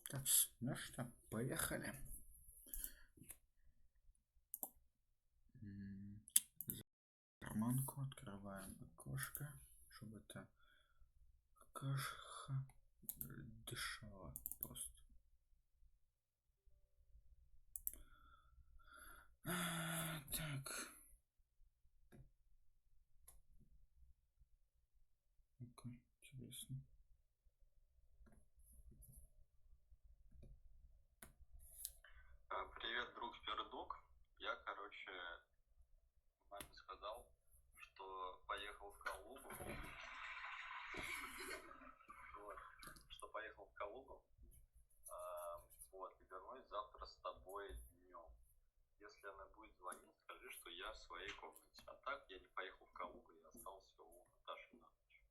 Так, ну что, поехали. Карманку открываем окошко, чтобы это окошко дышало просто. Так. Ну-ка, интересно. Привет, друг Пердук. Я, маме сказал, что поехал в Калугу. Вот, что поехал в Калугу. Вот, и вернусь завтра с тобой днем. Если она будет звонить, скажи, что я в своей комнате. А так я не поехал в Калугу, я остался у Наташи на ночь.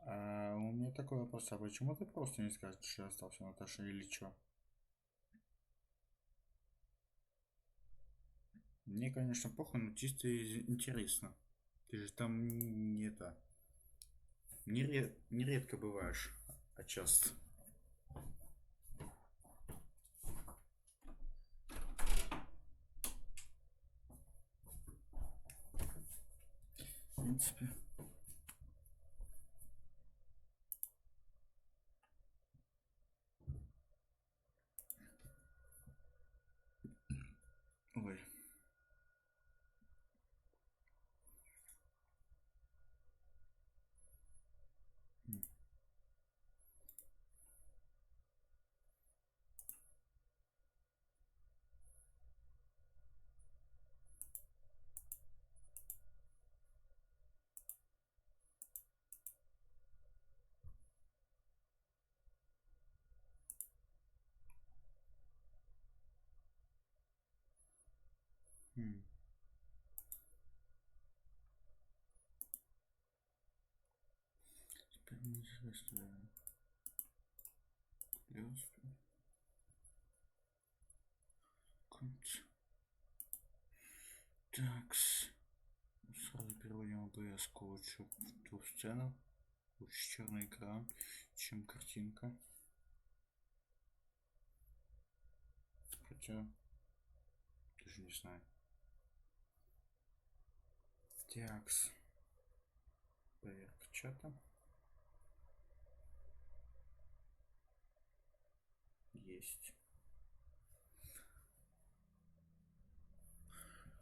У меня такой вопрос, а почему ты просто не скажешь, что остался Наташа или что? Мне, конечно, похуй, но чисто интересно. Ты же там не это. Нередко бываешь, а часто. В принципе. Ой. Теперь неизвестно. Плюс. Так, сразу переводим ОБС лучше в ту сцену. Лучше черный экран, чем картинка. Хотя, даже не знаю. Такс. Проверка чата. Есть.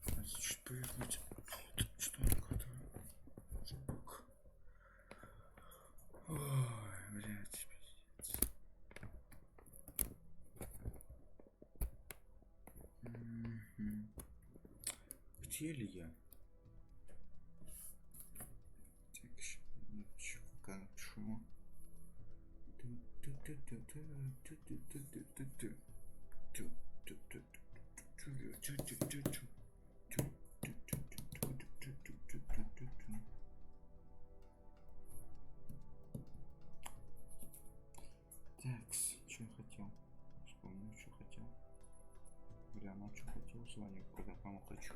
Значит, повернуть. Что такое? Звук. Ой, блядь, пиздец. Где ли я? Так, сейчас пока напишу. Так, что я хотел? Вспомнил, что хотел. Бля, ну что хотел, звоню, куда кому хочу.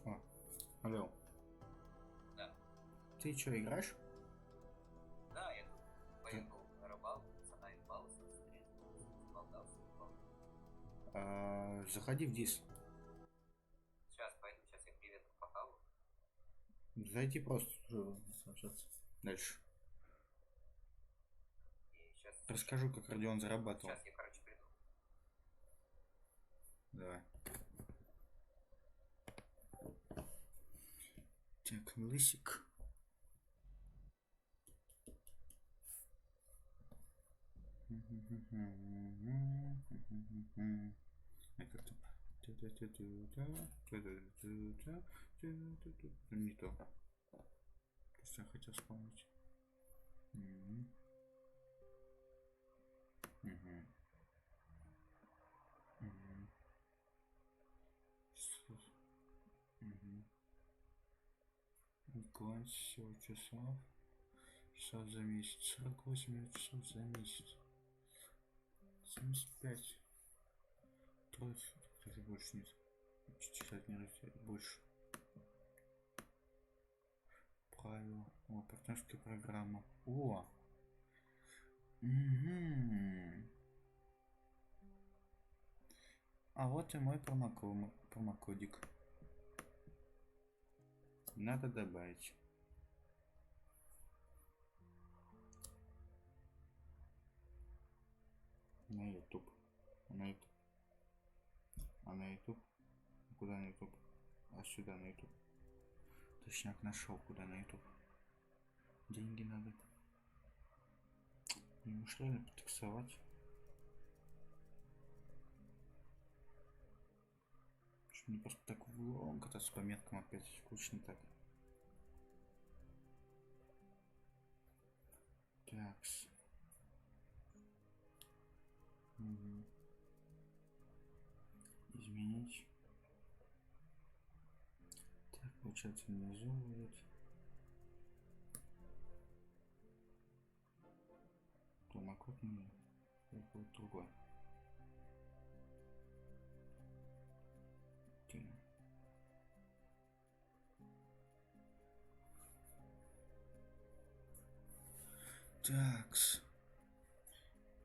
О, алло. Да. Ты что, играешь? Да, я тут поехал на рыбалку, заебался, болтался. Заходи в дис. Сейчас пойду, сейчас я креветку похаваю. Зайди просто общаться. Дальше. И сейчас... Расскажу, как Родион зарабатывал. Сейчас я, приду. Давай. Так, лысик. Это кто? Не то. Что я хотел вспомнить. Класс всего часов. Часов за месяц. 48 часов за месяц. 75. Трое. Кстати, больше нет. 4 дня. разделить больше. Правила. О, партнерская программа. О! Угу. А вот и мой промокодик. Надо добавить. На YouTube. На YouTube. А на YouTube? Куда на YouTube? А сюда на YouTube. Точняк нашел, куда на YouTube. Деньги надо. Ему что ли потаксовать? Что мне просто так влом кататься по меткам опять скучно так. Такс. Угу. Изменить. Так, получается внизу будет. Промокод не будет другой. Окей. Такс.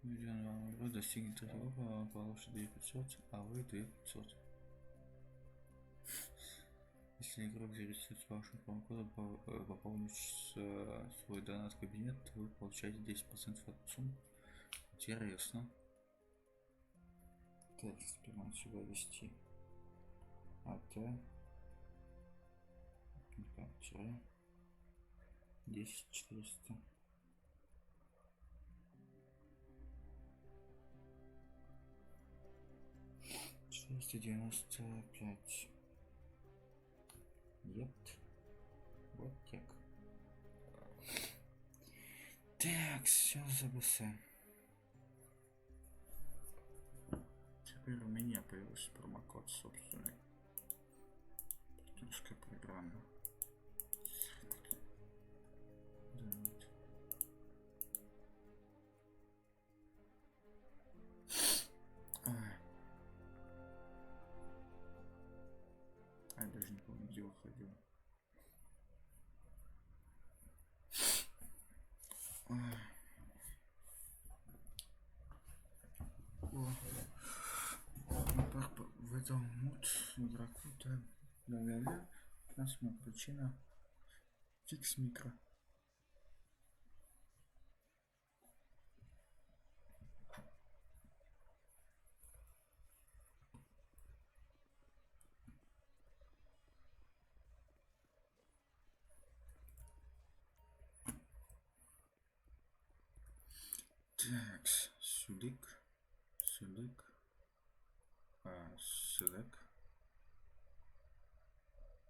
Вы достигнете того, получите 2500, а вы 2500. Если игрок зарегистрируется с вашим промокодом, пополнить свой донат в кабинет, вы получаете 10% от суммы. Интересно. Так, теперь надо сюда ввести. АТ. 10400. 495. Нет. Вот так. Так, все ЗБС. Теперь у меня появился промокод собственный. Партнерская программа. Да, нет. Я даже не помню, где выходил. В этом мод игроку да, насмотр причина фикс микро. Так, сюдик, сюдик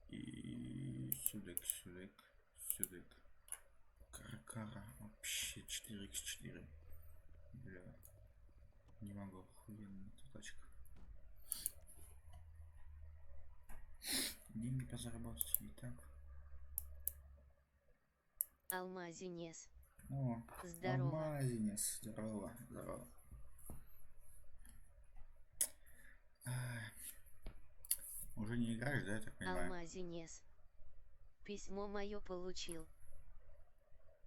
и сюдик. Кара вообще 4х4. Бля, не могу, охуенная эта тачка. Деньги позаработать и так. Алмазинес. О, Здорово. Алмазинес, здорово. Уже не играешь, да, я так понимаю? Алмазинес. Письмо мое получил.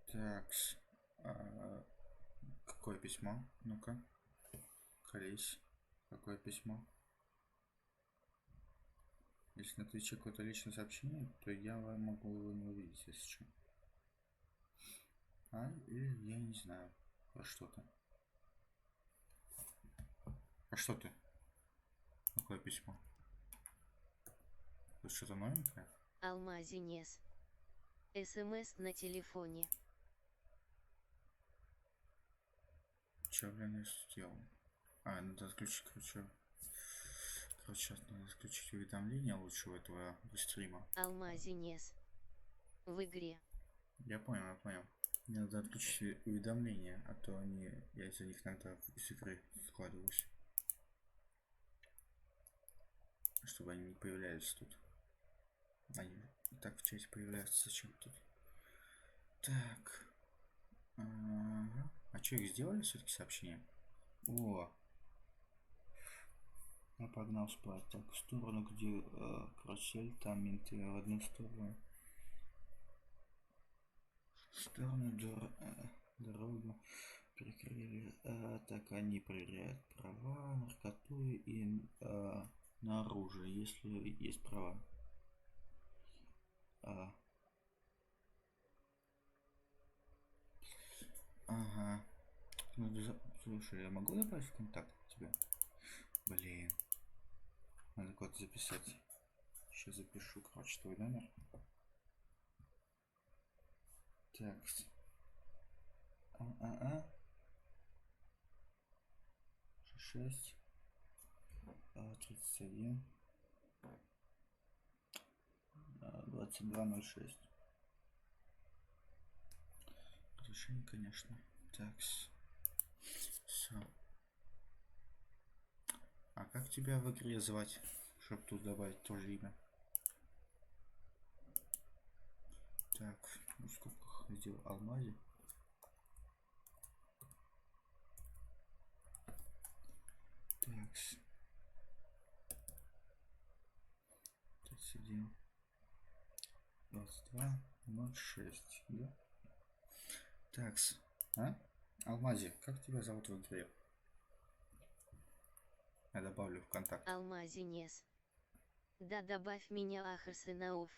Такс. Какое письмо? Ну-ка. Колись. Какое письмо? Если на Твиче какое-то личное сообщение, то я могу его не увидеть, если что. Или я не знаю. Про что-то. Про что ты? Какое письмо? Это что-то новенькое? Алмазинес. СМС на телефоне. Че, блин, я сделал? Надо отключить, короче, надо отключить уведомления лучше у этого стрима. Алмазинес. В игре. Я понял. Мне надо отключить уведомления, а то я из-за них иногда из игры вкладываюсь. Чтобы они не появлялись тут. Они и так в чате появляются, зачем тут? Так. А что, их сделали все-таки сообщения? О! Я погнал спать. Так, в сторону, где карусель, там менты в одну сторону. В сторону дорогу прикрыли. Так, они проверяют права, наркоту и на оружие, если есть права. Ага. Ну, слушай, я могу добавить в контакт тебя? Блин. Надо куда-то записать. Сейчас запишу, короче, твой номер. Так. 6 31 2206. Разрешение, конечно. Так. Все. А как тебя в игре звать, чтобы тут добавить тоже имя? Так, ну сколько сделал алмазе? Так. 31 22 06, да? Такс. Алмазе, как тебя зовут в игре? Я добавлю в контакт. Алмазинес. Да добавь меня, Ахарсенаов.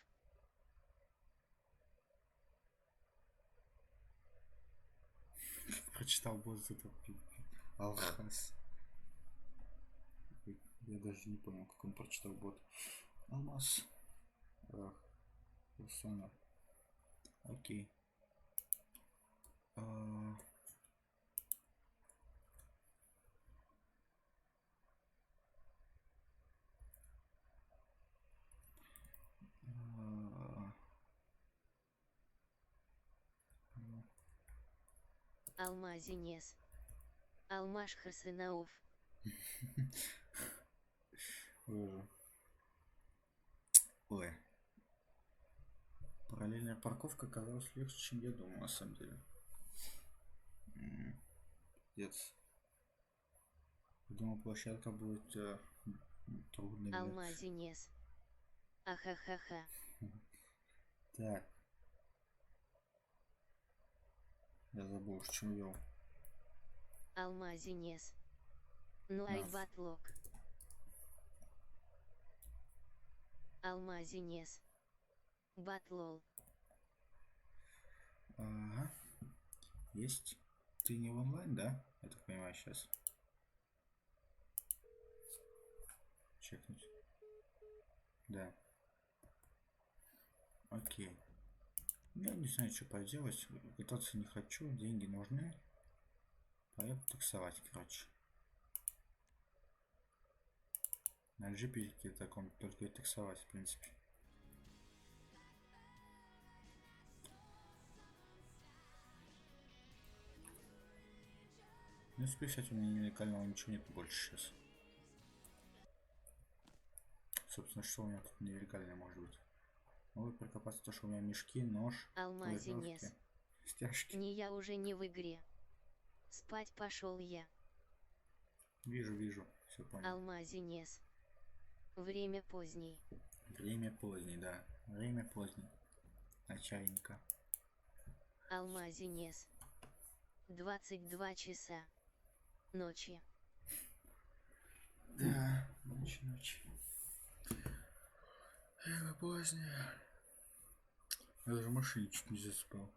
Прочитал бот за Алхас. Я даже не понял, как он прочитал бот. Алмаз. Хасана. Окей. Алмазинес. Алмаш Харсенаов. Ой. Параллельная парковка оказалась легче, чем я думал, на самом деле. Пиздец. Я думал, площадка будет трудной. Алмазинес. Ахахаха. Так. Я забыл, что вел. Алмазинес. Ну ай батлок. Алмазинес. Батлол. Ага. Есть. Ты не в онлайн, да? Я так понимаю сейчас. Чекнуть. Да. Окей. Я не знаю, что поделать. Пытаться не хочу. Деньги нужны. Поеду таксовать, короче. На джипике таком только и таксовать, в принципе. Ну, списать у меня нелегального ничего нет больше сейчас. Собственно, что у меня тут нелегальное может быть? Могу прокопаться то, что у меня мешки, нож, Алмазинес. стяжки. Не, я уже не в игре. Спать пошел я. Вижу, все понял. Алмазинес. Время позднее. Время позднее, да. Время позднее. На чайника. Алмазинес. 22 часа. Ночи. Да, ночь. Время позднее. Я даже в машине чуть не заспал.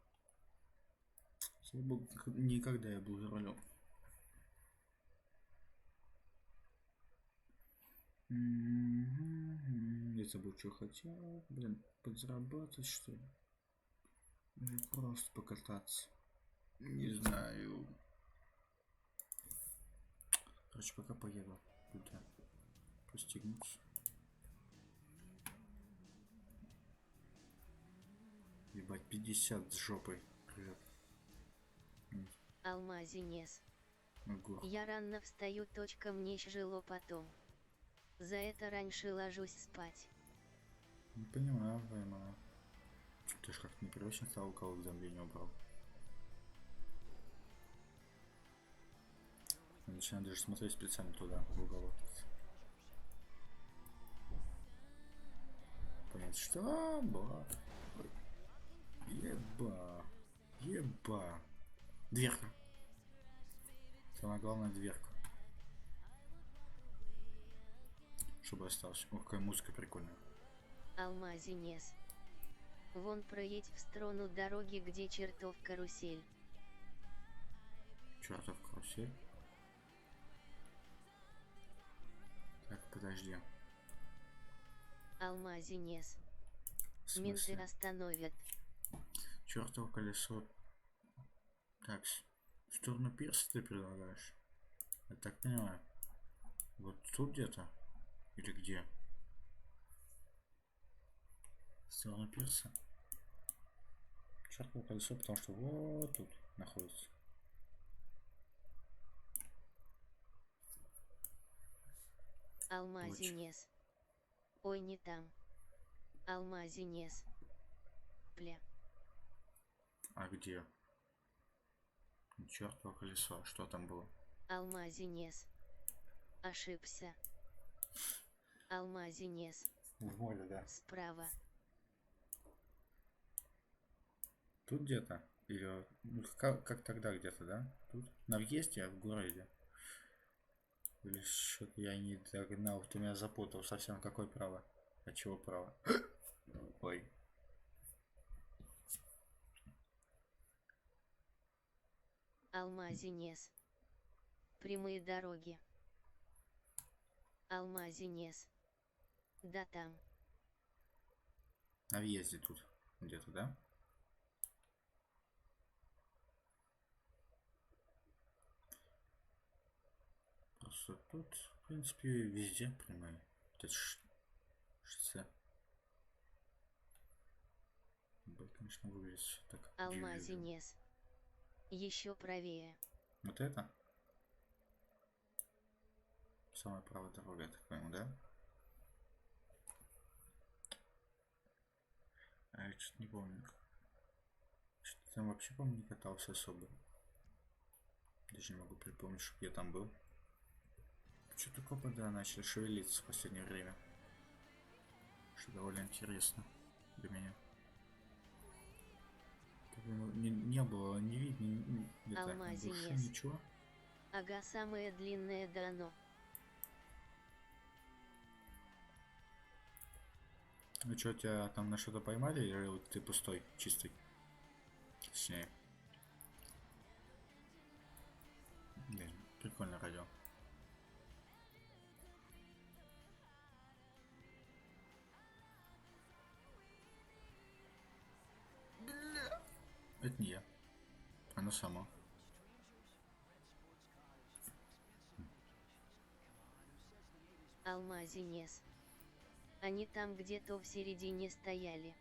Слава богу, никогда я был за рулем. Я забыл, что хотел. Блин, подзаработать, что ли? Или просто покататься? Не знаю. Короче, пока поеду туда. Постигнуться. Ебать, 50 с жопой. Алмазинес. Ого. Я рано встаю. Мне жило потом. За это раньше ложусь спать. Не понимаю. Ты ж как-то непривычно стал, у кого уведомление убрал. Я начинаю даже смотреть специально туда, в уголок. понять, что было. Еба. Еба. Дверка. Самое главное, дверка. Чтобы остался. Ох, какая музыка прикольная. Алмазинес. Вон проедь в сторону дороги, где чертов карусель. Чертов карусель. Так, подожди. Алмазинес. В Менты смысле? остановят. Чертово колесо. Так, в сторону пирса ты предлагаешь? Я так понимаю. Вот тут где-то? Или где? В сторону пирса. Чертово колесо, потому что вот тут находится. Алмазинес. Ой, не там. Алмазинес. Пля. А где? Чертово колесо. Что там было? Алмазинес. Ошибся. Алмазинес. В море, да. Справа. Тут где-то? Или ну, как тогда где-то, да? Тут? На въезде, а в городе? Или что-то я не догнал. Ты меня запутал совсем. Какое право? А чего право? Ой. Алмазинес. Прямые дороги. Алмазинес. Да там. На въезде тут. Где-то, да? Просто тут, в принципе, везде прямые. Вот это шоссе. Конечно, выглядит так. Алмазинес. Еще правее. Вот это? Самая правая дорога, я так понимаю, да? А я что-то не помню. Что-то там вообще, по-моему, не катался особо. Даже не могу припомнить, чтобы я там был. Что-то копы, да, начали шевелиться в последнее время. Что довольно интересно для меня. Не было, не видно, где-то души, ничего. Ага, самое длинное дано. Ну что, тебя там на что-то поймали, или вот ты пустой, чистый? Точнее. Блин, прикольно радио. Это не я. Оно само. Алмазинес. Они там где-то в середине стояли.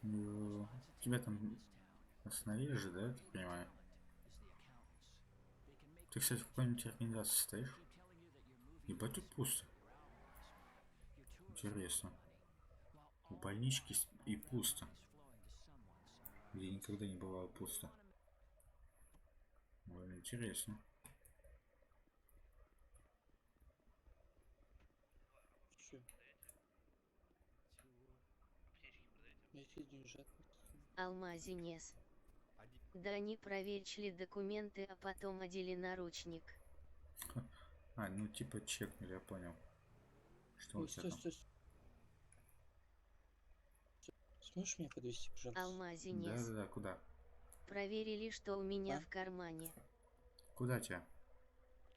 Ну, тебя там остановили же, да, я так понимаю? Ты, кстати, в какой-нибудь организации стоишь? Ебать, тут пусто. Интересно. В больничке и пусто. Где никогда не бывало пусто. Довольно интересно. Чё? Эти деньжат. Алмазинес. Да они проверили документы, а потом одели наручник. А, ну типа чекнули, я понял. Что у Ой, тебя стой, там? стой. Сможешь меня подвести, пожалуйста? Алмазинес. Да-да-да, куда? Проверили, что у меня А? в кармане. Куда тебя?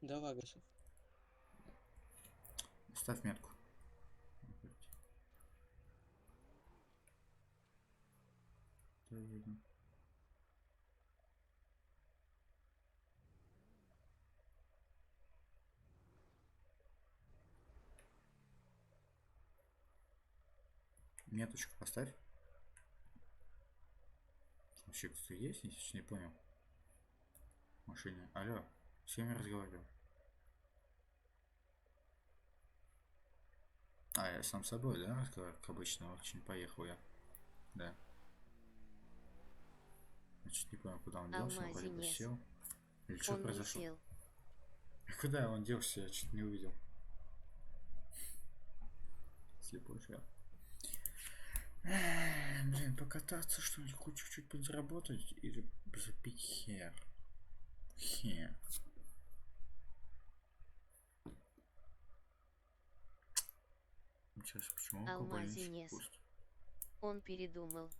До Лагосов. Ставь метку. Меточку поставь. Вообще кто-то есть? Я сейчас не понял. В машине. Алло, с кем я разговариваю? А, я сам собой, да, разговариваю, как обычно. Очень поехал я. Да. Значит, не понял, куда он делся, он вроде бы Алмазинес. сел. Или что Он не произошло? сел. Куда он делся, я чуть не увидел. Слепой шляп. Блин, покататься, что ли, хоть чуть-чуть подзаработать или запить хер. Хер. Сейчас почему Алмазинес. пусть? Он передумал.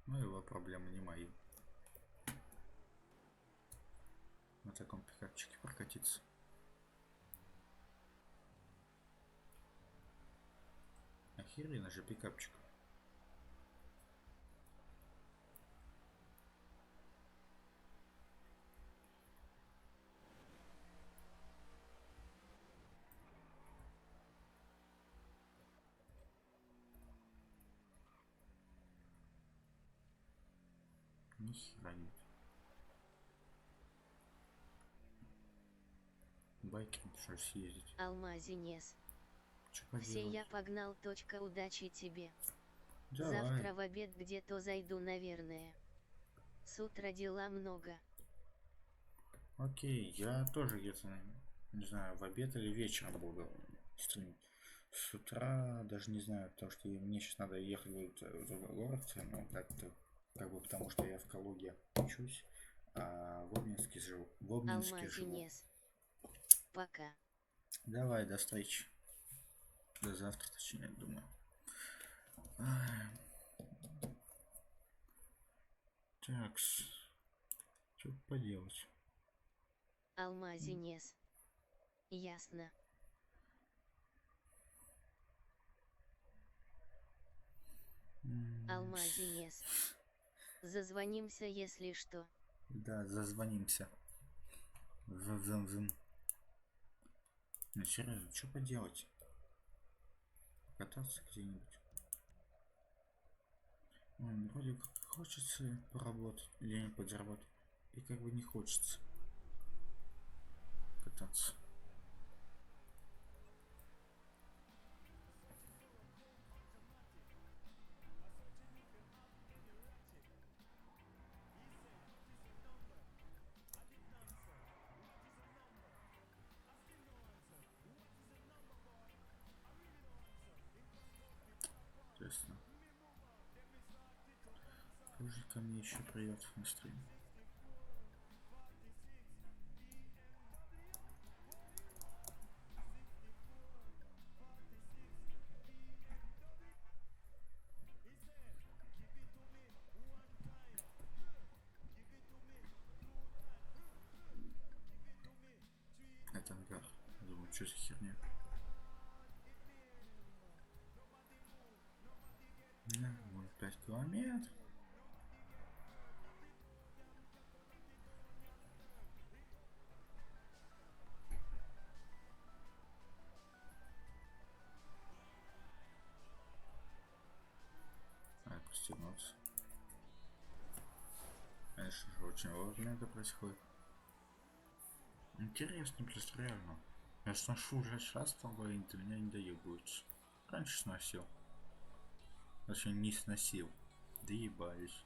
Ну, его проблемы не мои. На таком пикапчике прокатиться. Охеренно же пикапчик. Ни хера нет. Байкером что съездить. Алмазинес. Что Все, я поделать? погнал. Точка, удачи тебе. Давай. Завтра в обед где-то зайду, наверное. С утра дела много. Окей, я тоже где-то, не знаю, в обед или вечером буду стримить. С утра даже не знаю, потому что мне сейчас надо ехать будет в другой город, ну как-то, как бы потому что я в Калуге учусь, а в Обнинске живу. В Обнинске живу. Алмазинес. Пока. Давай, до встречи. До завтра, точнее, думаю. Такс. Что поделать? Алмазинес. Ясно. Алмазинес. Зазвонимся, если что. Да, зазвонимся. Зым-зым-зым. Ну серьезно, что поделать? Кататься где-нибудь. Ой, вроде как хочется поработать, или подзаработать. И как бы не хочется кататься. Интересно. Позже ко мне еще придет на стрим. Это ангар. Думаю, что за херня? Вон 5 километров. Надо пристегнуться. Конечно же, очень вовремя это происходит. Интересно, просто реально. Я сношу уже сейчас толкаю, ты меня не доебываются. Раньше сносил. Точнее, не сносил. Доебались.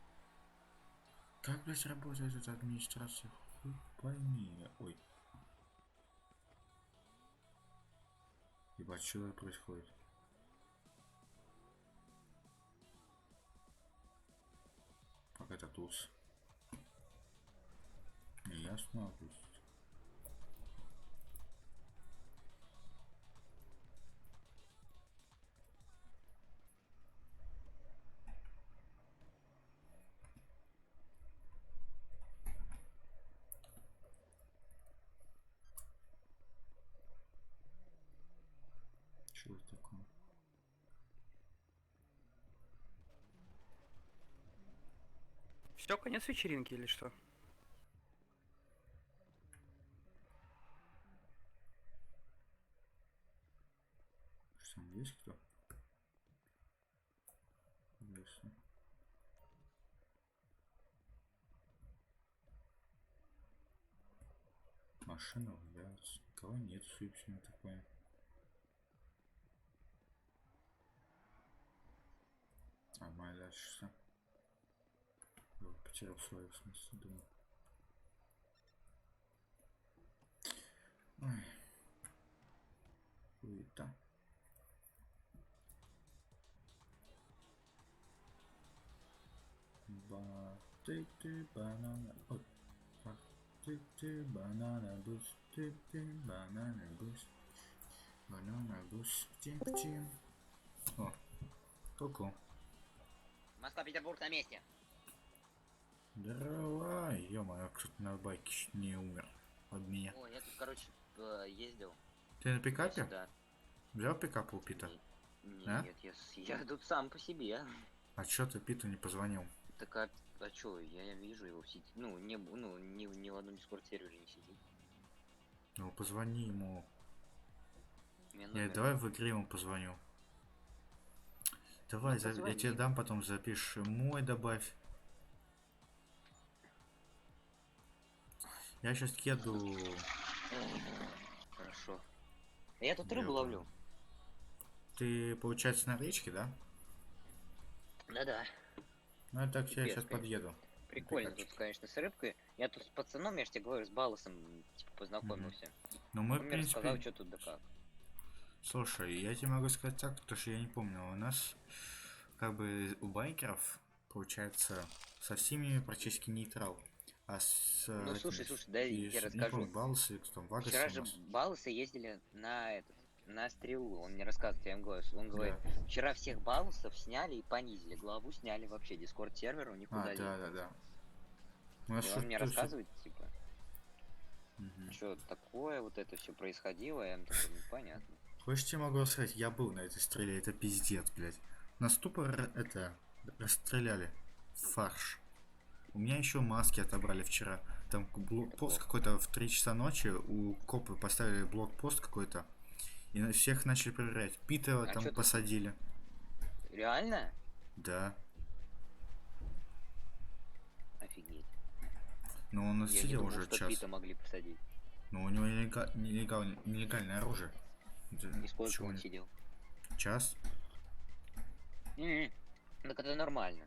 Как, блядь, работает эта администрация? Хуй пойми. Ой. Ебать, что происходит? Как это туз? Не ясно, то есть. Что это такое? Все, конец вечеринки или что? Что там есть кто? Интересно. Машина валяется. Никого нет, собственно, такое. А моя дальше что? Потерял свою, в смысле, думаю. Ой. Хуета. Ты банана. Ой. Ты банана бус. Ты банана бус. Банана бус. Тим. О, ку-ку. Москва-Петербург на месте. Давай, ё-моё, кто-то на байке чуть не умер от меня. Ой, я тут, короче, ездил Ты на пикапе? сюда. Взял пикап у Пита? А? Нет, я тут сам по себе. А чё ты Питу не позвонил? Так а чё, я вижу его в сети. Ну, ни в одном дискорд сервере не сидит. Ну позвони ему. У меня Я номер. давай в игре ему позвоню. Давай, Ну, я тебе позвони. дам, потом запишешь. Мой добавь. Я сейчас еду. Хорошо. Я тут Я рыбу понял. ловлю. Ты, получается, на речке, да? Да-да. Ну я так я Пипец, сейчас конечно. подъеду. Прикольно Пикапчик. тут, конечно, с рыбкой. Я тут с пацаном, я же тебе говорю, с Балосом, типа, познакомился. Ну мы, Он в мне рассказал, принципе... что тут да как. Слушай, я тебе могу сказать так, потому что я не помню. У нас, как бы, у байкеров, получается, со всеми практически нейтрал. А с... Ну, слушай, дай я тебе Не расскажу. помню, Балсы, кто там, Вагасы Вчера у же нас. Балосы ездили на стрелу. Он мне рассказывает, я ему говорю, он говорит, Да. вчера всех Балосов сняли и понизили, главу сняли вообще, дискорд сервер у них А, удалили. да. У нас И он мне что- рассказывает, типа, Мгм. что такое вот это все происходило, я ему такой, ну, понятно. Хочешь, тебе могу сказать, я был на этой стреле, это пиздец, блядь. Нас тупо это расстреляли. Фарш. У меня еще маски отобрали вчера. Там блокпост какой-то в 3 часа ночи, у копы поставили блокпост какой-то. И на всех начали проверять. Питера А там чё ты- посадили. Реально? Да. Офигеть. Но он Я не сидел думал, уже что час. Пита могли посадить. Но у него нелегальное оружие. И сколько Почему он нет? сидел? Час? Так это нормально.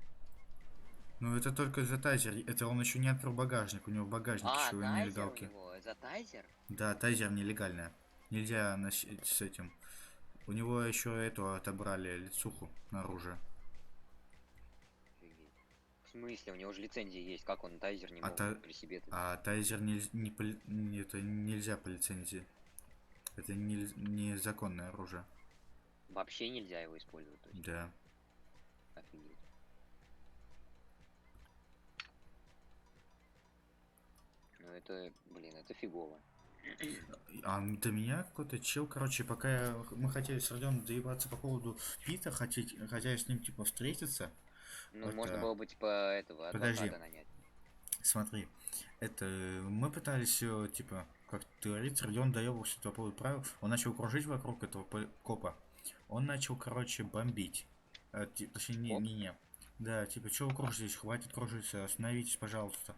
Ну это только за тайзер. Это он еще не открыл багажник. У него багажник А, еще тайзер у нелегалки. него? За тайзер? Да, тайзер нелегальная. Нельзя с этим. У него еще эту отобрали лицуху на оружие. Офигеть. В смысле, у него же лицензия есть, как он тайзер не А может при себе? А тайзер это нельзя по лицензии. Это незаконное оружие. Вообще нельзя его использовать, то есть. Да. Офигеть. Ну это, блин, это фигово. А до меня какой-то чел, короче, мы хотели с Родионом доебаться по поводу Пита, хотя с ним типа встретиться. Ну, Это- можно было бы, типа, этого Подожди. адвоката нанять. Смотри, это мы пытались, типа, как говорится, Родион доебался по поводу правил. Он начал кружить вокруг этого копа. Он начал, короче, бомбить. Точнее, Коп? не. Да, типа, чего вы кружитесь? Хватит кружиться, остановитесь, пожалуйста.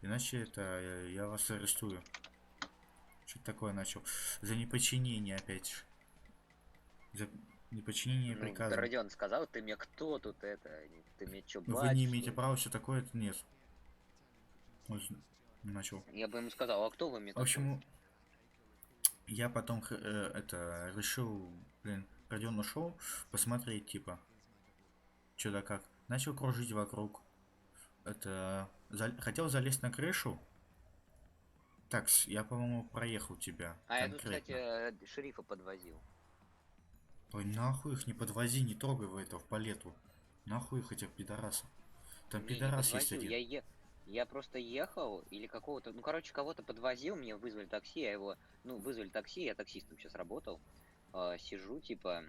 Иначе я вас арестую. Что-то такое начал. За неподчинение опять же. За неподчинение Ну, приказа. Родион сказал, ты мне кто тут это? Ты мне чё, Ну, бать, вы не что имеете ли? права, все такое, это нет. Вот, начал. Я бы ему сказал, а кто вы мне В общем, я потом решил, Родион ушел, посмотреть, типа, что да как. Начал кружить вокруг. Хотел залезть на крышу. Так, я, по-моему, проехал тебя. такой? А я тут, конкретно. кстати, шерифа подвозил. Ой, нахуй их не подвози, не трогай в это, в палету. Нахуй их этих пидорасов. Там Не, пидорас есть подвозил, один. я просто ехал, или какого-то, ну, короче, кого-то подвозил, мне вызвали такси, вызвали такси, я таксистом сейчас работал. Сижу, типа,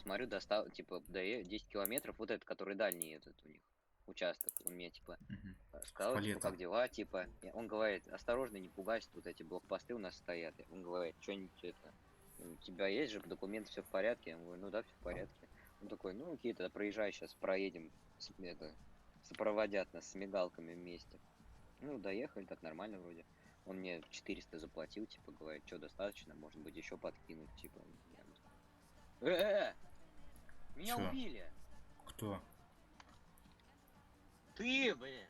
смотрю, достал, типа, 10 километров, вот этот, который дальний этот у них участок, он мне, типа, Мгм. сказал, типа, Палета. как дела, типа, он говорит, осторожно, не пугайся, тут эти блокпосты у нас стоят. Он говорит, что-нибудь это, у тебя есть же документы, все в порядке? Я говорю, ну да, все в порядке. Он такой, ну окей, тогда проезжай, сейчас проедем, сопроводят нас с мигалками вместе. Ну, доехали, так нормально вроде. Он мне 400 заплатил, типа, говорит, что достаточно, может быть, еще подкинуть, типа. Меня Чё? убили! Кто? Ты, блин!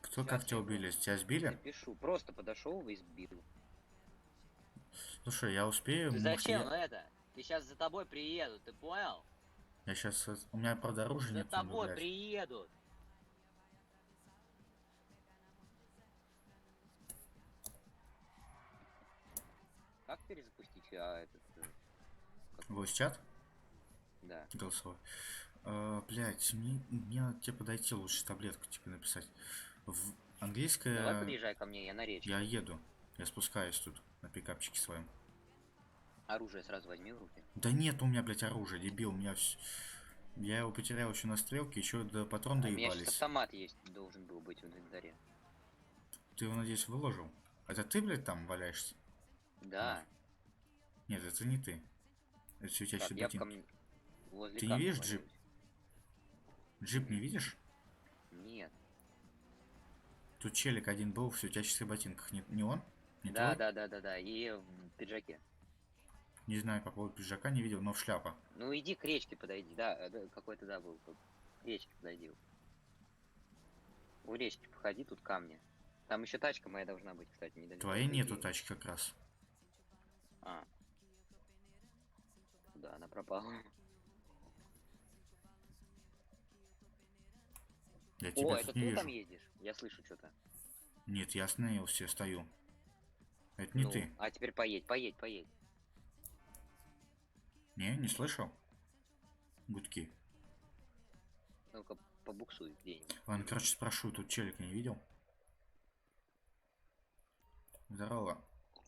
Кто, Сейчас как тебя я убили? Тебя сбили? Напишу, просто подошел и сбил. Слушай, я успею. Ты может, зачем я это? Ты сейчас за тобой приедут, ты понял? сейчас. У меня, правда, оружия За нет. тобой блядь. приедут. этот... Voice чат? Да. Голосовой. Блять, мне надо тебе подойти лучше таблетку типа написать. В Давай английское подъезжай ко мне, я на речке. я еду. Я спускаюсь тут на пикапчике своем. Оружие сразу возьми в руки. Да нет у меня, блять, оружия, дебил. У меня я его потерял еще на стрелке, еще до патрон У меня сейчас доебались. автомат есть, должен был быть в инвентаре. Ты его, надеюсь, выложил? Это ты, блядь, там валяешься? Да. Нет, это не ты. Это все у тебя Так, еще я в ботинки. возле Ты не камня видишь валяюсь. джип? Джип не видишь? Нет. Тут челик один был в светящихся ботинках. Не он? Не Да, твой? да. И в пиджаке. Не знаю, по поводу пиджака не видел, но в шляпа. Ну иди к речке подойди. Да, какой-то да был. К речке подойди. У речки походи, тут камни. Там еще тачка моя должна быть, кстати, недалеко. Твоей по нету идее. тачки как раз. А. Да, она пропала. Я О, тебя это тут не ты вижу. там ездишь? Я слышу что-то. Нет, я остановился, стою. Это не Ну, ты. а теперь поедь. Не слышал? Гудки. Ну-ка, побуксуй где-нибудь. Ладно, короче, спрошу, тут челик не видел? Здорово.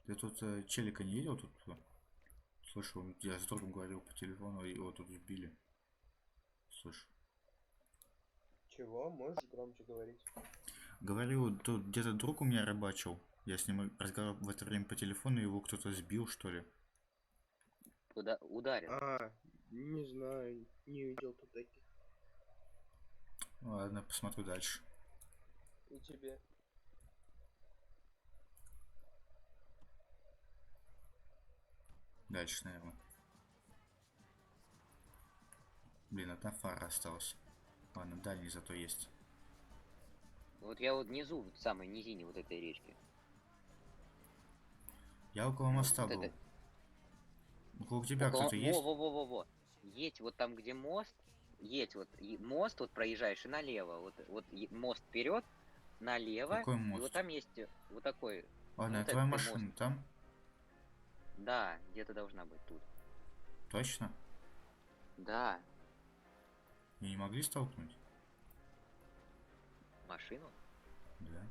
Ты тут челика не видел тут? Слышал, я с другом говорил по телефону, его тут сбили. Слышь. Чего? Можешь громче говорить? Говорю, тут где-то друг у меня рыбачил. Я с ним разговаривал в это время по телефону, его кто-то сбил, что ли. Ударил. Не знаю, не видел тут таких. Ладно, посмотрю дальше. И тебе. Дальше, наверное. Блин, одна фара осталась. Ладно, дальний зато есть. Вот я вот внизу, в самой низине вот этой речки. Я около моста Вот был. это- Около тебя кто-то есть? Во-во-во-во-во. Едь вот там, где мост. Едь вот мост, вот проезжаешь и налево. Вот мост вперед, налево. Какой И мост? вот там есть вот такой. Ладно, вот а твоя этот машина мост. там? Да, где-то должна быть тут. Точно? Да, И не могли столкнуть? машину. Да.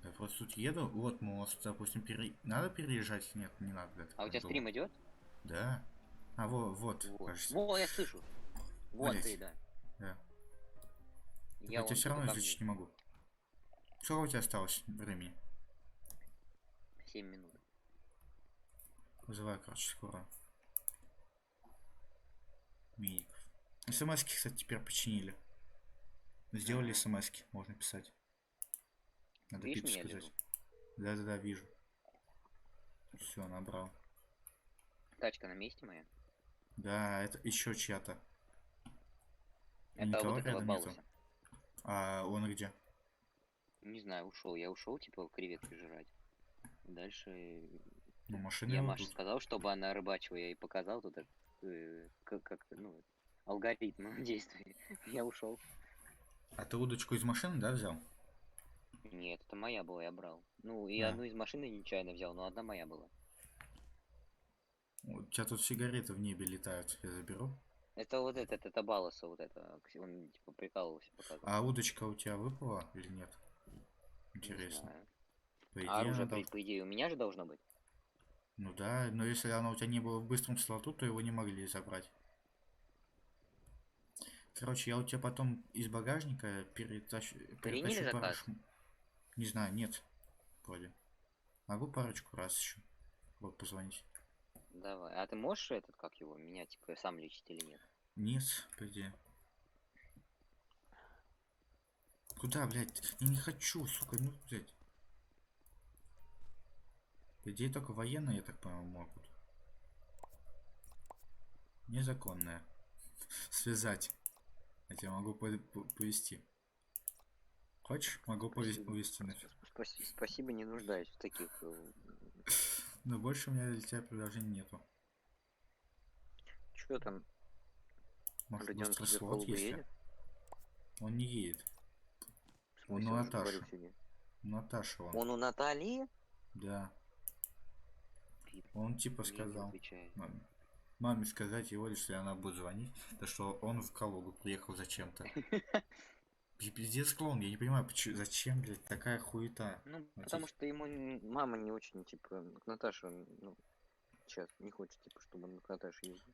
Я просто тут еду, вот мост, допустим, надо переезжать? Нет, не надо. Да, А у тебя так стрим было. идет? Да. А, вот, Вот. кажется. Во, я слышу. Вот Блядь. ты, да. Да. Я Я тебя все равно ко мне. изучить не могу. Сколько у тебя осталось времени? 7 минут. Вызываю, короче, скоро. Медиков. СМСки, кстати, теперь починили. Сделали Ага. СМСки, можно писать. Надо Видишь Питу меня, сказать. лежу? Да, вижу. Все, набрал. Тачка на месте моя. Да, это еще чья-то. Это Никого вот этого рядом нету. балуса. А он где? Не знаю, ушел. Я ушел, типа, креветки жрать. Дальше Ну, машина я его Маше тут. сказал, чтобы она рыбачила, я ей показал тут как ну, алгоритм действий. Я ушел. А ты удочку из машины, да, взял? Нет, это моя была, я брал. Ну, и А. одну из машины нечаянно взял, но одна моя была. У тебя тут сигареты в небе летают, я заберу. Это вот это балоса, вот это. Он типа прикалывался, показывал. А удочка у тебя выпала или нет? Не Интересно. знаю. По идее, А оружие, она дол- по идее, у меня же должно быть. Ну да, но если оно у тебя не было в быстром слоту, то его не могли забрать. Короче, я у тебя потом из багажника перетащу Приняли пару заказ? Не знаю, нет. Вроде. Могу парочку раз еще. Вот позвонить. Давай. А ты можешь этот, как его, меня типа сам лечить или нет? Нет, по идее. Куда, блядь? Я не хочу, сука, ну, блядь. По идее, только военные, я так понял, могут. Незаконная. Связать. Я тебя могу повести. Хочешь? Могу увезти нафиг. Спасибо, не нуждаюсь в таких. Но больше у меня для тебя предложений нету. Что там? Может, Родион быстрый тебе в слот, Калугу если... едет? Он не едет. В Он смысле, у он же говорил Наташи. сегодня. Наташа он. Он у Натальи? Да. спит. Он типа Мне не сказал отвечает. маме сказать его, если она будет звонить, да что он в Калугу приехал зачем-то. Пиздец клоун, я не понимаю, зачем, блядь, такая хуета. Ну, Ну, потому типа, что ему мама не очень, типа, к Наташе, ну, сейчас не хочет, типа, чтобы он к Наташе ездил.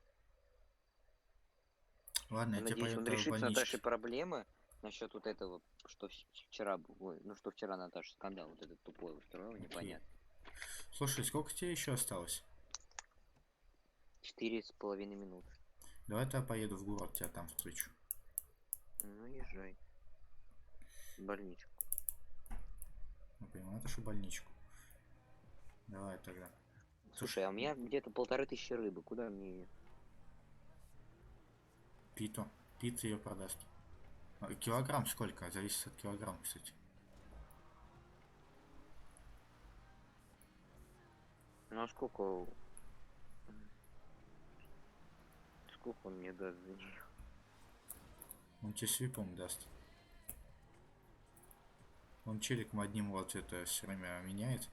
ладно, Я я тебе надеюсь, он поеду в решит с Наташей больничке. проблемы насчет вот этого, что вчера, ой, ну, что вчера Наташа скандал вот этот тупой устроил, Окей. непонятно. Слушай, сколько тебе еще осталось? 4,5 минуты. Давай я поеду в город, тебя там встречу. Ну, езжай. В больничку. Ну, понимаю, это что больничку. Давай тогда. Слушай, а у меня где-то 1500 рыбы. Куда мне ее? Питу. Пита ее продаст. Килограмм сколько? Зависит от килограмма, кстати. Ну, а сколько... Сколько он мне даст за нее? Он тебе свипом даст. Он челиком одним вот это все время меняет.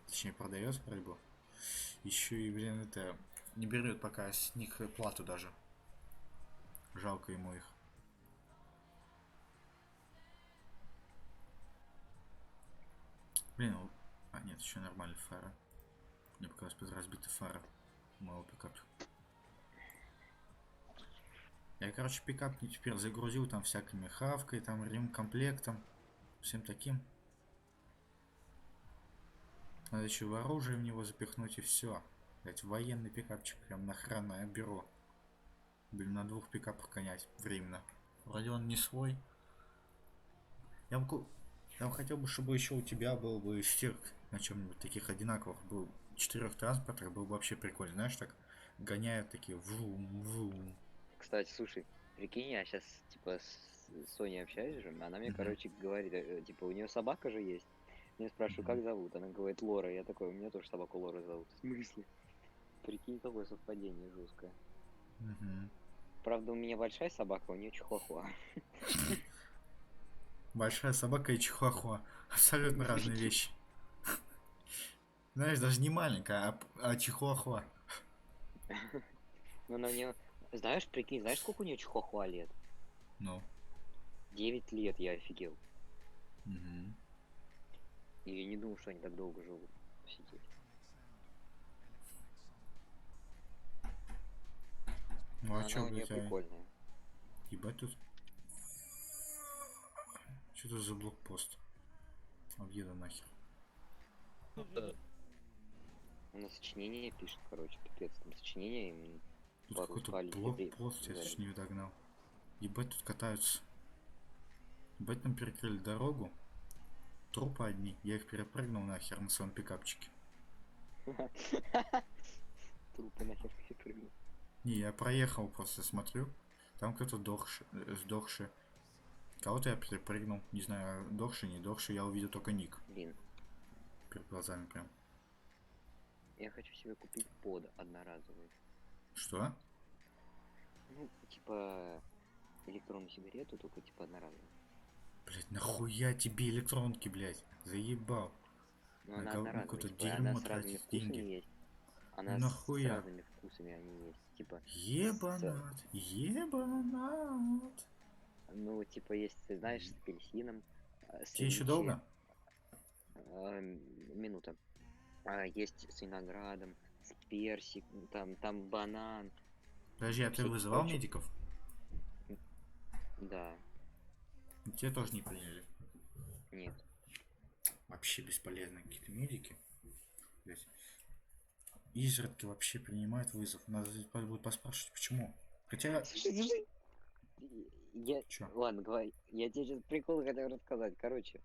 Точнее, продает рыбу. Еще и, блин, это не берет пока с них плату даже. Жалко ему их. Блин, а нет, еще нормальный фара. Мне показалось, подразбитый фара. Моего пикапа. Я, короче, пикап теперь загрузил там всякими хавкой, там ремкомплектом, всем таким. Надо еще в оружие в него запихнуть и все. Блять, военный пикапчик, прям на охранное бюро. Блин, на 2 пикапах гонять временно. Вроде он не свой. Я бы хотел бы, чтобы еще у тебя был бы стирк на чем-нибудь таких одинаковых. Был 4 транспортах, был бы вообще прикольно. Знаешь, так гоняют такие вум. Кстати, слушай, прикинь, я сейчас, типа, с Соней общаюсь же, она мне, короче, говорит, типа, у нее собака же есть. Я спрашиваю, как зовут? Она говорит, Лора. Я такой, у меня тоже собаку Лора зовут. В смысле? Прикинь, какое совпадение жесткое. Правда, у меня большая собака, у нее чихуахуа. Большая собака и чихуахуа. Абсолютно разные вещи. Знаешь, даже не маленькая, а чихуахуа. Ну, она мне... Знаешь, прикинь, знаешь, сколько у нее чихуахуа лет? Ну. 9 лет, я офигел. Угу. И я не думал, что они так долго живут в сети. Ну а она чё, у нее блядь, прикольная. ебать тут? Что это за блокпост? Объеду нахер. Она сочинение пишет, короче, пипец, там сочинение им Тут пару какой-то спалить блокпост, я чуть не догнал. Ебать тут катаются. Ебать нам перекрыли дорогу. Трупы одни. Я их перепрыгнул нахер на своем пикапчике. Трупы нахер перепрыгнул. Не, я проехал, просто смотрю. Там кто-то сдохший. Кого-то я перепрыгнул. Не знаю, дохший, не дохший. Я увидел только ник. Блин, Перед глазами прям. я хочу себе купить под одноразовый. Что? Ну, типа электронную сигарету, только типа одноразовую. Блять, нахуя тебе электронки, блять? Заебал. Но она На одноразовая, какое-то типа, дерьмо она с разными тратить вкусами деньги. есть. Она Нахуя? с разными вкусами они есть. Типа, Ебанат. Ебанат. ну, типа, есть, ты знаешь, с апельсином. Тебе еще долго? Минута. Есть с виноградом, с персиком, там банан. Подожди, а ты Всякие, вызывал короче, медиков? Да, Тебе тоже не приняли. нет. Вообще бесполезные какие-то медики. Блять. Изредка вообще принимают вызов. Надо будет поспрашивать, почему. Хотя... Слушай. Чё? Ладно, говори. Я тебе сейчас прикол хотел рассказать. Короче,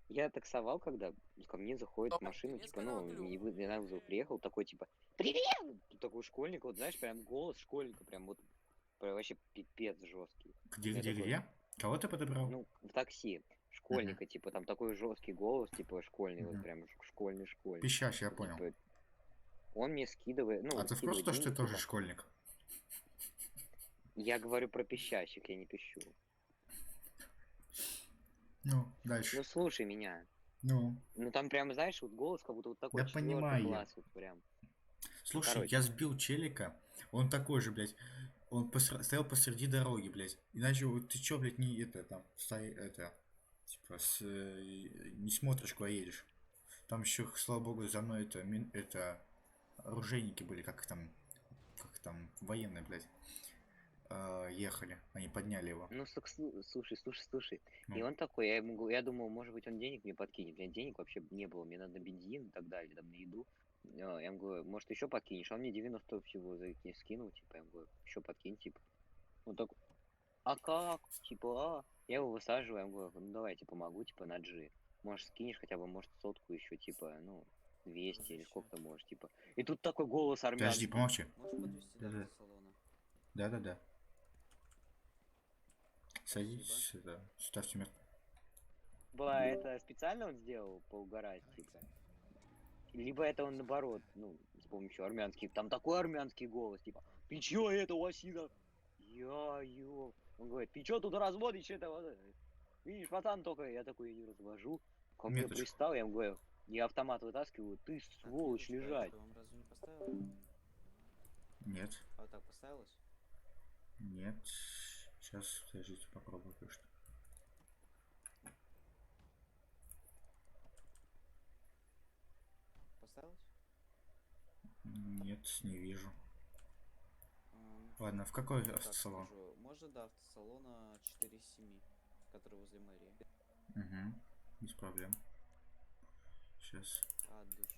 я таксовал, когда ко мне заходит машина, типа, ну, я на вызов приехал, такой, типа, привет! Тут такой школьник, вот знаешь, прям голос школьника, прям вот, прям вообще пипец жесткий. Где я? Кого ты подобрал? Ну, в такси. Школьника, типа, там такой жесткий голос, типа, школьный, вот прям школьный. Пищащий, я Типа, понял. он мне скидывает, ну, А ты в курсе, скидывает что ты деньги, тоже типа. школьник? Я говорю про пищащих, я не пищу. Ну, дальше. Ну, слушай меня. Ну, Ну там прям, знаешь, вот голос как будто вот такой да четвертый понимаю я. класс, вот прям. Слушай, Короче. я сбил челика, он такой же, блядь. Он стоял посреди дороги, блядь. Иначе вот ты чё, блядь, не это там, это, типа, не смотришь, куда едешь. Там еще, слава богу, за мной это оружейники были, как там, военные, блядь, ехали. Они подняли его. Ну, слушай. И Ну, он такой, я думал, может быть, он денег мне подкинет. У меня денег вообще не было, мне надо на бензин и так далее, там, на еду. Я ему говорю, может, еще подкинешь? А он мне 90 всего скинул, типа, я ему говорю, еще подкинь, типа. Он такой, а как? Типа, а? Я его высаживаю, я ему говорю, ну, давай, типа, помогу, типа, на G. Может, скинешь хотя бы, может, сотку еще, типа, ну, 200 или сколько ты можешь, типа. И тут такой голос подожди, армянский. помолчи. Можешь подвести до Да-да. автосалона? Да-да-да. Спасибо. Садитесь, это, ставьте метку. Была это специально он сделал, поугарать, типа. Либо это он наоборот, ну, с помощью армянских. Там такой армянский голос, типа, ты чё это, Васина? Я. Он говорит, ты чё тут разводишь это? Видишь, пацан только, я такой не развожу. Ко мне Меточку. пристал, я ему говорю, я автомат вытаскиваю, ты сволочь Отметочка, лежать. это вам разве не поставила? Нет. А вот так поставилась? Нет. Сейчас, подождите, попробую кое-что. Поставилась? Нет, не вижу. Ну, Ладно, в какой так автосалон? скажу, можно до автосалона 4.7, который возле мэрии. Угу. Без проблем. Сейчас. От души.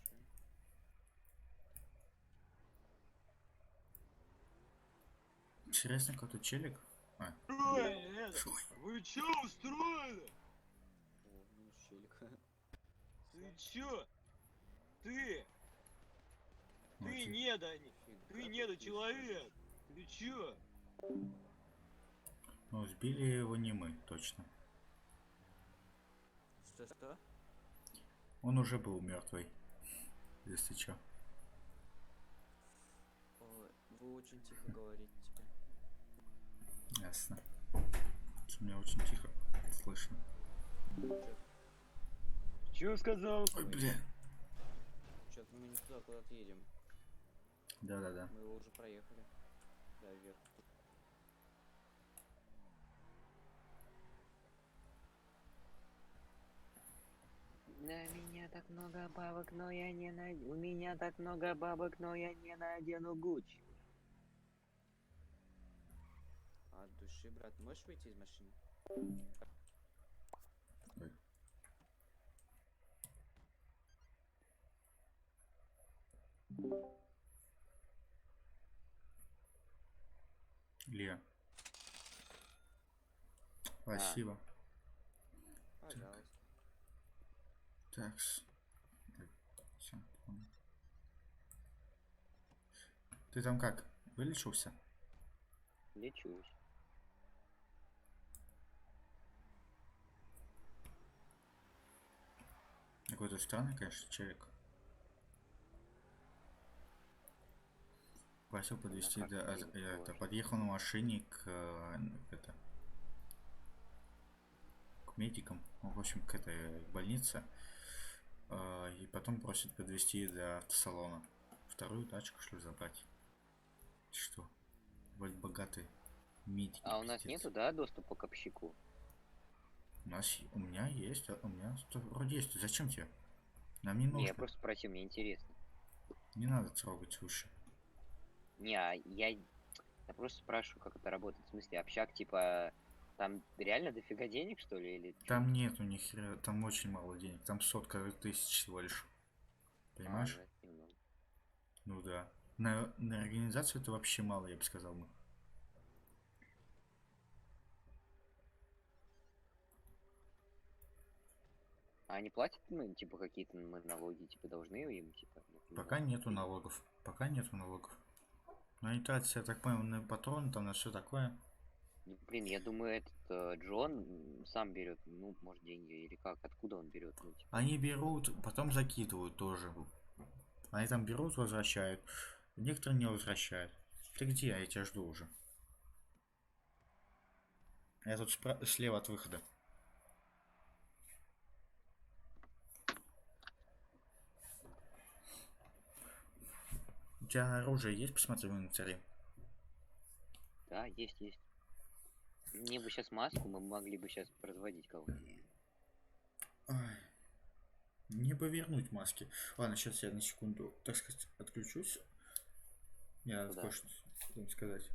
Интересно, какой-то челик. А, Вы чё устроили? О, минус челик. Ты чё? Ты вот и- ты недочеловек. Ты чё? Ну, сбили его не мы, точно. Что? Он уже был мертвый. Если чё. Ой, вы очень тихо говорите теперь. Ясно. Меня очень тихо слышно. Чё сказал? Ой, бля. Чё-то мы не туда куда-то едем. Да-да-да. Мы его уже проехали. Да, вверх. На меня так много бабок, но я не надену. У меня так много бабок, но я не надену Гуччи. От души, брат. Можешь выйти из машины? Ой. Илья. Спасибо. Пожалуйста. Такс. Всё, понял. Ты там как? Вылечился? Лечусь. Какой-то странный, конечно, человек. Просил подвезти как до... денег это, положить. подъехал на машине к медикам, ну, в общем, к этой больнице. И потом просит подвезти до автосалона. Вторую тачку, что ли, забрать? Что? Вроде богатый медики. А у нас пиздец. нету, да, доступа к общаку? У меня есть, у меня вроде есть. Зачем тебе? Нам не Не, я нужно. просто спросил, мне интересно. Не надо трогать уши. Не, я просто спрашиваю, как это работает. В смысле, общак, типа, там реально дофига денег, что ли? Или чё? Там нету ни хера, там очень мало денег. Там 100 тысяч всего лишь. Понимаешь? А, да, немного. Ну да. На организацию это вообще мало, я бы сказал. А они платят, ну, типа, какие-то мы налоги, типа, должны им, типа? Пока нету налогов. Пока нету налогов. Но они тратят, я так понял, на патроны, там на все такое. Ну, блин, я думаю, этот Джон сам берет, ну, может, деньги, или как, откуда он берет, ну, типа. Они берут, потом закидывают тоже. Они там берут, возвращают. Некоторые не возвращают. Ты где? Я тебя жду уже. Я тут слева от выхода. тебя оружие есть? Посмотри в инвентаре. Да, есть, есть. Мне бы сейчас маску, мы могли бы сейчас разводить кого-то. Ай, не повернуть маски. Ладно, сейчас я на секунду, так сказать, отключусь. Мне надо Куда? кое-что им сказать.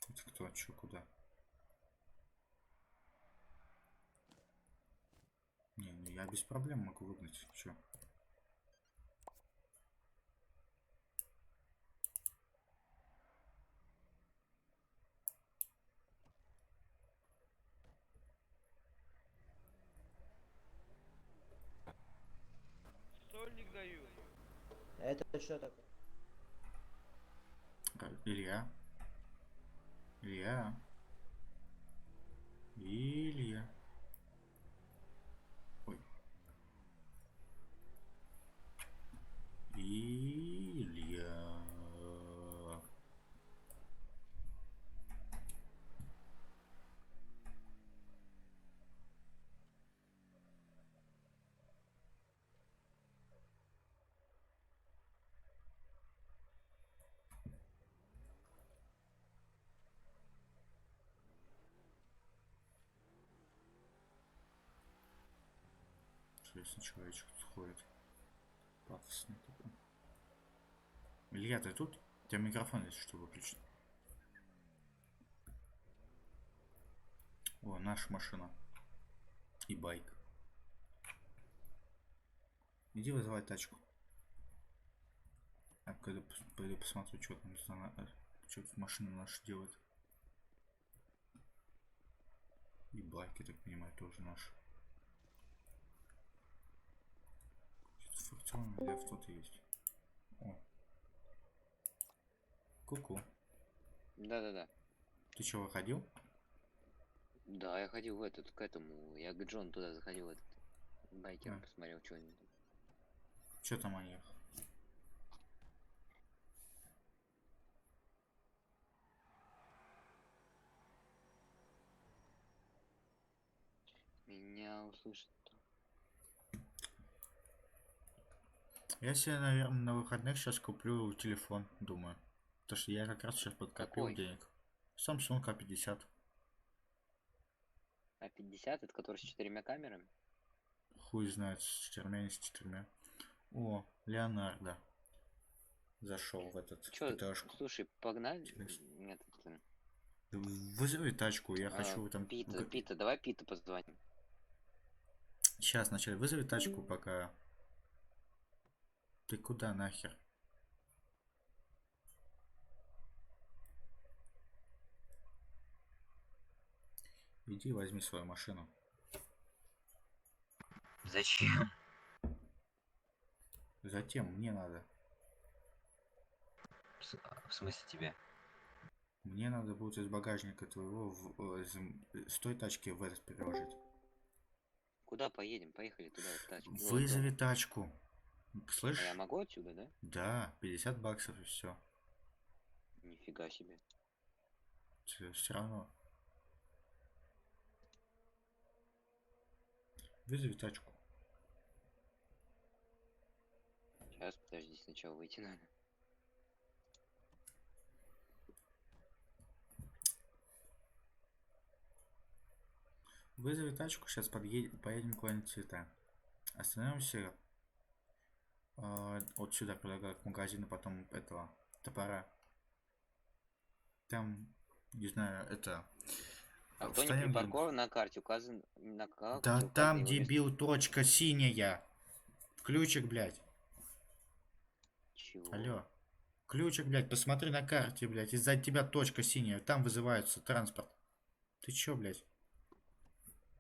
Это кто, чё, куда? Не, ну я без проблем могу выгнать. Чё? Сольник даю. Это что такое? Илья? Илья? Илья? Ой. Илья? Интересный человечек тут ходит. Пафосный такой. Илья, ты тут? У тебя микрофон, если что, выключен. О, наша машина. И байк. Иди вызывай тачку. А когда пойду посмотрю, что там что тут машина наша делает. И байк, я так понимаю, тоже наш. Фракцион или авто-то есть. О. Ку-ку. Да-да-да. Ты что, выходил? Да, я ходил в этот, к этому. Я к Джон туда заходил, в этот байкер, А. посмотрел, что они там. Что там они? Меня услышат. Я себе, наверное, на выходных сейчас куплю телефон, думаю. Потому что я как раз сейчас подкопил Какой? денег. Samsung A50. А50, это который с 4 камерами? Хуй знает, с 4, не с 4. О, Леонардо. Зашел в этот Чё, ПТшку. слушай, погнали? Интересно. Нет, это... Вызови тачку, я хочу там... Пита, давай Пита позвоним. Сейчас вначале вызови тачку, пока... Ты куда нахер? Иди возьми свою машину. Зачем? Затем мне надо. В смысле тебе? Мне надо будет из багажника твоего с той тачки в этот переложить. Куда поедем? Поехали туда, в тачку. Вызови тачку. А Слышь? я могу отсюда, да? Да, 50 баксов и все. Нифига себе. Все равно. Вызови тачку. Сейчас, подожди, сначала выйти надо. Вызови тачку, сейчас поедем куда-нибудь цвета. Остановимся вот сюда, предлагаю, к магазину, потом этого топора. Там, не знаю, это... Авто не встанем где-нибудь. припаркован на карте, указан на карте. Да указано там, его место. дебил, точка синяя. Ключик, блядь. Чего? Алло. Ключик, блядь, посмотри на карте, блядь. Из-за тебя точка синяя. Там вызывается транспорт. Ты чё, блядь?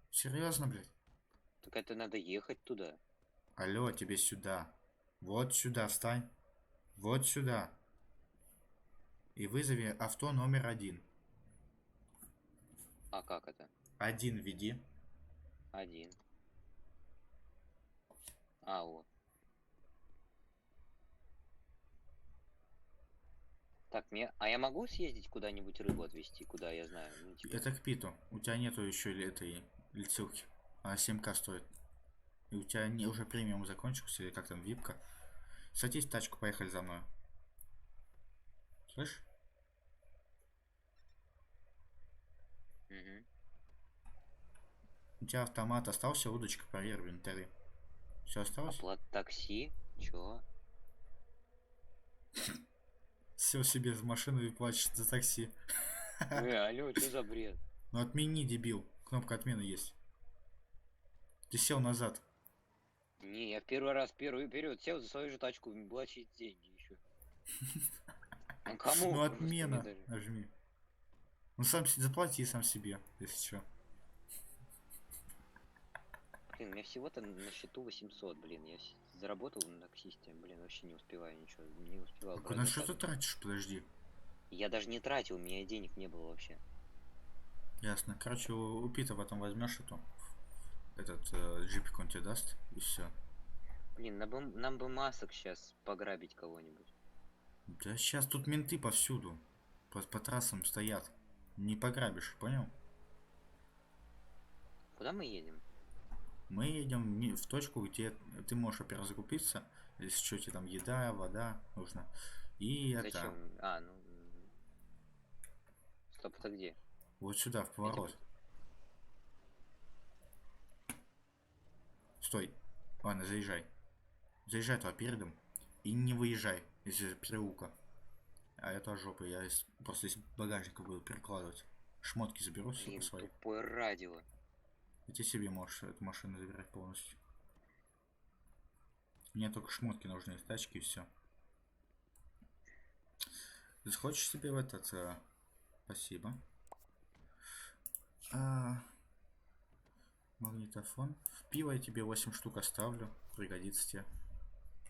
Серьезно, блядь? Так это надо ехать туда. Алло, тебе сюда. Вот сюда встань. Вот сюда. И вызови авто номер 1. А как это? 1 введи. 1. А, вот. Так, а я могу съездить куда-нибудь рыбу отвезти, куда я знаю? Ну, типа... Это к Питу. У тебя нету еще этой лицилки. А 7К стоит. И у тебя уже премиум закончился, или как там, випка. Садись в тачку, поехали за мной. Слышь? Угу. У тебя автомат остался, удочка, проверь в инвентаре. Все осталось? Оплата такси? Чё? Сел себе в машину и плачешь за такси. Алло, что за бред? Ну отмени, дебил. Кнопка отмены есть. Ты сел назад. Не, я в первый раз вперед сел за свою же тачку, платить деньги еще. А кому? Ну Просто отмена. мне даже- Нажми. Ну сам заплати сам себе, если что. Блин, у меня всего-то на счету 800, блин. Я заработал на таксисте, блин, вообще не успеваю ничего. Не успевал. брать На что ты заказы. тратишь? Подожди. Я даже не тратил, у меня денег не было вообще. Ясно. Короче, у Пита потом возьмешь эту. Этот джипик он тебе даст. И все. Блин, нам бы масок сейчас пограбить кого-нибудь. Да сейчас тут менты повсюду. По трассам стоят. Не пограбишь, понял? Куда мы едем? Мы едем в точку, где ты можешь, во-первых, закупиться. Если что, тебе там еда, вода нужно. И Зачем? это... А, ну... Стоп, это где? Вот сюда, в поворот. Стой. Ладно, заезжай. Заезжай туда передом. И не выезжай из переулка. А это жопа. Я просто из багажника буду перекладывать. Шмотки заберу все Блин, свои. тупое радио. И ты себе можешь эту машину забирать полностью. Мне только шмотки нужны из тачки и все. Ты хочешь себе в этот... Спасибо. Магнитофон. Пиво я тебе 8 штук оставлю. Пригодится тебе.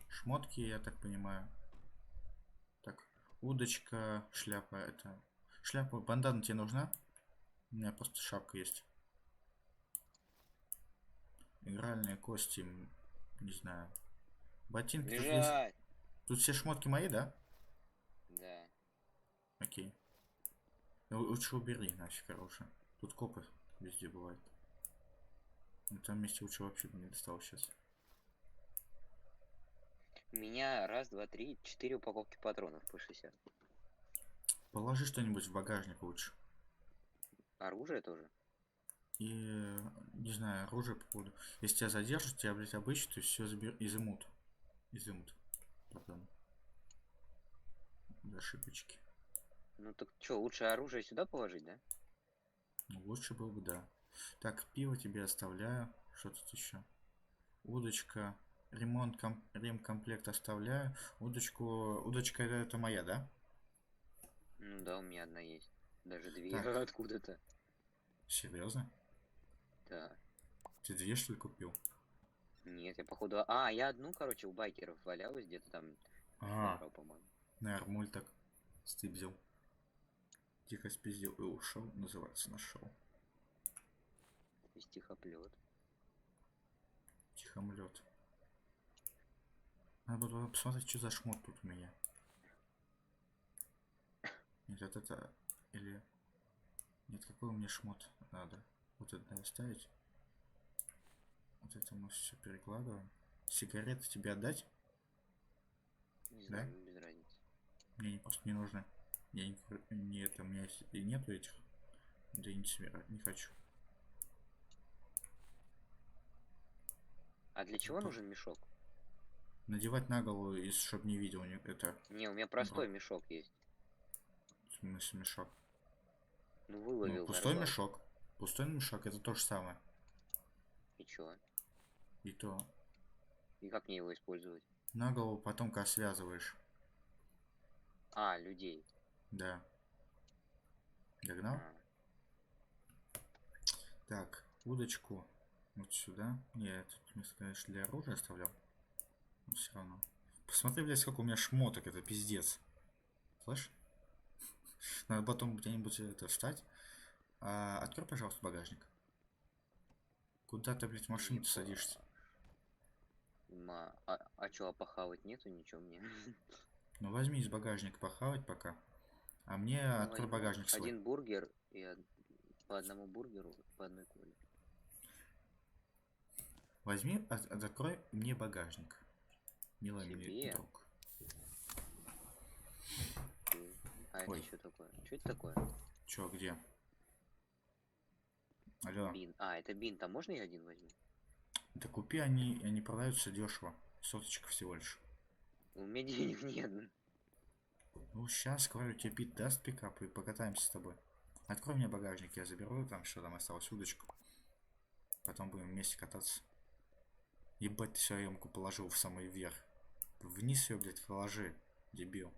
Шмотки, я так понимаю. Так, удочка, шляпа. Это... Шляпа, бандана тебе нужна? У меня просто шапка есть. Игральные кости, не знаю. Ботинки. Бежать! Тут все шмотки мои, да? Да. Окей. Лучше убери, нафиг, короче. Тут копы везде бывают. На том месте лучше вообще не достал сейчас. У меня раз, два, три, 4 упаковки патронов по 60. Положи что-нибудь в багажник лучше. Оружие тоже? И, не знаю, оружие по поводу. Если тебя задержат, тебя, блядь, обыщут и все изымут. Изымут. Потом. За ошибочки. Ну так что, лучше оружие сюда положить, да? Ну, лучше было бы, да. Так, пиво тебе оставляю. Что тут еще? Удочка. Ремкомплект оставляю. Удочка это моя, да? Ну да, у меня одна есть. Даже две Так. откуда-то. Серьезно? Да. Ты две, что ли, купил? Нет, я походу... А, я одну, короче, у байкеров валялась где-то там. Ага. По-моему. Наверное, мультик стыбзил. Тихо спиздил и ушел, называется, нашел. Из тихоплет. Тихомлет. Надо было посмотреть, что за шмот тут у меня. Нет, вот это... Или... Нет, какой у меня шмот надо? Вот это надо ставить. Вот это мы все перекладываем. Сигареты тебе отдать? Не Да? знаю, без разницы. Мне просто не нужно. Я не это, у меня и нету этих. Да и не собираю, не хочу. А для чего Тут нужен мешок? надевать на голову, чтобы не видел это. Не, у меня простой мешок есть. В смысле мешок? Ну, Ну, выловил, пустой нарвал. мешок. Пустой мешок это то же самое. И чё? И то И как мне его использовать? на голову потом как связываешь. А, людей. Да. Догнал? А, Так, удочку вот сюда. Нет, тут, конечно, для оружия оставлял. Но все равно. Посмотри, блядь, сколько у меня шмоток, это пиздец. Слышь? Надо потом где-нибудь это встать. Открой, пожалуйста, багажник. Куда ты, блядь, в машину садишься? а чё, а похавать нету ничего мне? Ну возьми из багажника похавать пока. А мне Ну, открой возьму багажник свой. один бургер и по одному бургеру, по одной коле. Возьми, закрой мне багажник. Милый мне Себе? друг. Окей. А Ой. это что такое? Что это такое? Чё, где? Алло. Бин. А, это бин. Там можно я один возьму? Да купи, они продаются дешево. Соточка всего лишь. У меня денег нет. Ну сейчас, говорю, тебе Пит даст пикап и покатаемся с тобой. Открой мне багажник, я заберу там, что там осталось, удочку. Потом будем вместе кататься. Ебать, ты всю емку положил в самый верх. Вниз ее, блядь, положи, дебил.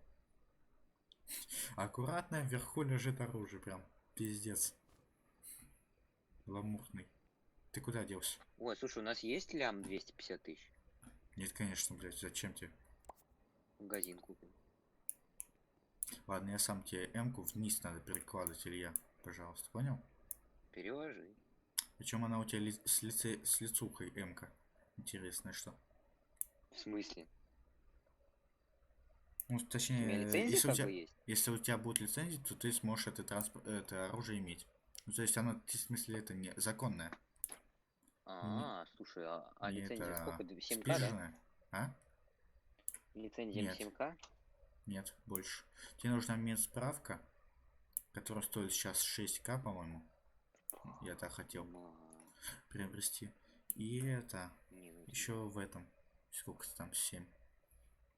Аккуратно вверху лежит оружие, прям пиздец. Ламуртный. Ты куда делся? Ой, слушай, у нас есть лям 250 тысяч? Нет, конечно, блядь, зачем тебе? Магазин купим. Ладно, я сам тебе М-ку вниз надо перекладывать, Илья. Пожалуйста, понял? Переложи. Причем она у тебя с лицухой М-ка. Интересно, что? В смысле? Ну, У меня точнее, лицензия как бы есть? если у тебя будет лицензия, то ты сможешь это оружие иметь. Ну, то есть оно, в смысле, это не законное. Слушай, а Не лицензия это сколько? 7К, да? спиженное. А? Лицензия Нет. 7К? Нет, больше. Тебе нужна медсправка, которая стоит сейчас 6К, по-моему. Я так хотел приобрести. И это еще в этом. Сколько там? 7.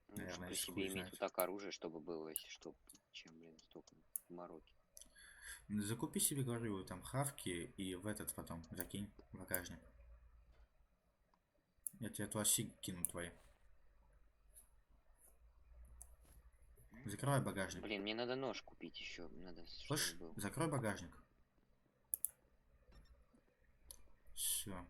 Наверное, при если себе хуй иметь знает. вот так оружие, чтобы было, если что, чем, блин, столько мороки. Закупи себе, говорю, там хавки и в этот потом закинь в багажник. Я тебе туда сиг кину твои. Закрывай багажник. Блин, мне надо нож купить еще. Надо, Слышь, чтобы был. закрой багажник. Все.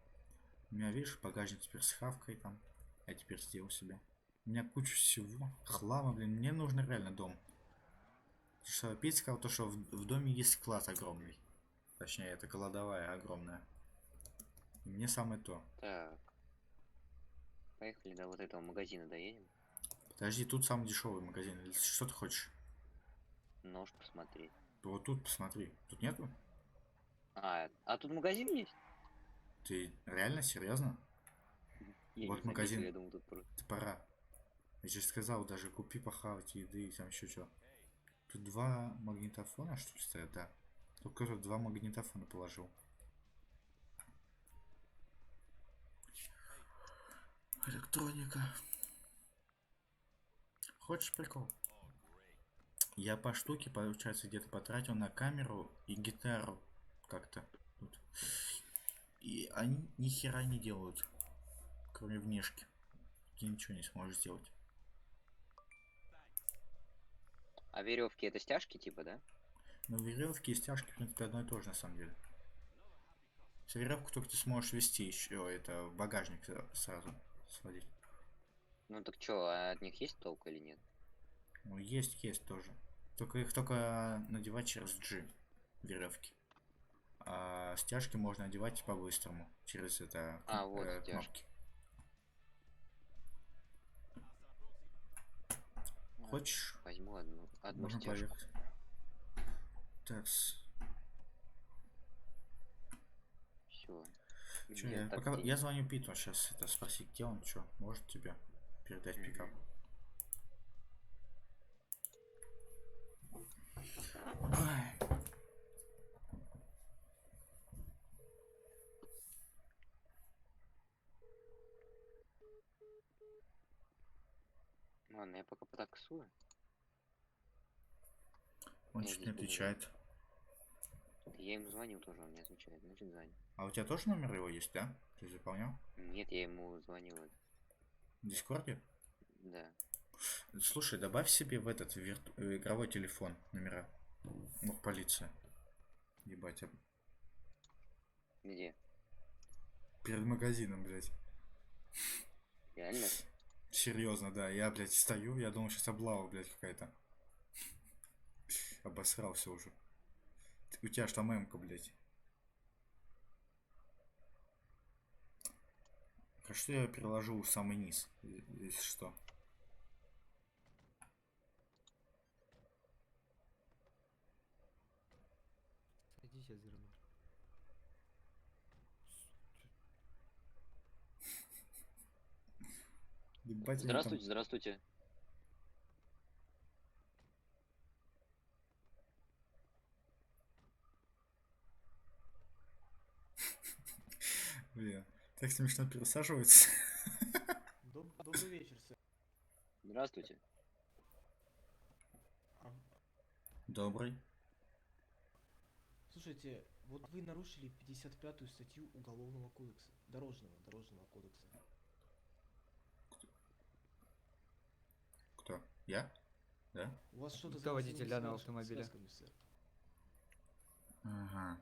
У меня, видишь, багажник теперь с хавкой там. Я теперь сделал себе. У меня куча всего. Хлама, блин. Мне нужен реально дом. Что, Петь сказал, то, что в доме есть склад огромный. Точнее, это кладовая огромная. И мне самое то. Так. Поехали до вот этого магазина доедем. Подожди, тут самый дешевый магазин. Что ты хочешь? Нож посмотреть. Вот тут посмотри. Тут нету? А тут магазин есть? Ты реально серьезно? Я Вот не заметил, магазин. я думал, тут просто... Ты пора. Я же сказал, даже купи похавать еды и там еще что. Тут 2 магнитофона, что ли, стоят, да. Только кто-то 2 магнитофона положил. Электроника. Хочешь прикол? Я по штуке, получается, где-то потратил на камеру и гитару как-то тут. И они ни хера не делают, кроме внешки. Ты ничего не сможешь сделать. А веревки это стяжки типа, да? Но веревки и стяжки, в принципе, одно и то же на самом деле. С веревку только ты сможешь вести еще это в багажник сразу сводить. Ну так чё, а от них есть толк или нет? Ну есть тоже. Только их только надевать через G веревки. А стяжки можно одевать по-быстрому через это Вот кнопки. стяжки. Хочешь? Возьму одну Можно стяжку. поехать. Так. Все. Чё, Нет, я, так пока, ты- я звоню Питу сейчас это спросить, где он, что, может тебе передать пикап. Ай. Ладно, я пока потаксую. Он Я что-то здесь не буду отвечает. Я ему звонил тоже, он не отвечает. Значит, занят. А у тебя тоже номер его есть, да? Ты заполнял? Нет, я ему звонил. В Дискорде? Да. Слушай, добавь себе в этот игровой телефон номера. Ну, в полиции. Ебать, Где? перед магазином, блядь. Реально? Серьезно, да. Я, блядь, стою, я думал, сейчас облава, блядь, какая-то. Обосрался уже. У тебя что, мемка, блядь. Хорошо, я переложу в самый низ, если что. Садись, я за руль. Ебать, они там- Здравствуйте, здравствуйте. Бля, так смешно пересаживается. Добрый вечер, сэр. Здравствуйте. А, Добрый. Слушайте, вот вы нарушили 55-ю статью Уголовного кодекса. Дорожного кодекса. Кто? Я? Да? У вас что-то Кто водитель связано данного с автомобиля? связками, сэр. Ага.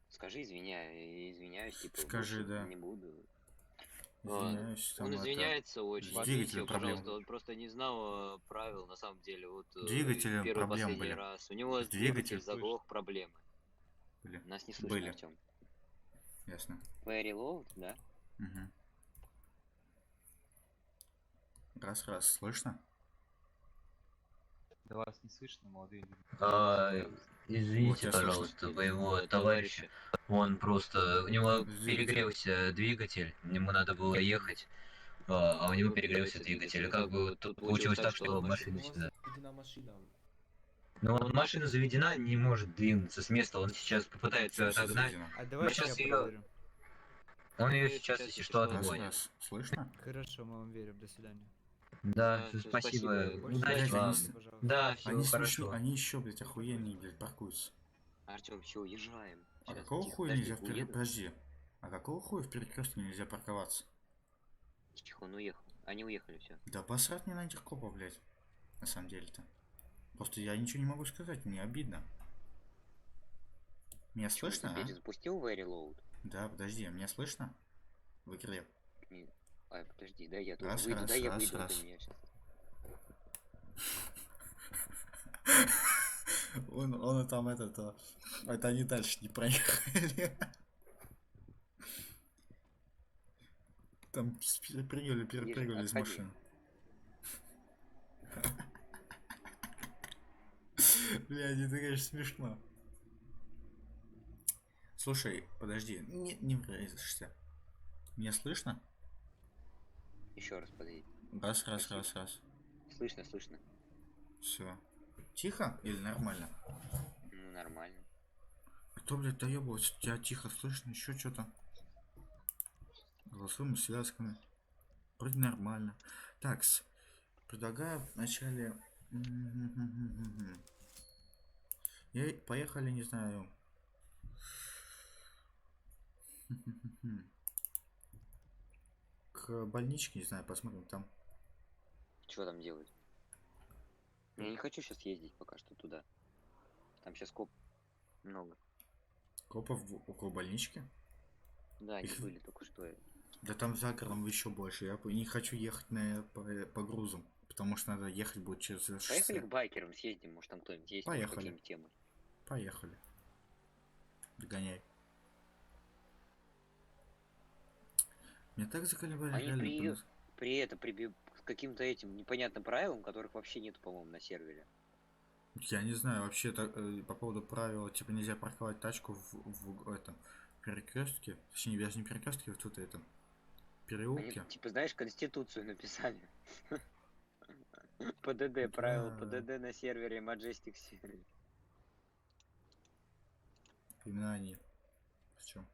Скажи, извиняюсь, типа, Скажи, больше да. не буду. Извиняюсь, там Он это- извиняется очень. с двигателем Извините его, проблемы. пожалуйста, он просто не знал правил, на самом деле. Вот Двигателем первый проблемы последний были. раз. У него С двигателем? двигатель заглох, проблемы. Были. Нас не слышно, Были. Артем. Ясно. Very low, да? Угу. Раз, слышно? Да вас не слышно, молодые люди. Вот Извините, я слышно. пожалуйста, моего товарища. Он просто... У него перегрелся двигатель, ему надо было ехать, а у него перегрелся двигатель. И как бы вот тут получилось так, что У машина вас сюда. заведена машина. Но вот машина заведена, не может двинуться с места. Он сейчас попытается Всё отогнать. заведено. А давайте сейчас я её- проверю. Он ее сейчас, если что, Раз, отгонит. слышно? Хорошо, мы вам верим. До свидания. Да, всё, спасибо. спасибо. Больше Удачи Блядь, вам. они- пожалуйста. Да, всего Они хорошо. смешные, они еще, блядь, охуенные, блядь, паркуются. Артем, все, уезжаем. А Щас, какого тихо, хуя подожди, нельзя в уеду. Подожди. А какого хуя в перекрестке нельзя парковаться? Тихо, он уехал. Они уехали, все. Да посрать мне на этих копов, блядь. На самом деле-то. Просто я ничего не могу сказать, мне обидно. Меня слышно, Ты а? перезапустил Very Load? Да, подожди, меня слышно? В игре. Ай, подожди, да я тоже Раз, выйду, раз, да я раз, выйду, а то раз. меня сейчас. Он там это они дальше не проехали. Там перепрыгивали из отходи. машины. Блядь, это, конечно, смешно. Слушай, подожди, не врезаешься. Меня слышно? Еще раз подойди. Раз. Слышно, слышно. Все. Тихо или нормально? Ну, нормально. Кто, блядь, доебывается? Тебя тихо слышно, еще что-то. Голосовыми связками. Вроде нормально. Так, предлагаю вначале... Поехали, не знаю. К больничке, не знаю, посмотрим там. Что там делать? Я не хочу сейчас ездить пока что туда. Там сейчас коп много. Копов около больнички? Да, они Их- были только что. Да там за городом еще больше. Я не хочу ехать по грузам, потому что надо ехать будет через Поехали шоссе. к байкерам съездим, может там кто-нибудь есть, может, Поехали. какие-нибудь темы. Поехали. Догоняй. Меня так заколебали. Они реально, с каким-то этим непонятным правилам, которых вообще нету, по-моему, на сервере. Я не знаю, вообще по поводу правила, типа нельзя парковать тачку в этом перекрестке. Точнее, даже не перекрестке, вот тут это. Они, Переулке. типа, знаешь, конституцию написали. ПДД, правила Да. ПДД на сервере Majestic сервер. Именно они. Причем.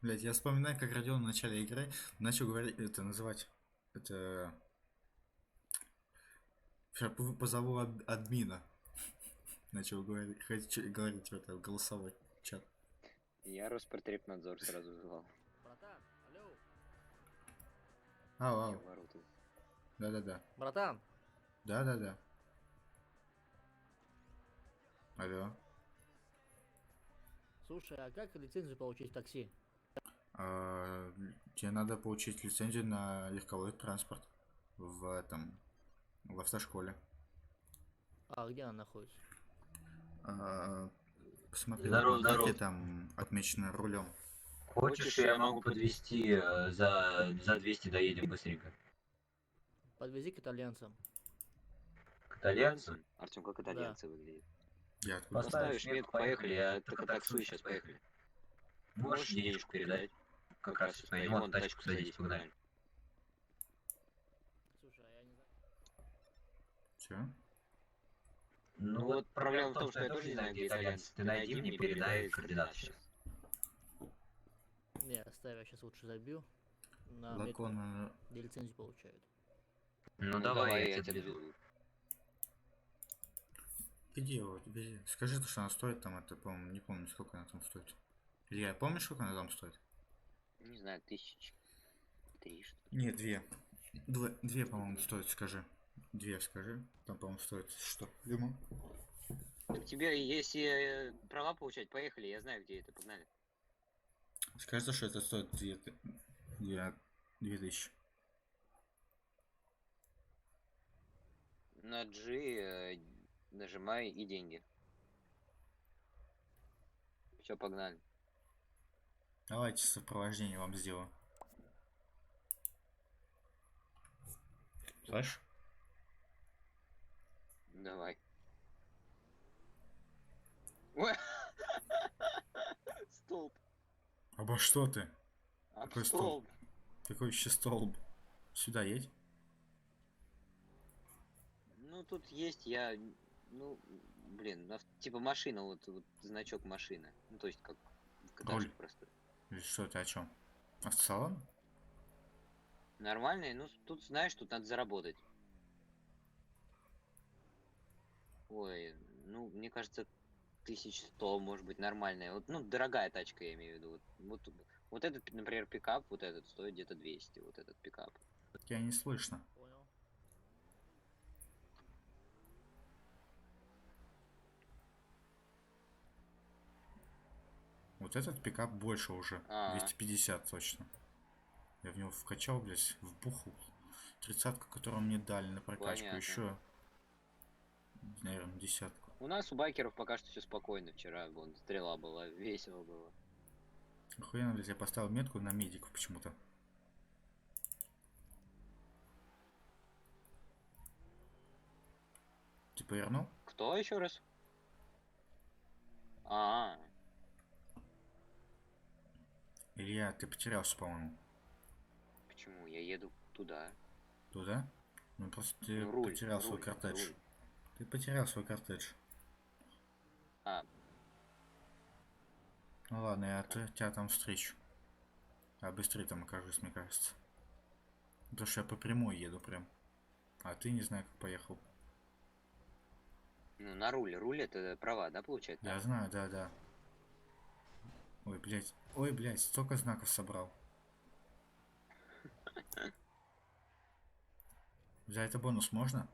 Блять, я вспоминаю, как Родион в начале игры начал говорить, это называть, это... Сейчас позову админа. Начал говорить в это, в голосовой чат. Я Роспотребнадзор сразу звал. Братан, алло. Ау. Чё вору тут? Да-да-да. Братан, Да-да-да. Алло. слушай, а как лицензию получить в такси? Тебе надо получить лицензию на легковой транспорт в этом, в автошколе. А где она находится? Посмотри, Здорово, на карте здорово. там отмечено рулем. Хочешь, я могу подвезти за 200 доедем быстренько. Подвези к итальянцам. К итальянцам? Артем, как итальянцы выглядят? Я откуда? Поставишь метку, поехали, я только таксую, сейчас поехали. Можешь денежку передать? Как раз сейчас поедем, вон тачку садись, погнали. Слушай, а я не знаю. Че? Ну вот проблема в том, что я тоже не знаю, где итальянцы. Ты найди мне, передай координаты сейчас. Не, оставь, я сейчас лучше забью. На метку, Лакон. где лицензию получают. Ну давай, я тебя довезу. Иди вот, бери. Скажи, что она стоит там, это, по-моему, не помню, сколько она там стоит. Илья, помнишь, сколько она там стоит? Не знаю, 1003 что ли. Не, две. Две, по-моему, стоит, скажи. Две, скажи. Там, по-моему, стоит что? Лимон. Так тебе, если права получать, поехали, я знаю, где это, погнали. Скажи, что это стоит две тысячи. На G нажимай и деньги. Все, погнали. Давайте сопровождение вам сделаю. Слышь? Давай. Ой. Столб. Обо что ты? Об Какой столб. Какой еще столб? Сюда едь. Ну тут есть я, ну, блин, типа машина, вот значок машины. Ну то есть как в Руль. каташке просто. Или что ты о чем? Автосалон? Нормальный, ну тут знаешь, тут надо заработать. Ой, ну мне кажется 1100 может быть нормальная. Вот, ну дорогая тачка я имею в виду. Вот этот, например, пикап, вот этот стоит где-то 200, вот этот пикап. Тебя не слышно. Понял. Вот этот пикап больше уже. А. 250 точно. Я в него вкачал, блядь, вбухал. 30-ку, которую мне дали на прокачку, Понятно. еще, наверное, десятку. У нас у байкеров пока что все спокойно. Вчера вон стрела была, весело было. Охуенно, блядь, я поставил метку на медиков почему-то. Ты повернул? Кто еще раз? А, Илья, ты потерялся, по-моему. почему? Я еду туда. Туда? Ну просто ты Ну, руль, потерял свой руль, кортедж. руль. Ты потерял свой кортедж. А, Ну ладно, я тебя там встречу. А быстрее там окажусь, мне кажется. Потому что я по прямой еду прям. А ты не знаю, как поехал. ну на руле. Руль это права, да, получается? Я знаю, да. Ой, блядь. Ой, блядь, столько знаков собрал. За это бонус можно?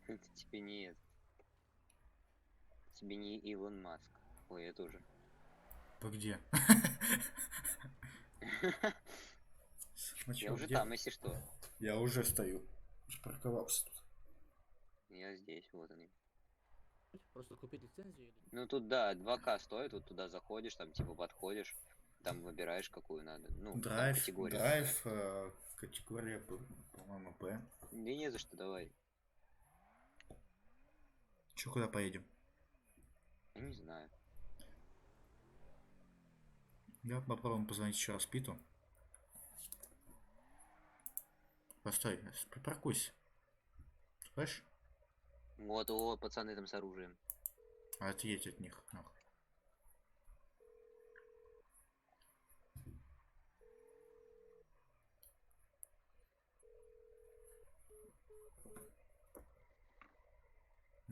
Это тебе не это. Тебе не Илон Маск. Ой, я тоже. Вы где? Я уже там, если что. Я уже стою. Парковался тут. Я здесь, вот они. Просто купить лицензию или... Ну тут да, 2К стоит, вот туда заходишь, там типа подходишь, там выбираешь какую надо. Ну, там Драйв, категория. категория, по-моему, Б. Да не за что, давай. Че, куда поедем? Я не знаю. Я попробуем позвонить еще раз Питу. Постой, припаркуйся. Слышь? Вот, о, пацаны там с оружием. Отъедь от них, нахуй.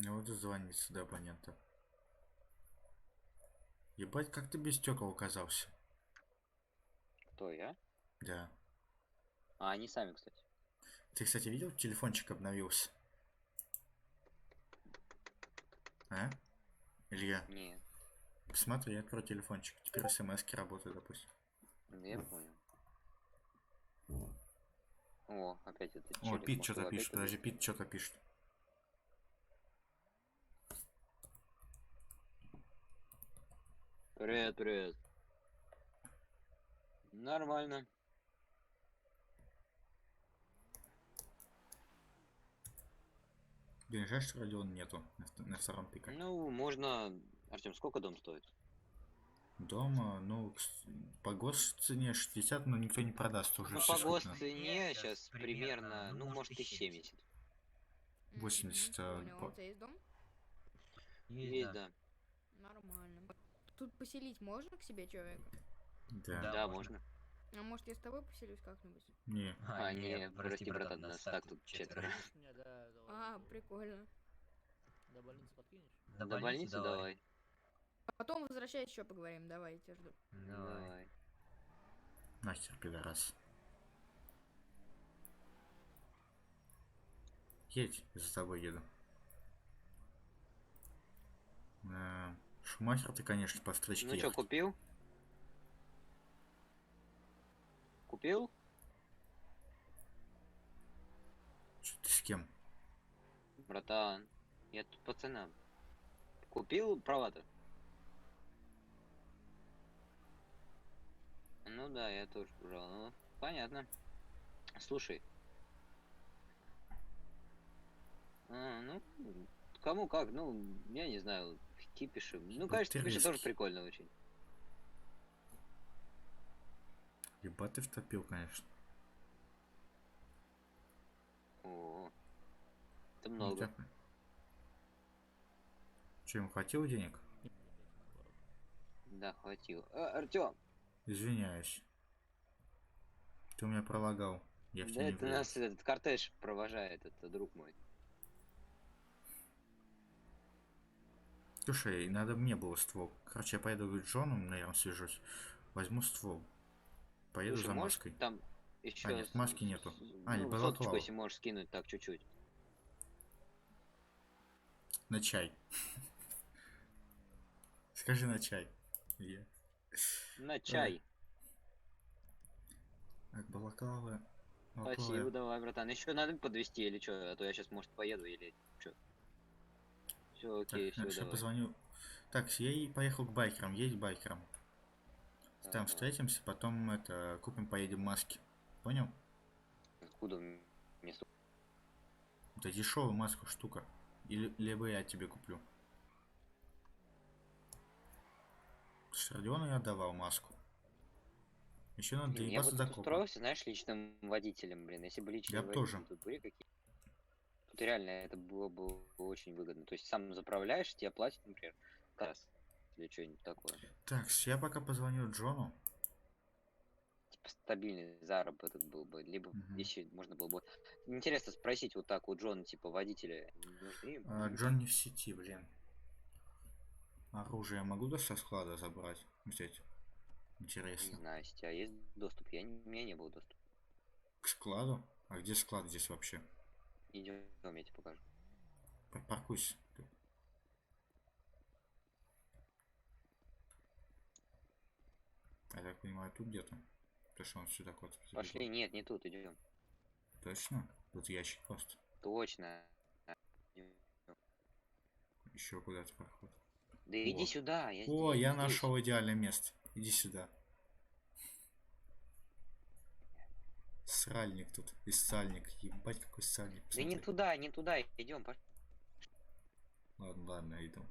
Ну вот и звонит сюда абонента. Ебать, как ты без стекол оказался? Кто, я? Да. А, они сами, кстати. Ты, кстати, видел, телефончик обновился? А? Илья, Не, посмотри, я открою телефончик. Теперь смс-ки работают, допустим. я понял. О, опять это О, челик. Пит Может, что-то его пишет. опять Подожди, подвезти? Пит что-то пишет. Привет, привет. Нормально. Блин, жаль, что Родиона нету на втором пике. Ну, можно... Артем, сколько дом стоит? Дома, ну, по госцене 60, но никто не продаст уже. Ну, по слишком много. госцене сейчас примерно, ну, может, и 70. 80. Понял. А у тебя есть дом? Есть, да. Нормально. Тут поселить можно к себе человека? Да. Да, можно. А может я с тобой поселюсь как-нибудь? Не. А, не, прости, братан, нас так тут четверо. Меня, да, давай. А, прикольно. До больницы подкинешь? До больницы давай. Потом возвращайся, еще поговорим. Давай, я тебя жду. Давай. Нахер, пидорас. Едь, я за тобой еду. Шумахер ты, конечно, по встречке Ну что, ехать. купил? Купил? Чё ты с кем? Братан, я тут пацанам. Купил права-то? Ну да, я тоже брал. Ну, понятно. Слушай. Ну, кому как, ну, я не знаю, кипишем. Ну, конечно, кипишем тоже прикольно очень. Ебать ты втопил, конечно. О, это много. Че, ему хватило денег? Да, хватило. Артем! Извиняюсь. Ты у меня пролагал. Я в Да тебя не это влез. нас этот кортеж провожает, это друг мой. Слушай, надо мне было ствол. Короче, я поеду к Джону, наверное, свяжусь. Возьму ствол. Поеду Слушай, за можешь маской. там еще нет, маски нету. А, не ну, балаклава. соточку, если можешь скинуть так чуть-чуть. На чай. Скажи на чай. Илья. На чай. Так, балаклава. Спасибо, давай, братан. Еще надо подвести или что? А то я сейчас, может, поеду или что? Все, окей, Так, все, сейчас давай. позвоню. Так, я и поехал к байкерам, едь к байкерам. Там встретимся, потом это купим, поедем маски. Понял? Откуда мне Это дешевая маска штука. Или либо я тебе куплю. Родиону я давал маску. Еще надо Блин, я доебаться бы до тут копа. устроился, знаешь, личным водителем, блин. Если бы личные Я б водители тоже. тут были какие. Тут реально это было бы очень выгодно. То есть сам заправляешь, тебе платят, например, раз или что-нибудь такое. Так, я пока позвоню Джону. Типа стабильный заработок был бы. Либо еще можно было бы. Интересно спросить вот так у Джона, типа, водителя. Нужны им? Джон не в сети, блин. Оружие я могу со склада забрать? Взять? Не Интересно. знаю, если у тебя есть доступ. У меня не было доступа. К складу? А где склад здесь вообще? Идем, я тебе покажу. Паркуйся. Я так понимаю, тут где-то. Потому что он сюда куда-то Пошли, нет, не тут, идем. Точно? Тут ящик просто. Точно. Еще куда-то проход. Да иди сюда, я О, здесь, я здесь. нашел идеальное место. Иди сюда. Сральник тут. И сальник. Ебать, какой сальник. Да не Посмотри. туда, идем. Ладно, ладно, иду.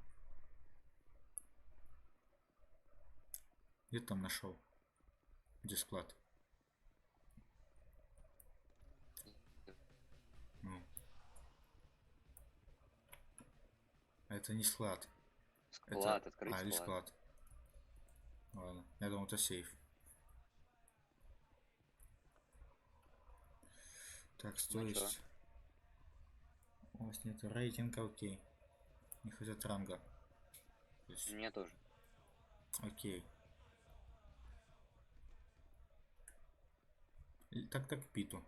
Где ты там нашел? Где склад? Ну. Это не склад. Склад, Это... открыть или склад. склад. Ладно, я думал, это сейф. Так, Ну стоимость. У вас нет рейтинга, окей. Не хотят ранга. То есть, У меня тоже. окей. И так к Питу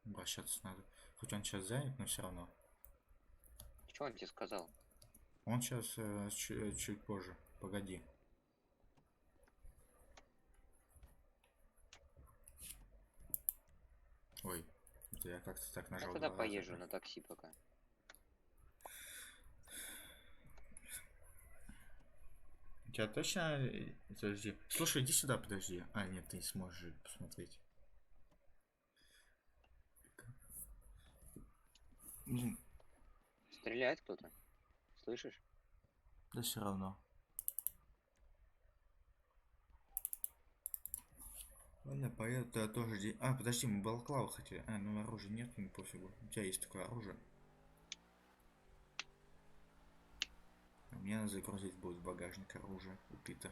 обращаться надо. Хоть он сейчас занят, но все равно. Что он тебе сказал? Он сейчас чуть позже. Погоди. Ой, это я как-то так Я нажал. тогда два раза, поезжу блин. на такси пока. У тебя точно... Подожди. Слушай, иди сюда, подожди. А, нет, ты не сможешь посмотреть. Блин, Стреляет кто-то? Слышишь? да все равно. Ладно, поеду, я тоже... А, подожди, мы балаклаву хотели. А, ну оружия нет, ну пофигу. У тебя есть такое оружие. А мне надо загрузить будет в багажник оружие у Пита.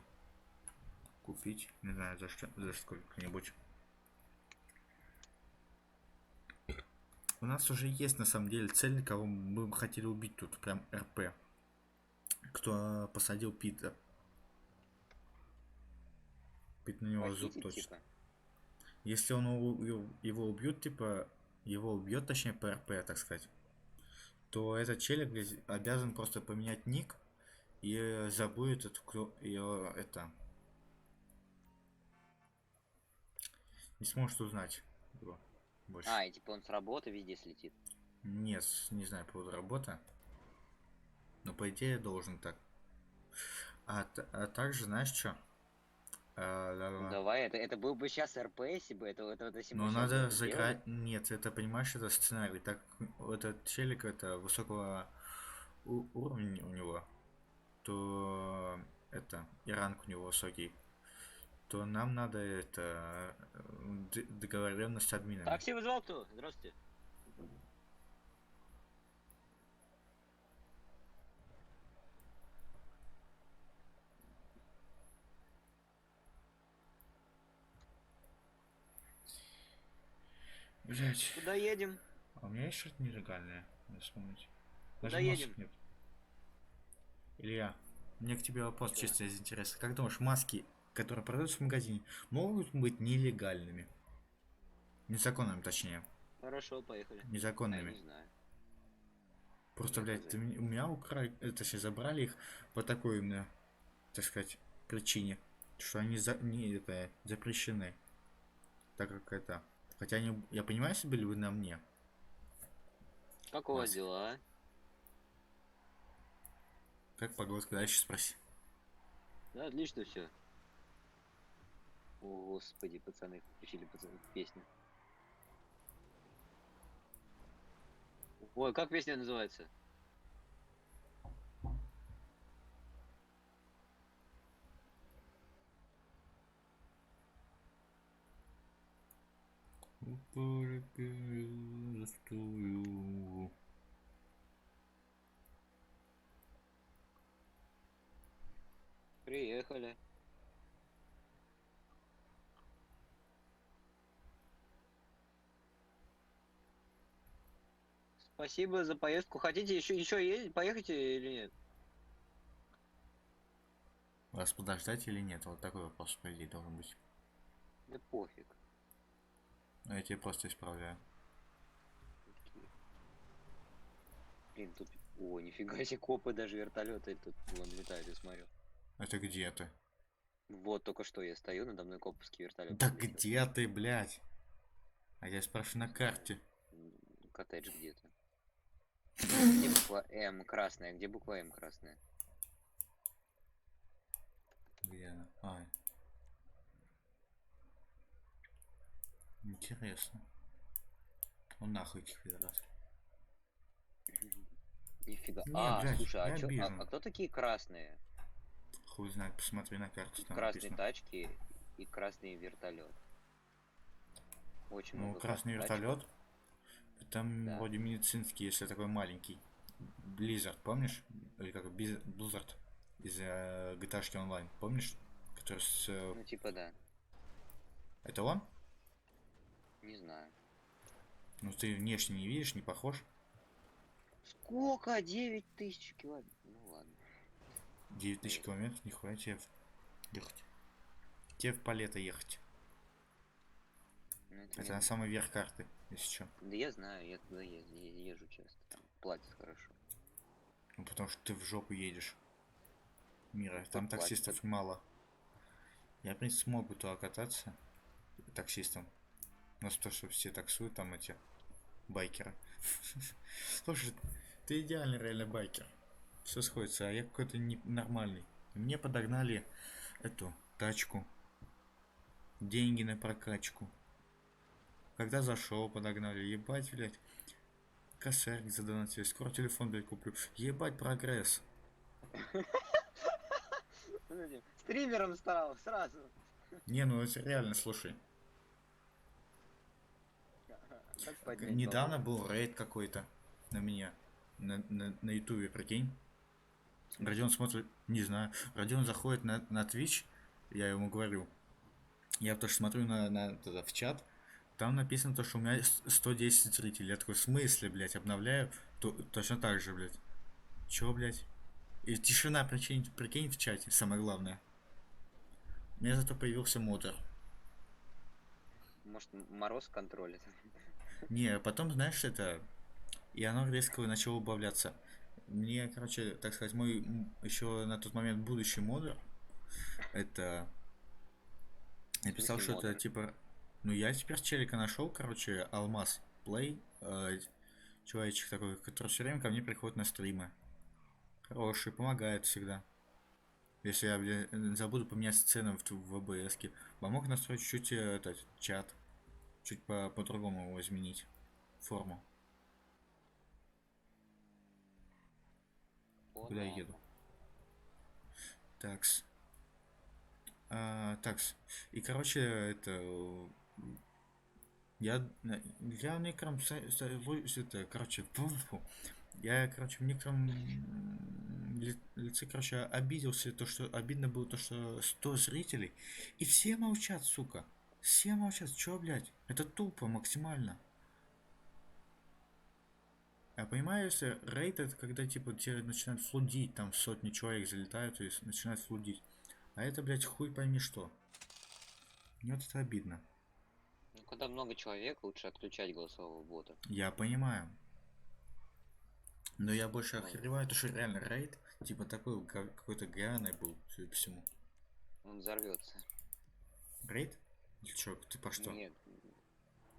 Купить, не знаю за что, за сколько-нибудь. У нас уже есть на самом деле цель, кого мы бы хотели убить тут, прям РП. Кто посадил Пита. Пит на него зуб Похитить, точно. типа? Если он его убьют, типа, его убьет, точнее, ПРП, так сказать, то этот челик обязан просто поменять ник и забудет ее это. Не сможет узнать его больше. А, и типа он с работы везде слетит. Нет, не знаю по поводу работы. Но по идее должен так. А также, знаешь что? Ну, давай, это был бы сейчас РП, если бы это если бы Но мы щас бы надо это заграть. сделали. Нет, это понимаешь, это сценарий. Так этот челик это высокого уровня у него, то это и ранг у него высокий, то нам надо это договоренность с админами. Такси вызвал кто? Здравствуйте. Блять. Куда едем? А у меня есть что-то нелегальное, надо вспомнить. Куда Даже масок едем? нет. Илья, мне к тебе вопрос Да. чисто из интереса. Как думаешь, маски, которые продаются в магазине, могут быть нелегальными? Незаконными, точнее. Хорошо, поехали. А, Незаконными. не знаю. Просто, Не блядь, знаю. у меня украли, это все забрали их по такой именно, так сказать, причине, что они не это запрещены. Так как это. Хотя они, я понимаю, если были бы на мне. Как у вас Маски. дела? Как погодка, дальше спроси. Да, отлично все. О, господи, пацаны, включили песню. Ой, как песня называется? Приехали. Спасибо за поездку. Хотите еще ездить? Поехайте или нет? Вас подождать или нет? Вот такой вопрос, по идее, должен быть. Да пофиг. Но я тебе просто исправляю. Блин, тут... О, нифига себе, копы, даже вертолеты тут вон летают, я смотрю. Это где ты? Вот только что я стою, надо мной коповский вертолет. Да где ты, блядь? А я спрашиваю на карте. Коттедж где-то. Где буква М красная? Где буква М красная? Где она? А. Интересно. Ну нахуй этих пидорас. Нифига. Не, А, блядь, слушай, я а обижен. кто такие красные? Хуй знает, посмотри на карту, там Красные написано. тачки и красный вертолет. Очень Ну, много красный красных тачек. вертолет. Там Да. вроде медицинский, если такой маленький. Blizzard, помнишь? Или как Blizzard из GTA Online, помнишь? Который с... Ну, типа, да. Это он? Не знаю. Ну ты внешне не видишь, не похож. Сколько? 9000 километров. Ну ладно. 9000 Есть. километров, нихуя тебе ехать. Тебе в Палето ехать. Ну, Это на самый верх карты, если что. Да я знаю, я туда езжу часто. Там платят хорошо. Ну потому что ты в жопу едешь. Мира, там платит? таксистов мало. Я, в принципе, смог бы туда кататься таксистом. Но то, что все таксуют, там эти байкеры. Слушай, ты идеальный реально байкер. Все сходится, а я какой-то ненормальный. Мне подогнали эту тачку. Деньги на прокачку. Когда зашел, подогнали. Ебать, блядь. Косарь задонатили. Скоро телефон, блядь, куплю. Ебать, прогресс. Стримером стал сразу. Не, ну это реально, слушай. Как поднять Недавно бабла? был рейд какой-то на меня. На ютубе, прикинь. Родион смотрит, не знаю. Родион заходит на Twitch, я ему говорю. Я тоже смотрю в чат. Там написано то, что у меня 110 зрителей. Я такой, в смысле, блядь, обновляю. Точно так же, блядь. Чё, блядь? И тишина, прикинь в чате, самое главное. У меня зато появился модер. Может, Мороз контролит? Не, потом, знаешь, это... И оно резко начало убавляться. Мне, короче, так сказать, мой еще на тот момент будущий модер, это... Написал, что это типа... Ну, я теперь челика нашел, короче, Алмаз Плей, человечек такой, который все время ко мне приходит на стримы. Хороший, помогает всегда. Если я, блин, забуду поменять сцену в ВБС-ке. Помог настроить чуть этот чат. Чуть по-другому его изменить. Форму. Куда я еду? Такс. Такс. И, короче, это... Я в некотором... Это, короче... Я, короче, в некотором лице, короче, обиделся, то, что... Обидно было то, что 100 зрителей. И все молчат, сука. Все молчат. Чё, блядь? Это тупо максимально. Я понимаю, если рейд, это когда, типа, тебе начинают флудить, там сотни человек залетают и начинают флудить. А это, блядь, хуй пойми что. Мне вот это обидно. Ну, когда много человек, лучше отключать голосового бота. Я понимаю. Но я больше охереваю, то что реально рейд, типа такой какой-то говяный был, судя по всему. Он взорвется. Рейд? Или чё, ты по что? Нет.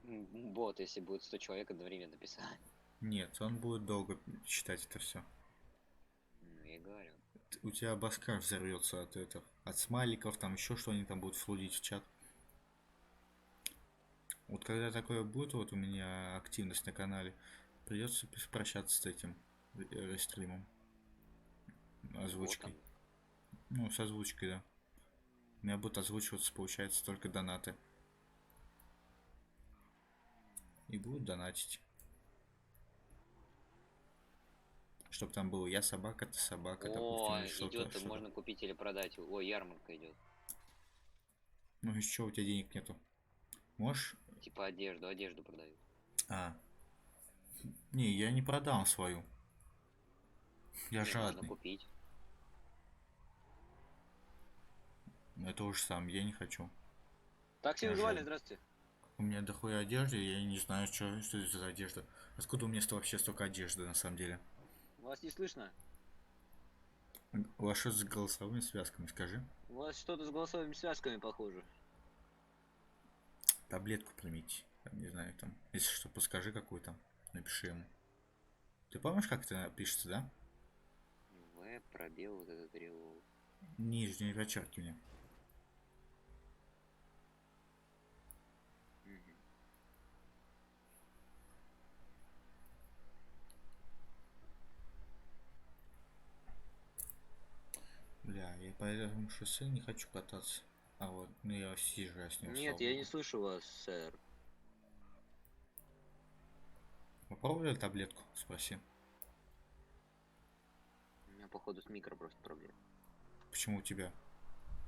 Бот, если будет 100 человек одновременно писать. Нет, он будет долго читать это все. Ну, я говорю. У тебя баскар взорвется от этого. От смайликов, там еще что они там будут флудить в чат. Вот когда такое будет, вот у меня активность на канале, придется прощаться с этим стримом. Озвучкой. Ну, с озвучкой, да. У меня будут озвучиваться, получается, только донаты. И будут донатить. Чтоб там было я собака, ты собака, допустим, или что-то. Идет, можно купить или продать. Ой, ярмарка идет. Ну из чего у тебя денег нету? Можешь? Типа одежду продают. Не, я не продам свою. Я жадный. Можно купить. Это уж сам, я не хочу. Такси вызывали, здравствуйте. У меня дохуя одежды, я не знаю, что это за одежда. Откуда у меня вообще столько одежды на самом деле? Вас не слышно? У вас что с голосовыми связками, скажи? У вас что-то с голосовыми связками похоже. Таблетку примите. Там, не знаю, там. Если что, подскажи какую там. Напиши ему. Ты помнишь, как это пишется, да? В, пробел, вот этот револ. Нижнее подчеркивание. по этому шоссе не хочу кататься. А вот, ну я сижу, я с ним Нет, я не слышу вас, сэр. Попробовали таблетку? Спроси. У меня, походу, с микро просто проблема. Почему у тебя?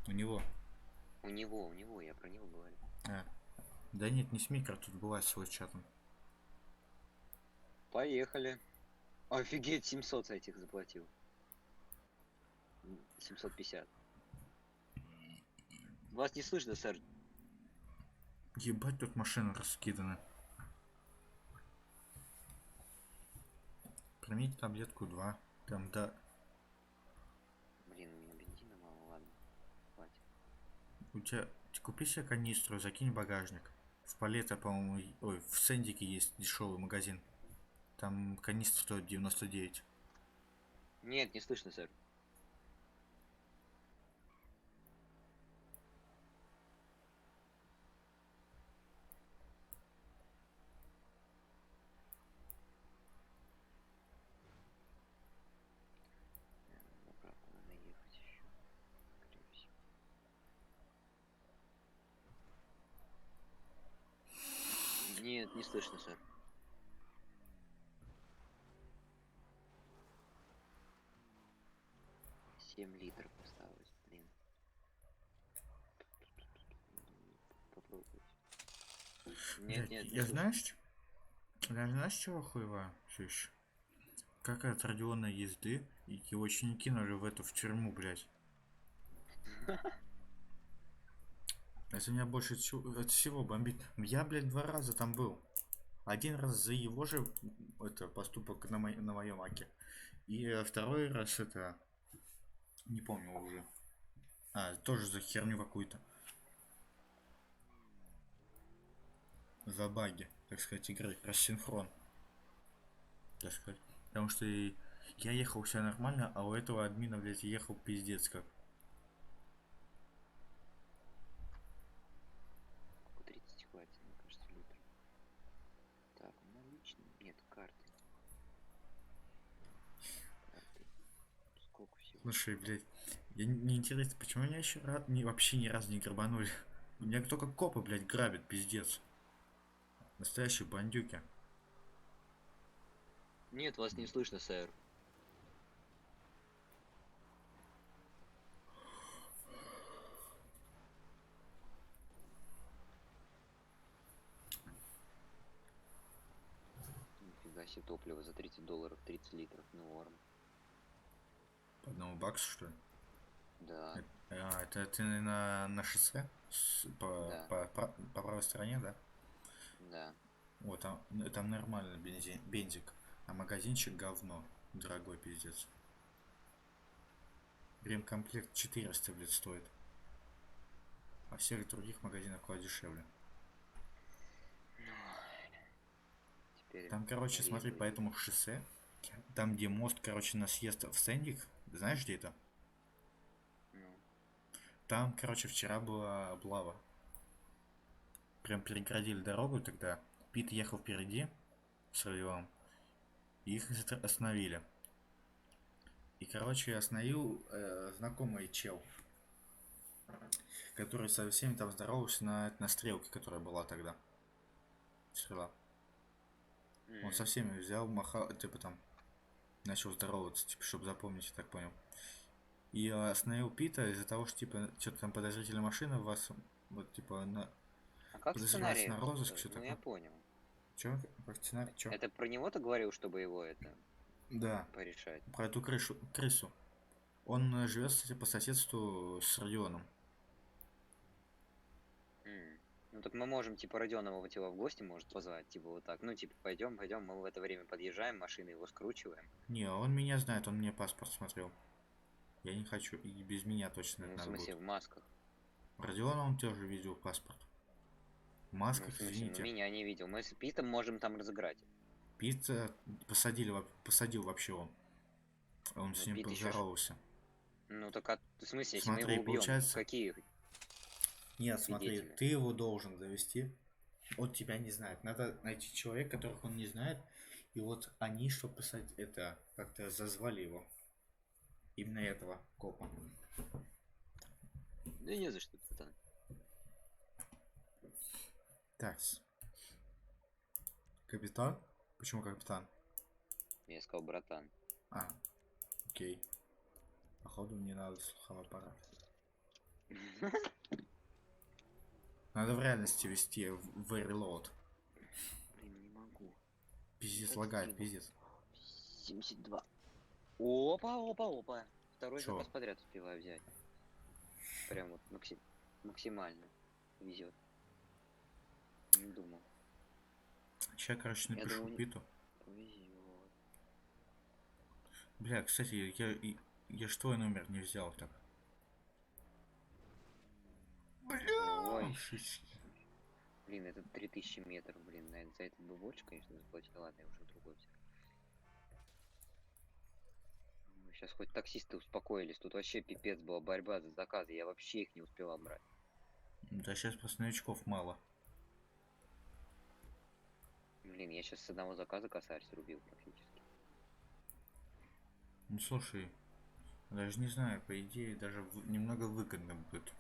У него? У него, я про него говорю. А. Да нет, не с микро, тут бывает свой чатом. Поехали. Офигеть, 700 этих заплатил. 750. Вас не слышно, сэр. Ебать, тут машины раскиданы. Примите таблетку 2. Там, да. Блин, у меня бензина мало, ладно. Хватит. У тебя... Купи себе канистру, закинь в багажник. В Палетто, по-моему... Ой, в Сэндике есть дешевый магазин. Там канистра стоит 99. Нет, не слышно, сэр. Обратно надо ехать еще. Скорее всего. Нет, не слышно, сэр. Семь литров осталось, блин. Попробуйте. Нет, Блядь, нет, не я слышно. знаешь, чего хуево все еще? Как от Родиона езды, и его чуть не кинули в тюрьму, блядь. Это меня больше от всего бомбит. Я, блядь, 2 раза там был. Один раз за его же поступок на моем аке. И второй раз не помню уже. Тоже за херню какую-то. За баги, так сказать, игры. Рассинхрон. Так сказать. Потому что я ехал все нормально, а у этого админа, блядь, ехал пиздец как. 30 хватит, мне кажется, литров. Так, наличные. Нет, карты. Карты. Сколько всего? Слушай, блядь, я не интересно, почему меня еще вообще ни разу не грабанули. Меня только копы, блядь, грабят, пиздец. Настоящие бандюки. Нет, вас не слышно, сэр. Нифига себе, топливо за $30, 30 литров, норм. По одному баксу, что ли? Да. Это ты на шоссе? Да. По правой стороне, да? Да. Вот, там нормальный бензик. А магазинчик говно. Дорогой пиздец. Ремкомплект 400, блядь, стоит. А всех других магазинах куда дешевле. Теперь Там, короче, смотри, по этому шоссе. Там, где мост, короче, на съезд в Сэндик. Знаешь, где это? Ну. Там, короче, вчера была облава. Прям переградили дорогу тогда. Пит ехал впереди с рулем. И их остановили. И, короче, остановил знакомый чел. Который со всеми там здоровался на стрелке, которая была тогда. Вчера. Он со всеми взял, махал, типа там. Начал здороваться, типа, чтобы запомнить, я так понял. И остановил Пита из-за того, что, типа, что-то там подозрительная машина вас, вот, типа, А как подозревается сценарий? на розыск, что Ну, такое. я понял. Чё? Как сценарий? Чё? Это про него ты говорил, чтобы его это Да. порешать? Про эту крысу. Он живет, кстати, по соседству с Родионом. Ну так мы можем, типа, Родионова его в гости может позвать, типа, вот так. Ну, типа, пойдем, мы в это время подъезжаем, машины его скручиваем. Не, он меня знает, он мне паспорт смотрел. Я не хочу, и без меня точно Ну, это в надо смысле, будет. в масках. Родиона он тоже видел паспорт. В масках, Ну, в смысле, извините. меня не видел. Мы с Питом можем там разыграть. Пит посадил вообще он. Он Ну, с ним Пит ещё поздоровался. Ну, так, в смысле, если Смотри, мы его убьем, получается... какие Нет, смотри, свидетели? ты его должен довести. Он тебя не знает. Надо найти человека, которых он не знает. И вот они, чтобы писать это, как-то зазвали его. Именно этого копа. Да не за что, братан. Так. Капитан? Почему капитан? Я сказал, братан. А, окей. Походу мне надо слуховой аппарат. Надо в реальности вести в reload. Блин, не могу. Пиздец, лагает, пиздец. 72. Опа. Второй Чё? запас подряд успеваю взять. Прям вот максимально везет. Не думал. Сейчас, короче, Я напишу думал, Питу. Повезет. Бля, кстати, я ж твой номер не взял так. Ой. Бля! Шишки. Блин, это 3000 метров, блин, наверное, за это бы больше, конечно, заплатил. Ладно, я уже другой взял. Сейчас хоть таксисты успокоились, тут вообще пипец была борьба за заказы, я вообще их не успевал брать. Да сейчас просто новичков мало. Блин, я сейчас с одного заказа косарь срубил практически. Ну слушай, даже не знаю, по идее даже немного выгодно будет.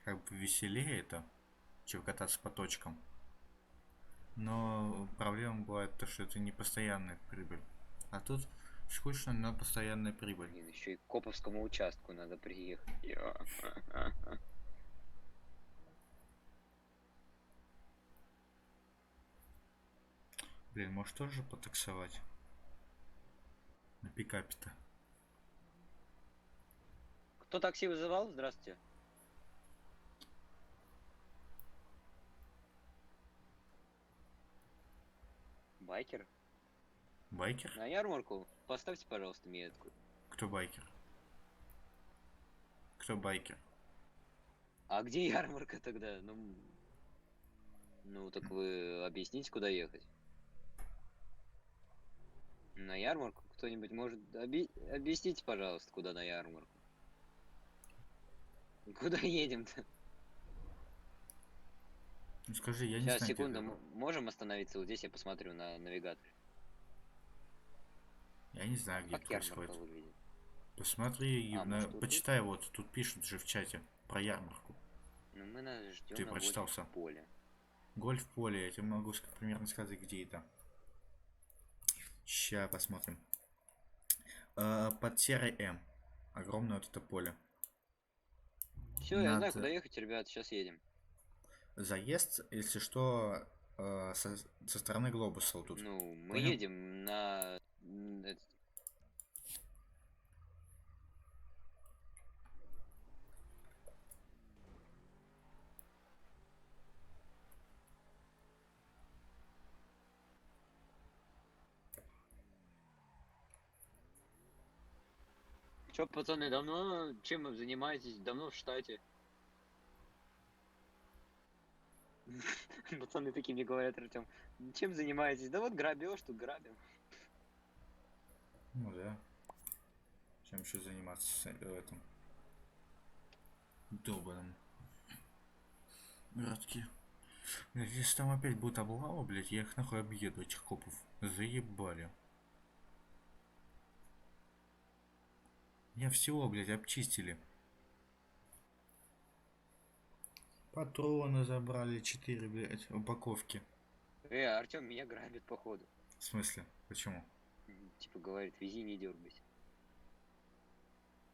Как бы веселее это, чем кататься по точкам. Но проблема бывает то, что это не постоянная прибыль. А тут скучно, но постоянная прибыль. Блин, еще и к Коповскому участку надо приехать. Блин, может тоже потаксовать? На пикапе-то. Кто такси вызывал? Здравствуйте. Байкер? Байкер? На ярмарку поставьте, пожалуйста, метку. Кто байкер? Кто байкер? А где ярмарка тогда? Ну так вы объясните, куда ехать. На ярмарку? Кто-нибудь может объясните, пожалуйста, куда на ярмарку? Куда едем-то? Ну скажи, я не Сейчас, знаю. секунду, можем остановиться вот здесь, я посмотрю на навигаторе. Я не знаю, где Как это ярмарка происходит. выглядит? Посмотри, может, вот почитай, вот тут пишут же в чате про ярмарку. Ну мы нас ждем Ты на прочитался? поле. Гольф-поле, я тебе могу примерно сказать, где это. Ща посмотрим. Под серой М. Огромное вот это поле. Все, я знаю, куда ехать, ребят, сейчас едем. Заезд, если что, со стороны глобуса вот тут. Ну, мы Понял? едем на... Чё, пацаны, давно чем вы занимаетесь? Давно в штате? Пацаны такие мне говорят, Артём, чем занимаетесь? Да вот грабеж, тут грабим. Ну да. Чем еще заниматься в этом? Долбаном. Братки. Блядь, если там опять будет облава, блядь, я их нахуй объеду, этих копов. Заебали. Меня всего, блядь, обчистили. Патроны забрали 4, блядь, упаковки. Артём, меня грабит, походу. В смысле? Почему? Типа говорит, вези, не дергайся.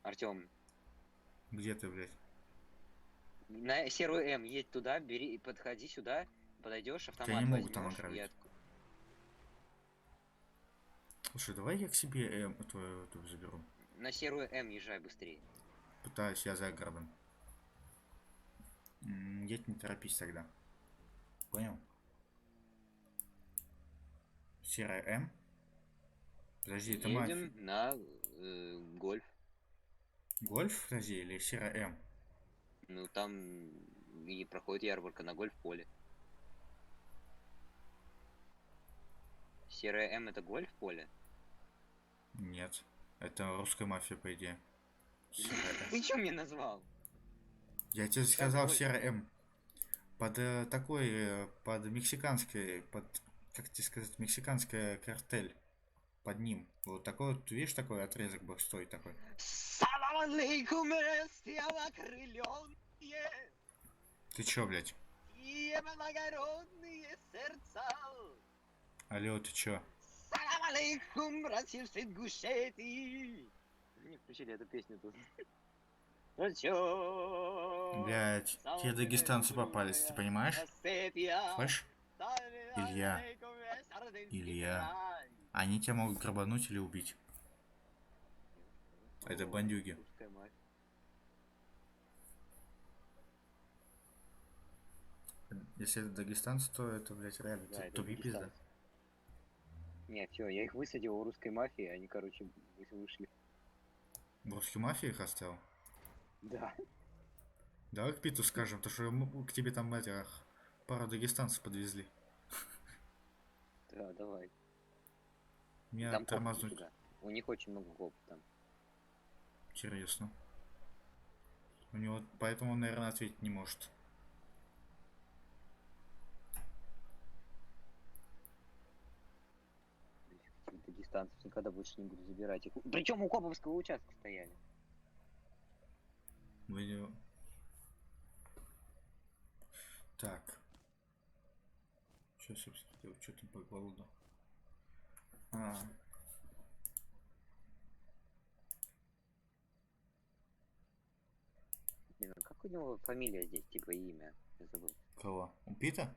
Артём, Где ты, блядь? на серую М, едь туда, бери, подходи сюда, подойдешь, автомат Тебя не могут там возьмёшь, ограбить. я Слушай, давай я к себе твою эту заберу. на серую М езжай быстрее. Пытаюсь, я за городом. Едь, не торопись тогда. Понял? Серая М. Подожди, это мафия. Едем на гольф. Гольф, подожди, или серая М? Ну там и проходит ярмарка на гольф-поле. Серая М это гольф-поле? Нет. Это русская мафия, по идее. Серая М. Ты чё мне назвал? Я тебе сказал гольф? серая М. Под под мексиканской, как тебе сказать, мексиканская картель. Под ним. Вот такой вот, видишь, такой отрезок бокстой такой. Салам алейкум, стрела окрылённые Ты чё, блядь? Такие благородные сердца. Алло, ты чё? Салам алейкум, российские гушеты. Мне включили эту песню тут. Ну чё? Блядь, те дагестанцы попались, ты понимаешь? Слышь? Илья. Илья. Они тебя могут грабануть или убить. Это бандюги. Русская мафия. Если это дагестанцы, то это, блядь, реально. Да, это Тупи пизда. дагестанцы. Не, все, я их высадил у русской мафии, они, короче, вышли. В русской мафии их оставил? Да. Давай к Питу скажем, то что к тебе там пару дагестанцев подвезли. Да, давай. Меня Там копы тормознуть. туда. У них очень много копов там. Интересно. У него, поэтому он, наверное, ответить не может. Дагестанцев никогда больше не буду забирать их. Причем у коповского участка стояли. Вы... Так. Что, собственно, делать? Что там по голоду? Блин, а как у него фамилия здесь, типа имя? Я забыл. Кого? У Пита?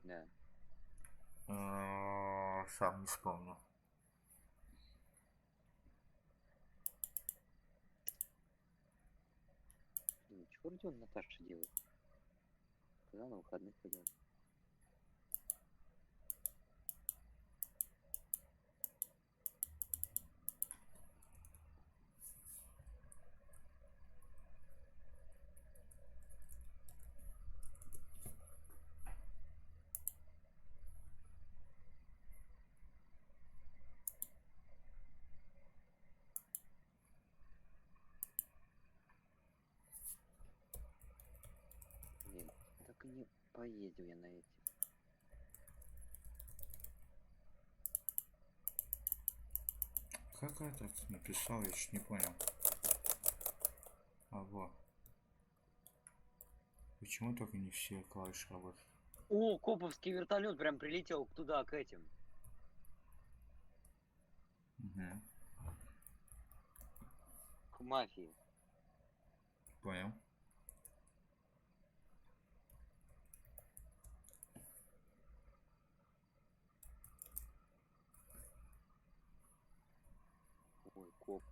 Да. Сам не вспомню. Чего Родион Наташа делает? Когда на выходных пойдет? Блин, так и не поездил я на эти. Как этот написал, я чуть не понял. Во. Почему только не все клавиши работают? О, коповский вертолет прям прилетел туда, к этим. Угу. К мафии. Понял. Ой, коп.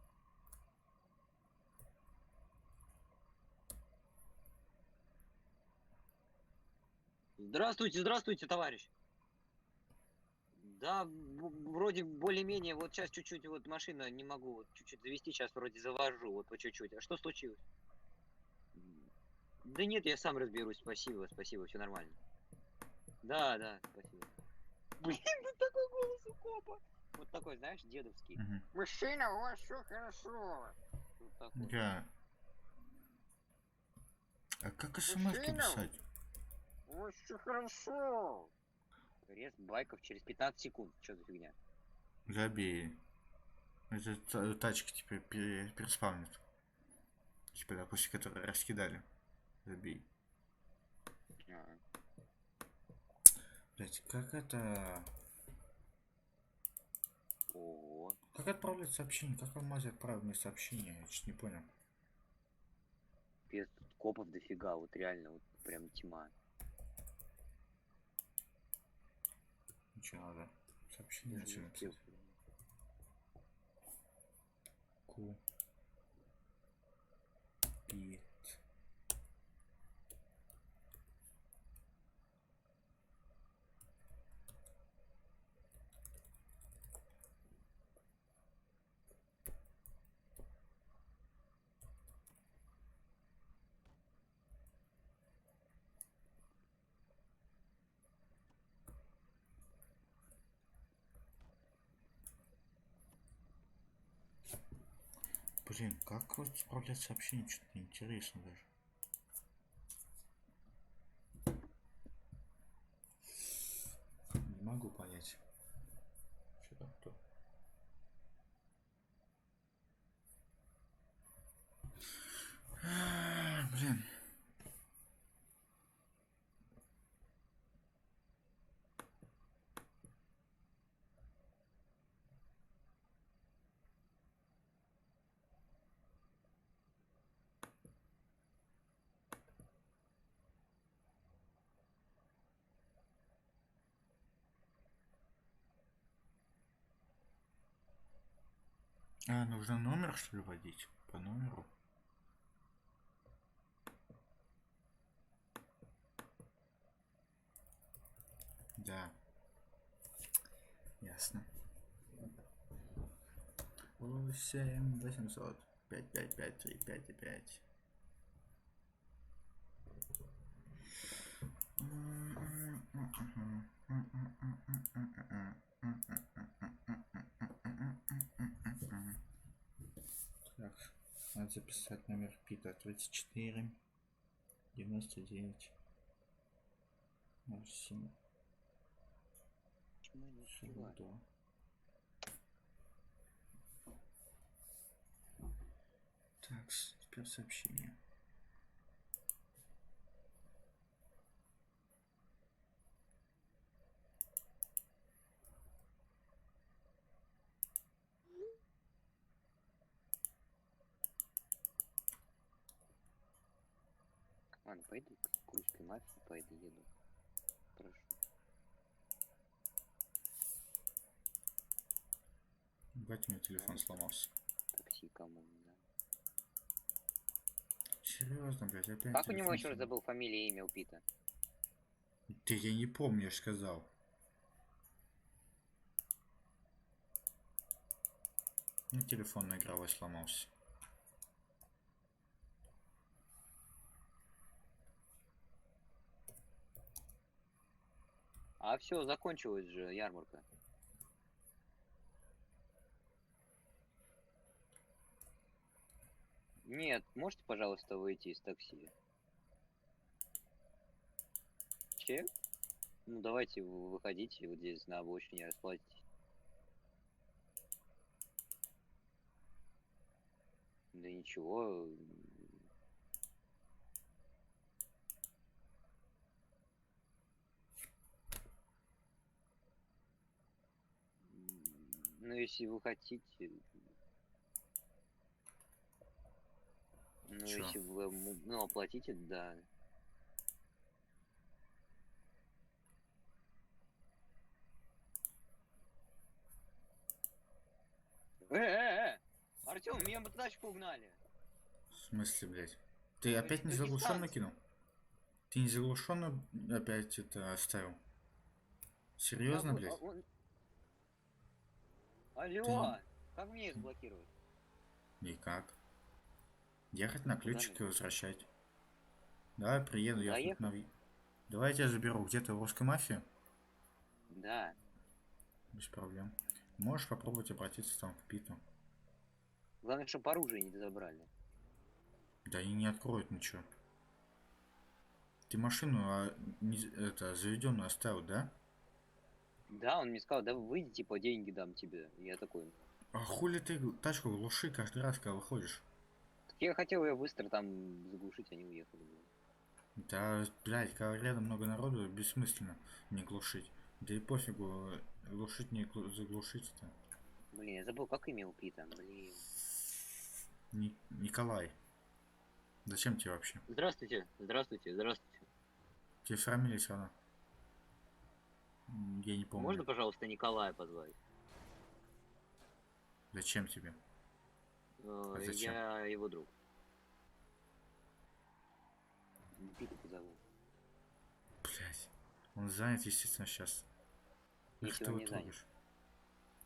Здравствуйте, здравствуйте, товарищ. Да, вроде более-менее, вот сейчас чуть-чуть, вот машина не могу, вот чуть-чуть завести, сейчас вроде завожу, вот по чуть-чуть. А что случилось? Да нет, я сам разберусь, спасибо, спасибо, все нормально. Да, да, спасибо. Блин, да такой голос у копа. Вот такой, знаешь, дедовский. Угу. Мужчина, у вас все хорошо. Вот такой. Да. А как смс-ки писать? У вас все хорошо. Рест байков через 15 секунд. Что за фигня? Забей. Это тачки теперь переспавнят. Типа, да, после которой раскидали. Забей. Блять, как это... Ого. Как отправлять сообщение? Как Алмазе отправил мне сообщение? Я чуть не понял. Пиздец, тут копов дофига, вот реально, вот прям тьма. Ничего надо. Сообщение Даже не начинается. успел. Пит. Блин, как вот отправлять сообщение? Что-то интересно даже. Не могу понять. Что там кто? Блин. А, нужно номер, что ли, вводить? По номеру? Да. Ясно. 8 800 555 355. Так, надо записать номер Пита 34 99 07 Почему я не успеваю? 42. Так, теперь сообщение. Ладно, пойду к русской мафии, пойду еду. Прошу. Бать, у меня телефон сломался. Такси кому-то, да. Серьезно, блядь, опять Как у него телефон еще раз сломался. забыл фамилия и имя у Пита? Да я не помню, я же сказал. Ну, телефон игровой сломался. А все, закончилась же ярмарка. Нет, можете, пожалуйста, выйти из такси? Че? Ну давайте выходите вот здесь на обочине, расплатитесь. Да ничего. Ну если вы хотите. Ну Чё? если вы ну, оплатите, да. Артём, меня бы тачку угнали. В смысле, блядь? Ты опять не Дагестан. заглушенно кинул? Ты не заглушенно опять это оставил? Серьезно, Да, блядь? Алло, Ты- как мне их заблокировать? Никак. Ехать на Куда ключик и мне? возвращать. Давай приеду, Куда я тут ехать? Давай я тебя заберу. Где-то в русской мафии? Да. Без проблем. Можешь попробовать обратиться там к Питу. Главное, чтобы оружие не забрали. Да они не откроют ничего. Ты машину это заведенную оставил, да? Да, он мне сказал, да выйди, типа, деньги дам тебе. Я такой. А хули ты тачку глуши каждый раз, когда выходишь? Так я хотел ее быстро там заглушить, они уехали. Да, блядь, когда рядом много народу, бессмысленно не глушить. Да и пофигу, глушить не заглушить-то. Блин, я забыл, как имя у Пита, блин. Николай. Зачем тебе вообще? Здравствуйте, здравствуйте, здравствуйте. Тебе фамилия она? Я не помню. Можно, пожалуйста, Николая позвать? Зачем тебе? зачем? Я его друг. Пита позову. Блять. Он занят, естественно, сейчас. Ну Если что он вы не занят. трогаешь?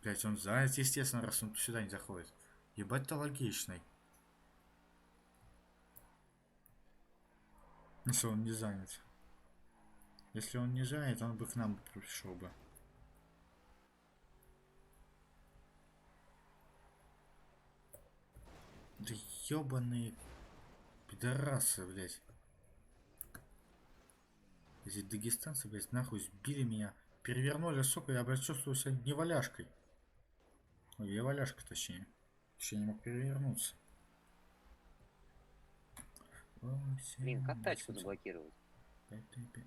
Блять, он занят, естественно, раз он сюда не заходит. Ебать ты логичный. Если он не занят. Если он не занят, он бы к нам пришел бы. Да ебаные пидорасы, блять. Эти дагестанцы, блять, нахуй сбили меня. Перевернули, сука, я, блядь, чувствую себя неваляшкой. Ой, я валяшка, точнее. Еще не мог перевернуться. Блин, как тачку заблокировать? 5, 5,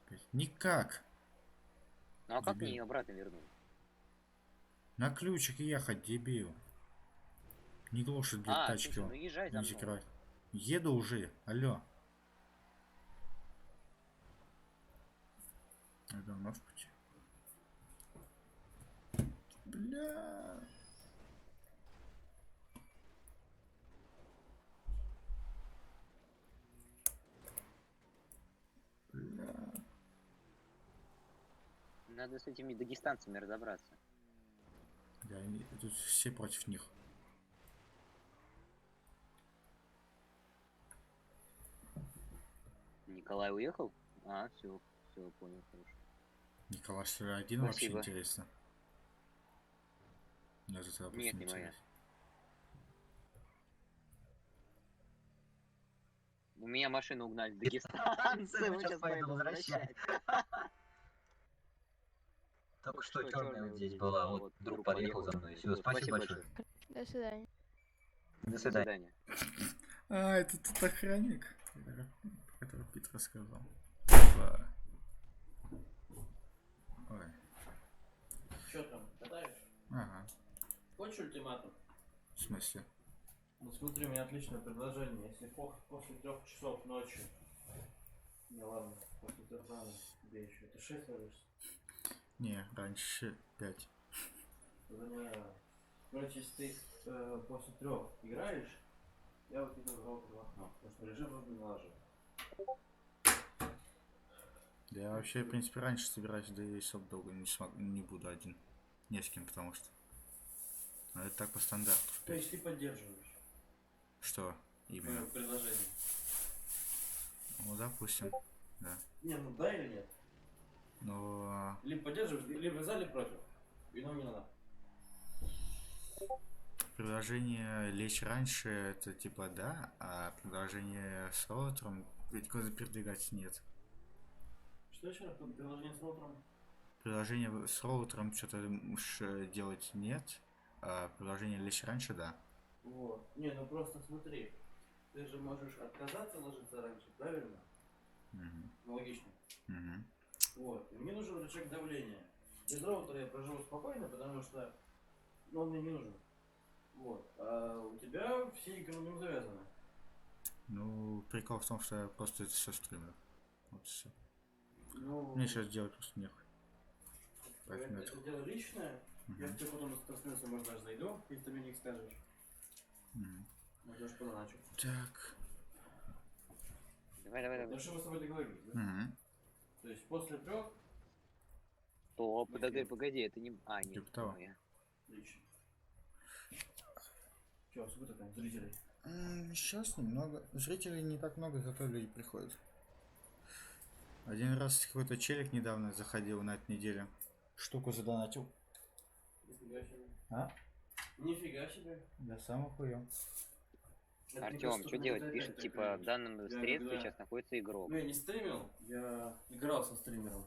5. Никак. Ну а как Дебил. мне ее обратно вернуть? На ключик ехать, дебил. Не глушит, блядь, тачки. Слушай, ну езжай за Не мной. закрывай. Еду уже, алло. Я давно в пути. Бля. Надо с этими дагестанцами разобраться. Да, тут все против них. Николай уехал? А, все, понял, хорошо. Николай один вообще Спасибо. интересно. Мне этот вопрос Нет, не моя. интересен. У меня машину угнали дагестанцы, мы сейчас поедем возвращать. Только что черная вот здесь была, вот друг подъехал за мной. Все, спасибо большое. До свидания. До свидания. А, это тот охранник, про которого Пит рассказал. Типа... Ой. Чё там, катаешь? Ага. Хочешь ультиматум? В смысле? Ну смотри, у меня отличное предложение. Если после 3 часов ночи... Не, ладно, после 3 рано. Тебе еще. Ты 6 ложишься? Не, раньше 5. Короче, если ты после 3 играешь, я вот иду в окно. Потому что режим вроде не ложу. Да я вообще, в принципе, раньше собираюсь, да и особо долго не буду один. Не с кем, потому что... Ну, это так по стандарту. То есть ты поддерживаешь? Что именно? Предложение. Ну, допустим, да. Не, ну да или нет? Но... Либо поддерживаешь, либо за, либо против. Вино не надо. Предложение лечь раньше, это типа да, а предложение с роутером ведь куда передвигать нет. Что еще раз? Приложение с роутером? Приложение с роутером что-то делать нет, а приложение лечь раньше, да. Вот. Не, ну просто смотри. Ты же можешь отказаться ложиться раньше, правильно? Ну, логично. Вот. И мне нужен рычаг давления. Без роутера я проживу спокойно, потому что ну, он мне не нужен. Вот. А у тебя все игры на нем завязаны. Ну, прикол в том, что я просто это все стримлю. Вот все. Ну, Мне сейчас делать просто нехуй. это дело личное. Я в тебя потом с может даже зайду, если ты мне не скажешь. Можешь поначать. Так. Давай. Ну что мы с тобой договорились, да? То есть после 3. О, погоди, это не... А, нет, типа того. моя. Отлично. Че, сколько там зрителей? Сейчас немного. Зрителей не так много, зато люди приходят. Один раз какой-то челик недавно заходил на этой неделе. Штуку задонатил. Нифига себе. А? Нифига себе. Я сам охуел. Артем, что делать? Пишет, типа, в данном средстве сейчас находится игрок. Ну, я не стримил, я играл со стримером.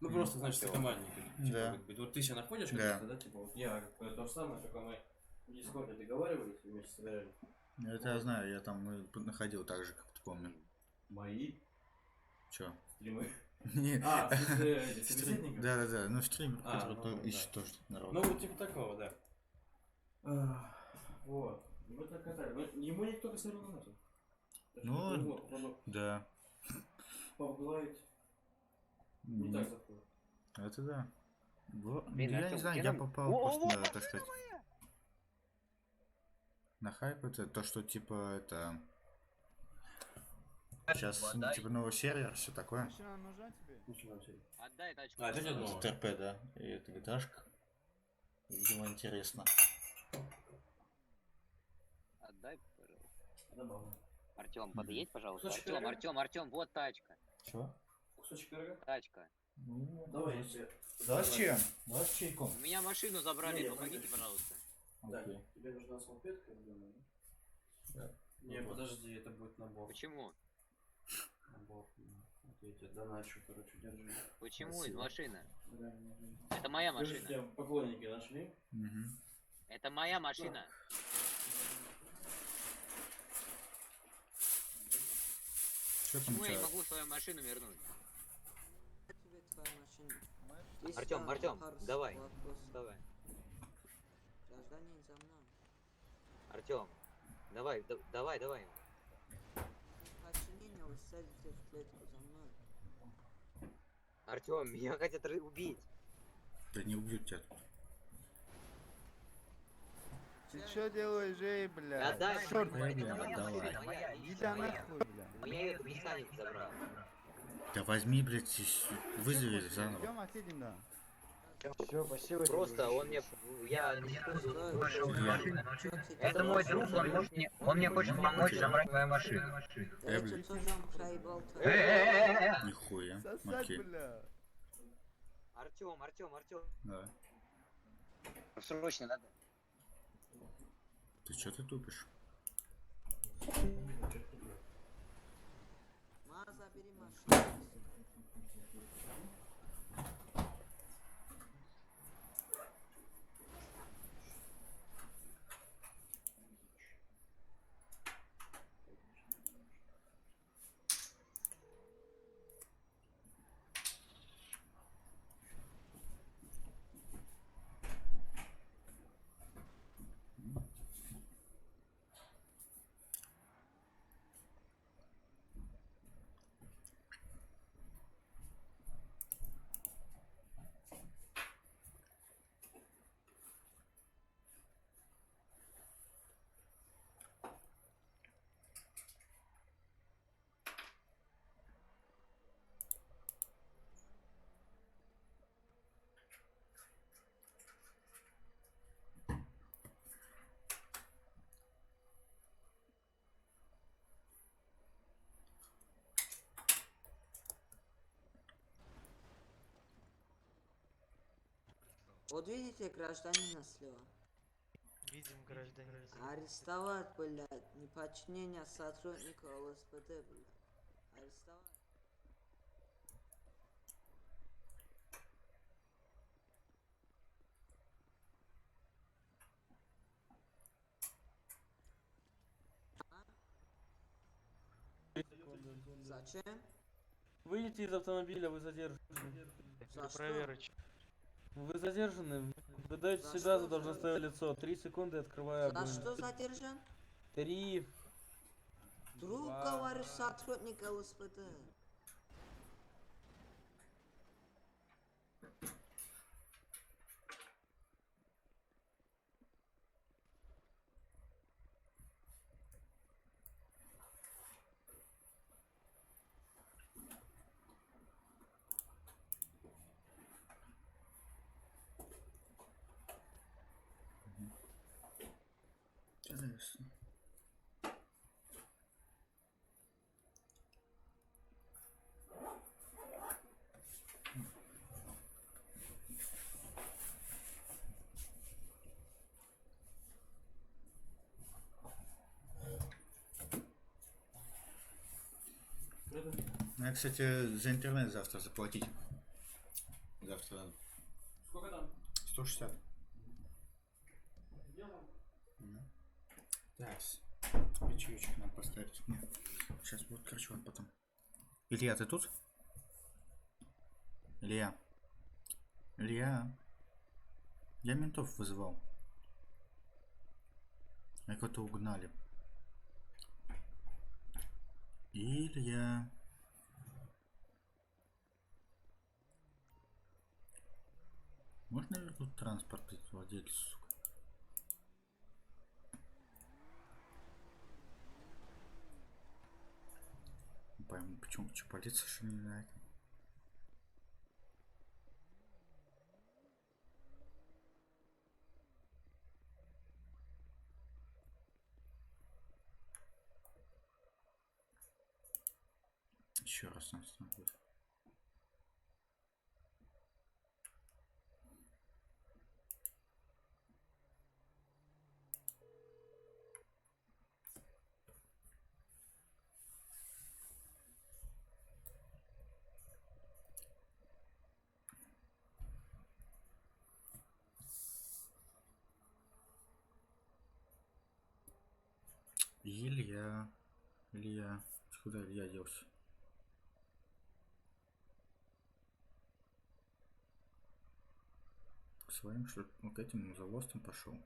Ну, просто, значит, это командники. Да. Типа, вот ты себя находишь, да. Да? Типа, вот я то же самое, только мы в Дискорде договаривались и вместе собирали. Это я знаю, я там находил так же, как ты помню. Мои? Чё? Стримы? Нет. А, в смысле, этих собеседников? Да, ну стример, который ну, ищет тоже народ. Ну, вот типа такого, да. Вот. И вот так катали. Но ему никто косарь не носит. Ну, да. Погладить не так заходит. Это да. Блин, я Артём, не знаю, где я нам- попал просто на, так сказать, на хайп. Это то, что типа это... Сейчас типа новый сервер, все такое. Машина нужна тебе? Отдай тачку. А, это не новое. ТРП, да. И это гиташка. Видимо, интересно. Отдай, пожалуйста. Забавно. Артем, подъедь, пожалуйста. Кусочек пирога? Артем, вот тачка. Чё? Кусочек пирога? Тачка. Ну, Давай, я тебе. Зачем? Давай с чайком. У меня машину забрали, Не, помогите, подожди. пожалуйста. Так, Окей. тебе нужна салфетка, я думаю, да? Да. Не, подожди, это будет набор. Почему? Набор. Вот я тебе доначу, короче, держи. Почему из Спасибо. машины? Реально, реально. Это моя Скажи, машина. тебя поклонники нашли? Это моя машина. Что там Почему я не тебя? могу свою машину вернуть? Артем, давай. Давай. Гражданин за мной. Артем, давай. Подчинение, вы садитесь в клетку за мной. Артем, меня хотят убить. Да не убьют тебя тут. Ты что делаешь, эй, бля? Отдай, Чёрт, давай. иди да нахуй, бля. Меня механик забрал. Да возьми, блядь, вызови заново. Идем отъедем, да. Все, спасибо. Просто он мне... Я не Стой, вышел из стой. машины. Чё ты Это мой друг, он мне хочет помочь забрать мою машину. Да я тебе тоже проебал-то. Нихуя. Сосать, Окей. бля. Артем. Да. Срочно надо. Ты чё ты тупишь? Ма, забери машину. Вот видите гражданина слева? Видим гражданин. Арестовать, блядь, неподчинение сотрудника ЛСПД, блядь. Арестовать. Зачем? Выйдите из автомобиля, вы задержаны. За что? Проверочка. Вы задержаны. Вы даете За себя что за должностное лицо. 3 секунды, открываю За огонь. что задержан? 3. Друг, Два. говорю, сотрудник ЛСПД. Интересно. Надо, кстати, за интернет завтра заплатить. Завтра надо. Сколько там? 160. Так. Ячеечку надо поставить. Нет. Сейчас будет, короче, вот потом. Илья, ты тут? Илья. Илья. Я ментов вызывал. А кого-то угнали. Илья. Можно вернуть транспорт владельцу, сука? Не пойму, почему полиция что не знает. Еще раз нас надо. Илья. Илья. Куда Илья делся? К своим, что ли? Ну, к этим завозкам пошел.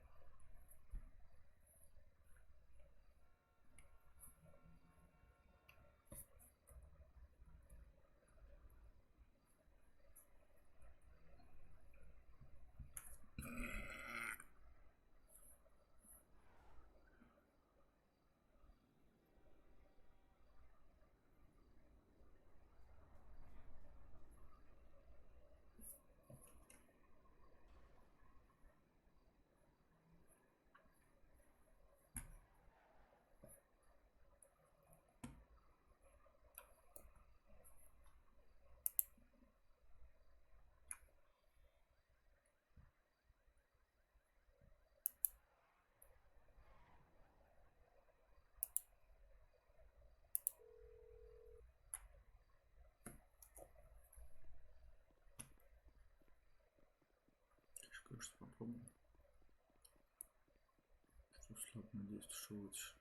попробуем. Что слабо, надеюсь, что лучше.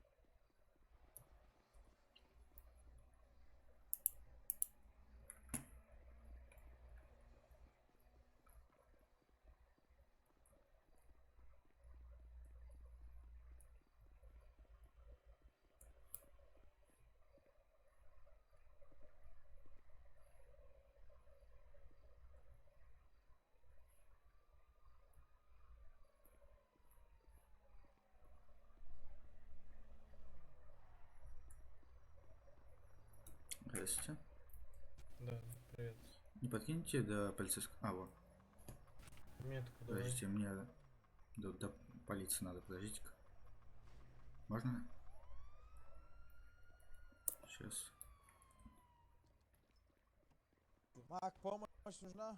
Здрасте. Да, привет. Не подкиньте до полицейского. А, вот. Метку Подождите, мне до полиции надо, подождите-ка. Можно? Сейчас. Мак, помощь нужна?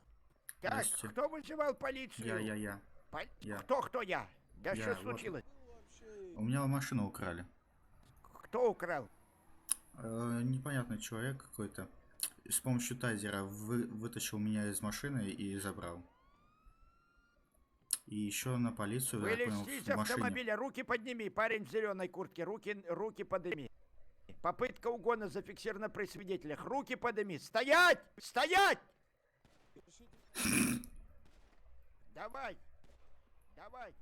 Так, Здрасте. кто вызывал полицию? Я. Я. Кто я? Да Я, что вот. случилось? У меня машину украли. Кто украл? Непонятный человек какой-то. С помощью тазера вытащил меня из машины и забрал. И еще на полицию, я понял, Вылезти из в машине. автомобиля, руки подними, парень в зеленой куртке, руки подними. Попытка угона зафиксирована при свидетелях. Руки подними. Стоять! Стоять! Давай! Давай!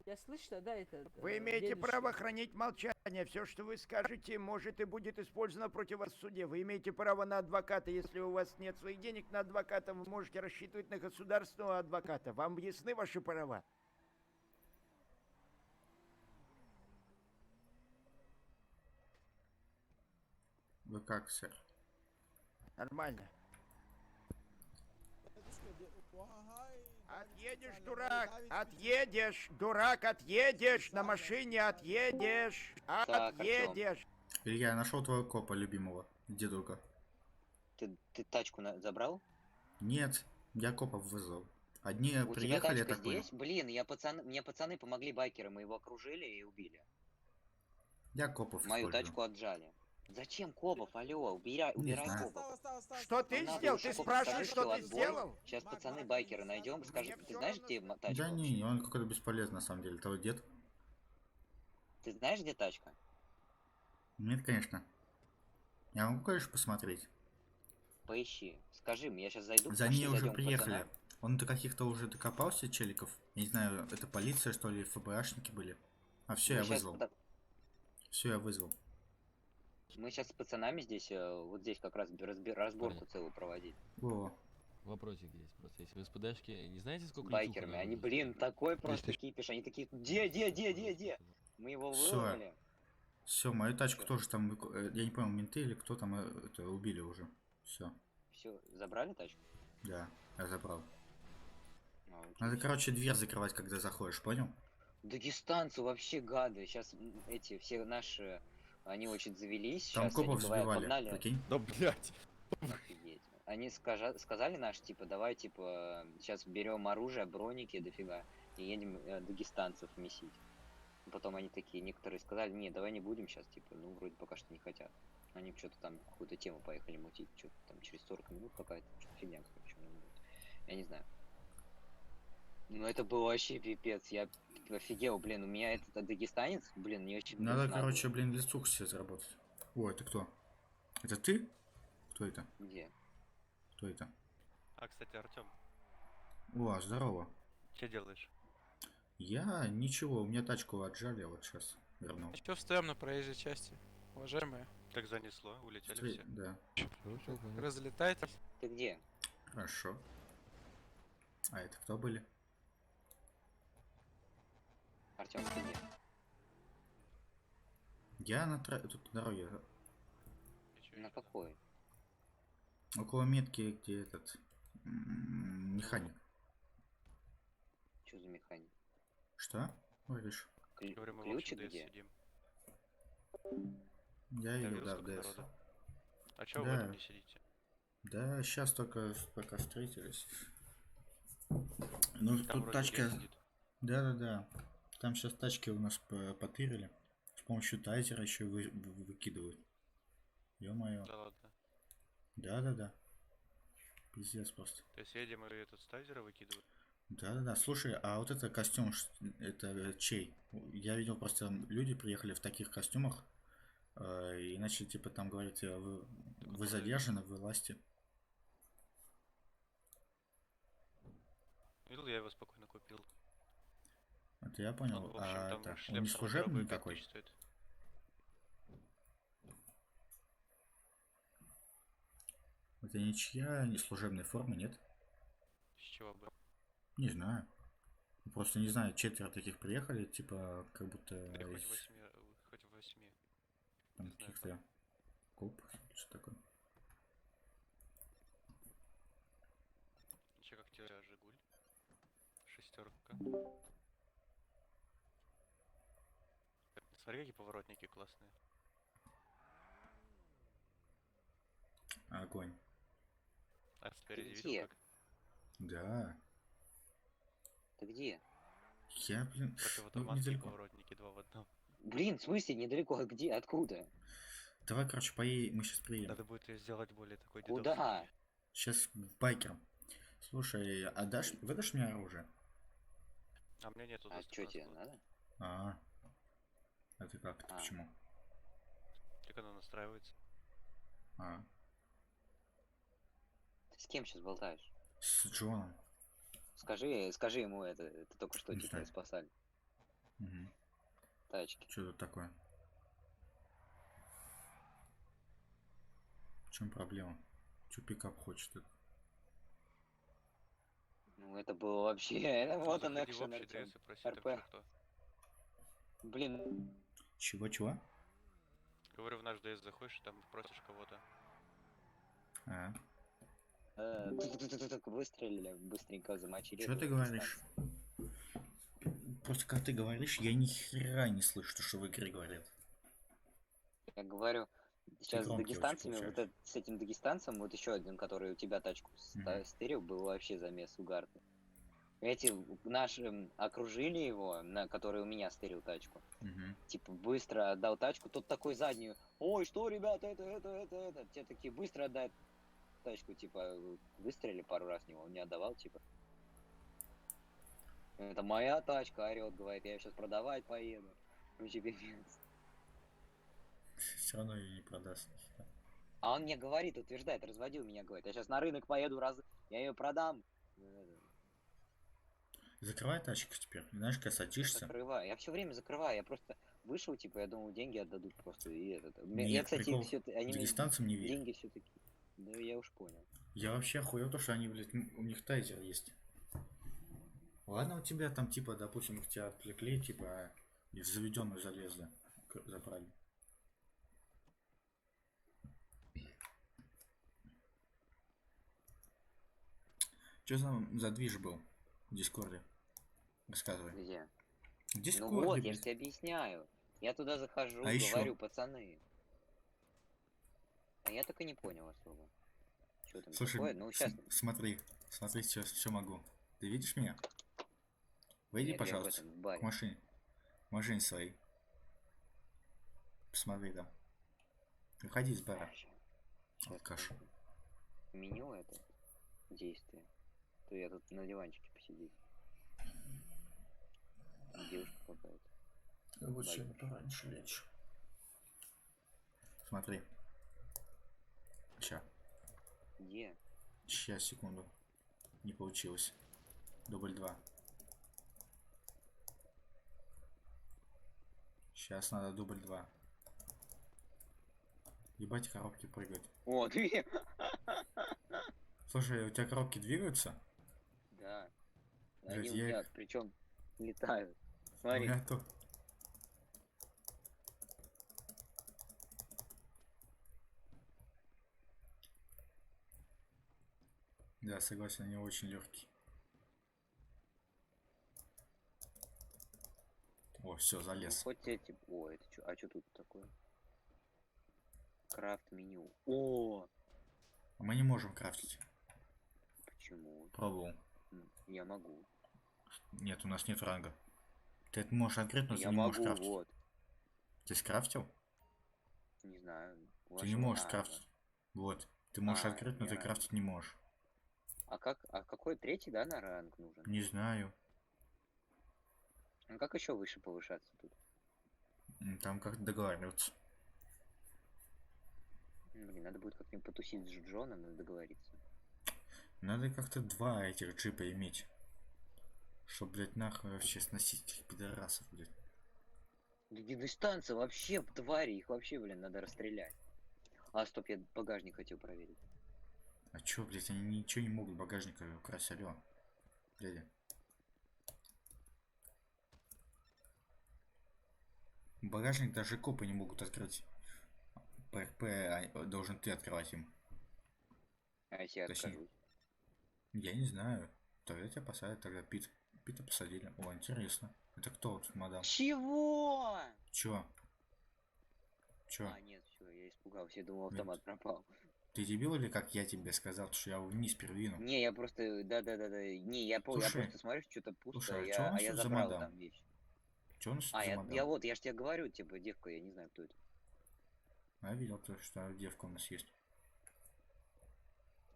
Я слышно, да, это? Вы имеете право хранить молчание. Все, что вы скажете, может и будет использовано против вас в суде. Вы имеете право на адвоката. Если у вас нет своих денег на адвоката, вы можете рассчитывать на государственного адвоката. Вам ясны ваши права? Вы как, сэр? Нормально. Отъедешь, дурак! Отъедешь, дурак, отъедешь! На машине отъедешь! Отъедешь! Илья, я нашел твоего копа любимого, дедуга. Ты тачку забрал? Нет, я копов вызвал. Одни У тебя приехали, я тачка так понял. здесь? Блин, мне пацаны помогли, байкеры, мы его окружили и убили. Я копов Мою использую. тачку отжали. Зачем копов, алло, убирай знаю. копов. Что ты сделал? Ты спрашиваешь, что ты сделал? Сейчас пацаны байкеры найдем, скажи, ты знаешь, где тачка? Да не, он какой-то бесполезный на самом деле. Твой дед? Ты знаешь, где тачка? Нет, конечно. Я могу, конечно, посмотреть. Поищи. Скажи мне, я сейчас зайду. За пошли, ней уже зайдем к приехали. пацанам. Он до каких-то уже докопался, челиков. Я не знаю, это полиция, что ли, ФБАшники были. А все, Мы я щас вызвал. Все, я вызвал. Мы сейчас с пацанами здесь, вот здесь как раз разборку целую проводить. О. Вопросик есть просто. Если вы с ПДшки, не знаете, сколько Байкерами. Они, блин, такой просто кипиш. Они такие, где? Мы его вырвали. Все, мою тачку тоже там, я не понял, менты или кто там это убили уже. Все. Все, забрали тачку? Да, я забрал. Окей. Надо, короче, дверь закрывать, когда заходишь, понял? Дагестанцы вообще гады. Сейчас эти все наши, они очень завелись. Там Сейчас копов они, бывает, сбивали, погнали. прикинь? Да, блядь. Офигеть. Они сказали наш, типа, давай, типа, сейчас берем оружие, броники, дофига, и едем дагестанцев месить. Потом они такие, некоторые сказали, не, давай не будем сейчас, типа, ну, вроде пока что не хотят. Они что-то там, какую-то тему поехали мутить, что-то там через 40 минут какая-то, что-то фигня, короче, я не знаю. Ну, это был вообще пипец, я офигел, блин, у меня этот дагестанец, блин, не очень... Надо, короче, блин, лицу себе заработать. О, это кто? Это ты? Кто это? Где? Кто это? А, кстати, Артём, О, здорово. что делаешь? Я ничего, у меня тачку отжали, вот сейчас вернул. Что стоим на проезжей части, уважаемые? Как занесло, улетели все. Да. Разлетайтесь. Ты где? Хорошо. А это кто были? Артём, ты где? Я на тут на дороге. На какой? Около метки, где этот механик. Что за механик? Что? Говоришь? Говорю, мы в Ключик общем, где? сидим. Я еду, вез да, сколько в ДС. народу. А чё вы в этом не сидите? Да, сейчас только пока встретились. Ну, Там тут вроде тачка... Гей сидит. Да. Там сейчас тачки у нас потырили. С помощью тайзера еще выкидывают. Ё-моё. Да ладно. Да. Пиздец просто. То есть едем и этот стазера выкидывают? Да. Слушай, а вот это костюм, это чей? Я видел просто люди приехали в таких костюмах, и начали типа там говорить, вы задержаны, вы власти. Видел, я его спокойно купил. Это я понял. Ну, в общем, А там это, он шлем не самый служебный дорогой, такой? 5000 стоит. Это ничья, не служебной формы, нет? С чего бы? Не знаю. Просто не знаю, 4 таких приехали, типа, как будто Или хоть из 8, хоть 8. там Не знаю, каких-то коп, что такое. Че, как тебе Жигуль? Шестерка. Смотри, какие поворотники классные. Огонь. А спереди где? видел как? Да. Ты где? Я, блин, Противотуманские недалеко. поворотники 2 в 1. Блин, в смысле недалеко? А где? Откуда? Давай, короче, мы сейчас приедем. Надо будет ее сделать более такой Куда? дедовской. Сейчас байкером. Слушай, выдашь мне оружие? А мне нету А доступа что на тебе склад. надо? А ты как? Ты почему? Как оно настраивается? Ты с кем сейчас болтаешь? С Джоном. Скажи ему это только что Не тебя знаю. спасали. Угу. Тачки. Что тут такое? В чем проблема? Че пикап хочет? Ну это было вообще, это вот он Заходи в экшен, общий Артём. ДС и проси, там РП. кто. Блин, Чего? Говорю, в наш ДС заходишь, там просишь кого-то. так выстрелили, быстренько замочили. Что ты эту говоришь? дистанцию. Просто как ты говоришь, я ни хера не слышу, что в игре говорят. Я говорю, сейчас с громкий очень дагестанцами, вот получаешь. с этим дагестанцем, вот еще один, который у тебя тачку стырил, был вообще замес угарный. Эти наши окружили его, который у меня стырил тачку. Типа быстро отдал тачку, тот такой заднюю. Ой, что, ребята, это. Те такие быстро отдают тачку, типа выстрелили пару раз в него, он не отдавал, типа. Это моя тачка, орет, говорит, я сейчас продавать поеду. Вообще пипец. Все равно ее не продаст. А он мне говорит, утверждает, разводил меня, говорит, я сейчас на рынок поеду, я ее продам. Закрывай тачку теперь. Знаешь, когда садишься. Закрываю. Я все время закрываю. Я просто вышел, типа, я думал, деньги отдадут просто. И этот. Нет, Я, кстати, прикол, все они мне дагестанцам не верь. деньги все-таки. Да я уж понял. Я вообще охуел, то, что они, блядь, у них тайзер есть. Ладно, у тебя там, типа, допустим, их тебя отвлекли, типа, и в заведенную залезли. Забрали. Что за движ был в Дискорде? Рассказывай. Где? В Дискорде, Ну вот, я блядь. же тебе объясняю. Я туда захожу, А ещё? говорю, пацаны. А я так и не понял особо. Что там Слушай, такое? Ну, сейчас... смотри, сейчас все могу. Ты видишь меня? Выйди, Нет, я в пожалуйста, этом, в баре. к машине. К машине своей. Посмотри там. Выходи из бара. Алкаш. Меню это действие. То я тут на диванчике посидеть. Девушка какая-то. Я вот сегодня пораньше лечь. Смотри. Ща. Где? Сейчас, секунду. Не получилось. Дубль 2. Сейчас надо дубль 2. Ебать, коробки прыгают. О, ты! Слушай, у тебя коробки двигаются? Да. Блядь, Они у я меня, их- причем летают. У Смотри. меня то... Да, согласен, они очень легкие. О, все, Ну, залез. хоть эти... О, это что? А что тут такое? Крафт меню. О! Мы не можем крафтить. Почему? Пробовал. Я могу. Нет, у нас нет ранга. Ты это можешь открыть, но ты Я не можешь могу, крафтить. вот. Ты скрафтил? Не знаю. Ты не можешь скрафтить. Вот. Ты можешь А, открыть, но ты я- крафтить не можешь. А какой третий, да, на ранг нужен? Не знаю. А как еще выше повышаться тут? Там как договариваться. Блин, надо будет как-нибудь потусить с Джоном и договориться. Надо как-то два этих джипа иметь. Чтоб, блядь, нахуй вообще сносить этих пидорасов, блядь. Дистанция вообще, твари, их вообще, блин, надо расстрелять. А, стоп, я багажник хотел проверить. А чё, блядь, они ничего не могут багажника украсть, алё. Дядя. Багажник даже копы не могут открыть. ПРП должен ты открывать им. А если я Точнее, откажусь? я не знаю. Тогда тебя посадят, тогда Пита посадили. О, интересно. Это кто тут, мадам? Чего? Чё? Чё? А, нет, все, я испугался, я думал, автомат пропал. Ты дебил или как я тебе сказал, что я его вниз передвину? Не, я просто, да. Не, я Слушай, просто смотрю, что-то пусто, слушай, а чё у нас я тут за забрал мадам? там вещь. Чё у нас тут А, за я мадам? вот, я ж тебе говорю, типа, девка, я не знаю, кто это. Я видел то, что девка у нас есть.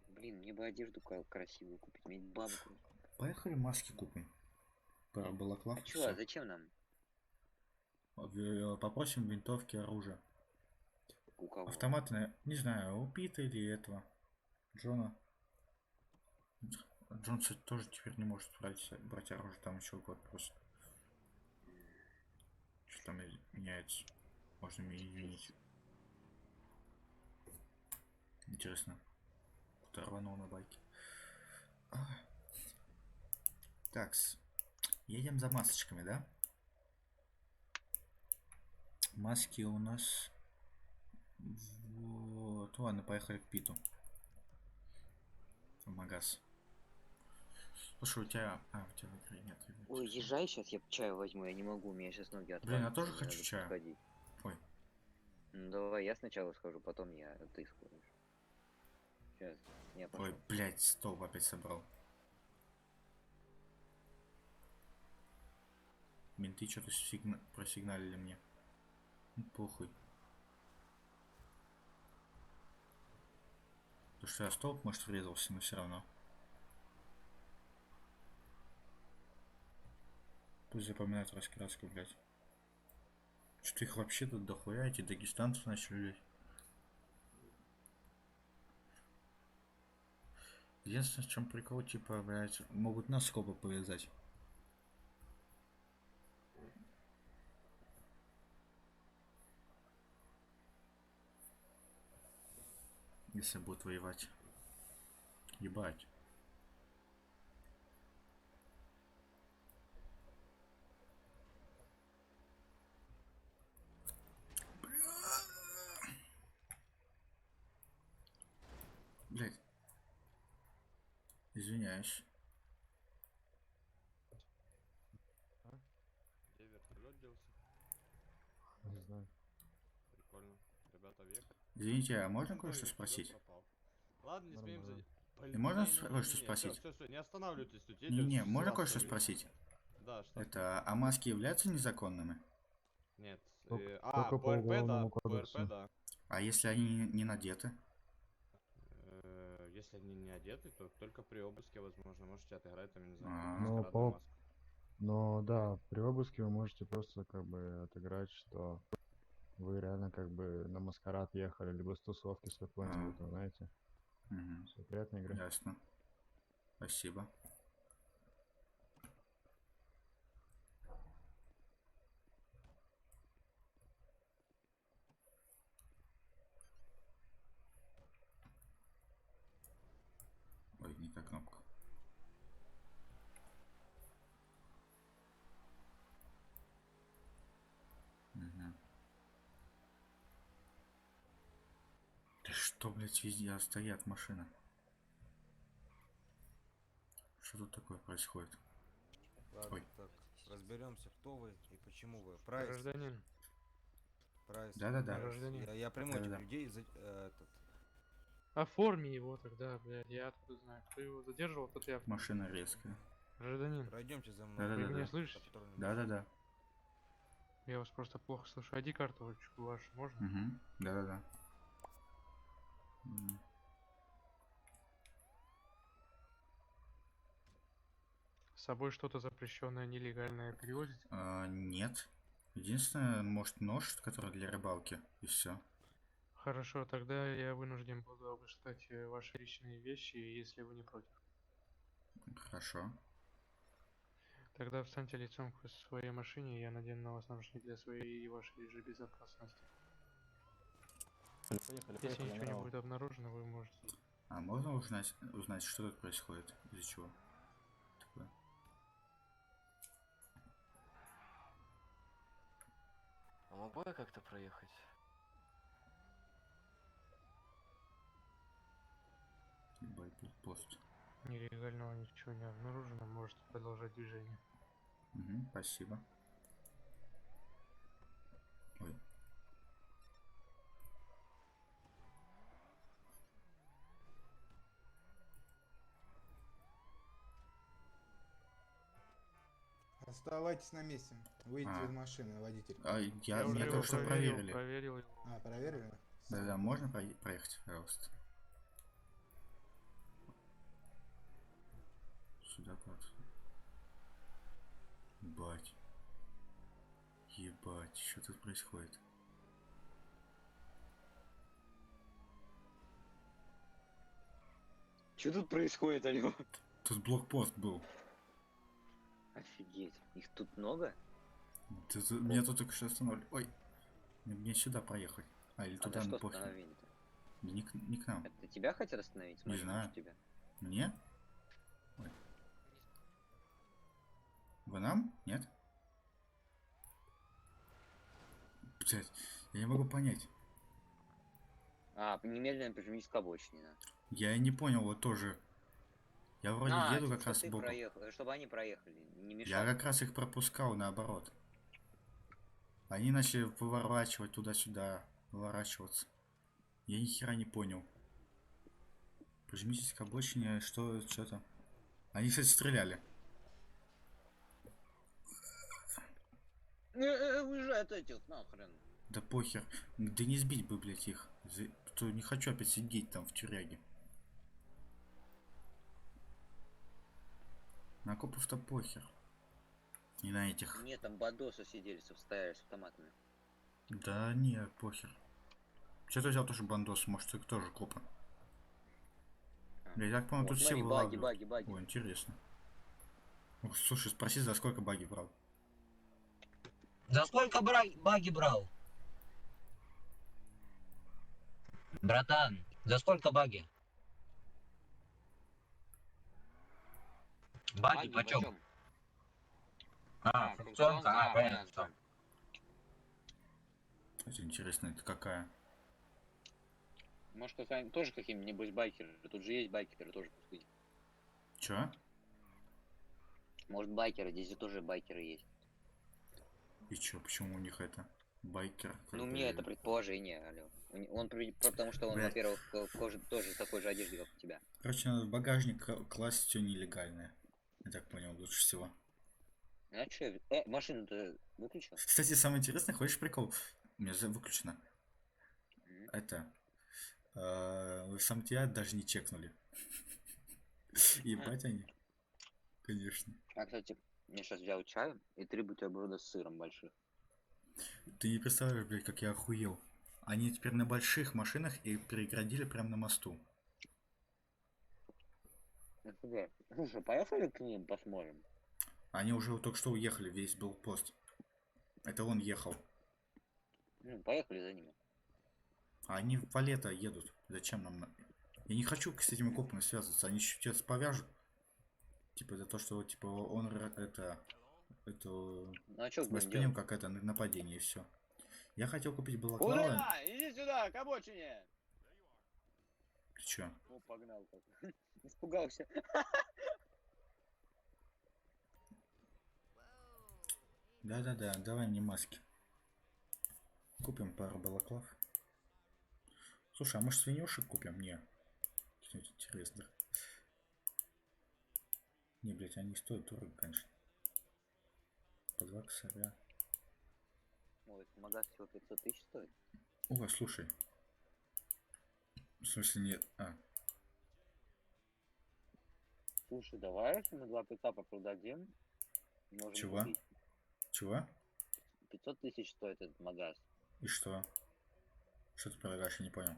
Блин, мне бы одежду красивую купить, мне бабку. Поехали маски купим. Пара балаклав. А чё, а зачем нам? Попросим винтовки, оружие. У кого? Автоматы, не знаю, у Пита или этого. Джона. Джон, кстати, тоже теперь не может брать оружие, там еще год просто. Что там меняется? Можно меня извинить. Интересно. Кто рванул на байке? Такс. Едем за масочками, да? Маски у нас... Вот. Ладно, поехали к Питу. В магаз. Слушай, у тебя... А, у тебя в игре нет. Ой, езжай, сейчас я чаю возьму, я не могу, у меня сейчас ноги отвалятся. Блин, я тоже мне хочу надо чаю. сходить. Ой. Ну, давай я сначала схожу, потом ты сходишь. Сейчас, я пошел. Ой, блядь, стол опять собрал. Менты что-то просигналили мне. Ну, похуй. То, что я столб, может, врезался, но все равно. Пусть запоминают раскраску, блядь. Что-то их вообще тут дохуя, эти дагестанцы начали лезть. Единственное, в чем прикол, типа, блядь, могут нас скобы повязать. Если будут воевать. Ебать. Блядь. Извиняюсь. Где вертолет делся? Не знаю. Прикольно. Ребята въехали. Извините, а можно кое-что спросить? Ладно, не смеем за... И можно кое-что спросить? Все, не останавливайтесь тут. Не, можно кое-что спросить? Да, что? Это, а маски являются незаконными? Нет. Только по по РП, да. Уголовному По кодексу. РП, да. А если они не надеты? Если они не одеты, то только при обыске, возможно, можете отыграть там, не знаю, А. Но маскарадную маску. Но да, при обыске вы можете просто как бы отыграть, что вы реально как бы на маскарад ехали, либо с тусовки с какой-нибудь, там, знаете. Угу. Все, приятной игры. Ясно. Спасибо. Ой, не та кнопка. Угу. Да что, блядь, везде стоят машины? Что тут такое происходит? Ладно, Ой. так, разберемся, кто вы и почему вы. Правильно? Гражданин. Да-да-да. Гражданин. Я приму этих людей за Оформи его тогда, блядь, я откуда знаю. Кто его задерживал, тот я. Машина резкая. Гражданин. Пройдемте за мной. Вы Да-да-да. меня слышите? Да-да-да. Я вас просто плохо слышу. ID-карточку вашу можно? Угу. Да-да-да. С собой что-то запрещенное, нелегальное перевозите? Нет. Единственное, может, нож, который для рыбалки, и все. Хорошо, тогда я вынужден буду обыскать ваши личные вещи, если вы не против. Хорошо. Тогда встаньте лицом к своей машине, и я надену на вас наручники для своей и вашей же безопасности. Если ничего не будет обнаружено, вы можете. А можно узнать, что тут происходит? Из-за чего? Такое. А могу я как-то проехать? Пост. Нелегального ничего не обнаружено, можете продолжать движение. Угу, спасибо. Ой. Оставайтесь на месте. Выйдите из машины, водитель. Меня только что проверили. Проверил его. Проверили? Да-да, можно проехать, пожалуйста? Сюда куда-то. Ебать. Ебать, что тут происходит? Что тут происходит, алло? Тут блокпост был. Офигеть, их тут много? Меня тут только что остановили. Ой, мне сюда проехать. Или туда, что похер. остановили-то? Не к нам. Это тебя хотят остановить? Смотри, Не знаю. может, тебя. Мне? Ой. Вы нам? Нет? Блять, я не могу понять. Немедленно прижмись к обочине, да. Я и не понял, вот тоже. Я вроде еду как раз сбоку. Чтобы они проехали, не мешай. Я как раз их пропускал наоборот. Они начали поворачивать туда-сюда, выворачиваться. Я ни хера не понял. Прижмитесь к обочине, что-то. Они, кстати, стреляли. Выезжай от этих, нахрен. Да похер. Да не сбить бы, блять, их. То не хочу опять сидеть там в тюряге. На копов-то похер. И на этих. Нет, там бандосы сидели, стояли с автоматами. Да не, похер. Че ты взял тоже бандос, может их тоже копы. Я так понял, тут все вылавливают. Баги. О, интересно. Ох, слушай, спроси, за сколько баги брал. За сколько баги брал? Братан, за сколько баги? Баги почем? Функционка, понятно. Это интересно, это какая? Может, тоже какие-нибудь байкеры? Тут же есть байкеры, тоже пустые. Чё? Может, байкеры, здесь же тоже байкеры есть. И чё, почему у них это? Байкер? Ну, мне это предположение, алло. Он, потому что он, во-первых, тоже такой же одежде, как у тебя. Короче, надо в багажник класть все нелегальное. Я так понял, лучше всего. А чё? Машину-то выключил? Кстати, самое интересное, хочешь прикол? У меня выключено. Это... Вы сам тебя даже не чекнули. Ебать они. Конечно. Кстати, я сейчас взял чаю и 3 бутерброда с сыром больших. Ты не представляешь, блядь, как я охуел. Они теперь на больших машинах и переградили прямо на мосту. Слушай, поехали к ним, посмотрим. Они уже только что уехали, весь был пост. Это он ехал. Поехали за ними. А они в Валета едут. Зачем нам? Я не хочу с этими копами связываться. Они еще тебя повяжут. Типа за то, что типа он это воспринял как это нападение и все. Я хотел купить балаклавы. Ура! Иди сюда, к обочине! Ты чё? О, погнал как. Испугался. Да-да-да, давай не маски. Купим пару балаклав. Слушай, а может свинюшек купим? Не. Что-нибудь интересно. Не, блять, они стоят дорого, конечно. По 2 косаря. Ой, магаз всего 500 тысяч стоит. О, слушай. В смысле нет? А. Слушай, давай, если мы 2 пикапа продадим, можем Чего? купить. Чего? 500 тысяч стоит этот магаз. И что? Что ты предлагаешь, я не понял.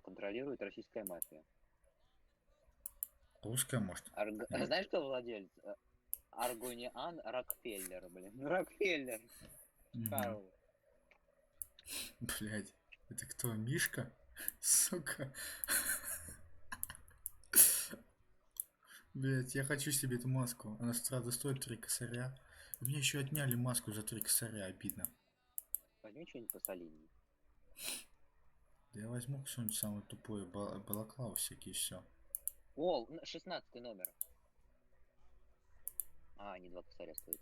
Контролирует российская мафия. Русская, может? Знаешь, кто владелец? Аргониан Рокфеллер, блин. Рокфеллер. Карл. Блять, это кто, Мишка? Сука. Блять, я хочу себе эту маску. Она сразу стоит 3 косаря. У меня еще отняли маску за 3 косаря, обидно. Возьми что-нибудь посолиднее. Да я возьму что-нибудь самое тупое, балаклаву всякие, все. О, 16 номер. Не 2 косаря стоит.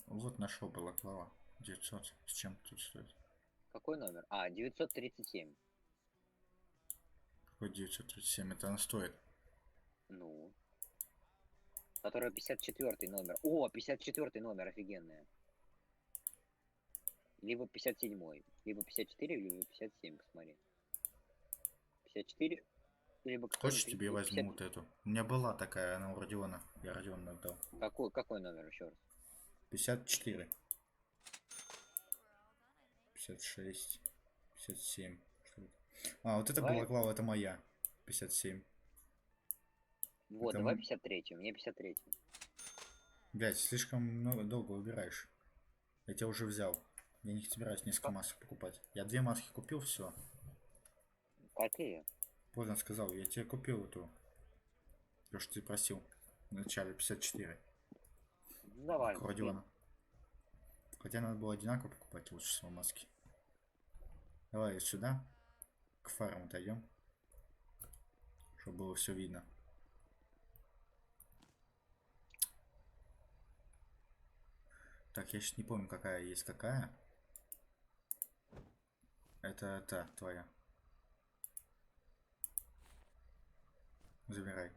Вот нашел балаклава. 900. С чем тут стоит? Какой номер? 937. Какой 937? Это она стоит? Ну. Которая 54 номер. О, 54 номер, офигенная. Либо 57, либо 54, либо 57, посмотри. 54, либо... Хочешь, тебе я возьму вот эту? У меня была такая, она у Родиона. Я Родиону отдал. Какой номер еще раз? 54. 56. 57. Что это? Вот это балаклава, это моя. 57. Вот, это давай 53, у меня 53. Блять, слишком много, долго выбираешь. Я тебя уже взял. Я не собираюсь несколько масок покупать. Я 2 маски купил, все. Какие? Поздно сказал, я тебе купил эту. То, что ты просил. В начале 54. Давай. Родиона. Хотя надо было одинаково покупать лучше всего маски. Давай сюда. К фарам отойдем. Чтобы было все видно. Так, я сейчас не помню, какая есть какая. Это та, твоя. Забирай.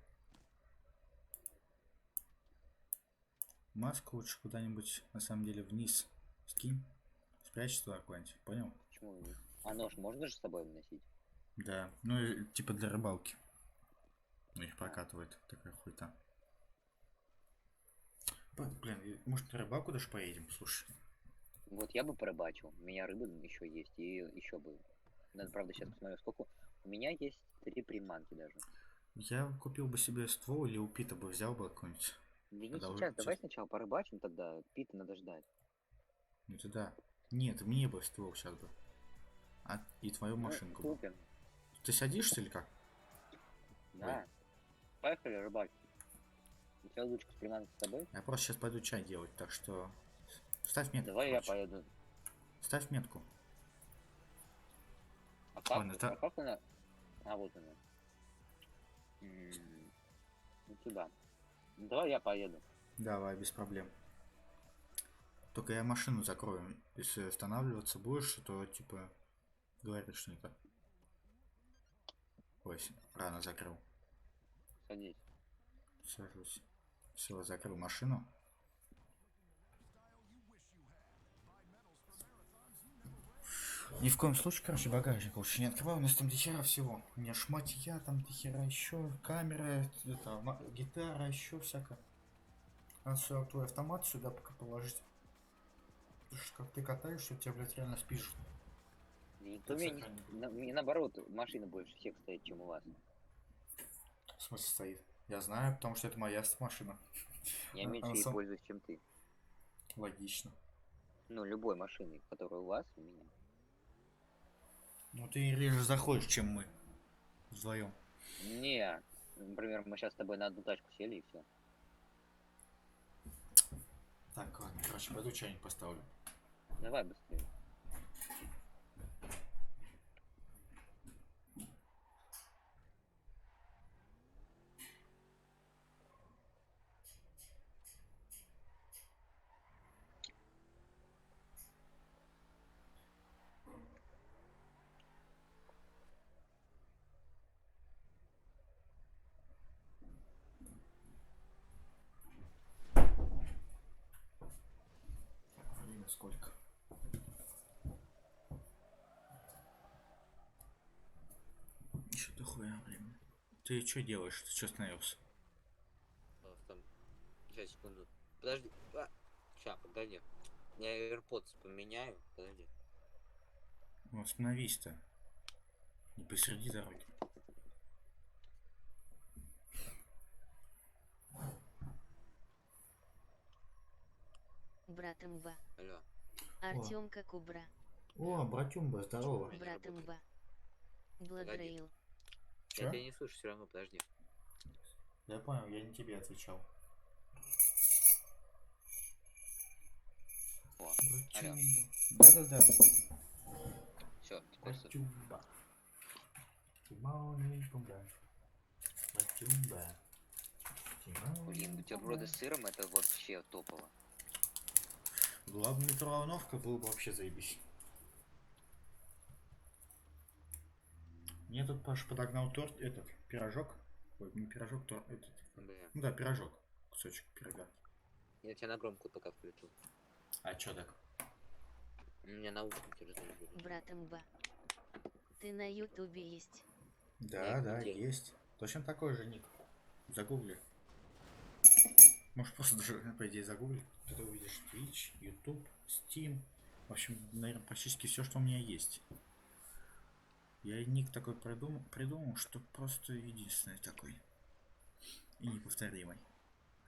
Маску лучше куда-нибудь, на самом деле, вниз скинь. Спрячь туда куда-нибудь, понял? Почему вниз? Нож можно же с собой носить? Да, ну типа для рыбалки. Ну их прокатывает такая хуйта. Блин, может на рыбалку даже поедем, слушай. Вот я бы порыбачил. У меня рыбы еще есть. И еще бы. Надо, правда, сейчас посмотрю, сколько. У меня есть 3 приманки даже. Я купил бы себе ствол или у Пита бы взял бы какой-нибудь. Да не сейчас, давай сначала порыбачим, тогда Пита надо ждать. Ну это да. Нет, мне бы ствол сейчас бы. И твою машинку. Купим. Ты садишься или как? Да. Поехали рыбачить. У тебя удочка с приманкой с тобой? Я просто сейчас пойду чай делать, так что... Ставь метку. Давай я поеду. Ставь метку. А как она? Вот она. Ну сюда. Давай я поеду. Давай, без проблем. Только я машину закрою. Если останавливаться будешь, то типа говорит, что не так. Ой, рано закрыл. Садись. Сажусь. Все, закрыл машину. Ни в коем случае, короче, багажник лучше не открываю. У нас там дохера всего. У меня шматья, там дохера еще, камера, это, гитара, еще всякое. Надо все, твой автомат сюда пока положить. Потому что как ты катаешься, у тебя, блядь, реально спишь. Мне наоборот, машина больше всех стоит, чем у вас. В смысле стоит? Я знаю, потому что это моя машина. Я меньше ей пользуюсь, чем ты. Логично. Ну, любой машиной, которая у вас, у меня. Ну ты реже заходишь, чем мы. Вдвоем. Не, например, мы сейчас с тобой на одну тачку сели и все. Так, ладно, короче, пойду чайник поставлю. Давай быстрее. что-то хуя, блин. Ты что делаешь? Ты что остановился? Там. Сейчас, секунду. Подожди. Сейчас, подожди. Я AirPods поменяю. Подожди. Ну остановись-то. Не посреди дороги. Братымба. Алло. Артемка Кубра. О, братюмба, здорово. Братымба. Бладрейл. Чё? Я тебя не слышу все равно, подожди. Я понял, я не тебе отвечал. О, алло. Да-да-да. Все, теперь слышу. Братюмба. Тимони-пумба. Братюмба. Блин, бутерброды с сыром это вообще топово. Была бы микроволновка, было бы вообще заебись. Мне тут Паша подогнал торт, этот, пирожок. Ой, не пирожок, торт, этот. Бля. Ну да, пирожок. Кусочек пирога. Я тебя на громкую пока включу. А чё так? У меня наушники разрядились. Братымба. Ты на ютубе есть? Да, да, где? есть. Точно такой же ник. Загугли. Может просто даже, по идее, загугли. Ты увидишь Twitch, YouTube, Steam. В общем, наверное, практически все, что у меня есть. Я ник такой придумал, что просто единственный такой. И неповторимый.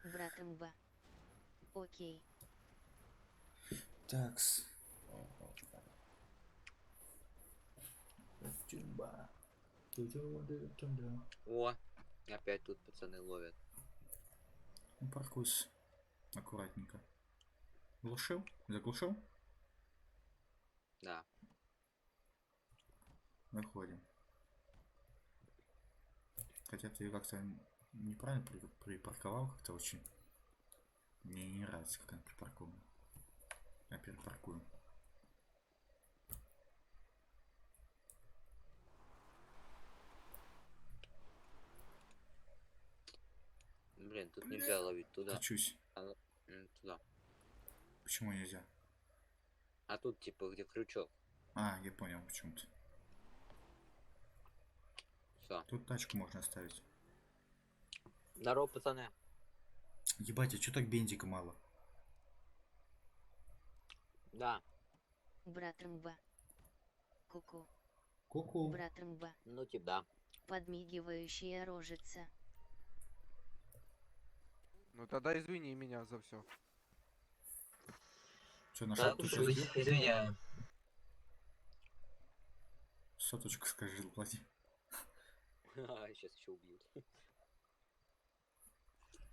Братымба. Окей. Такс. О, опять тут пацаны ловят. Ну, паркуйся. Аккуратненько. Глушил? Заглушил? Да. Выходим. Хотя ты как-то неправильно припарковал, как-то очень. Мне не нравится, как она припаркована. Я перепаркую. Блин, тут нельзя ловить туда. Тычусь. Туда. Почему нельзя? А тут типа где крючок. А, я понял, почему-то. Все. Тут тачку можно оставить. Здорово, пацаны. Ебать, а чё так бензика мало? Да. Братымба. Ку-ку. Ку-ку. Братымба. Ну типа да. Подмигивающая рожица. Ну тогда извини меня за все. Чё, нашел тут Извиняю. Соточку скажи, плати. Сейчас еще убьют.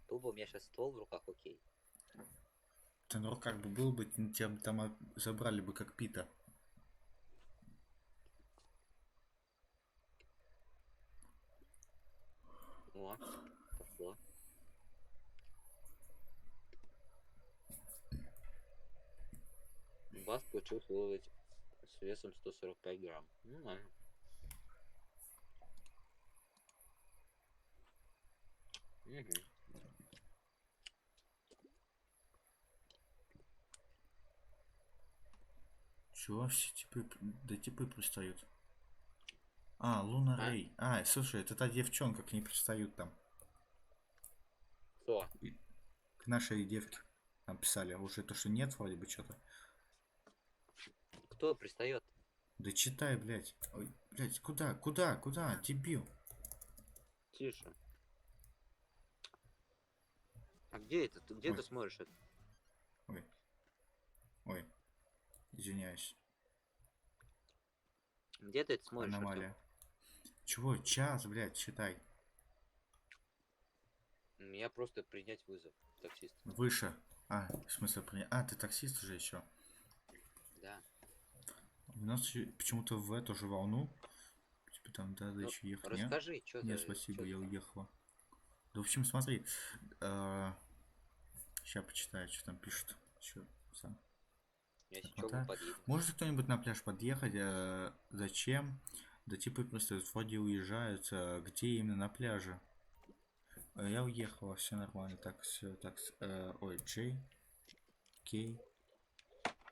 Тупо у меня сейчас ствол в руках, окей. Ты ну как бы был бы, тебя там забрали бы как Пита. О, пошло. Бас получился выловить с весом 145 грамм. Ну ладно. Угу. Чего все типы, да типы пристают? А, Луна Рэй. А, слушай, это та девчонка, к ней пристают там. Кто? К нашей девке. Там писали, а уже то, что нет, вроде бы что-то. Кто пристает? Да читай, блядь. Ой, блядь, куда, дебил? Тише. А где это? Ты где ты смотришь это? Ой. Извиняюсь. Где ты это смотришь? Аномалия. Чего? Час, блядь, читай. Я просто принять вызов таксиста. Выше. А, в смысле принять? А, ты таксист уже еще? Да. У нас почему-то в эту же волну. Типа там, да, Ну, еще ехать. расскажи, что Нет, за... спасибо, чё я за- уехала. Да, в общем, смотри. Сейчас почитаю, что там пишут. Что сам. Я сейчас подъеду. Может кто-нибудь на пляж подъехать? Зачем? Да типа просто вроде уезжают. Где именно на пляже? Я уехала, все нормально. Так, все, так. Ой, J, K,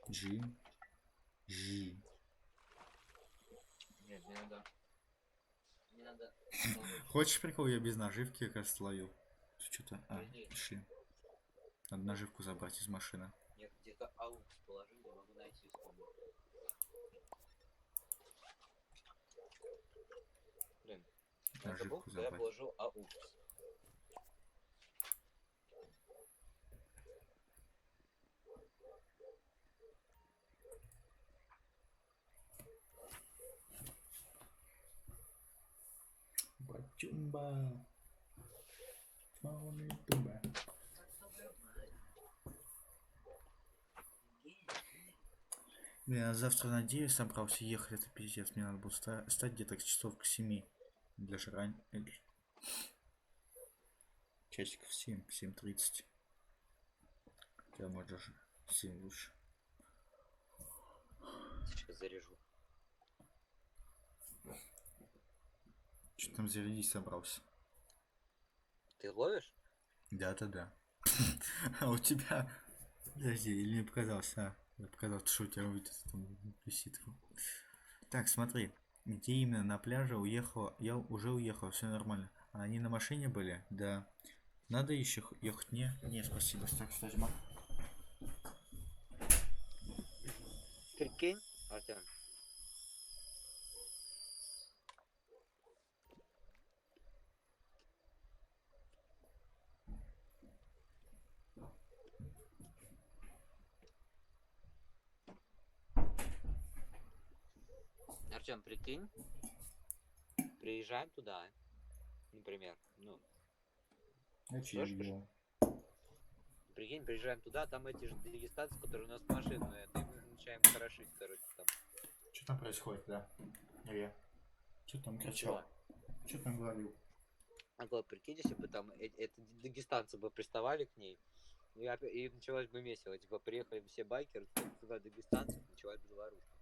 G, G. Нет, мне надо Мне надо... Хочешь прикол, я без наживки как раз ловил. Что-то... Пошли. Надо наживку забрать из машины. Нет, где-то аукс положил, не могу найти вспомнить. Блин, я забыл, Наживку что я забрать. положил аукс. Бачумба. Тумба. Блин, я завтра на 9 собрался ехать, это пиздец. Мне надо было встать где-то часов к 7. Для жрань. Часиков 7, 7:30. Хотя может даже 7 лучше. Сейчас заряжу. Что там зарядить собрался? Ты ловишь? Да. А у тебя... Подожди, или мне показалось, мне показалось, что у тебя там висит. Так, смотри. Где именно на пляже уехала? Я уже уехал, все нормально. А они на машине были? Да. Надо еще ехать? Не, спасибо. Так, кстати, Прикинь, Артем. Артем, прикинь, приезжаем туда, например, ну, прикинь, приезжаем туда, там эти же дагестанцы, которые у нас машины, это, и мы начинаем хорошить, короче, там. Что там происходит, да? Что там кричал? Что там говорил? Ага, прикинь, если бы там эти дагестанцы бы приставали к ней, и началось бы весело, типа, приехали бы все байкеры, туда дагестанцы, началась бы заварушка.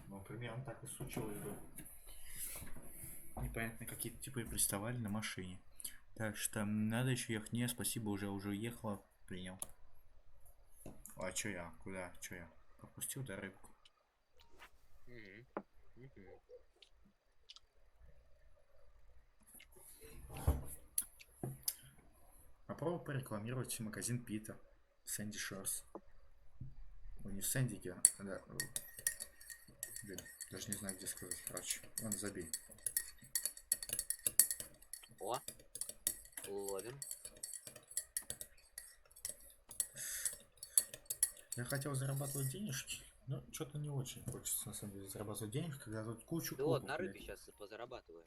Ну, примерно так и случилось бы. Непонятно, какие-то типы приставали на машине. Так что надо еще ехать. Не, спасибо, уже уехала. Принял. А чё я? Куда? Чё я? Пропустил, да, рыбку? Попробуй порекламировать магазин Пита. Сэнди Шорс. Ну, не в Сэндике, а да. Блин, даже не знаю, где сказать. Короче, ладно, забей. О, ловим. Я хотел зарабатывать денежки, но что-то не очень хочется, на самом деле, зарабатывать денежки, когда тут кучу Да опыта, вот, на рыбе блядь. сейчас позарабатываю.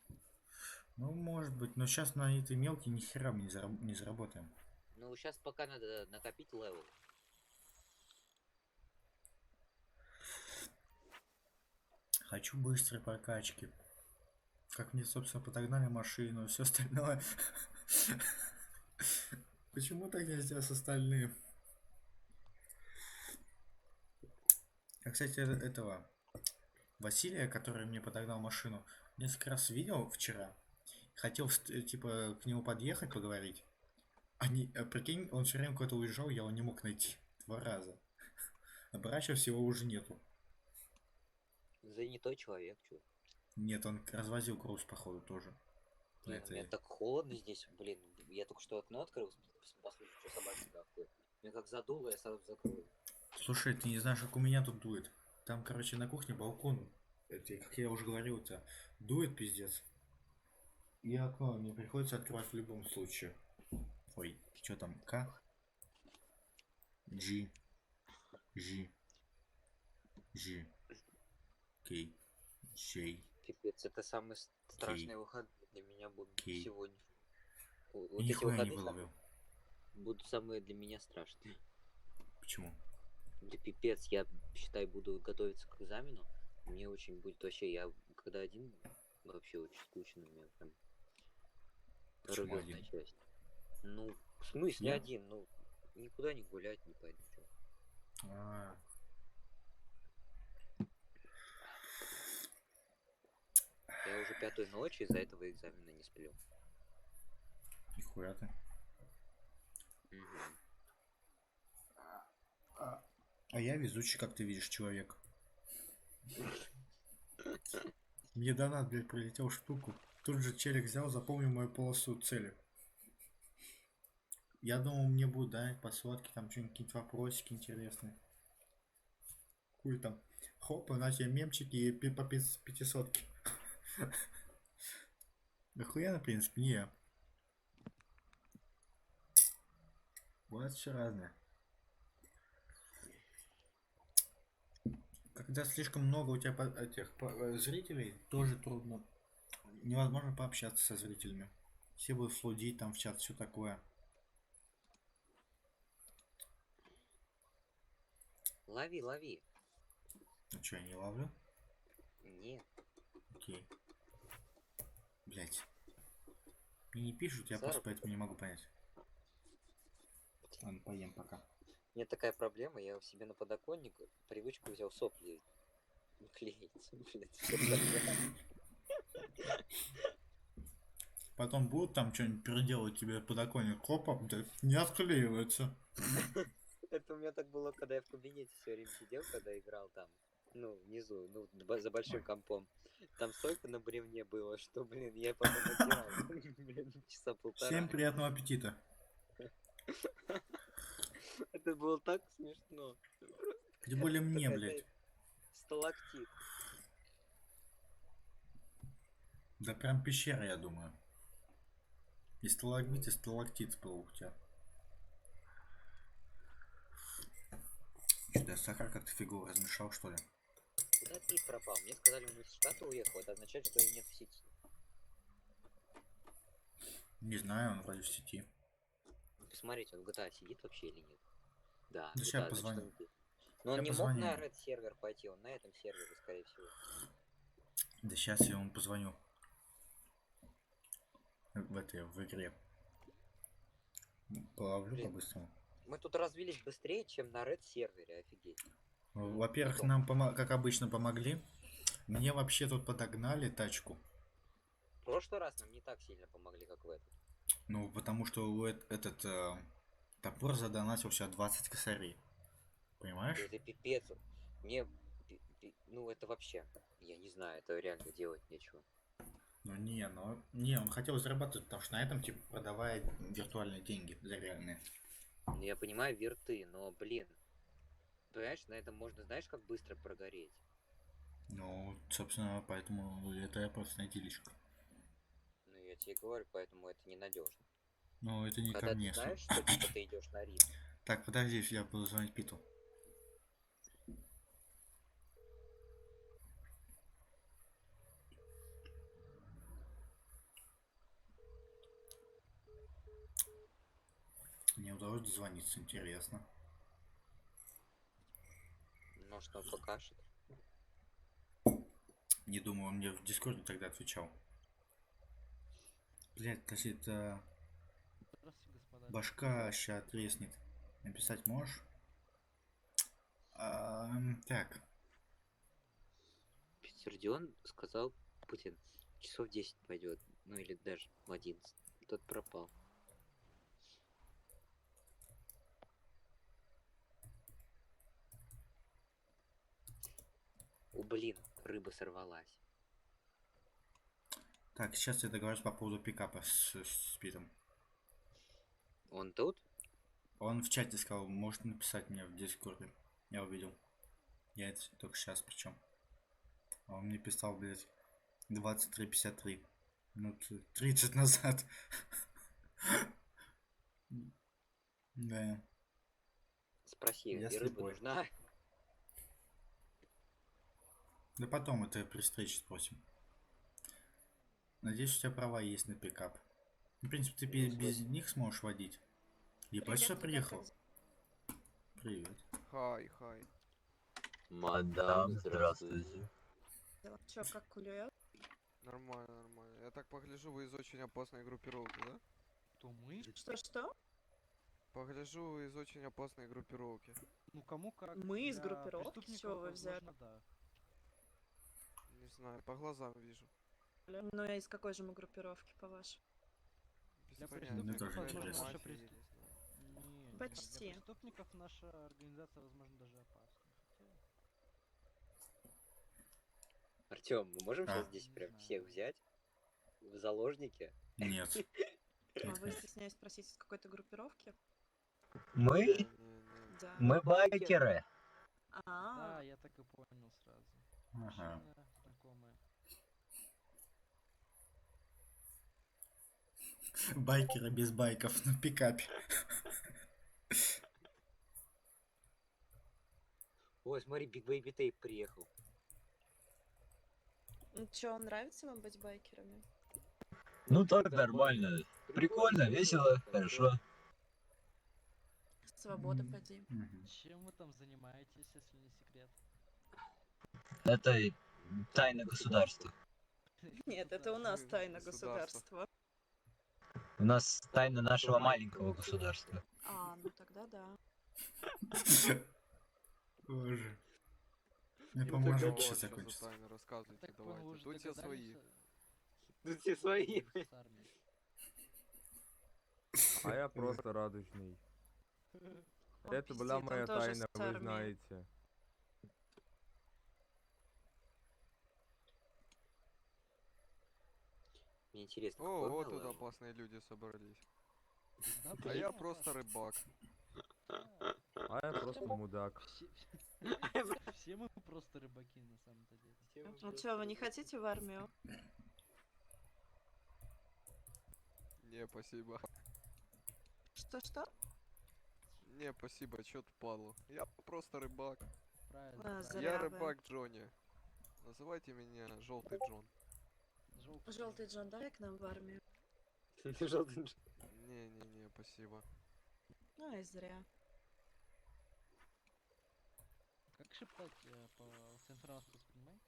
Ну, может быть, но сейчас на этой мелкой ни хера мы не заработаем. Ну, сейчас пока надо накопить левел. Хочу быстрой прокачки. Как мне, собственно, подогнали машину и все остальное. Почему так нельзя с остальным? Я, кстати, этого Василия, который мне подогнал машину, несколько раз видел вчера. Хотел, типа, к нему подъехать, поговорить. Прикинь, он все время куда-то уезжал, я его не мог найти. 2 раза. Оборачивался, его уже нету. Занятой человек, чё? Нет, он развозил груз, походу, тоже. Мне так холодно здесь, блин. Я только что окно открыл, послушай, что собаки такое. Меня как задуло, я сразу закрою. Слушай, ты не знаешь, как у меня тут дует. Там, короче, на кухне балкон. Это, как я уже говорил, это дует пиздец. И окно мне приходится открывать в любом случае. Ой, что там? К? G. K. J. Пипец, это самый страшный выход для меня будут сегодня. Вот эти Нихуя не выходы выловил. будут самые для меня страшные. Почему? Да пипец, я считай буду готовиться к экзамену. Мне очень будет вообще, я когда один, вообще очень скучно мне прям. Почему один? Часть. Ну, в смысле Я? один, ну, никуда не гулять, не пойду. Чё. Я уже 5-ю ночь из-за этого экзамена не сплю. Нихуя ты. А я везучий, как ты видишь, человек. Мне донат, блядь, прилетел штуку. Тут же челик взял, запомнил мою полосу цели. Я думал, мне будут дать по сотке, там что-нибудь, какие-то вопросики интересные. Хуй там. Хоп, на тебе мемчики и по 500. Охуенно, в принципе, не. Вот все разное. Когда слишком много у тебя этих зрителей, тоже трудно. Невозможно пообщаться со зрителями. Все будут флудить там в чат, все такое. Лови, лови. Ну что, я не ловлю? Нет. Окей. Блять. Мне не пишут, я просто поэтому не могу понять. Ладно, поем пока. У меня такая проблема, я у себя на подоконник привычку взял сопли клеить. Потом будут там что-нибудь переделать тебе подоконник, хопа, не отклеивается. Это у меня так было, когда я в кабинете все время сидел, когда играл там, ну, внизу, ну, за большим компом. Там столько на бревне было, что, блин, я потом отделал, блин, часа полтора. Всем приятного аппетита. Это было так смешно. Тем более мне, блядь. Сталактит. Да прям пещера, я думаю. И сталагмит, и сталактит был у тебя. Что-то сахар как-то фигу размешал, что ли? Куда Пит пропал? Мне сказали, он из штата уехал. Это означает, что его нет в сети. Не знаю, он вроде в сети. Посмотрите, он в GTA сидит вообще или нет? Да, Да сейчас позвоню. Но он не мог на Red сервер пойти, он на этом сервере, скорее всего. Да сейчас я ему позвоню. В игре. Половлю по-быстрому. Мы тут развились быстрее, чем на Red сервере, офигеть. Во-первых, нам, как обычно, помогли. Мне вообще тут подогнали тачку. В прошлый раз нам не так сильно помогли, как в этот. Ну, потому что этот топор задонатил себя 20 косарей. Понимаешь? Это пипец. Мне... Ну, это вообще... Я не знаю, это реально делать нечего. Не, он хотел зарабатывать, потому что на этом, типа, продавая виртуальные деньги за реальные. Ну, я понимаю, верты, но, блин... Понимаешь, на этом можно, знаешь, как быстро прогореть? Ну, собственно, поэтому это я просто найдилечка. Ну, я тебе говорю, поэтому это ненадежно. Ну, это не когда ко мне. Ты знаешь, что типа, ты идешь на риск. Так, подожди, я буду звонить Питу. Не удалось дозвониться, интересно. Ну, что он покажет? Не думаю, он мне в Дискорде тогда отвечал. Блять, подожди, это... Башка ща треснет. Написать можешь? Так. Петердион сказал, Путин, часов 10 пойдет. Ну или даже в 11. Тот пропал. О, блин, рыба сорвалась. Так, сейчас я договорюсь по поводу пикапа с Питом. Он тут? Он в чате сказал, может написать мне в Дискорде. Я увидел. Я это только сейчас причем. А он мне писал, блядь, 23:53. Минут 30 назад. Да. Спроси, и рыба нужна? Да потом это при встрече спросим. Надеюсь, у тебя права есть на пикап. В принципе, ты без них сможешь водить. Я почти приехал. Привет. Хай. Мадам, здравствуйте. Чё, как кулюет? Нормально. Я так погляжу, вы из очень опасной группировки, да? То мы? Что? Погляжу, вы из очень опасной группировки. Ну кому как. Мы из группировки? С чего вы взяли? Да. Не знаю, по глазам вижу. Ну, я из какой же мы группировки, по-вашему? Для Мне тоже интересно. Почти. Для преступников наша организация, возможно, даже опасна. Артем, мы можем сейчас здесь прям всех взять в заложники? Нет. А вы, стесняюсь спросить, из какой-то группировки? Мы? Да. Мы байкеры. А, я так и понял сразу. Ага. Знакомые. Байкеры без байков на пикапе. Ой, смотри, Big Baby Tape приехал. ну чё, нравится вам быть байкерами? Ну так нормально. Прикольно, весело, хорошо. Свобода, поди. Чем вы там занимаетесь, если не секрет? Это тайна государства. Нет, это у нас тайна государства. У нас тайна нашего маленького государства. А, ну тогда да. Боже. Мне поможет сейчас Что за закончится. тайны рассказывайте, Так понял, вы давайте. уже Тут все догадались, свои. Тут все свои. с армией. А я просто радужный. Он Это была пиздит, он моя тоже тайна, с вы армией. знаете. Мне интересно, О, какой вот малый? тут опасные люди собрались. Да, А блин, я опасно. просто рыбак. А я просто мудак. Все мы просто рыбаки на самом-то деле. Ну чё, вы не хотите в армию? Не, спасибо. Что-что? Не, спасибо, чё ты падла. Я просто рыбак. Правильно. зря Я вы. рыбак Джонни. Называйте меня Желтый Джон. Желтый Джон, давай к нам в армию. Желтый Джон. Не, спасибо. Ну и зря. Как шептать по информацию воспринимаете?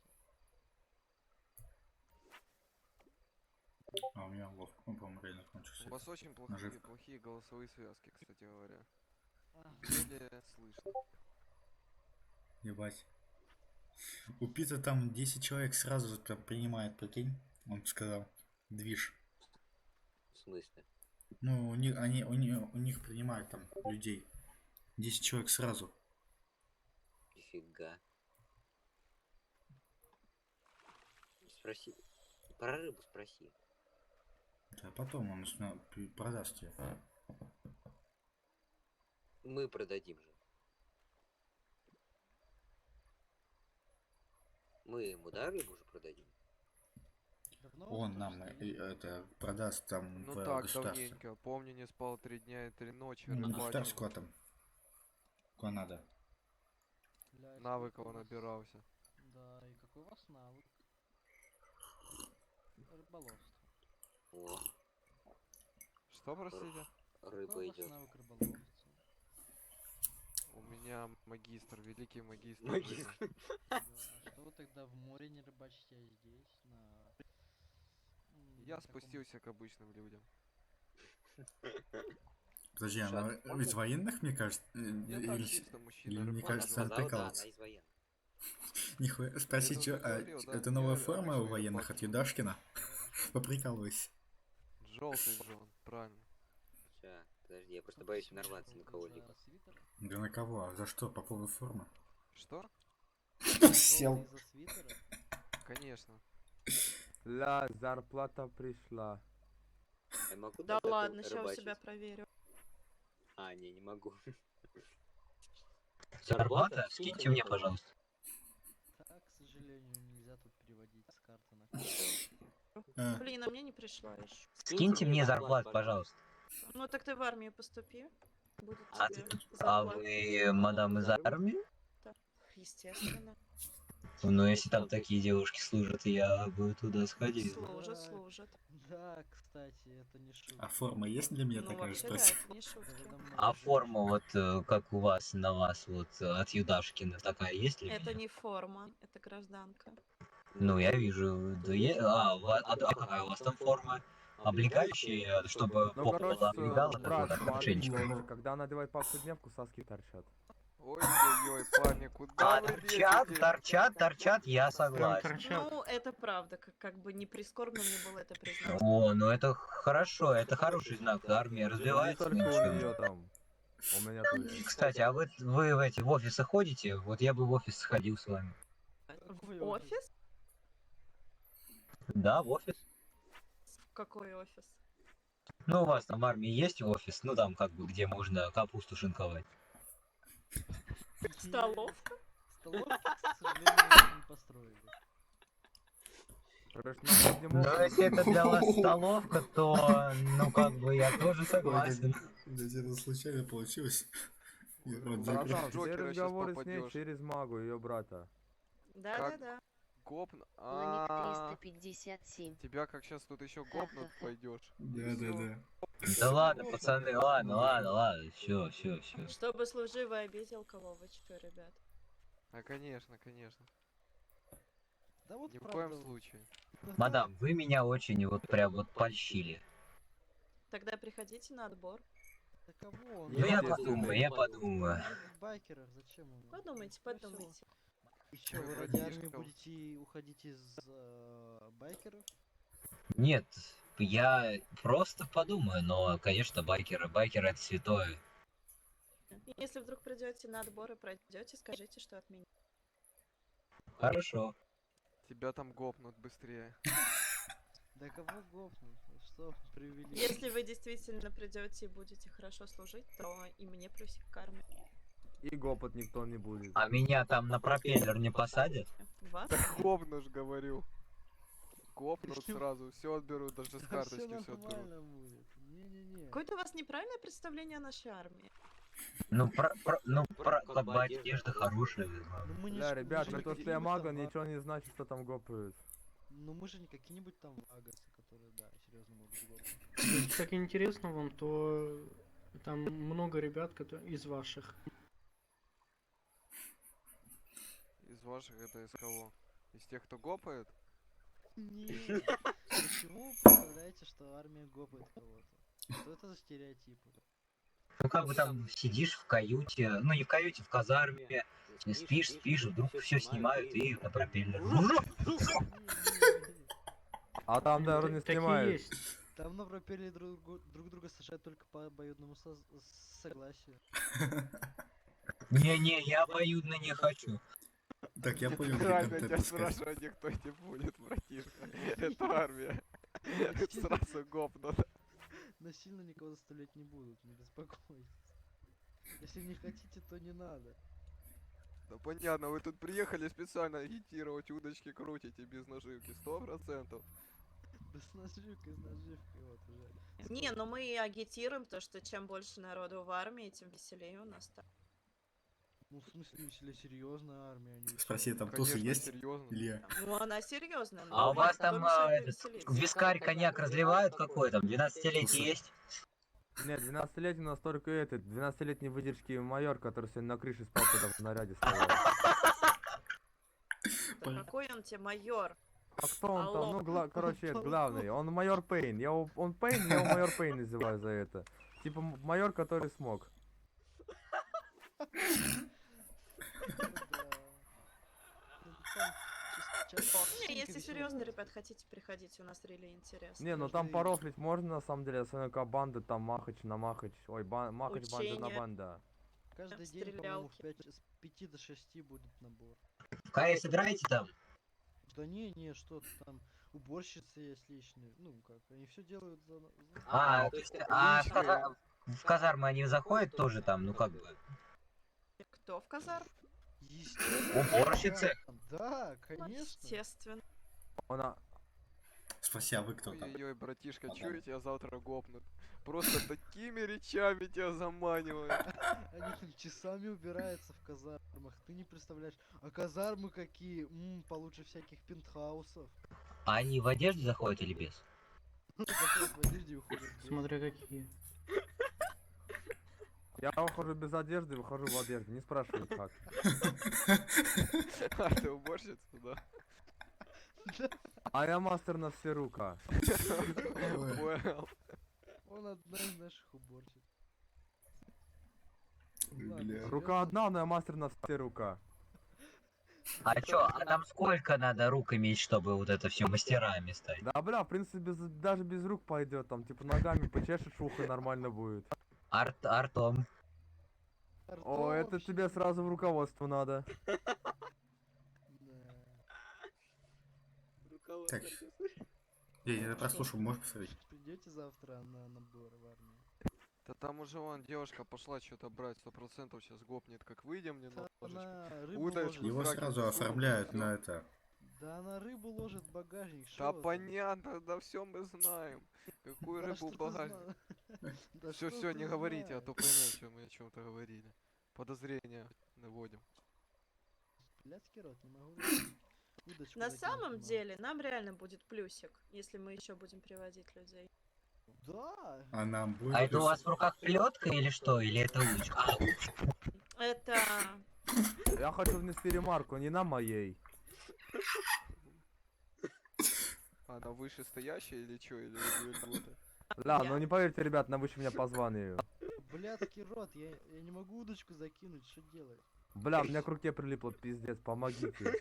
А у меня лов, он, по-моему, реально кончился. У вас очень Наживка. плохие голосовые связки, кстати говоря. Еле слышно. Ебать. У Пита там 10 человек сразу там принимает, прикинь. Он сказал. Движ. В смысле? Ну, у них принимают там людей. 10 человек сразу. Нифига. Спроси. Про рыбу спроси. Да потом он продаст тебе. Мы продадим же. Мы ему, да, рыбу уже продадим? Он нам это продаст там Ну в так, государстве. давненько. Помню, не спал 3 дня и 3 ночи. Ну, на рыбачил. государство там. Куда надо. Навыков набирался. Да, и какой у вас навык? Рыболовство. О, Что, простите? рыба Какой у вас идет. навык рыболовства? У меня магистр, великий магистр. Магистр. рыбы. Да, а что вы тогда в море не рыбачите, а здесь, на... Я на таком- спустился к обычным людям. Подожди, она из военных, мне кажется? Я так чисто мужчина, или мне рыбак, кажется, она Сказала, да, прикалывается? она из военных. Нихуя, спроси, Я чё, уже говорил, да, это новая я форма у обычный военных рыбак. от Юдашкина? Поприкалывайся. Желтый Джон, правильно. Ща, подожди, я просто боюсь нарваться на кого-либо. Да на кого? А за что? Поповой формы? Что? Сел. Из-за свитера? Конечно. Ля, зарплата пришла. Я могу Да так ладно, сейчас у рыбачить? себя проверю. А, не могу. Зарплата? Скиньте мне, пожалуйста. Так, к сожалению, нельзя тут переводить с карты на карту. Блин, а мне не пришла еще. Скиньте мне зарплату, пожалуйста. Ну так ты в армию поступи. Будет А, тебе а зарплата. вы мадам из армии? Да, естественно. Ну, если там такие девушки служат, я бы туда сходил. Служат, служат. Да, кстати, это не шутка. А форма есть для меня Ну такая, вообще да, спроси? это не шутки. А форма вот как у вас, на вас, вот от Юдашкина такая есть ли? Это не форма, это гражданка. Ну, я вижу. Да а какая у вас там форма? Облегающая, чтобы Ну, попа короче, была облегала, брат, такой, смотри, ошейничек. когда надевает повседневку, соски торчат. Ой-ой-ой, парни, куда А, вы торчат, я согласен. Ну, это правда, как бы не прискорбно мне было это признать. О, ну это хорошо, это хороший знак. Армия Не развивается. только у ничего. нее там. У меня тоже. Кстати, а вы в эти в офисы ходите? Вот я бы в офис сходил с вами. В офис? Да, в офис. В какой офис? Ну, у вас там в армии есть офис, ну там как бы, где можно капусту шинковать. Столовка? Столовки, к сожалению, не построили. Но если это для вас столовка, то, ну как бы, я тоже согласен. Где-то это случайно получилось. Я правда Братан, закрыл. все разговоры с ней через магу, ее брата. Да-да-да. Гопн... Луник 357. Тебя как сейчас тут еще гопнут пойдешь. Да. Да ладно, пацаны, ладно, все. Чтобы служивый обидел кого, вы что, ребят? А конечно, конечно. Да вот Ни в правда, коем случае. Мадам, вы меня очень вот прям вот польщили. Тогда приходите на отбор. Да кого он? Ну я подумаю. Байкеров, зачем ему? Подумайте. И что, вы ради армии будете уходить из байкеров? Нет, я просто подумаю, но, конечно, байкеры это святое. Если вдруг придете на отбор и пройдете, скажите, что от меня. Хорошо. Тебя там гопнут быстрее. Да кого гопнут? Что привели? Если вы действительно придете и будете хорошо служить, то и мне плюсик к армии. И гопот никто не будет. А меня там на пропеллер не посадят? Вас? Так гопнут ж, говорю. Гопнут сразу, все отберут, даже с карточки все отберут. Нормально будет. Не-не-не. Какое-то у вас неправильное представление о нашей армии. Ну, как бы одежда хорошая. Да, ребят, то, что я мага, ничего не значит, что там гопают. Ну мы же не какие-нибудь там вагасы, которые, да, серьезно могут гопать. Если так интересно вам, то там много ребят, которые из ваших. Из ваших это из кого? Из тех, кто гопает? Нет. Почему вы представляете, что армия гопает кого-то? Что это за стереотипы? Ну как бы там сидишь в каюте, ну не в каюте, в казарме, спишь, вдруг все снимают и на пропеллер. А там даже не снимают. Там на пропеллере друг друга сажают только по обоюдному согласию. Не, я обоюдно не хочу. Так, я понял, Правильно, тебя спрашивать никто не будет, братишка. Это армия. Сразу гопнут. Насильно никого заставлять не будут, не беспокойтесь. Если не хотите, то не надо. Да понятно, вы тут приехали специально агитировать, удочки крутите без наживки, 100%. Да с наживкой, вот уже. Не, но мы и агитируем то, что чем больше народу в армии, тем веселее у нас так. Ну, в смысле, веселее, серьезная армия. Спроси, там тусы есть? Илья. Ну, она серьезная. А у вас там вискарь коньяк разливают какой там? 12-летний есть? Нет, 12-летний у нас только этот, 12-летний выдержки майор, который сегодня на крыше спал, когда в наряде стоял. Да какой он тебе майор? А кто он там? Ну, короче, главный. Он майор Пейн. Он Пейн, я его майор Пейн называю за это. Типа майор, который смог. Не, если серьезно, ребят, хотите приходить, у нас рели интересно. Не, ну там порофлить можно на самом деле, особенно как банда там махач на махач. Ой, махач банда на банда. Каждый день, по-моему, с 5 до 6 будет набор. В КС играете там? Да не, что там уборщицы есть личные. Ну как, они все делают за... То есть, в казармы они заходят тоже там, ну как бы? Кто в казарм? Уборщицы? Да, конечно. Естественно. Она... Спроси, а вы кто там? Ой-ой-ой, братишка, чую, тебя завтра гопнут. Просто такими речами тебя заманивают. Они там часами убираются в казармах, ты не представляешь. А казармы какие? Получше всяких пентхаусов. А они в одежде заходят или без? В одежде уходят. Смотря какие. Я ухожу без одежды, выхожу в одежде, не спрашивай как. А ты уборщица, да? А я мастер на все рука. Понял. Он одна из наших уборщиц. Рука одна, но я мастер на все рука. А чё, а там сколько надо рук иметь, чтобы вот это все мастерами стать? Да бля, в принципе, даже без рук пойдет, там типа ногами почешешь ухо, нормально будет. Артом. О, это тебе сразу в руководство надо. Так, Я не прослушал, можешь посмотреть? Придете завтра на набор в армию? Да там уже вон девушка пошла что-то брать, 100% сейчас гопнет, как выйдем немножечко. Она рыбу Удочку ложит. Его в раке сразу засунул, оформляют всё. на это. Да она рыбу ложит в багажник. Да шо вы там? понятно, да все мы знаем. Какую Да рыбу что в ты багажник? зна- Да Все, что все, ты не говорите, а то знаешь? поймем, что мы о чем-то говорили. Подозрения наводим. Блядский рот, не могу. Удочку На закинуть самом не могу. деле, нам реально будет плюсик, если мы еще будем приводить людей. Да. А нам будет... А это у вас в руках плетка или что? Или это удочка? Это... Я хочу внести ремарку, не на моей. Она вышестоящая или что? Или вот Да, ну не поверьте, ребят, на выше меня по званию. Блядский рот, я не могу удочку закинуть, что делать? Бля, у меня к руке прилипло, пиздец, помогите.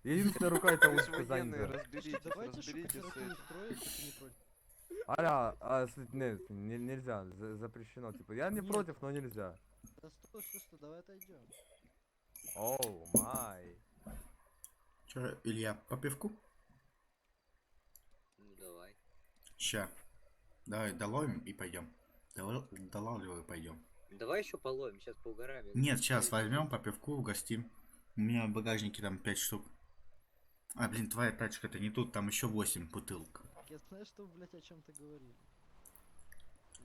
Единственная рука это удочка военные, занята. разберитесь, Давайте разберитесь с шоколадку этим. устроить, если не против. Аля, нет, нельзя, запрещено, типа, я не Нет. против, но нельзя. Да стой, давай отойдем. Оу, май. Чё, Илья, по пивку? Ну давай. Ща. Давай доловим и пойдем. Долавливай, пойдем. Давай еще половим, сейчас поугараем. Нет, сейчас возьмем по пивку, угостим. У меня в багажнике там 5 штук. А, блин, твоя тачка-то не тут, там еще 8 бутылок. Я знаю, что, блядь, о чем ты говорили.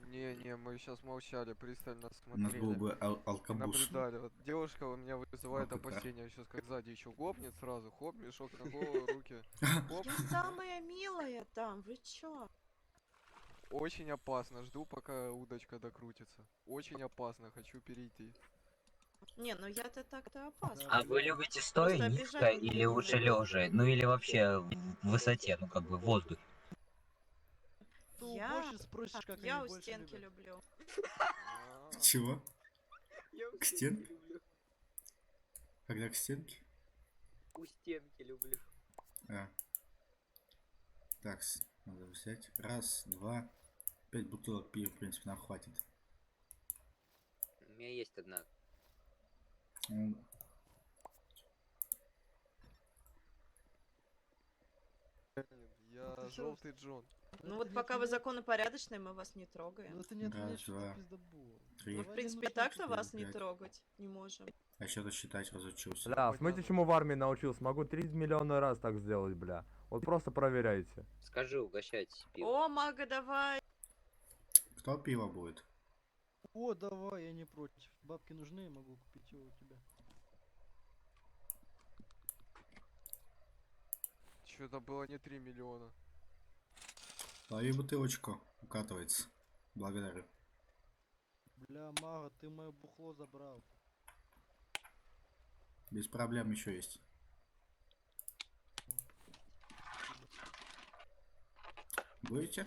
Не, мы сейчас молчали, пристально У нас был смотрели. бы И алкобуш. наблюдали. Вот девушка у меня вызывает Вот это. опасения. Сейчас как сзади еще гопнет сразу. Хоп, мешок на голову, руки. Хоп. Я самая милая там, вы чё? Очень опасно. Жду, пока удочка докрутится. Очень опасно. Хочу перейти. Не, ну я-то так-то опасна. А вы любите стоя, Просто низко обижать или не лучше люблю. лежа? Ну или вообще в высоте, ну как бы в воздухе? Ты у Я... Гоши спросишь, как я они у больше стенки любят. люблю. Чего? Я К стенке? Когда к стенке? У стенки люблю. А. Так, надо взять. Раз, два. 5 бутылок пива, в принципе, нам хватит. У меня есть одна. Ну, Я ты всё желтый Джон. Ну вот пока вы законопорядочные, мы вас не трогаем. Ну ты не Раз, отменяешь, что два, ты пиздобол. три. Мы, в принципе, и так-то вас не трогать не можем. А еще считать разучился. Бля, смотрите, чему в армии научился. Могу 30 миллиона раз так сделать, бля. Вот просто проверяйте. Скажи, угощайтесь пивом. О, мага, давай! Кто пиво будет? О, давай, я не против. Бабки нужны, я могу купить его у тебя. Что-то было не 3 миллиона. Лови бутылочку, укатывается. Благодарю. Бля, мага, ты мое бухло забрал. Без проблем еще есть. Будете?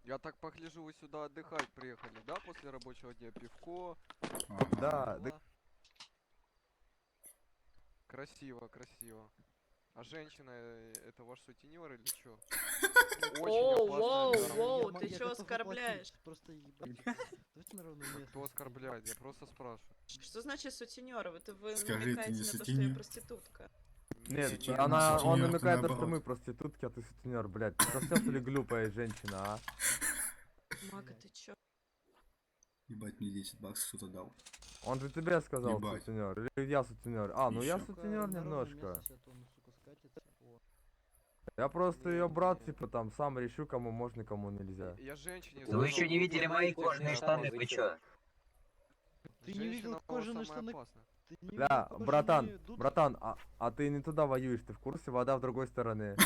Я так погляжу, вы сюда отдыхать приехали, да, после рабочего дня? Пивко. Да, дела. Красиво, красиво. А женщина, это ваш сутенер или чё? Оу, воу, опасная воу, дама. ты Я чё готов оскорбляешь? оплатить, Просто ебать. Давайте на ровном месте. Кто оскорбляет? Я просто спрашиваю. Что значит сутенер? Вы Скажите, намекаете не на то, что сутенер? я проститутка. Нет, Сутенер, он сутенер, намекает, это что мы наоборот. проститутки, а ты сутенер, блядь. Ты совсем что ли глупая женщина, а? Мага, ты чё? Ебать, мне 10 баксов кто-то дал. Он же тебе сказал Ебать. сутенер, или я сутенер? А, ну я Ещё. сутенер На ровное немножко. место всё, а то он, сука, скатится. О. Я просто ее брат, типа там сам решу, кому можно, кому нельзя. Я женщине Вы еще сказал, не видели мои опасная кожаные штаны, вы чё? Ты не видел Женщина кожаные самая штаны? опасная. Ты не Бля, видел кожаные братан, дудки? братан, а ты не туда воюешь, ты в курсе? Вода в другой стороне.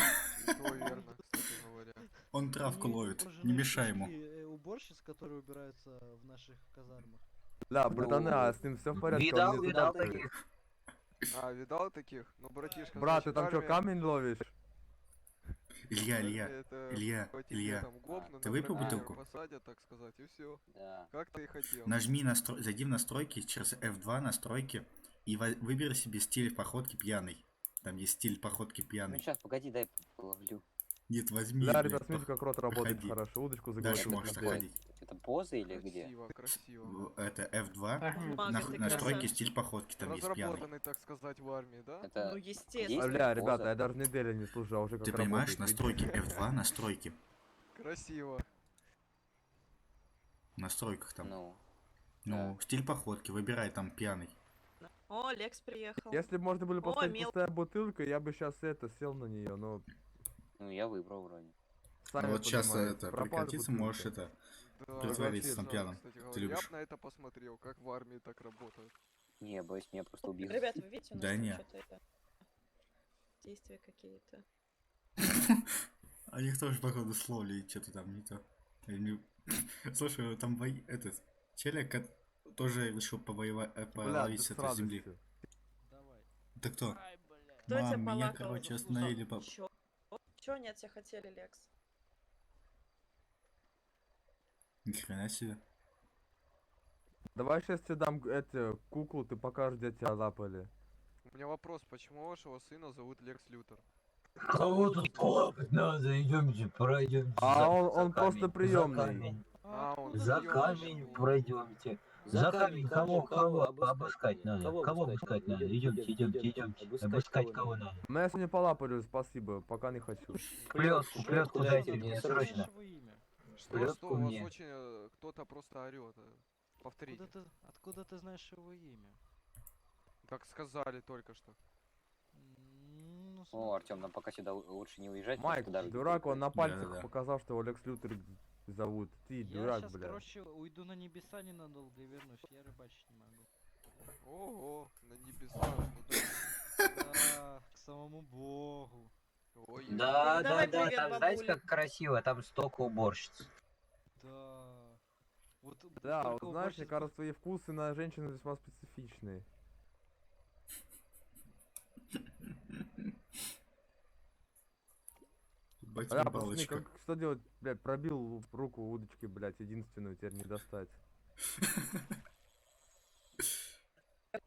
И то верно, кстати говоря. Он травку Ты не видел ловит, не кожаные мешай ему. штучки, уборщиц, которые убираются в наших казармах. Бля, братаны, а с ним все в порядке? Он не туда Видал ходит. таких. А, видал таких? Ну, братишка, Брат, ты значит, там что, армия- камень ловишь? Илья, Илья, это Илья, по тебе Илья. там гопнут, Ты на выпил броневик бутылку? посадят, так сказать, и все. Да. Как ты и хотел. Нажми зайди в настройки, через F2 настройки и выбери себе стиль походки пьяный. Там есть стиль походки Ну пьяный. сейчас, погоди, дай половлю. Нет, возьми, Да, блядь, ребят, смотрите, как рот работает проходи. хорошо. Удочку Дальше заглотил. можешь смотрите. заходить. Это поза или где? Красиво, красиво. Это F2, Мага, ты настройки, красавчик. стиль походки, там есть пьяный. Разработанный, так сказать, в армии, да? Это Ну, А, естественно. бля, ребята, я даже неделю не служу, а уже как Ты понимаешь, работает, настройки видите? F2, настройки. Красиво. В настройках там. Ну. Ну, стиль походки, выбирай там пьяный. О, Лекс приехал. Если бы можно было О, поставить мел... пустая бутылка, я бы сейчас сел на нее, но Ну, я выбрал вроде. сами Вот сейчас понимаете, это пропала прекратится, бутылка. можешь это Да, притвориться там да, пьяным. кстати Ты говоря, я любишь? бы на это посмотрел, как в армии так работает. Не, боюсь, меня просто убьют. Ребята, вы видите, у нас Да там не. что-то это... Действия какие-то. А них тоже, походу, словли и что-то там не то. Слушай, там этот челик тоже решил повоевать, Бля, половить да с с этой земли. радостью. Ты кто? Кто тебя Мам, меня, полакал? короче, остановили по... Чё они от тебя хотели, Лекс? Ни хрена себе. Давай сейчас тебе дам эти куклу, ты покажешь, где тебя лапали. У меня вопрос, почему вашего сына зовут Лекс Лютер? Кого тут лапать надо? Идемте, пройдемте. А он просто приемный. За камень пройдемте. За камень кого обыскать надо? Кого обыскать надо? Идемте. Обыскать кого надо? Меня сегодня полапали, спасибо, пока не хочу. Плетку дайте мне срочно. Что Плетку у вас мне. очень кто-то просто орет. Повторите. Откуда ты знаешь его имя? Так сказали только что. О, Артем, нам пока сюда лучше не уезжать. Майк, потому что дурак, он на пальцах Да-да-да. показал, что его Лекс Лютер зовут. Ты Я дурак, сейчас, бля. короче, уйду на небеса ненадолго и вернусь. Я рыбачить не могу. Ого, на небесах. Да, к самому богу. Ой, Да, Давай да, привет, там знаете, бабуля. как красиво, там столько уборщиц. Да. Вот Да, только вот знаешь, мне уборщиц кажется, твои вкусы на женщин весьма специфичные. Ебать, Бля, пацаны, палочка. что делать, блядь, пробил руку удочки, блядь, единственную, теперь не достать.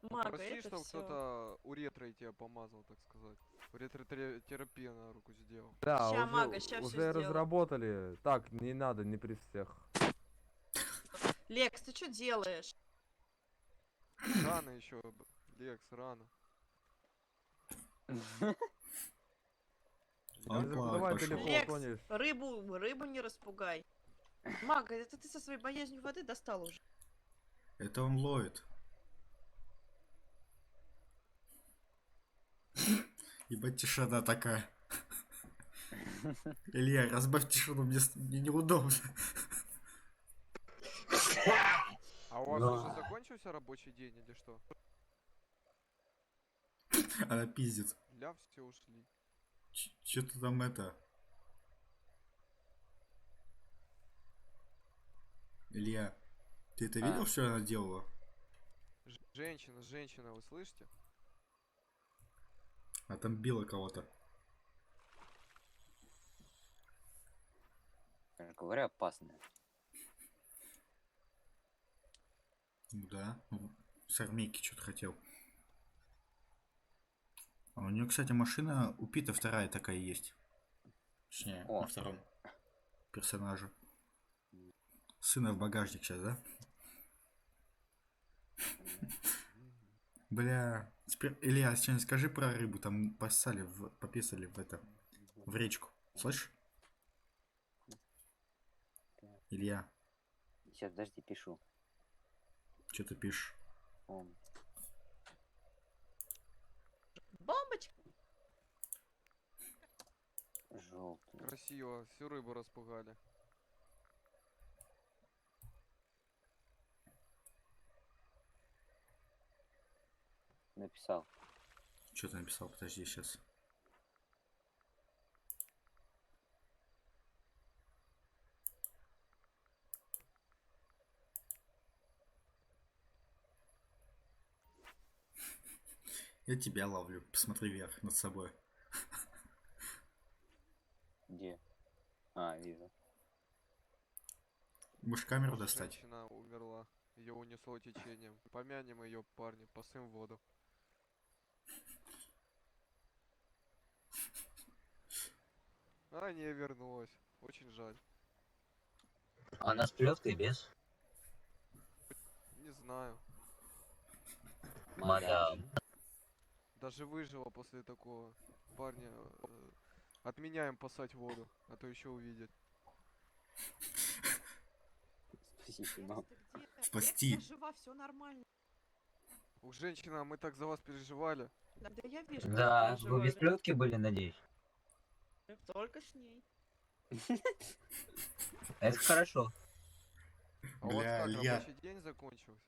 Мага, Прости, это что всё. кто-то уретрой тебя помазал, так сказать. Уретротерапия на руку сделал. Да, Ща, уже, мага, ща всё уже сделаю. разработали. Так, не надо, не при всех. Лекс, ты что делаешь? Рано еще, Лекс, рано. Он Не плавать забывай, пошел. далеко Лекс, утонешь. рыбу не распугай. Мага, это ты со своей боязнью воды достал уже. Это он ловит. Ебать, тишина такая. Илья, разбавь тишину, мне неудобно. А у вас Да. уже закончился рабочий день или что? Она пиздит. Ля, все ушли. Че-то там это... Илья, ты это видел, что она делала? Женщина, вы слышите? А там била кого-то. говоря, опасная. Ну да, с армейки что-то хотел. А у нее, кстати, машина у Пита вторая такая есть. Точнее, О. на втором персонаже. Сына в багажник сейчас, да? Бля, теперь, Илья, сейчас скажи про рыбу, там пописали в это, в речку. Слышишь? Илья, Сейчас, подожди, пишу. что ты пишешь? Бомбочка. Желтый. Красиво, всю рыбу распугали. Написал. Что ты написал? Подожди, сейчас. Я тебя ловлю. Посмотри вверх над собой. Где? А, вижу. Можешь камеру достать? Женщина умерла. Ее унесло течением. Помянем ее, парни, посым в воду. А, не вернулась. Очень жаль. Она с плеткой без? Не знаю. Мадам. Даже выжила после такого. Парня, отменяем пасать воду, а то еще увидят. Спасти. Я жива, все нормально. Ух, женщина, мы так за вас переживали. Да я вижу, как Да, вы переживали. без плетки были, надеюсь? Только с ней. Это хорошо. А у вас Бля, как, Илья. рабочий день закончился?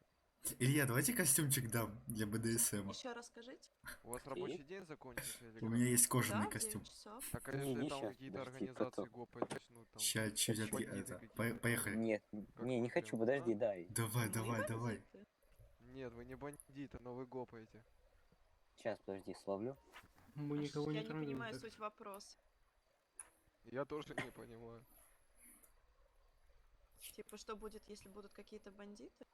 Илья, давайте костюмчик дам для БДСМ. Еще расскажите. У вас рабочий день закончился или У как? меня есть кожаный Да, в костюм. 9 часов. Так, а если там какие-то организации гопают начнут там? Ща, чуть бандиты это. какие-то? Поехали. Нет, не хочу, подожди, дай. Давай, давай, давай. Нет, вы не бандиты, но вы гопаете. Сейчас, подожди, словлю. Мы никого Я не не тронем. понимаю так. суть вопроса. Я тоже не понимаю. Типа, что будет, если будут какие-то бандиты?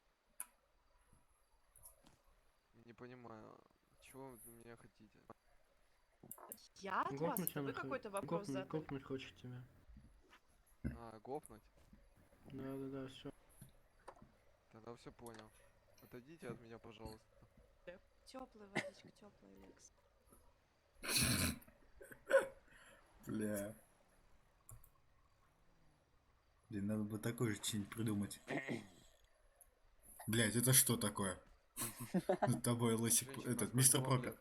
Не понимаю. Чего вы от меня хотите? Я от вас? Гопнуть Это вы она какой-то вопрос задали? Гопнуть хочет тебя. А, гопнуть? Да, все. Тогда все понял. Отойдите от меня, пожалуйста. Теплая водичка, теплая, Лекс. Бля. Блин, надо бы такой же что-нибудь придумать. Блять, это что такое? Над тобой лысик, этот, мистер Пропер.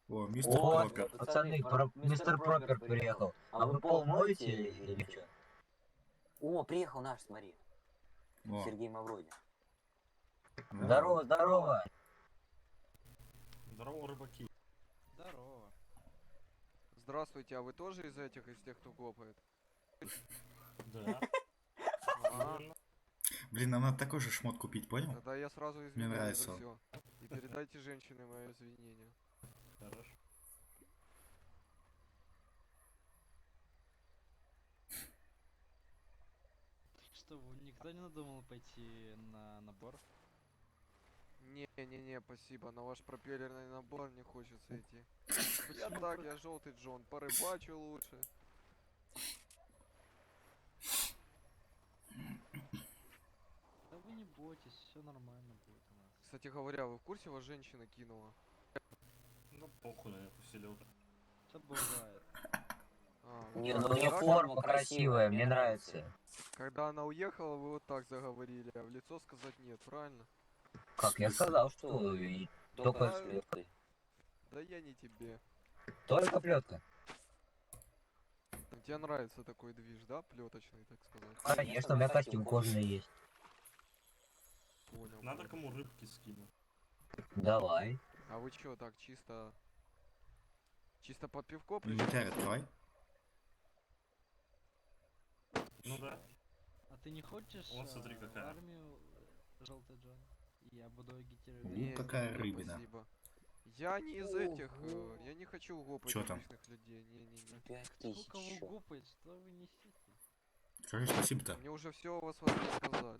О, мистер О, Пропер. пацаны, мистер Пропер приехал. А вы пол моете или что? О, приехал наш, смотри. О. Сергей Мавроди. Здорово, здорово. Здорово, рыбаки. Здорово. Здравствуйте, а вы тоже из этих, из тех, кто гопает? Да. А, Блин, нам надо такой же шмот купить, понял? тогда я сразу Мне извиняюсь нравится за он. все. И передайте женщине мое извинение. Хорошо. Что, никто не надумал пойти на набор? Не-не-не, спасибо, на ваш пропеллерный набор не хочется идти. Я так, я желтый Джон, порыбачу лучше. Да вы не бойтесь, все нормально будет у нас. Кстати говоря, вы в курсе, вас женщина кинула? Ну похуй на эту селёдку. Это бывает. А, Не, вот ну так, у нее да? форма красивая, мне нравится. Когда она уехала, вы вот так заговорили, а в лицо сказать нет, правильно? Как я сказал, что и только Да, с плеткой. Да я не тебе. Только плетка. Тебе нравится такой движ, да, плеточный, так сказать? Конечно, у меня костюм кожаный есть. Понял. Надо понял. кому рыбки скинуть. Давай. А вы чё, так чисто... Чисто под пивко Инвентарь открывай. Ну да. А ты не хочешь Вот смотри, в какая. армию, желтый Джон? Я буду агитировать. Ну, какая нет, рыбина. спасибо. Я не из этих, я не хочу гопать Чё там? обычных людей, не-не-не. 5000 Сколько вы ещё. гупаете, что вы несете? Скажи спасибо-то. Мне уже все о вас рассказали.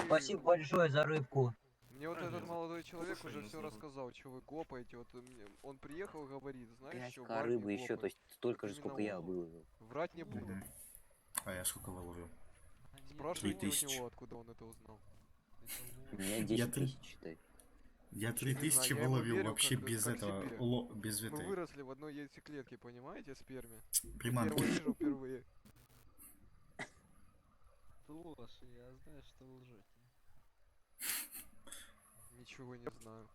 Спасибо большое за рыбку. Мне вот этот молодой человек Слушай, уже ну все здорово. рассказал, что вы гопаете. Вот он приехал и говорит, знаешь, что в 5к армии рыбы еще, то гопают. есть столько Вот же, именно сколько я он. выложил. Врать не буду. Мгм. А я сколько выложил? Спрашивайте у 3000. него, откуда он это узнал. У меня Я 10 три- тысяч, считай. Я Не 3000 знаю, я ему выловил верю, вообще как- без как этого, себе. без Мы этой выросли в одной яйцеклетке, понимаете, сперме? Я приманки. его вижу впервые. Ты ложь, я знаю, что вы лжете. Ничего не знаю.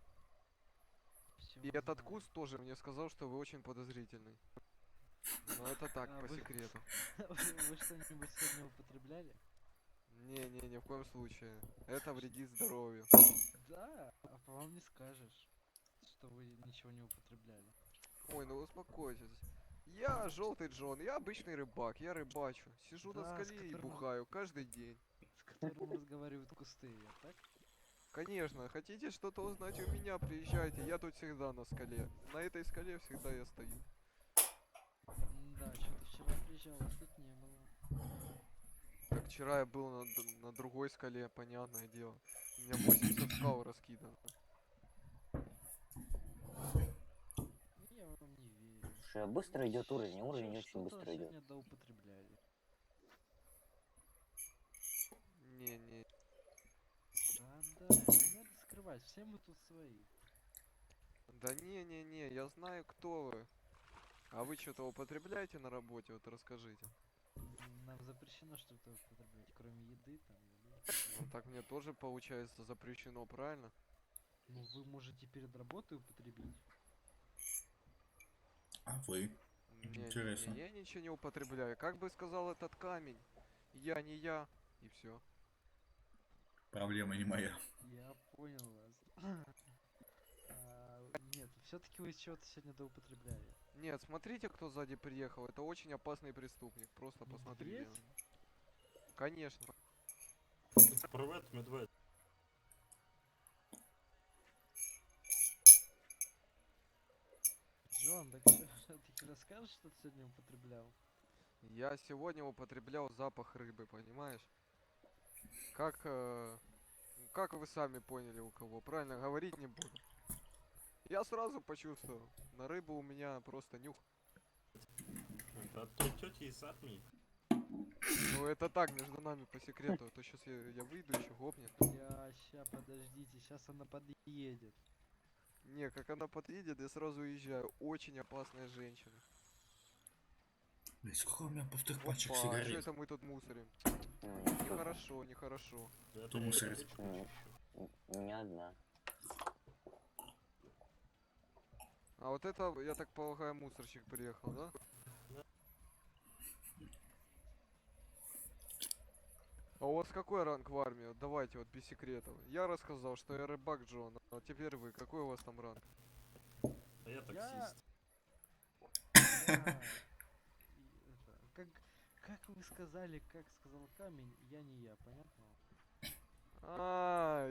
Всё И этот знаю. куст тоже мне сказал, что вы очень подозрительный. Но это так, А по вы- секрету. Вы что-нибудь сегодня употребляли? Не-не, ни в коем случае. Это вредит здоровью. Да, а по вам не скажешь, что вы ничего не употребляли. Ой, ну успокойтесь. Я желтый Джон, я обычный рыбак, я рыбачу. Сижу на Да, с скале и которым- бухаю каждый день. С которым разговаривают кусты, так? Конечно, хотите что-то узнать у меня, приезжайте, я тут всегда на скале. На этой скале всегда я стою. Да, что-то вчера приезжал, вас тут не было. Так вчера я был на другой скале, понятное дело. У меня 80 скал раскидано. Я вам не верю. Слушай, быстро идет уровень, уровень очень Что-то быстро идет. сегодня доупотребляли. Не. Да, не надо скрывать, все мы тут свои. Да не, я знаю, кто вы. А вы что-то употребляете на работе? Вот расскажите. Нам запрещено что-то употреблять, кроме еды там. Ну так мне тоже получается запрещено, правильно? Ну вы можете перед работой употребить. А вы? Интересно. Я ничего не употребляю. Как бы сказал этот камень, я не я, и все. Проблема не моя. Я понял вас. Нет, все-таки вы чего-то сегодня доупотребляли. Нет, смотрите, кто сзади приехал. Это очень опасный преступник. Просто посмотрите. Конечно. Привет, медведь. Джон, так что ты расскажешь, что ты сегодня употреблял? Я сегодня употреблял запах рыбы, понимаешь? Как вы сами поняли у кого, правильно, говорить не буду. Я сразу почувствовал, на рыбу у меня просто нюх. Это от тети из армии. Ну это так, между нами по секрету, а то сейчас я выйду еще гопнет. Ща, подождите, сейчас она подъедет. Не, как она подъедет, я сразу уезжаю. Очень опасная женщина. Блин, сколько у меня пустых Опа, пачек что сигарет? это мы тут мусорим? Нехорошо, нехорошо. Кто мусорит? Не одна. А вот это, я так полагаю, мусорщик приехал, да? А у вас какой ранг в армии? Вот давайте, вот без секретов. Я рассказал, что я рыбак Джон, а теперь вы, какой у вас там ранг? А я таксист. Как вы сказали, как сказал камень, я не я, понятно?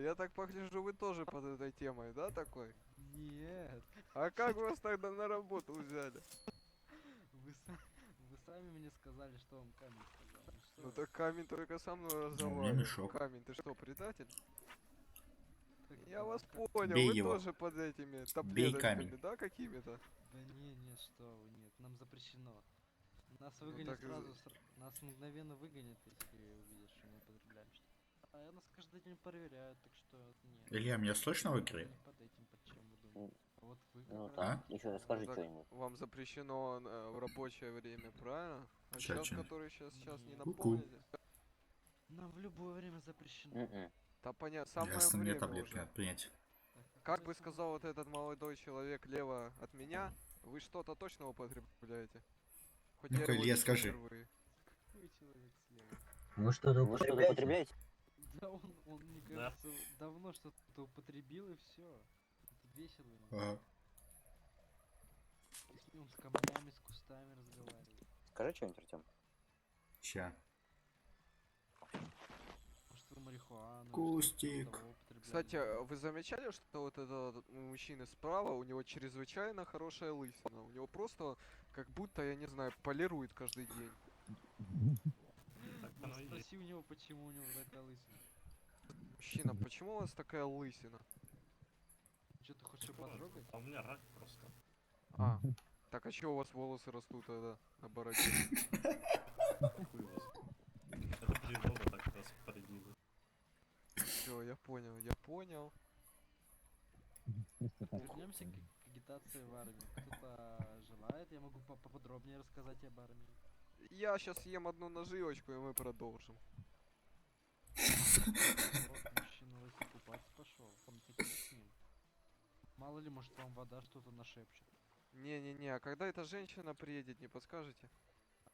Я так погляжу, вы тоже под этой темой, да, такой? Нет. А как вас тогда на работу взяли? Вы сами мне сказали, что вам камень сказал. Ну так камень только со мной мне разговаривает. мешок. Камень, ты что, предатель? Так, Я вас понял, Бей вы его. тоже под этими Бей таблетками, камень. да, какими-то? Да нет, что вы, нет, нам запрещено. Нас Ну выгонят так сразу, нас мгновенно выгонят, если увидят, что мы употребляем что-то. А нас каждый день проверяют, так что нет. Илья, меня слышно в игре? Не под этим, под чем вы думаете. А вот вы как Ну раз- так, еще расскажи Ну, так что-нибудь. вам запрещено в рабочее время, правильно? А Чё, час, чё? который сейчас не Ку-ку. наполнили. Нам в любое время запрещено. М-м. понятно, самое Ясно, мне время таблетки уже. надо принять. Как бы сказал вот этот молодой человек лево от меня, вы что-то точно употребляете? Хоть Ну-ка, его Илья, вижу скажи. впервые. Какой человек слева? Вы что-то Вы что-то употребляете? Да он, мне Да. кажется, давно что-то употребил и все. Тут весело. ему. Ага. Он с камнями, с кустами разговаривает. Скажи что-нибудь, Артем. Ща. Может вы марихуану? Кустик. что-то того употребляли? Кстати, вы замечали, что вот этот мужчина справа, у него чрезвычайно хорошая лысина. У него просто, как будто, я не знаю, полирует каждый день. Так Ну, оно и есть. спроси у него, почему у него такая лысина. Мужчина, почему у вас такая лысина? Что ты хочешь его потрогать? А у меня рак просто. А, так а чё у вас волосы растут тогда на бороде? Хуй вас. Это природа так распорядилась. Все, я понял. Вернемся к агитации в армии. Кто-то желает, я могу поподробнее рассказать об армии. Я сейчас съем одну наживочку, и мы продолжим. Вот мужчина лысый купаться пошел. Не хотите с ним? Мало ли, может вам вода что-то нашепчет. Не-не-не, а когда эта женщина приедет, не подскажете?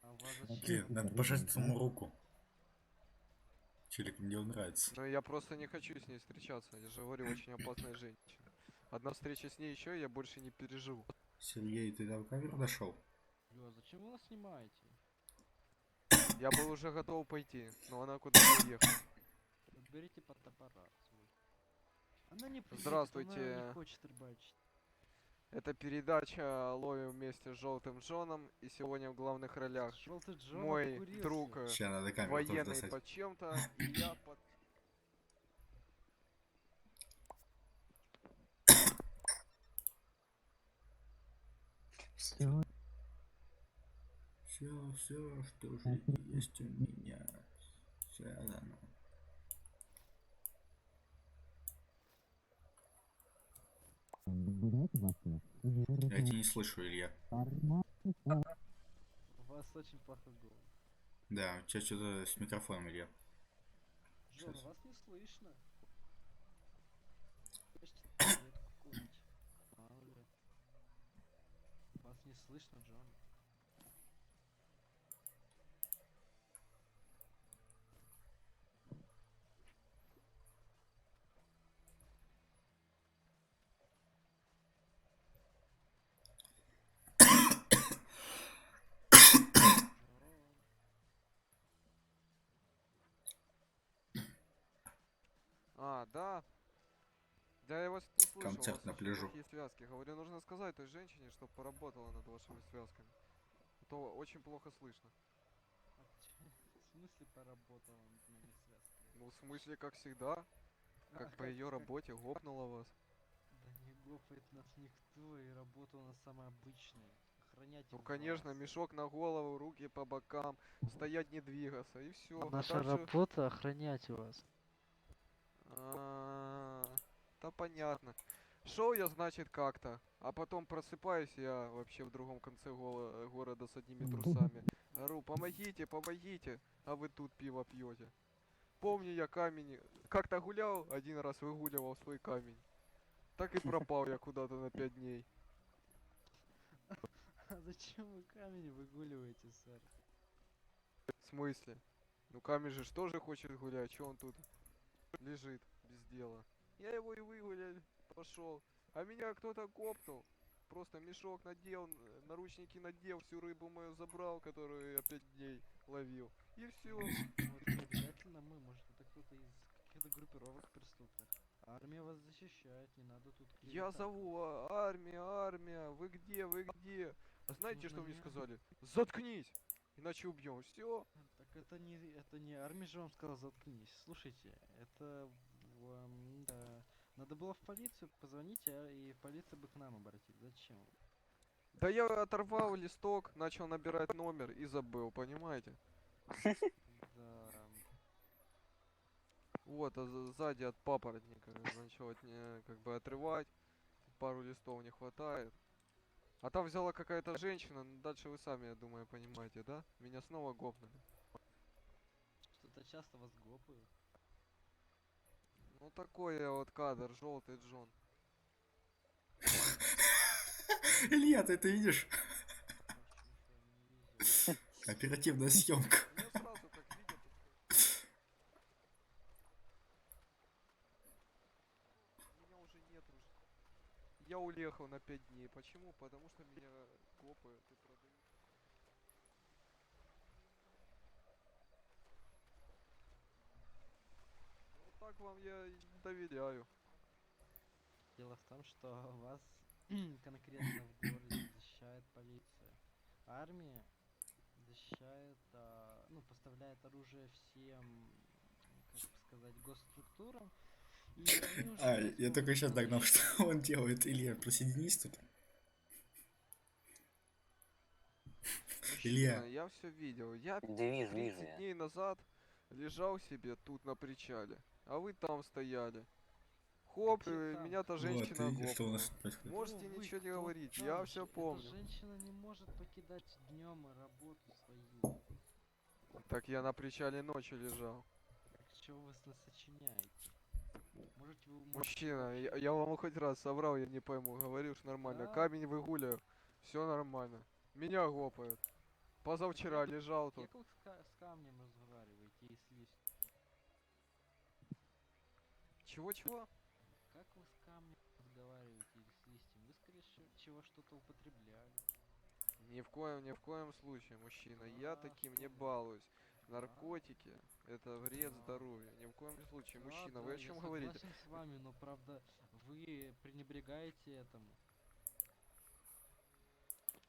А у вас зачем? Блин, надо пожать ему руку. Челик, мне он нравится. Но я просто не хочу с ней встречаться, я же говорю, очень опасная женщина. Одна встреча с ней еще, и я больше не переживу. Сергей, ты до камеры дошел? Лё, зачем вы нас снимаете? Я был уже готов пойти, но она куда-то уехала. Берите фотоаппарат свой. Она не приедет, Здравствуйте. она не хочет рыбачить. Это передача «Ловим вместе с Желтым Джоном», и сегодня в главных ролях Желтый Джон мой обкурился. друг Ща надо камеру тоже военный достать. под чем-то, и я под... Все Все, что в жизни есть у меня, связано. Я тебя не слышу, Илья. У вас очень плохой голос. Да, у тебя что-то с микрофоном, Илья. Джон, вас не слышно. Ешьте таблетку, курите. Мало ли. Вас не слышно, Джон. Да. Да я вас не слышал. Концерт на пляжу. Плохие связки. Говорю, нужно сказать той женщине, чтобы поработала над вашими связками. А то очень плохо слышно. В смысле поработала над моими связками? Ну, в смысле, как всегда. Как по ее работе гопнула вас. Да не гопает нас никто, и работа у нас самая обычная. Охранять. Ну, конечно, мешок на голову, руки по бокам, стоять не двигаться, и все. Наша работа охранять вас. Да понятно. Шел я, значит, как-то, а потом просыпаюсь я вообще в другом конце города с одними трусами. Ору, помогите, помогите, а вы тут пиво пьете. Помню я камень, как-то гулял, один раз выгуливал свой камень. Так и пропал я куда-то на 5 дней. А зачем вы камень выгуливаете, сэр? В смысле? Ну камень же тоже хочет гулять, что он тут лежит без дела. Я его и выгулял, пошел. А меня кто-то копнул. Просто мешок надел, наручники надел, всю рыбу мою забрал, которую я 5 дней ловил. И все. Вот не обязательно мы, может это кто-то из каких-то группировок преступных. Армия вас защищает, не надо тут... Я зову, армия, вы где, вы где? А знаете, что мне сказали? Заткнись! Иначе убьем. Все. Так это не армия же вам сказала заткнись. Слушайте, это да, надо было в полицию позвонить, и полиция бы к нам обратилась. Зачем? Да я оторвал листок, начал набирать номер и забыл, понимаете? Да. Вот, а сзади от папоротника начал как бы отрывать. Пару листов не хватает. А там взяла какая-то женщина, ну дальше вы сами, я думаю, понимаете, да? Меня снова гопнули. Что-то часто вас гопают. Ну такой я вот кадр, желтый Джон. Илья, ты это видишь? Оперативная съемка. Меня уже нет уже. Я уехал на 5 дней. Почему? Потому что меня копают и продают. Вот так вам я доверяю. Дело в том, что вас конкретно в городе защищает полиция. Армия защищает, ну, поставляет оружие всем, как бы сказать, госструктурам. Я только сейчас догнал, что он делает. Илья, присоединись тут. Илья. Я все видел. Я Да вижу, 30 дней назад лежал себе тут на причале, а вы там стояли. Хоп, меня-то женщина гопнула. Можете ничего не говорить, я все помню. Эта женщина не может покидать днем работу свою. Так я на причале ночью лежал. Так что вы сочиняете? Можете вы... Мужчина, я вам хоть раз соврал, я не пойму. Говоришь нормально. Да? Камень выгуляю. Все нормально. Меня гопают. Позавчера лежал тут. Как вы с камнем разговариваете и с листьем? Чего-чего? Как вы с камнем разговариваете или с листьем? Вы, скорее всего, что-то употребляли. Ни в коем случае, мужчина. Я таким не балуюсь. Наркотики — это вред здоровью. Ни в коем случае, мужчина. Вы о чем говорите? Я согласен с вами, но правда вы пренебрегаете этому.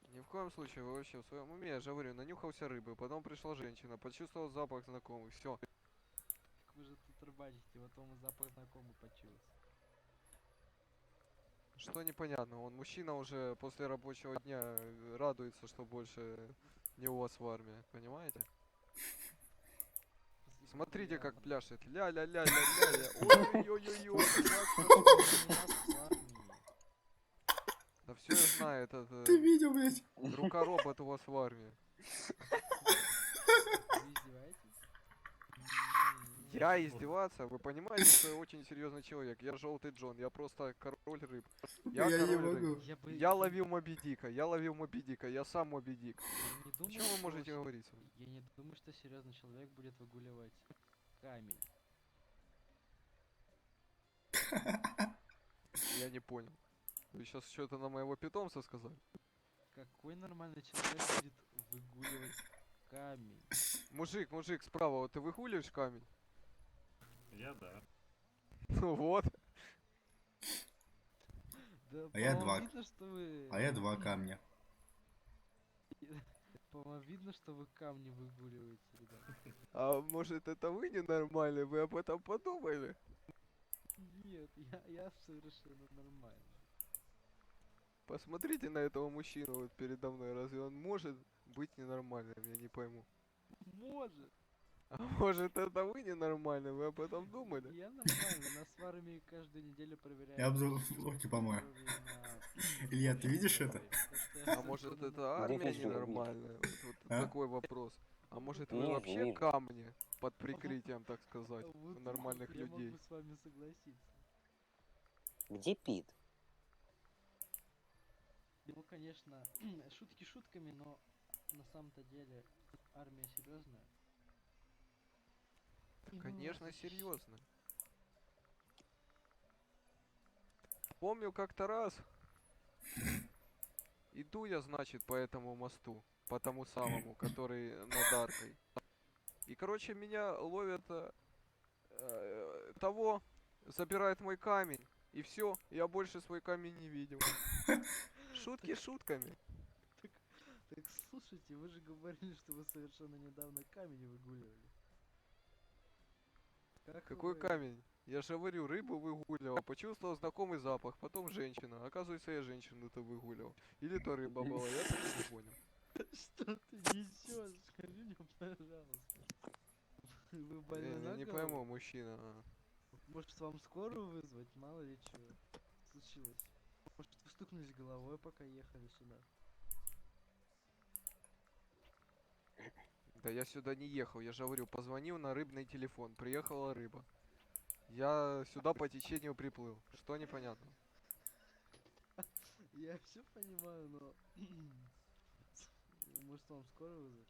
Ни в коем случае, вы вообще в своем уме, я же говорю, нанюхался рыбы, потом пришла женщина, почувствовал запах знакомый, все. Так вы же тут рыбачите, вот вам и запах знакомый почуялся. Что непонятно, он мужчина уже после рабочего дня радуется, что больше не у вас в армии, понимаете? Смотрите, как пляшет. Ля-ля-ля-ля-ля-ля. Ой-ой-ой-ой-ой. Да все я знаю, это... Ты видел, блядь? Рука-робот у вас в армии. Вы издеваетесь? Я издеваться? Вы понимаете, что я очень серьезный человек? Я желтый Джон, я просто король рыб. Я Я не король могу. рыб. Я ловил Моби Дика, я сам Моби Дик. Не О думаю, чем вы что можете с- говорить? Я не думаю, что серьезный человек будет выгуливать камень. Я не понял. Вы сейчас что-то на моего питомца сказали? Какой нормальный человек будет выгуливать камень? Мужик, справа, вот ты выгуливаешь камень? Я да. Ну вот. Да, А я по-моему, два. видно, что вы... А я 2 камня. По-моему, видно, что вы камни выгуливаете, ребят. А может это вы ненормальный? Вы об этом подумали? Нет, я совершенно нормальный. Посмотрите на этого мужчину вот передо мной. Разве он может быть ненормальным? Я не пойму. Может. А может это вы ненормальный? Вы об этом думали? Я нормальный, нас в армии каждую неделю проверяют. Я обзор руки помою. Илья, ты видишь это? А может это армия ненормальная? Вот А? такой вопрос. А может вы Вижу, вообще вижу. камни под прикрытием, так сказать, Вот у нормальных я людей? могу с вами согласиться. Где Пит? Ну, конечно, шутки шутками, но на самом-то деле армия серьезная. Конечно, серьезно. Помню как-то раз иду я, значит, по этому мосту, по тому самому, который над аркой. И, короче, меня ловят того, забирает мой камень, и все, я больше свой камень не видел. Шутки шутками. Так слушайте, вы же говорили, что вы совершенно недавно камень выгуливали. Как Какой вы- камень? Я же говорю, рыбу выгуливал, почувствовал знакомый запах, потом женщина. Оказывается, я женщину-то выгуливал. Или то рыба была, я так и не понял. Что ты несешь? Скажи мне, пожалуйста. Вы больны Я на не голову? пойму, мужчина. Может, вам скорую вызвать? Мало ли чего случилось. Может, вы стукнулись головой, пока ехали сюда? Да я сюда не ехал, я же говорю, позвонил на рыбный телефон, приехала рыба. Я сюда по течению приплыл. Что непонятно? Я все понимаю, но... Может, вам скорую вызвать?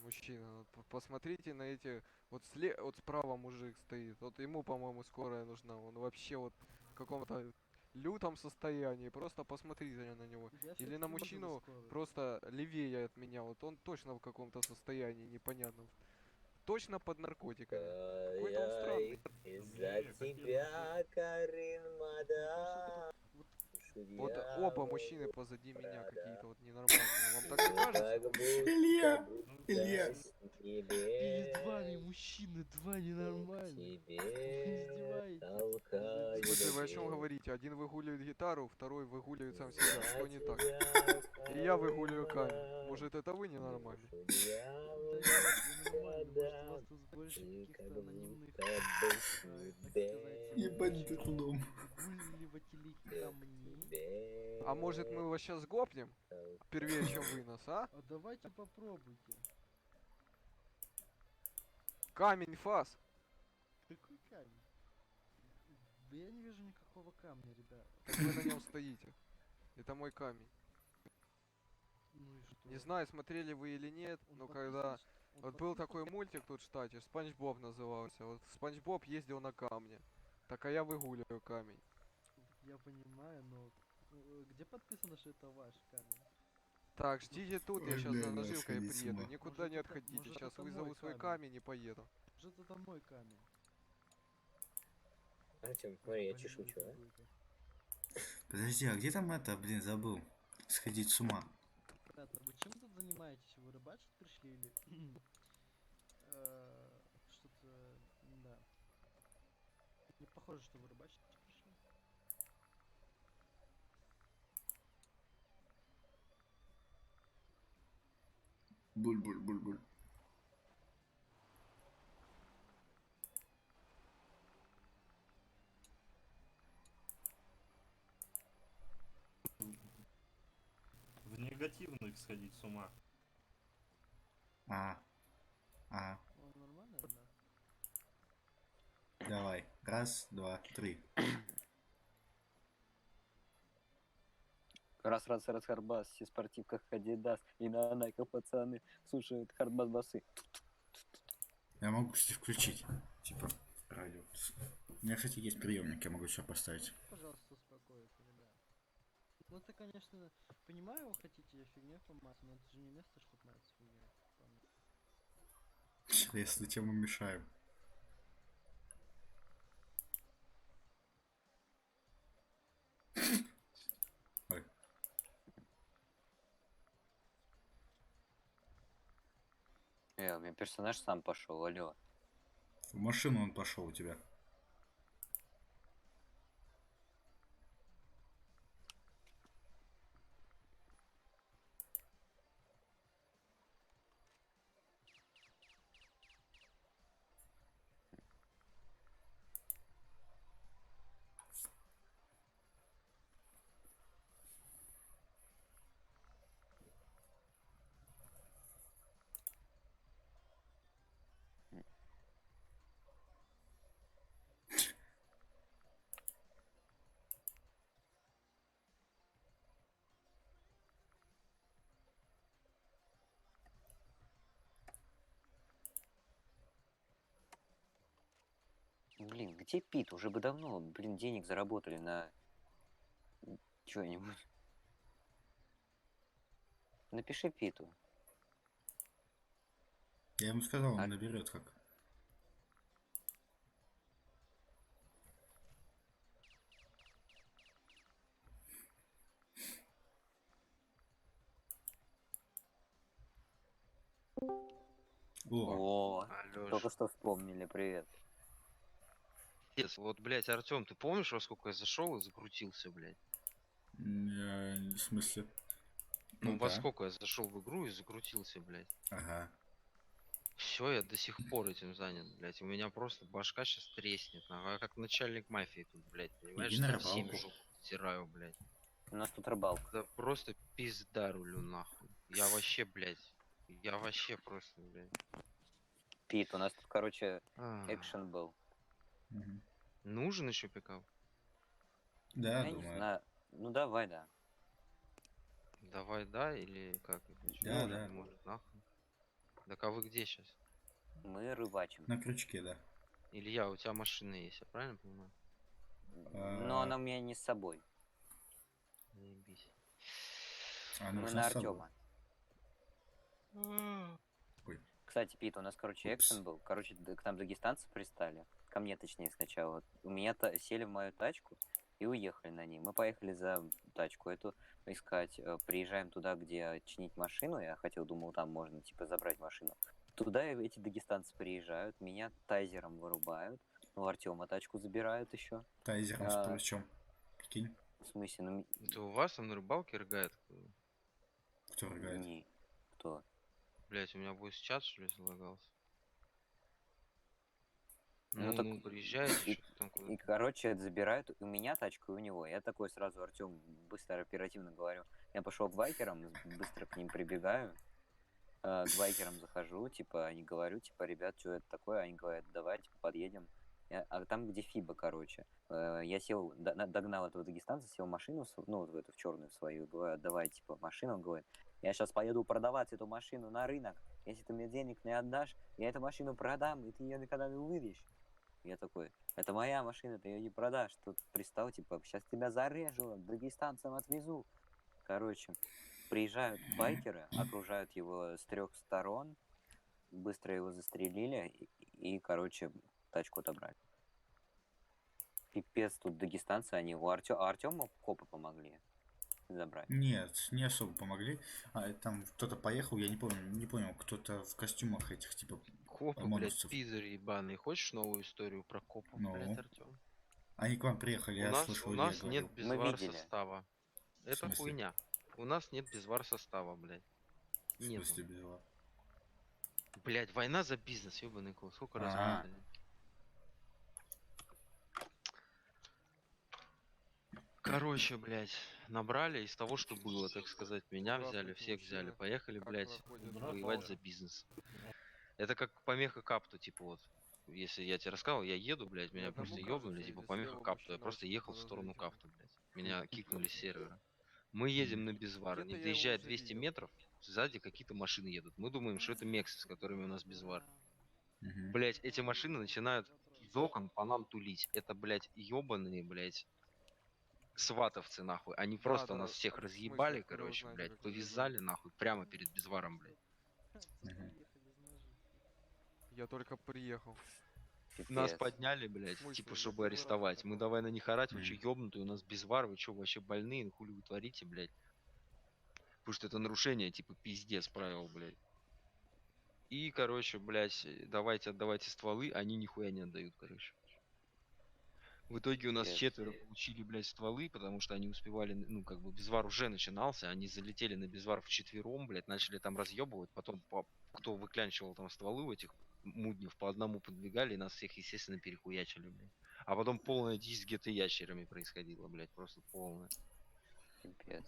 Мужчина, вот посмотрите на эти... Вот, вот справа мужик стоит. Вот ему, по-моему, скорая нужна. Он вообще вот в каком-то лютом состоянии. Просто посмотрите на него. Я Или всё-таки на вызову мужчину скорую. просто левее от меня. Вот он точно в каком-то состоянии непонятном. Точно под наркотиками. Какой-то он странный. Из-за тебя, Карин, мадам. Вот оба мужчины позади меня какие-то вот ненормальные. Вам так не кажется? Илья! Илья! Перед вами мужчины, два ненормальных. Вы издеваетесь. Слушай, вы о чем говорите? Один выгуливает гитару, второй выгуливает сам себя. Что не так? И я выгуливаю камень. Может, это вы ненормальный? Может, у вас тут больше каких-то анонимных, так сказать, Ебать ты худом. выгуливателей камней. А может мы его сейчас гопнем? Первее, чем вы нас, а? А давайте попробуйте. Камень фас. Какой камень? Да я не вижу никакого камня, ребят. Так вы на нем стоите. Это мой камень. Ну и что? Не знаю, смотрели вы или нет, но когда... Вот был такой мультик тут в штате, Спанч Боб назывался. Вот Спанч Боб ездил на камне. Так а я выгуливаю камень. Я понимаю, но где подписано, что это ваш камень? Так, ждите тут, я Ой, сейчас бля, за да, наживкой сходить с приеду. ума. Никуда Может, не это- отходите. может, Сейчас это вызову мой свой камень. камень и поеду. Может, это мой камень? Артем, смотри, я Блин, чешу, чё? какой-то. Подожди, а где там это, блин, забыл? Сходить с ума. Ребята, вы чем тут занимаетесь? Вы рыбачить пришли или... Что-то... Да. Не похоже, что вы рыбачить пришли. Буль-буль-буль-буль. В негативных сходить с ума. А. Он нормально, да? Давай. Раз, два, три. Раз, хардбас, все в спортивках Адидас, и на найках пацаны слушают хардбас басы. Я могу, кстати, включить. Типа, радио. У меня, кстати, есть приемник, я могу сюда поставить. Пожалуйста, успокойте, ребят. Ну ты, конечно, понимаю, вы хотите фигню помать, но это же не место, чтобы мать фигню. Если чем мы мешаем. Ой. У меня персонаж сам пошел, алло. В машину он пошел у тебя. Блин, где Пит? Уже бы давно, блин, денег заработали на что-нибудь. Напиши Питу. Я ему сказал, он наберет как. О, Алёш. только что вспомнили, привет. Пиздец, вот, блядь, Артём, ты помнишь, во сколько я зашел и закрутился, блядь? В смысле? Ну, во да. сколько я зашел в игру и закрутился, блядь. Ага. Все, я до сих пор этим занят, блядь. У меня просто башка сейчас треснет. Я как начальник мафии тут, блядь, понимаешь? Иди на Там всем рыбалку. жопу стираю, блядь. У нас тут рыбалка. Да просто пизда рулю нахуй. Я вообще, блядь. Я вообще просто, блядь. Пит, у нас тут, короче, экшен был. Нужен еще пикап? Да, Я не думаю. знаю. Ну давай, да. Давай, да, или как? Да, Нужен, да. может, нахуй. Так а вы где сейчас? Мы рыбачим. На крючке, да. Илья, у тебя машина есть, я правильно понимаю? Но она у меня не с собой. Заебись. Она Мы нужна на с собой. Артема. Ой. Кстати, Пит, у нас, короче, экшен был. Короче, к нам дагестанцы пристали. Ко мне, точнее, сначала. У меня сели в мою тачку и уехали на ней. Мы поехали за тачку эту искать. Приезжаем туда, где чинить машину. Я думал, там можно, типа, забрать машину. Туда эти дагестанцы приезжают, меня тайзером вырубают. У Артема тачку забирают еще. Тайзером с чем? Прикинь. В смысле, ну... Это у вас там на рыбалке рыгает? Кто рыгает? Не. Кто? Блять, у меня будет чат, что ли, залагался? Ну, так... приезжаете, и, что-то там и, куда-то. короче, забирают у меня тачку и у него. Я такой сразу, Артем, быстро, оперативно говорю. Я пошел к байкерам, быстро к ним прибегаю. К байкерам захожу, типа, они говорю, типа, ребят, что это такое? Они говорят, давай, типа, подъедем. А там, где Фиба, короче. Я сел, догнал этого дагестанца, сел в машину, ну, вот в эту, в черную свою, говорю, давай, типа, машину. Он говорит, я сейчас поеду продавать эту машину на рынок. Если ты мне денег не отдашь, я эту машину продам, и ты ее никогда не увидишь. Я такой, это моя машина, ты ее не продашь. Тут пристал, типа, сейчас тебя зарежу, дагестанцам отвезу. Короче, приезжают байкеры, окружают его с 3 сторон, быстро его застрелили и короче, тачку отобрали. Пипец, тут дагестанцы, они у Артема копы помогли забрать. Нет, не особо помогли. Там кто-то поехал, я не понял, кто-то в костюмах этих, типа, Копы, блядь, пидор ебаный. Хочешь новую историю про копов, блядь, Артём? Они к вам приехали, я слышал, у Илья нас говорил. нет безвар состава. Это смысле? хуйня. У нас нет безвар состава, блядь. В смысле безвар? Блять, война за бизнес, ёбаный кот. Сколько раз А. повторяю? Короче, блять, набрали из того, что было, так сказать. Меня взяли, всех взяли. Поехали, блять, воевать за бизнес. Это как помеха капту, типа вот. Если я тебе рассказал, я еду, блядь, меня просто ёбнули, типа помеха капту. Я просто ехал в сторону капту, блядь. Меня кикнули с сервера. Мы едем на безвар. Не доезжая 200 метров, сзади какие-то машины едут. Мы думаем, что это мексы, с которыми у нас безвар. Блять, эти машины начинают из окон по нам тулить. Это, блядь, ёбаные, блядь, сватовцы, нахуй. Они просто да, нас всех разъебали, короче, блядь, повязали, нахуй, прямо перед безваром, блядь. Я только приехал. Нас Пипец. подняли, блядь, типа, чтобы арестовать. Мы давай на них орать, вы чё, ёбнутые, у нас безвар, вы чё, вообще больные, хули вы творите, блядь. Потому что это нарушение, типа, пиздец правил, блядь. И, короче, блядь, давайте, отдавайте стволы, они нихуя не отдают, короче. В итоге у нас Пипец. четверо получили, блядь, стволы, потому что они успевали, ну, как бы, безвар уже начинался, они залетели на безвар вчетвером, блядь, начали там разъебывать, потом, кто выклянчивал там стволы у этих муднев, по одному подбегали, и нас всех, естественно, перехуячили, блядь. А потом полная дичь с ГТ-ящерами происходила, блядь, просто полная. Пипец.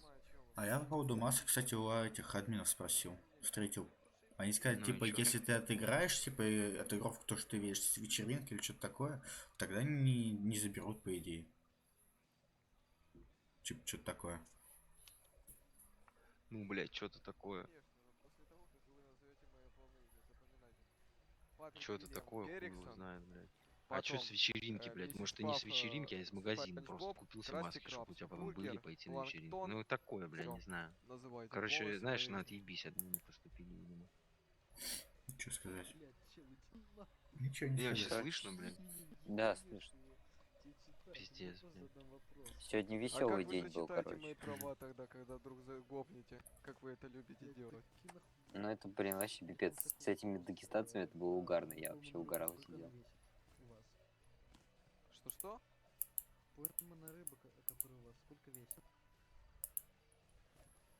А я по поводу масок, кстати, у этих админов спросил, встретил. Они сказали, Ну и типа, чё? если ты отыграешь, типа, отыгровку, то, что ты видишь с вечеринки или что-то такое, тогда не заберут, по идее. Типа, что-то такое. Ну, блядь, что-то такое. Что-то такое, хуй его знает, блядь. А что с вечеринки, блядь? Может, и не с вечеринки, а из магазина. Просто купил себе маски, чтобы у тебя потом были пойти на вечеринку. Ну, такое, блядь, не знаю. Короче, знаешь, на отъебись админы поступили, видимо. Что сказать? Ничего не Меня вообще сказать. слышно, блядь? Да, слышно. Пиздец, блядь. Сегодня А веселый как вы день был, зачитаете короче. мои права тогда, когда вдруг загопнете, как вы это любите делать? Ну это, блин, вообще пипец. С этими дагестанцами это было угарно. Я вообще угорал сидел. Что-что? Пойманная рыба, которая у вас, сколько весит?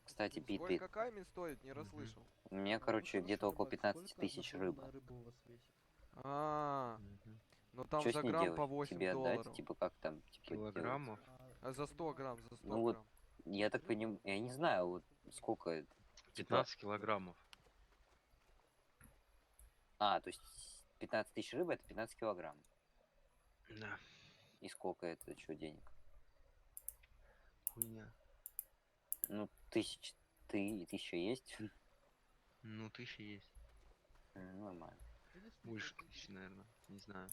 Кстати, Пит, Сколько камень стоит, не расслышал. у меня, короче, где-то около 15 тысяч рыбы. А, ну там Что за с ней грамм делать? по 8 Тебе долларов. отдать? Типа как там? Типа, Килограммов? А за 100 грамм, за 100 Ну вот, грамм. я так понимаю, я не знаю, вот сколько это. 15 килограммов. А, то есть 15 тысяч рыбы это 15 килограмм. Да. И сколько это, что, денег? Хуйня. Ну, тысяча есть? Ну, 1000 есть. Нормально. Больше 1000, наверное. Не знаю.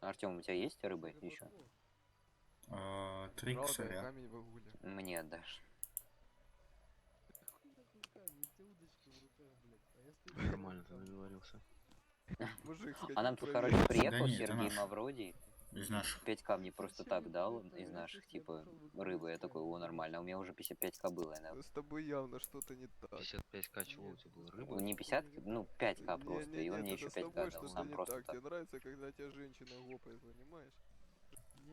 Артем, у тебя есть рыба еще? 3 Правда, косаря. камень в агуле. Мне отдашь. Нормально ты договорился. Мужик, А нам тут, проверь. короче, приехал Да нет, это Сергей наш. Мавродий. Из наших. 5к мне просто так дал из наших, типа, рыбы. Я такой, о, нормально. А у меня уже 55к было. Я, С тобой явно что-то не так. 55к чего у тебя было? Рыба? не 50, ну 5к просто. И он мне это еще с тобой 5к дал. что-то Сам не просто так. так. Тебе нравится, когда тебя женщина гопает, понимаешь?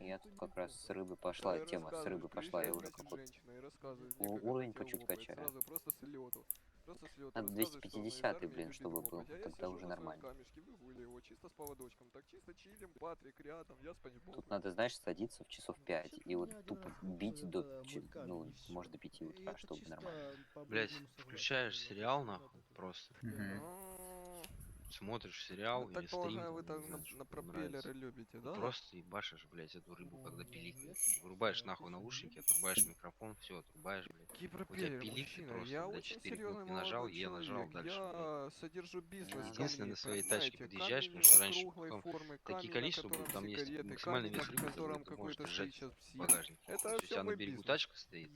Я тут как раз с рыбы пошла, Давай тема с рассказывай, рыбы пошла, я приезжай уже вместе с какой-то женщиной и рассказывай мне, как уровень она тебя по чуть гопает. качаю. Сразу просто с лету. Просто с лету Надо рассказывай, что она из 250, армии блин, любит чтобы был. гопать. А я Тогда сижу уже на своем нормально. камешке, выгуливаю, чисто с поводочком. Так чисто чилим, Патрик рядом, я спанчбоб. Тут надо, знаешь, садиться в часов 5 и вот тупо бить до, ну, может, до 5 утра, чтобы нормально. Блять, включаешь сериал, нахуй, просто. Смотришь сериал Так или стрим, полагаю, вы там, так не знаю, что на тебе пропеллеры нравится. любите, И да? просто ебашишь, блять, эту рыбу, когда пиликает. Вырубаешь нахуй наушники, отрубаешь микрофон, все, отрубаешь, блять. Какие У тебя пропеллеры, пиликает мужчина? просто, Я блядь, очень 4 серьезный кнопки нажал, молодой Е нажал, человек. дальше, Я содержу бизнес единственное, камней, на своей тачке понимаете? подъезжаешь, Камень потому что раньше круглой формы, такие камень, на количества котором будут, там есть сигареты, максимальный камень, вес на рыбы, котором который ты можешь какой-то держать стоит сейчас в псих. багажнике. То Это есть у все тебя на мой берегу бизнес. тачка стоит,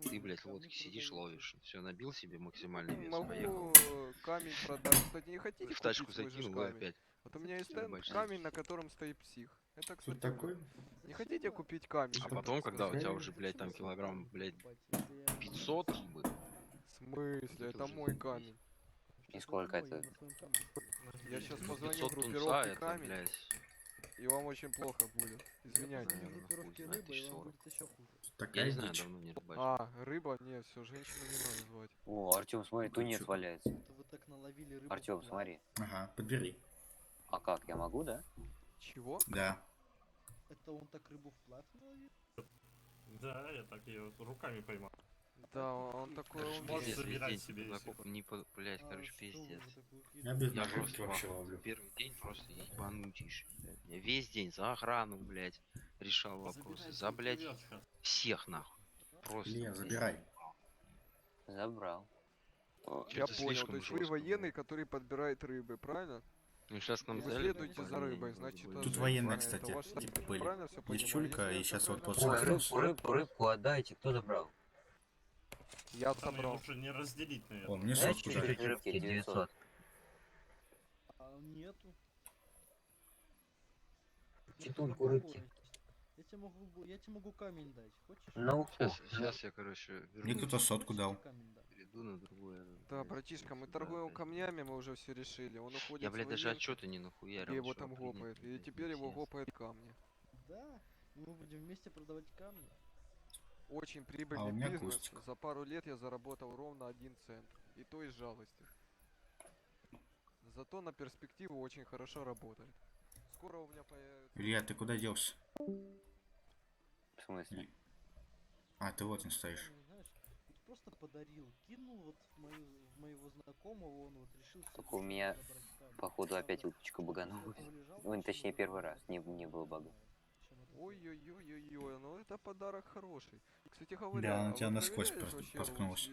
ты, блядь, лодки сидишь, ловишь, все, набил себе максимальный вес, поехал. Могу камень продать. Кстати, не хотите В тачку купить свой же закинул и камень? опять. Вот у меня есть Ебать. камень, на котором стоит псих. Это, кстати, такой? не хотите купить камень? А чтобы потом, так когда у сказать? тебя уже, блядь, там килограмм, блядь, 500 рыбы. В смысле? Это мой камень. И сколько это? Я сейчас Ну, позвоню 500 тунца, группировке это, камень, блядь, и вам очень плохо будет. Извиняйте. наверное, хуй знает, 1040. Я Такая не знаю, дичь. давно не рыбачил. А, рыба? Нет, все, женщину не надо звать. О, Артем, смотри, тунец валяется. так наловили рыбу. Артем, в смотри. Ага, подбери. А как, я могу, да? Чего? Да. Это он так рыбу вплавь наловил? Да, я так ее руками поймал. Да, он такой Короче, умный. Можешь пиздец, забирать весь день себе, типа, если закоп- не по... Блять, короче, что вы пиздец. такую Я без Я накрутки просто вообще в ловлю. первый день просто ебанутейший, блядь. Я весь день за охрану, блядь, решал вопросы. Забирай За, блядь, крылышко. всех нахуй. Просто. Илья, блядь. забирай. Забрал. Я Чё-то понял, слишком то есть вы жестко, военный, который подбирает рыбы, правильно? Ну сейчас нам Вы дали следуете за парней, рыбой, вроде значит, бы, это Тут же военные, правильно, это кстати, ваш типа тип. были. Правильно всё Есть понимаю? чулька, Если и я сейчас всё вот правильно после понимаю. сохранился. Рыбку отдайте, кто забрал? Я Там забрал. лучше не разделить, О, наверное. мне Знаешь, сотку что дали. эти рыбки 900? А нету. Читульку рыбки. Я тебе могу камень дать. Хочешь? Ну, Сейчас я, короче, верну. Мне кто-то сотку дал. Перейду на другое. Да, блядь, братишка, мы сюда торгуем опять. камнями, мы уже все решили. Он уходит Я, с блядь, даже военкой, отчеты не нахуярил. где его что там охренеть, гопает, и блядь, теперь его интересно. гопает камни. Да, и мы будем вместе продавать камни. Очень А прибыльный у меня бизнес. кустик. За пару лет я заработал ровно 1 цент. И то из жалости. Зато на перспективу очень хорошо работает. Скоро у меня появится... Илья, ты куда делся? В смысле? А, ты вот он стоишь. Камень, знаешь, вот просто подарил, кинул вот в моего знакомого, он вот решил... Только у меня, походу, опять уточка баганулась. Ну, точнее, первый раз. Не было бага. Ой-ой-ой-ой-ой, ну это подарок хороший. Кстати говоря, Да, а она вы тебя насквозь проверяете вообще проткнулась.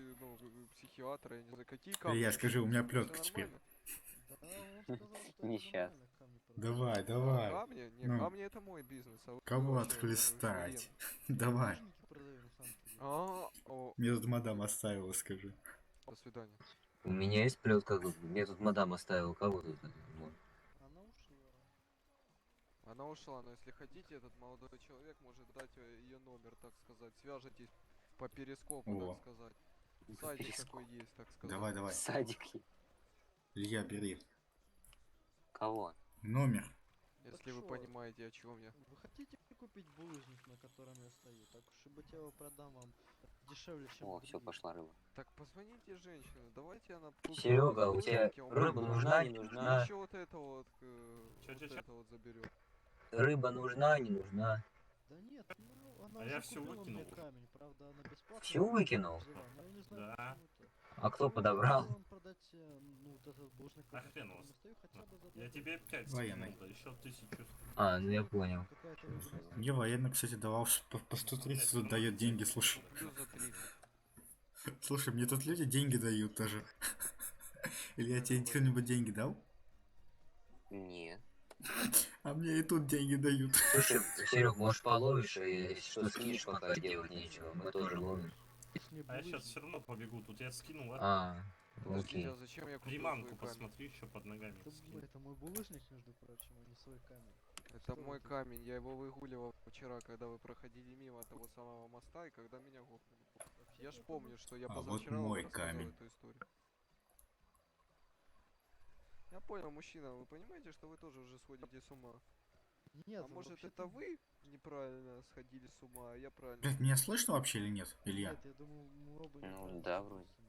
психиатра, я не знаю, какие камни? Илья, скажи, у меня Всё плетка теперь. нормально? Не сейчас. Давай, А, давай. камни? Не, Ну. камни это мой бизнес. А вы Кого вообще отхлестать? военный. Давай. О, Мне тут мадам оставила, скажи. до свидания. У меня есть плетка, мне тут мадам оставил. Кого тут? Ну, Она ушла. Она ушла, но если хотите, этот молодой человек может дать ее номер, так сказать. Свяжитесь по перископу, О. так сказать. Садик такой есть, так сказать. Давай, давай. Садик. Илья, бери. Кого? Номер. Если вы шо? понимаете, о чем я. Вы хотите купить булыжник, на котором я стою? Так уж и быть, я его продам вам дешевле, чем О, у все, других. пошла рыба. Так позвоните женщину, давайте она... Серега, у тебя рыба нужна, не нужна? Еще вот это вот, вот Чё? это вот заберет. Рыба нужна, не нужна? Да нет, ну она А уже я всё купила мне выкинул. камень, правда она бесплатно. Всё выкинул? взяла, но я не знаю, Да. почему-то. А кто Я подобрал? хотел вам продать, ну, вот этот булыжник, А на хрен котором вас. я стою, хотя бы за Я 20. тебе 5 Военный. скинул, да еще 1000. А, ну я понял. Какая-то рыба. Мне военно, кстати, давал по 130 тут дает деньги, слушай. Плюс за 30. Слушай, мне тут люди деньги дают тоже. Илья, тебе кто-нибудь деньги дал? Нет. А мне и тут деньги дают. Слушай, Серег, может половишь, и если что скинешь, пока делать нечего. Мы тоже ловим. А я сейчас все равно побегу, тут я скинул, ладно? А, Подождите, окей. а зачем я купил Приманку свой камень? посмотри, еще под ногами. Это мой булыжник, между прочим, а не свой камень. Это Что мой это? камень, я его выгуливал вчера, когда вы проходили мимо того самого моста и когда меня гопнули. Я ж помню, что я А вот позавчера вам мой рассказывал камень. эту историю. Я понял, мужчина, вы понимаете, что вы тоже уже сходите с ума? Нет, А может вообще-то- это вы неправильно сходили с ума, а я правильно? Блядь, меня слышно вообще или нет, Илья? Нет, я думаю, мы оба Ну неправильно да, сошли вроде. с ума.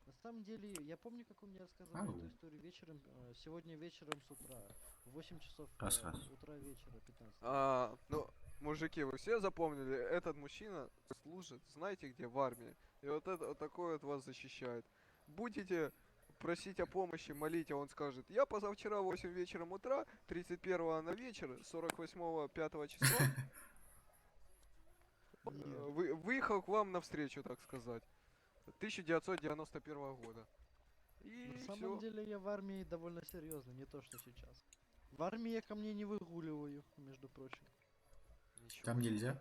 На самом деле, я помню, как вы мне рассказывали Ау. эту историю вечером, сегодня вечером с утра, в 8 часов Раз. утра вечера, 15. Ну, мужики, вы все запомнили, этот мужчина служит, знаете где, в армии. И вот это вот такой вот вас защищает. Будете просить о помощи, молить, а он скажет, я позавчера 8 вечером утра, 31 на вечер, 48 5 числа, выехал к вам навстречу, так сказать. 1991 года. И На самом всё. деле я в армии довольно серьезно, не то что сейчас. В армии я камней не выгуливаю, между прочим. Там нельзя?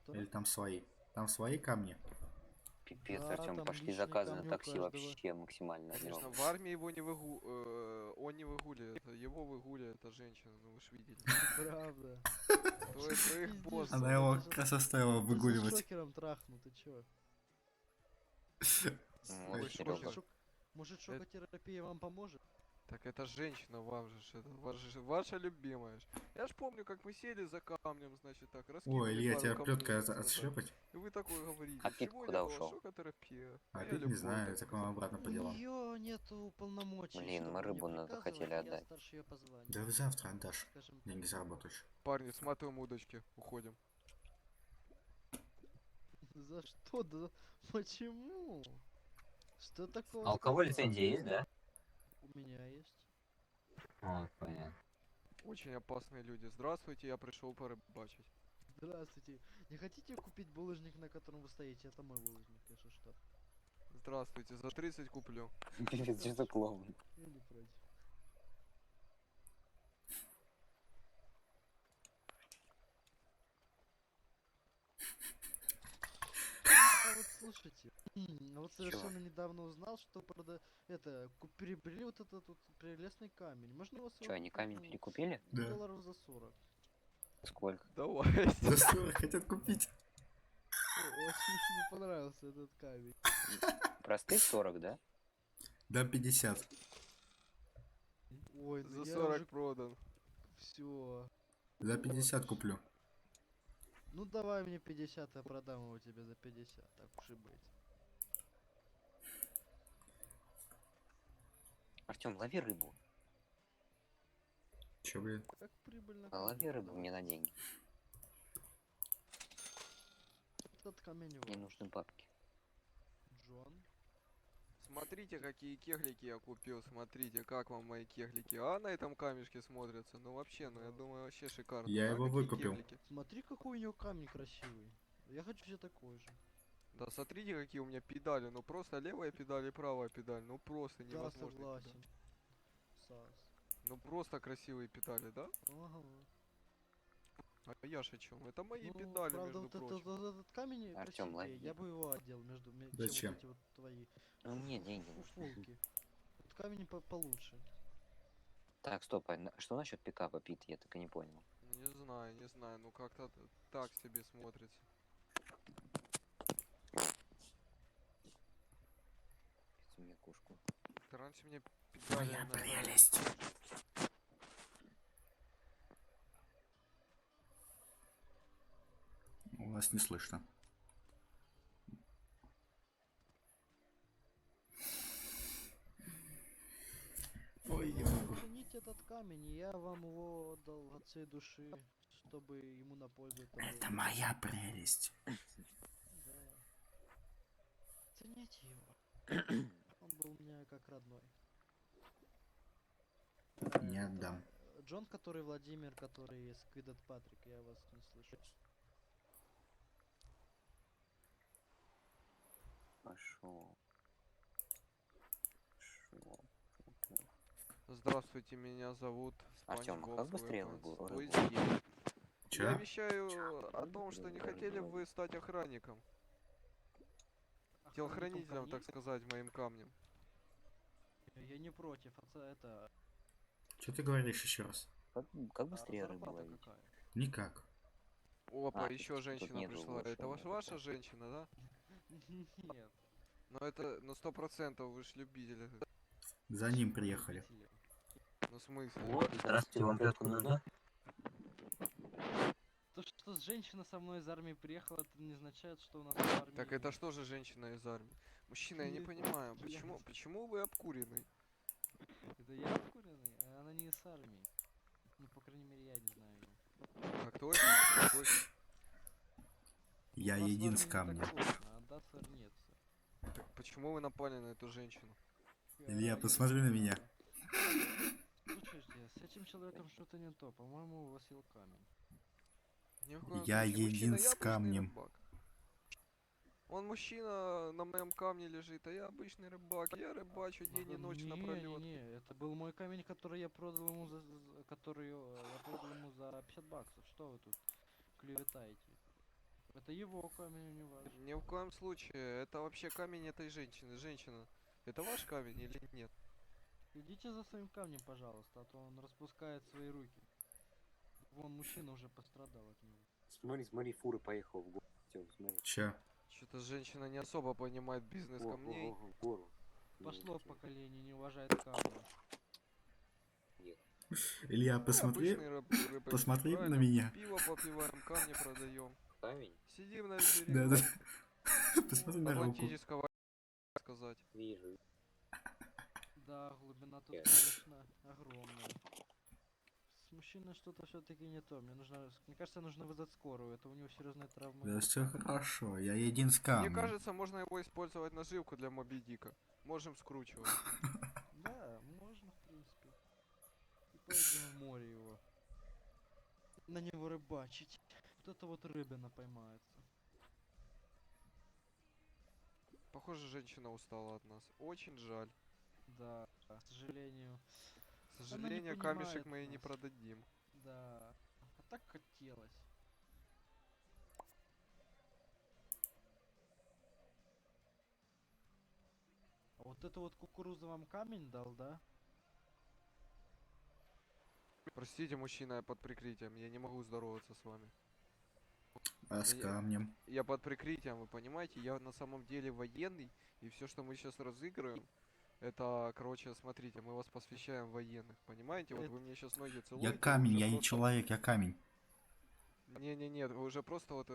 Да. Или там свои? Там свои камни? Пипец, Да, Артем, там пошли личные заказы на камни у такси каждого. вообще максимально. Конечно, в армии его не он не выгуливает, его выгуливает эта женщина, ну вы ж видели. Правда. То это их босс. Она его это же- как раз оставила это за выгуливать. шокером трахну, ты чё? Ой, Серега. Может, шокотерапия вам поможет? Так это женщина вам же, это ваша любимая. Я ж помню, как мы сели за камнем, значит так, раскинули Ой, Илья, пару тебя камней, плеткой так сказать. отшлепать? И вы такой говорите, А Пит сегодня куда была ушел? шокотерапия. А моя Пит не любовь, знаю, так так он обратно по У делам. нее нету полномочий. Блин, мы чтобы мне рыбу приказывать, захотели я отдать. старше ее по званию. Да завтра отдашь. Скажем так. Деньги заработаешь. Парни, сматываем удочки, уходим. За что? Да почему? Что такого? А у кого сказал? лицензия есть, да? У меня есть. Вот, понятно. Очень опасные люди. Здравствуйте, я пришел порыбачить. Здравствуйте. Не хотите купить булыжник, на котором вы стоите? Это мой булыжник, если что. Здравствуйте, за 30 куплю. Пипец, что за клоун? Я не против. А вот слушайте, вот совершенно недавно узнал, что приобрели вот этот вот прелестный камень. Можно его Че, они камень перекупили? Да. $40 за 40. Сколько? Давай. За 40 хотят купить. Очень мне понравился этот камень. Простых 40, да? Да, 50. Ой, ну За я 40 уже... продан. Все. За 50 куплю. Ну давай мне 50, я продам его тебе за 50, так уж и быть. Артем, лови рыбу. Че, блин? Как прибыльно. Лови рыбу мне на деньги. Этот камень Мне вот. нужны бабки. Джон. Смотрите, какие кеглики я купил, смотрите, как вам мои кеглики. А на этом камешке смотрятся, ну вообще, ну я думаю, вообще шикарно. Я да, его какие выкупил. кеглики? Смотри, какой у него камень красивый. Я хочу себе такой же. Да, смотрите, какие у меня педали, ну просто левая педаль и правая педаль, ну просто Да, невозможно. согласен. Сас. Ну просто красивые педали, да? Ага. А я ж о чем? Это мои Ну, педали, правда, между вот прочим. этот камень Артём, красивее, лови. я бы его отдел между чем Зачем? вот эти вот твои Ну мне деньги нужны. фулки. Вот камень получше. Так, стоп, что насчет пикапа, Пит? Я так и не понял. Не знаю, ну как-то так себе смотрится. У меня кушку. Ты раньше мне педали... Моя на- прелесть. У вас не слышно. Ой, я могу. Оцените этот камень, и я вам его отдал от всей души, чтобы ему на пользу это было. Это моя прелесть. Да. Цените его. Он был у меня как родной. Не отдам. Джон, который Владимир, который Сквидет Патрик, я вас не слышу. Пошел. Здравствуйте, меня зовут Артём, а как быстрее рыбу? Чё? Я вещаю о том, что не хотели бы вы стать охранником. Телохранителем, так сказать, моим камнем. Я не против, это... Что ты говоришь еще раз? Как быстрее рыбу зарплата ловить? какая? Никак. Опа, А, еще тут женщина нету пришла. больше Это нету. ваша женщина, да? Нет. Ну это, ну 100% вы ж любители. За ним приехали. Ну в смысле? Вот, здравствуйте, вам плетку нужна? То, что женщина со мной из армии приехала, это не означает, что у нас в армии... Так это что же женщина из армии? Мужчина, я не понимаю, почему вы обкуренный? Это я обкуренный, а она не из армии. Ну, по крайней мере, я не знаю ее. Так точно? Точно. Я един с камнем. А Дассер нет. Так почему вы напали на эту женщину? Илья, посмотри на меня. Слушайте, с этим человеком что-то не то. По-моему, у вас сел камень. Ни в коем Я случае. един Мужчина, с я обычный камнем. рыбак. Он мужчина на моем камне лежит, а я обычный рыбак. Я рыбачу день и ночь напролет. Не, это был мой камень, который я продал ему за... который я продал ему за 50 баксов. Что вы тут клеветаете? Это его камень, не ваш. Ни в коем случае. Это вообще камень этой женщины. Женщина, это ваш камень или нет? Идите за своим камнем, пожалуйста, а то он распускает свои руки. Вон мужчина уже пострадал от него. Смотри, фура поехал в город. Смотри. Че? Что-то женщина не особо понимает бизнес камней. Гору. Пошло поколение, не уважает камни. Илья, посмотри, Обычные рыбаки, посмотри на правильно? меня. Пиво попиваем, камни продаем. Камень? Сидим на Да, берегу. да. Посмотри на руку. Атлантического сказать. Вижу. Да, глубина тут, конечно, огромная. С мужчиной что-то все-таки не то. Мне кажется, нужно вызвать скорую. Это у него серьезные травмы. Да все хорошо, я един с Мне камнем. кажется, можно его использовать наживку для Моби Дика. Можем скручивать. Да, можно, в принципе. И поедем в море его. На него рыбачить. Вот это вот рыбина поймается. Похоже, женщина устала от нас. Очень жаль. Да, к сожалению. К сожалению, камешек мы ей не нас. продадим. Да. А так хотелось. А вот это вот кукуруза вам камень дал, да? Простите, мужчина, я под прикрытием. Я не могу здороваться с вами. А с камнем? Я под прикрытием, вы понимаете? Я на самом деле военный, и все, что мы сейчас разыгрываем, это, короче, смотрите, мы вас посвящаем в военных, понимаете? Вот вы мне сейчас ноги целуете. Я камень, уже я не просто- человек, я камень. Не-не-нет, вы уже просто вот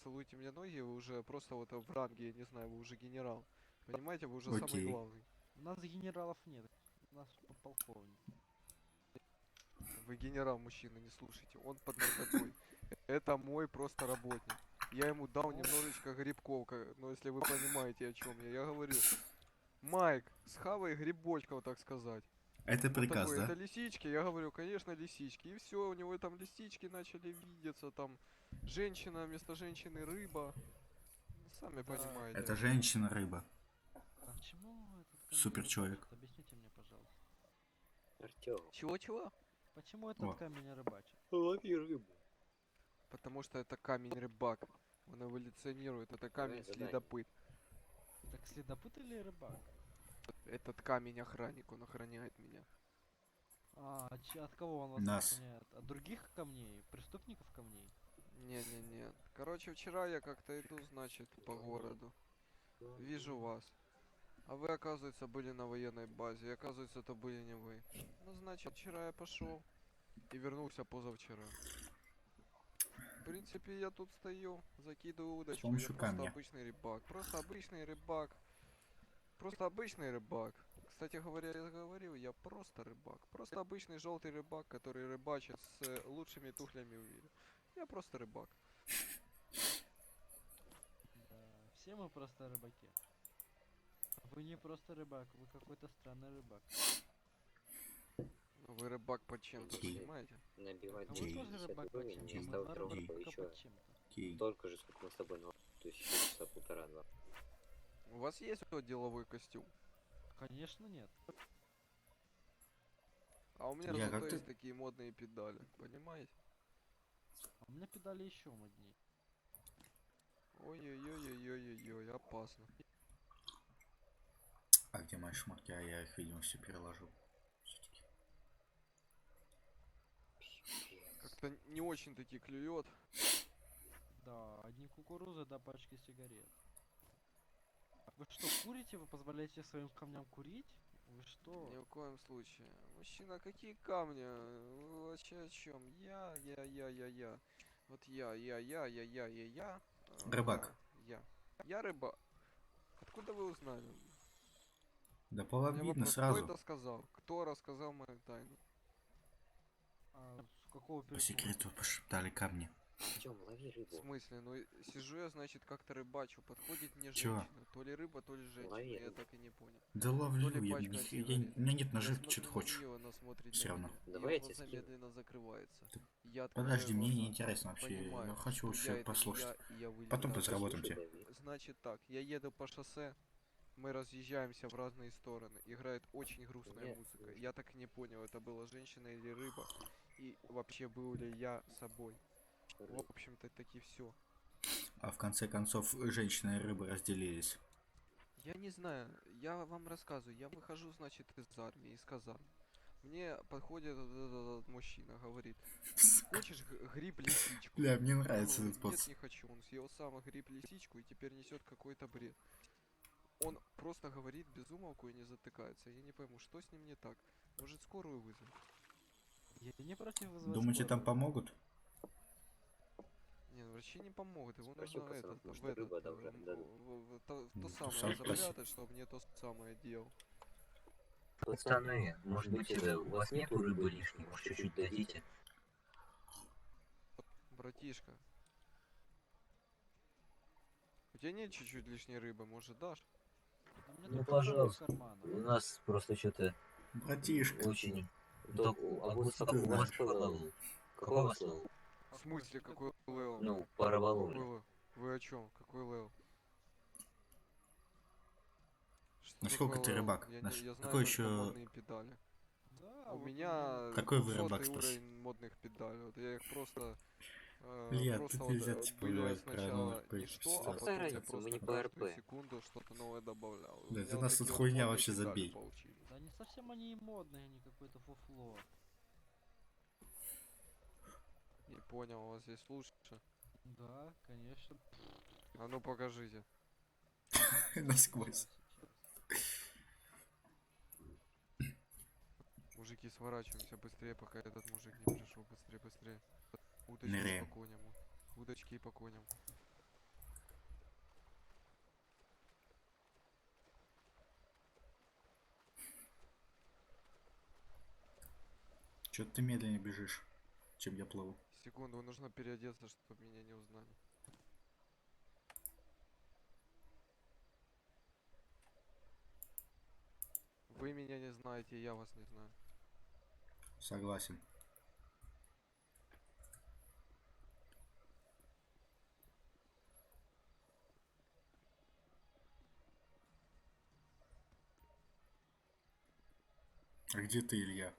целуете мне ноги, вы уже просто вот в ранге, я не знаю, вы уже генерал. Понимаете, вы уже самый Окей. главный. У нас генералов нет. У нас полковник. Вы генерал, мужчина, не слушайте. Он под наркотой. Это мой просто работник. Я ему дал немножечко грибков, но если вы понимаете, о чем я. Я говорю, Майк, схавай грибочков, так сказать. Это Он приказ, такой, да? это лисички? Я говорю, конечно, лисички. И все, у него там лисички начали видеться, там женщина, вместо женщины рыба. Сами понимаете. Это женщина-рыба. А почему этот камень Супер человек. рыбачит? Объясните мне, пожалуйста. Артём. Чего-чего? Почему этот О. камень рыбачит? Лови рыбу. Потому что это камень рыбак. Он эволюционирует, это камень задание. следопыт. Так следопыт или рыбак? Этот камень охранник, он охраняет меня. А, от кого он вас Нас. охраняет? От других камней? Преступников камней? Не-не-не. Короче, вчера я как-то иду, значит, по городу. Вижу вас. А вы, оказывается, были на военной базе. И, оказывается, это были не вы. Ну, значит, вчера я пошел и вернулся позавчера. В принципе, я тут стою, закидываю удочку. Я помощью просто камня. обычный рыбак. Просто обычный рыбак. Просто обычный рыбак. Кстати говоря, я говорил, я просто рыбак. Просто обычный желтый рыбак, который рыбачит с лучшими тухлями в мире. Я просто рыбак. Да, все мы просто рыбаки. Вы не просто рыбак, вы какой-то странный рыбак. Вы рыбак под чем-то, Окей. понимаете? Набивать А вы 50 тоже рыбак под уровень, чем-то? не Мы стал два первого рыбака еще. под чем-то. Окей. Столько же, сколько мы с тобой, то есть еще часа полтора-два. У вас есть вот деловой костюм? Конечно нет. А у меня Я зато как ты- есть такие модные педали, понимаете? А у меня педали еще модней. Ой-ой-ой-ой-ой-ой, опасно. А где мои шмотки? А я их, видимо, все переложил. Всё-таки. Как-то не очень таки клюет. Да, одни кукурузы до пачки сигарет. Вы что, курите? Вы позволяете своим камням курить? Вы что? Ни в коем случае. Мужчина, какие камни? Вы вообще о чем? Я. Вот я. Рыбак. Я рыба. Откуда вы узнали? Да по вам У меня видно вопрос, сразу. Кто это сказал? Кто рассказал мою тайну? А, с какого По секрету пошептали камни. Артём, лови В рыбу. смысле? Ну сижу я, значит, как-то рыбачу. Подходит мне Чё? женщина. То ли рыба, то ли женщина. Лови Я рыбу. так и не понял. Да То ловлю, ли я, пачка я- сигарет. у меня нет Я наживки, что ты смотрю на хочешь. неё, она смотрит Всё на равно. меня. Давай я Её тебе глаза скину. медленно закрывается. Я открываю Подожди, мне не глаза, интересно вообще. понимаю, Я хочу что все я это не послушать. я, и я вылетаю. Потом Да, подзаработаем послушай, тебе. Давид. Значит так, я еду по шоссе, мы разъезжаемся в разные стороны. Играет очень грустная Нет, музыка. слушай. Я так и не понял, это была женщина или рыба. И вообще был ли я собой. В общем-то, таки все. А в конце концов, женщина и рыба разделились. Я не знаю, я вам рассказываю. Я выхожу, значит, из армии, из казармы. Мне подходит этот мужчина, говорит, хочешь гриб лисичку? Бля, мне Я нравится говорю, этот нет, поц. не хочу. Он съел сам гриб лисичку и теперь несет какой-то бред. Он просто говорит без умолку и не затыкается. Я не пойму, что с ним не так. Может, скорую вызвать? Я не против вызвать Думаете, там скорую. помогут? Не, ну врачи не помогут, его Спроси у нужно пацанов, этот, может, в этот, рыба должна дадут. в то Ну, самое сам спроси. запрятать, чтобы мне то самое делал. Пацаны, может быть, у вас нету рыбы лишней? Может, чуть-чуть дадите? Братишка. У тебя нет чуть-чуть лишней рыбы, может, дашь? Ну, пожалуйста. У нас просто что-то Братишка. очень... А у вас какой левел? Какой у вас левел? В смысле, какой левел? Ну, по рыболовле. Какой левел? Вы о чем? Какой левел? Что Насколько такое ты левел? рыбак? Я знаю Какой только еще... модные педали. У меня Какой вы 200 рыбак, спроси? уровень модных педалей. Вот я их просто... Илья, просто тут вот нельзя, типа, были говорить про сначала новых ничто, а проектов. потом я разница, мы не просто по каждую РП. секунду что-то новое добавлял. У Да, меня ты вот нас такие тут вот хуйня модные вообще педали забей. получились. Да не совсем они и модные, они какое-то фуфло. Не понял, у вас здесь лучше. Да, конечно. А ну покажите. Насквозь. Мужики, сворачиваемся быстрее, пока этот мужик не пришел. Быстрее, быстрее. Удочки Ныряем. по коням. Удочки по коням. Чё ты медленнее бежишь, чем я плыву? Секунду, нужно переодеться, чтобы меня не узнали. Вы меня не знаете, я вас не знаю. Согласен. А где ты, Илья?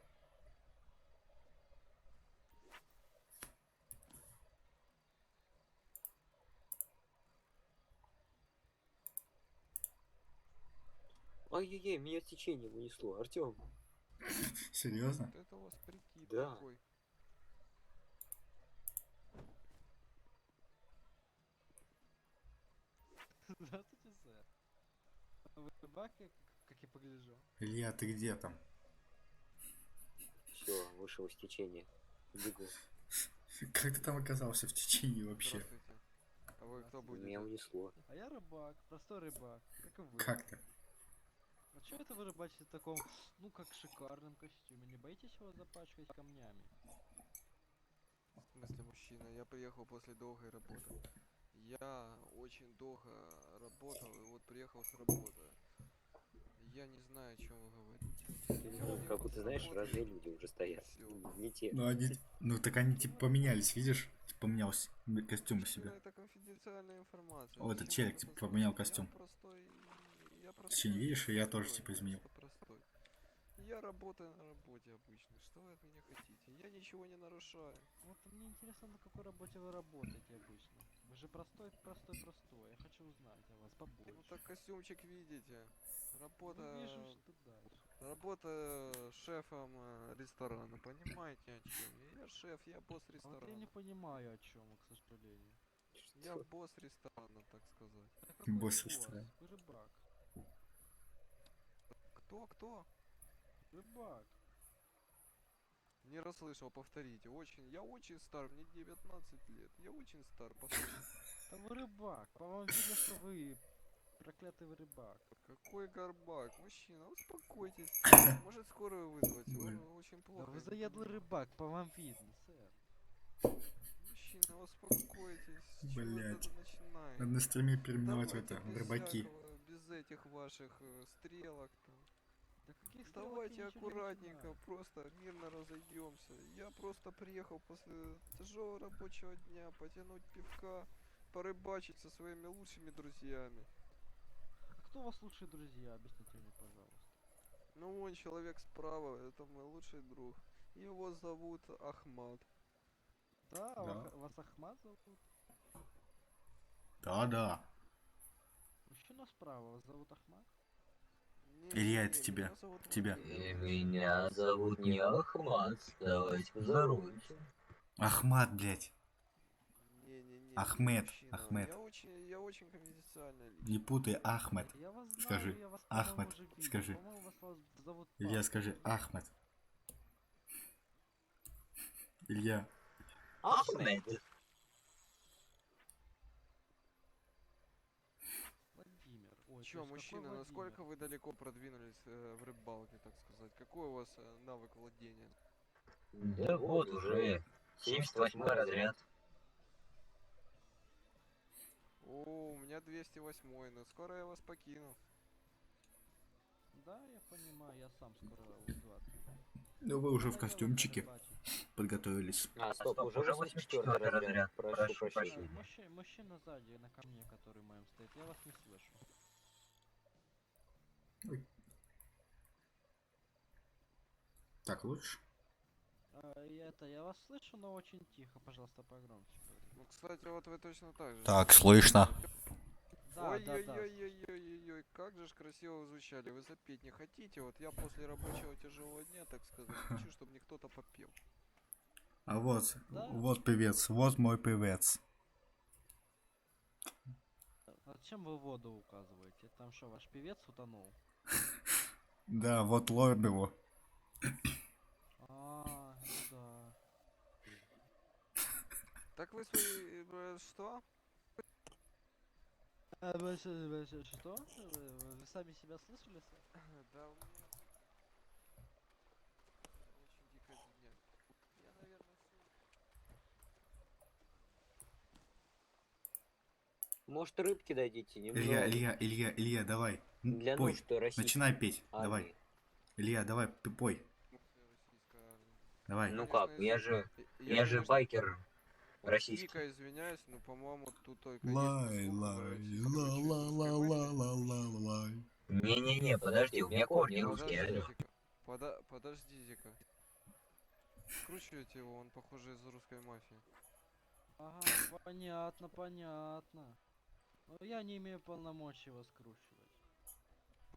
Ай-яй-яй, меня течение унесло, Артем. Серьезно? Вот это у вас прикид Да. такой. Здравствуйте, сэр. Вы рыбак, как я погляжу? Илья, ты где там? Все, вышел из течения. Бегу. Как ты там оказался в течение вообще? Здравствуйте. А вы кто будете? Меня унесло. А я рыбак, простой рыбак, как и вы. Как ты? А чё это вы рыбачите в таком, ну как шикарном костюме? Не боитесь его запачкать камнями? В смысле, мужчина, я приехал после долгой работы. Я очень долго работал и вот приехал с работы. Я не знаю, о чем вы говорите. Как будто знаешь, разные люди уже стоят. Не те. Ну они... Ну так они типа поменялись, видишь? Типа поменялся костюм у себя. Это конфиденциальная информация. О, этот Зачем челик вам типа это поменял знать? костюм. Я Ты не видишь, и я тоже типа изменил. простой. Я работаю на работе обычно. Что вы от меня хотите? Я ничего не нарушаю. Вот мне интересно, на какой работе вы работаете обычно. Вы же простой. Я хочу узнать о вас побольше. Ну так костюмчик видите. Работа... Ну, вижу, что дальше. Работа шефом ресторана. Понимаете, о чем? Я шеф, я босс А вот ресторана. я не понимаю, о чем, к сожалению. Я босс ресторана, так сказать. А какой Босс босс? ресторана. Вы рыбак. Кто? Рыбак. Не расслышал, повторите. Я очень стар, мне 19 лет. Я очень стар, повторите. Да вы рыбак. По вам видно, что вы проклятый вы рыбак. Какой горбак? Мужчина, успокойтесь. Может скорую вызвать? Вы очень Да плохо. вы заядлый рыбак, по вам видно, сэр. Мужчина, успокойтесь. С чего вы Блять. это начинаете? Надо на стриме переименовать в Давайте это, без в рыбаки. всякого, без этих ваших стрелок там. Да каких стрелок, я Давайте ничего не аккуратненько, начинаю. просто мирно разойдемся. Я просто приехал после тяжелого рабочего дня потянуть пивка, порыбачить со своими лучшими друзьями. А кто у вас лучшие друзья? Объясните мне, пожалуйста. Ну, вон человек справа, это мой лучший друг. Его зовут Ахмат. Да, Да. Вас Ахмат зовут? Да. Мужчина справа, вас зовут Ахмат? Илья, это тебя. Тебя. Меня зовут не Ахмат. Давайте поздороваемся. Ахмат, блять. Не-не-не, Ахмед. мужчина, Ахмед. Я очень конфиденциальная личность. Не путай, Ахмед. Я вас знаю, Скажи. я вас, Ахмед. по-моему, уже видел. Скажи. По-моему, вас зовут Илья, Павел. скажи. Ахмед. Илья. Ахмед. Владимир. Ой, то Чё, есть какой мужчина, Владимир? насколько вы далеко продвинулись в рыбалке, так сказать? Какой у вас навык владения? Да вот уже 78-й разряд. О, у меня 208, но скоро я вас покину. Да, я понимаю, я сам скоро уйду оттуда. Ну вы уже в Надоело костюмчике рыбачить. подготовились. А, стоп, уже 84-й разряд. Прошу прощения. Мужчина сзади на камне, который моем стоит, я вас не слышу. Ой. Так лучше? Я вас слышу, но очень тихо, пожалуйста, погромче. Ну, кстати, вот вы точно так же. Так, слышно. Да, Ой-ой-ой-ой-ой-ой, как же ж красиво вы звучали. Вы запеть не хотите? Вот я после рабочего тяжелого дня, так сказать, хочу, чтобы мне кто-то попел. А вот, Да? вот певец, вот мой певец. А зачем вы воду указываете? Там что, ваш певец утонул? Да, вот ловим его. А, ну да. Так вы свои... что? Что? Вы сами себя слышали? Да, у меня... Очень дикая фигня. Я, наверное, Может, рыбки дадите немного? Илья, давай. Для Пой. нужд российской Начинай петь, армии. давай. Илья, давай, пой. Давай. Ну как, я же конечно, байкер вот российский. дико извиняюсь, но, по-моему, тут только Лай, лай, ла-ла-ла-ла-ла-ла-лай. Не-не-не, подожди, у меня корни русские, алло. Подождите-ка. Скручивайте его, он, похоже, из русской мафии. Ага, понятно. Но я не имею полномочий его скручивать.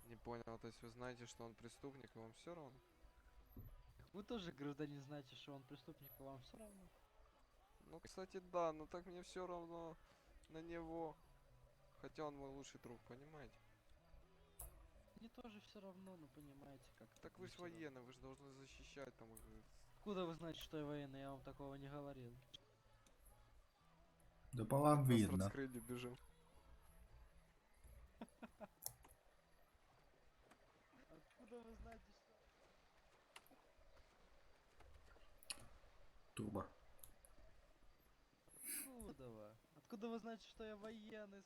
Не понял, то есть вы знаете, что он преступник, и вам все равно? Вы тоже, гражданин, знаете, что он преступник, а вам все равно? Ну, кстати, да, но так мне все равно на него. Хотя он мой лучший друг, понимаете? Мне тоже все равно, но понимаете, как. Так вы же военный, вы же должны защищать там. Откуда вы знаете, что я военный? Я вам такого не говорил. Да по вам Нас видно. раскрыли, бежим. Откуда вы знаете, что... Турбо. Откуда вы знаете, что я военный?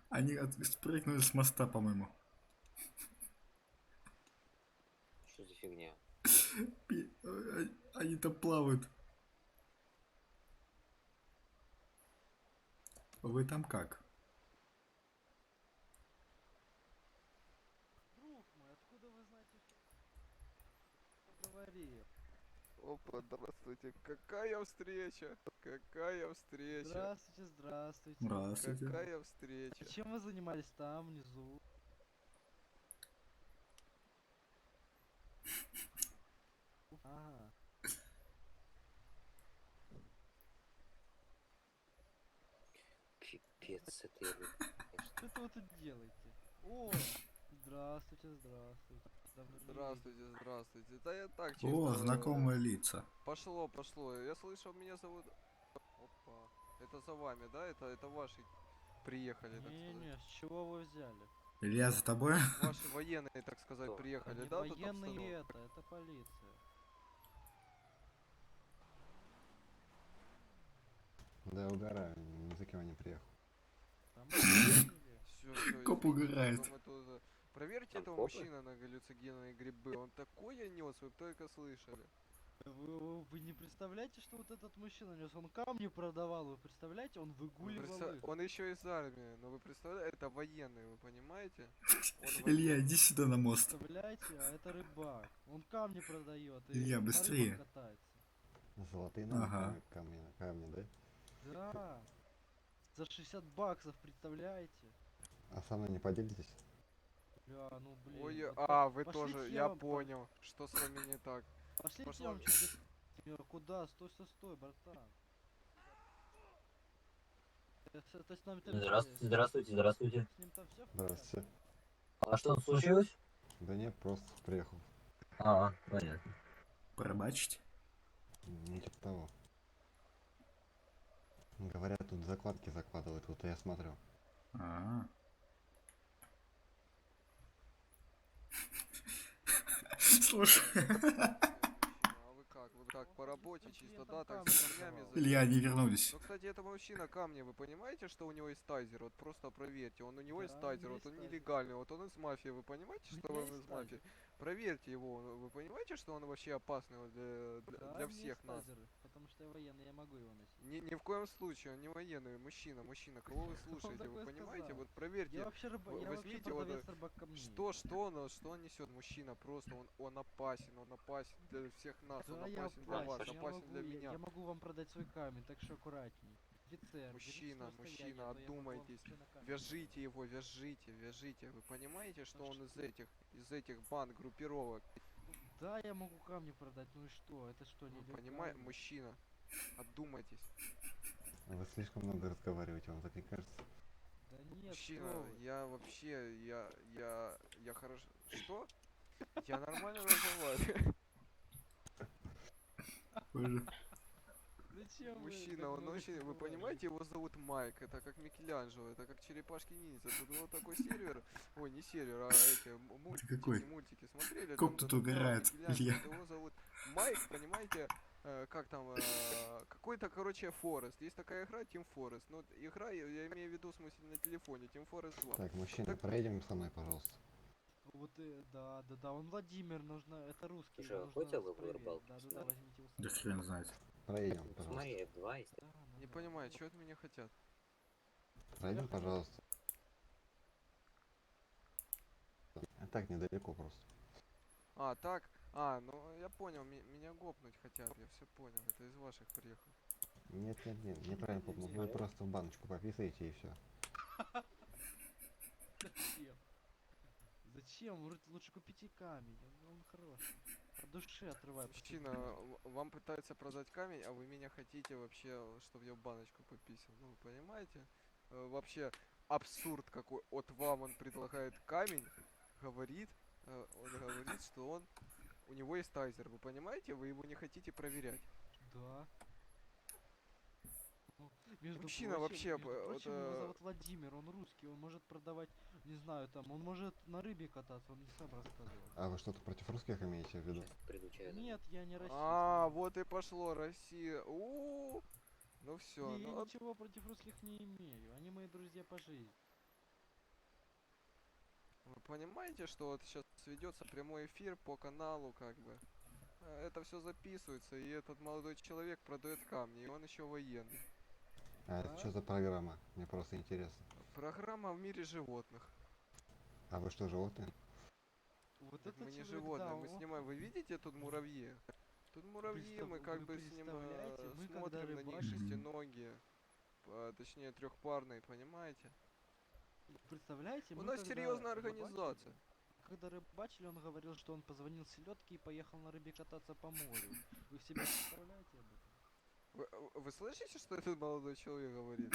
Они спрыгнули с моста, по-моему. Что за фигня? Они там плавают. Вы там как? Друг мой, откуда вы знаете, что... Говори. Опа, здравствуйте. Какая встреча? Какая встреча? Здравствуйте. Здравствуйте. Какая встреча? Чем вы занимались там, внизу? Ага. Пипец, это я... Что это вы тут делаете? О, здравствуйте. Давно не Здравствуйте. Да я так чисто... О, знакомые лица. Пошло. Я слышал, меня зовут... Опа. Это за вами, да? Это ваши приехали, так сказать? Не, с чего вы взяли? Илья, за тобой? Ваши военные, так сказать, приехали, Не да? тут военные обстановка? это полиция. Да, угораю, ни за кем я не приехал. Коп угорает. Проверьте этого мужчину на галлюциногенные грибы. Он такое нес, вы только слышали. Вы не представляете, что вот этот мужчина нес? Он камни продавал, вы представляете? Он выгуливал их. Он еще из армии, но вы представляете, это военный, вы понимаете? Илья, иди сюда на мост. Представляете, а это рыбак. Он камни продает и Илья, на быстрее. рыбах катается. Золотые Ага. камни, да? Да. За 60 баксов, представляете? А со мной не поделитесь? Бля, ну блин. Ой, вот вы пошлите тоже, я я вам понял, что с вами не так. Пошлите Пошла. я вам через... Куда? Стой, братан. То есть нам Здравствуйте, здравствуйте, здравствуйте. с ним там все? Здравствуйте. А что случилось? Да нет, просто приехал. А, понятно. Пробачить? Не типа того. Говорят, тут закладки закладывают, вот я смотрю. А. Слушай. А вы как? Вы как, по работе чисто, да, так с камнями Илья, они вернулись. Ну, кстати, это мужчина камни, вы понимаете, что у него есть тайзер? Вот просто проверьте, у него есть тайзер, вот он нелегальный, вот он из мафии, вы понимаете, что он из мафии? Проверьте его, вы понимаете, что он вообще опасный вот для всех нас? Потому что я военный, я могу его носить. Ни в коем случае, он не военный, мужчина, кого вы слушаете, вы понимаете? Вот проверьте, Я вообще возьмите вот что он несет, мужчина, просто он опасен для всех нас, Да, он я опасен для вас, я опасен могу, для меня. Я могу вам продать свой камень, так что аккуратней. Офицер, Мужчина, берите состояние, а то я могу вам одумайтесь, вообще на камень. вяжите его, вяжите. Вы понимаете, что он из этих банд, группировок? Да, я могу камни продать, ну и что? Это что, не Понимаете, мужчина, одумайтесь. Вы слишком много разговариваете, вам так не кажется? Да нет, Мужчина, что вы. я вообще, я хорошо... Что? Я нормально разговариваю. Зачем вы Мужчина, так он много очень, вы разговариваете? понимаете, его зовут Майк, это как Микеланджело, это как черепашки ниндзя, тут вот такой сервер, ой, не сервер, а эти какой? мультики смотрели? Коп там, тут да, угорает, Микеланджело, Илья. его зовут Майк, понимаете, как там, какой-то, короче, Форест, есть такая игра Team Forest, но игра, я имею в виду, в смысле, на телефоне, Team Forest 2. Так, мужчина, проедем со мной, пожалуйста. Вот, да, он Владимир, нужно, это русский. Слушай, его нужно охотил в проверить. рыбалку? Да, возьмите его с Да собой. хрен знает. Проедем, пожалуйста. Смотри, F2 есть. Не понимаю, что от меня хотят? Проедем, пожалуйста. А так недалеко просто. А, так, ну я понял, меня гопнуть хотят, я все понял, это из ваших приехал. Нет, неправильно помню. Вы просто в баночку пописаете и все. Зачем? Зачем? Лучше купите камень, он хороший. От души отрывает. Мужчина, вам пытаются продать камень, а вы меня хотите вообще, чтобы я в баночку пописал. Ну, понимаете? Вообще абсурд какой. Вот вам он предлагает камень, говорит, что у него есть тайзер. Вы понимаете? Вы его не хотите проверять. Да. Между Мужчина прочим, вообще, между прочим, его вот, зовут Владимир, он русский, он может продавать, не знаю, там, он может на рыбе кататься, он не сам рассказывал. А вы что-то против русских имеете в виду? Нет, я не расист. А, вот и пошло, Россия. Ну все, Не, я ну ничего против русских не имею, они мои друзья по жизни. вы понимаете, что вот сейчас ведется прямой эфир по каналу, как бы. Это все записывается, и этот молодой человек продает камни, и он еще военный. А это что за программа? Мне просто интересно. Программа в мире животных. А вы что, животные? Вот Так это мы не человек, животные, да, мы снимаем. Вы видите тут муравьи? Тут муравьи, мы как бы с ним представляете, мы когда смотрим на них рыбачим- шестиногие. Точнее трехпарные, понимаете? Представляете, У мы нас когда серьезная рыбачили- организация. Когда рыбачили, он говорил, что он позвонил селедке и поехал на рыбе кататься по морю. Вы в себя представляете об этом? Вы слышите, что этот молодой человек говорит?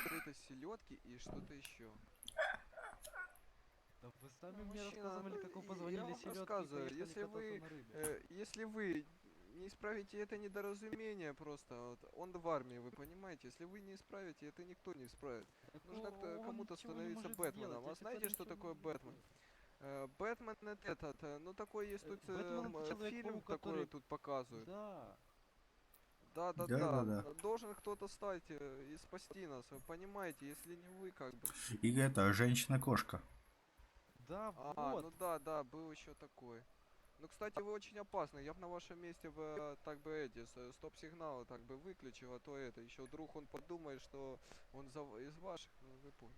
Открыто селедки и что-то еще. Да вы сами мне Мужчина, рассказывали, ну, как вы я позвонили вам селедке и рассказываю, поехали если кататься вы, на рыбе. если вы не исправите это недоразумение просто, вот, он в армии, вы понимаете, если вы не исправите, это никто не исправит. Нужно он кому-то ничего не становиться может Бэтменом. сделать, А офицер знаете, что ничего такое не может Бэтмен? Бэтмен это этот, ну такой есть тут Бэтмен это фильм, Человек-паук, такой который- тут показывают. Да. Да. Да-да-да. Должен кто-то стать и спасти нас, вы понимаете, если не вы, как бы. И это женщина-кошка. Да, Ну да, был еще такой. Ну, кстати, вы очень опасны. Я бы на вашем месте так бы стоп-сигналы так бы выключил, а то это. Еще вдруг он подумает, что он из ваших, ну вы поняли.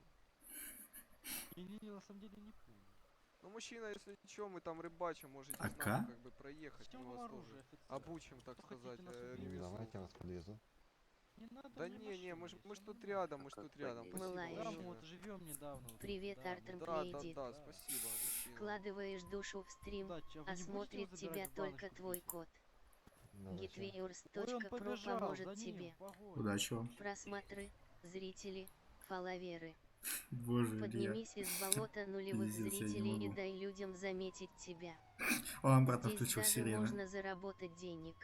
Не, на самом деле не помню. Ну, мужчина, если ничего, мы там рыбачим, можете с Ака? нами как бы проехать. Зачем Мы вам вас оружие, тоже офицер? обучим, так Что сказать, хотите нас убить? Ну, ремеслу. давайте я вас подвезу. Не надо Да мне не, машины, мы ж всё тут нормально. рядом, мы ж тут рядом. Спасибо, Малая Да, мы мужчина. вот живем недавно. вот Привет, тут, да, Артем мы- Плейдит. Да, спасибо, мужчина. Вкладываешь душу в стрим, Удачи, а вы а не будете смотрит его забирать тебя в только баночку твой писать? кот. Да, зачем? Ой, он Getviewers.pro побежал поможет за ним, тебе. в погоню. Удачи вам. Просмотры, Зрители, фолловеры. Боже, Поднимись из болота нулевых Пиздец, я не зрителей и могу. дай людям заметить тебя. Он обратно Здесь включил даже сирену. можно заработать денег.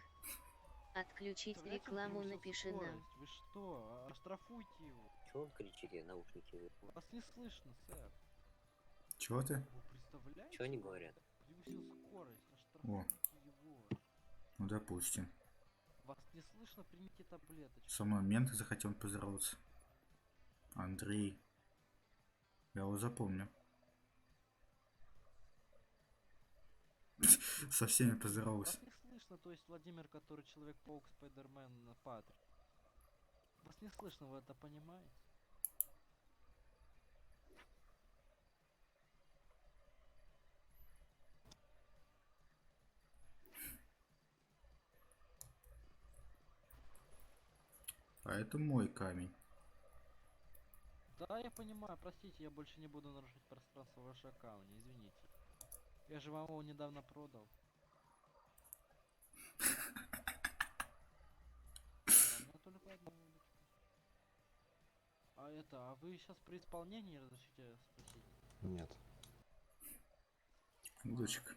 Отключить Представляете, рекламу превысил напиши нам. скорость. Вы что? Оштрафуйте его. Чё он кричит, я наушники выпал. Вас не слышно, сэр. Чего ты? Вы представляете? Чё они говорят? Превысил скорость. О, Оштрафуйте его. ну допустим. Вас не слышно, примите таблеточку. Со мной мент захотел поздороваться. Андрей. Я его запомню. Со всеми поздоровался. Вас не слышно, то есть Владимир, который Человек-паук, Спайдермен, Патрик. Вас не слышно, вы это понимаете? А это мой камень. Да, я понимаю, простите, я больше не буду нарушать пространство вашего камня, извините. Я же вам его недавно продал. У меня только одна удочка. А вы сейчас при исполнении, разрешите спросить? Нет. Удочек.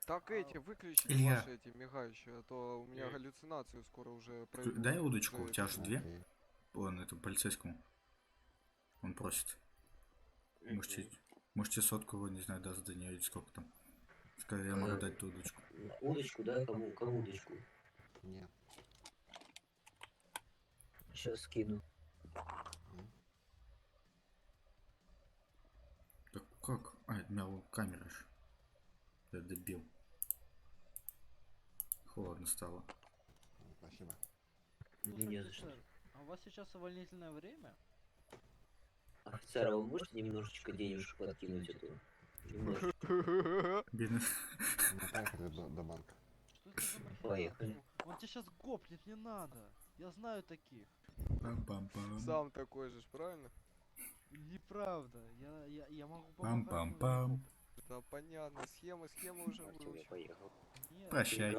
Так эти, выключите Илья. ваши эти мигающие, а то у меня галлюцинацию скоро уже пройдут. Дай удочку, у за тебя это. же две. Вон, это полицейскому. Он просит. Можете сотку его, не знаю, даст за нее или сколько там. Скажи, я могу дать ту удочку. Удочку, да? Кому удочку? Нет. Сейчас скину. Так как? А, это у меня камера же. Я дебил. Холодно стало. Спасибо. Не за что. Сэр, а у вас сейчас увольнительное время? Офицер, а вы можете немножечко денежек подкинуть эту? Бедный. Ну, поехали до банка. Что это за махина? Поехали. Он тебя сейчас гопнет, не надо. Я знаю таких. Пам-пам-пам. Сам такой же, правильно? Неправда. Я могу помогать. Пам-пам-пам. Да понятно, схемы уже выучил. Поехал. Нет. Прощай.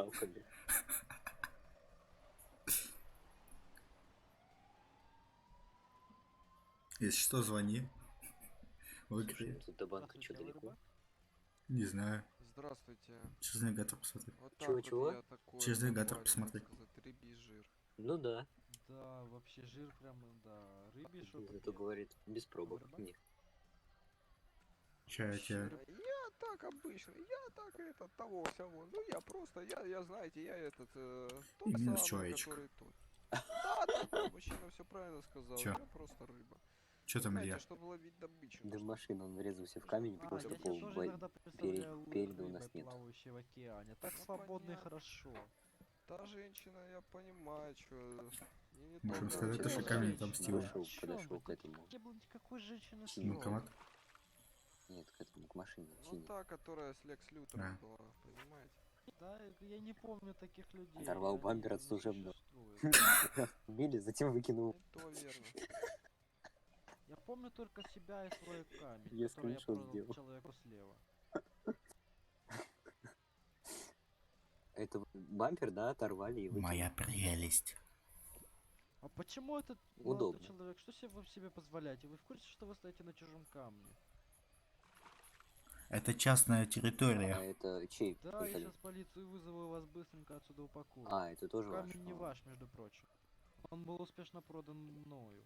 Если что, звони. Слушай, тут до банка что далеко? Не знаю. Здравствуйте. Через навигатор посмотри. Вот так вот я такой, Через навигатор буквально, посмотри. так сказать, рыбий жир. Ну да. Да, вообще жир прям, да, рыбий шоп. Зато говорит, без пробок. Нет. Чай, чай. Я так обычно, я так это того всего. Ну я просто, я знаете, я этот тот И минус самый, человечек. который тут. Да, мужчина все правильно сказал. Чё? Я просто рыба. Чё там, Знаете, Илья? чтобы ловить добычу. Да машина, он врезался в камень, Я просто себя пол тоже иногда представляю переда у нас рыбой, нет. плавающей в океане. Так свободно и хорошо. Та женщина, я понимаю, что не Можем только сказать, женщина. что камень отомстил. Подошел к этому. Не было никакой женщины с Банкомат? Нет, к этому, к машине. Ну синей. та, которая с Лекс Лютером А. была, понимаете? Да, я не помню таких людей. Оторвал я- бампер от не служебного. существует. Били, затем выкинул. То верно. Я помню только себя и свой камень, Я который я скриншот продал сделал. человеку слева. Это бампер, да, оторвали и выкинули. Моя прелесть. А почему этот Удобно. молодой человек, что себе вы себе позволяете? Вы в курсе, что вы стоите на чужом камне? Это частная А территория. это чей? Да, я вертолет? сейчас полицию вызову и вас быстренько отсюда упакую. А, это тоже Камень ваш. не ваш, между прочим. Он был успешно продан мною.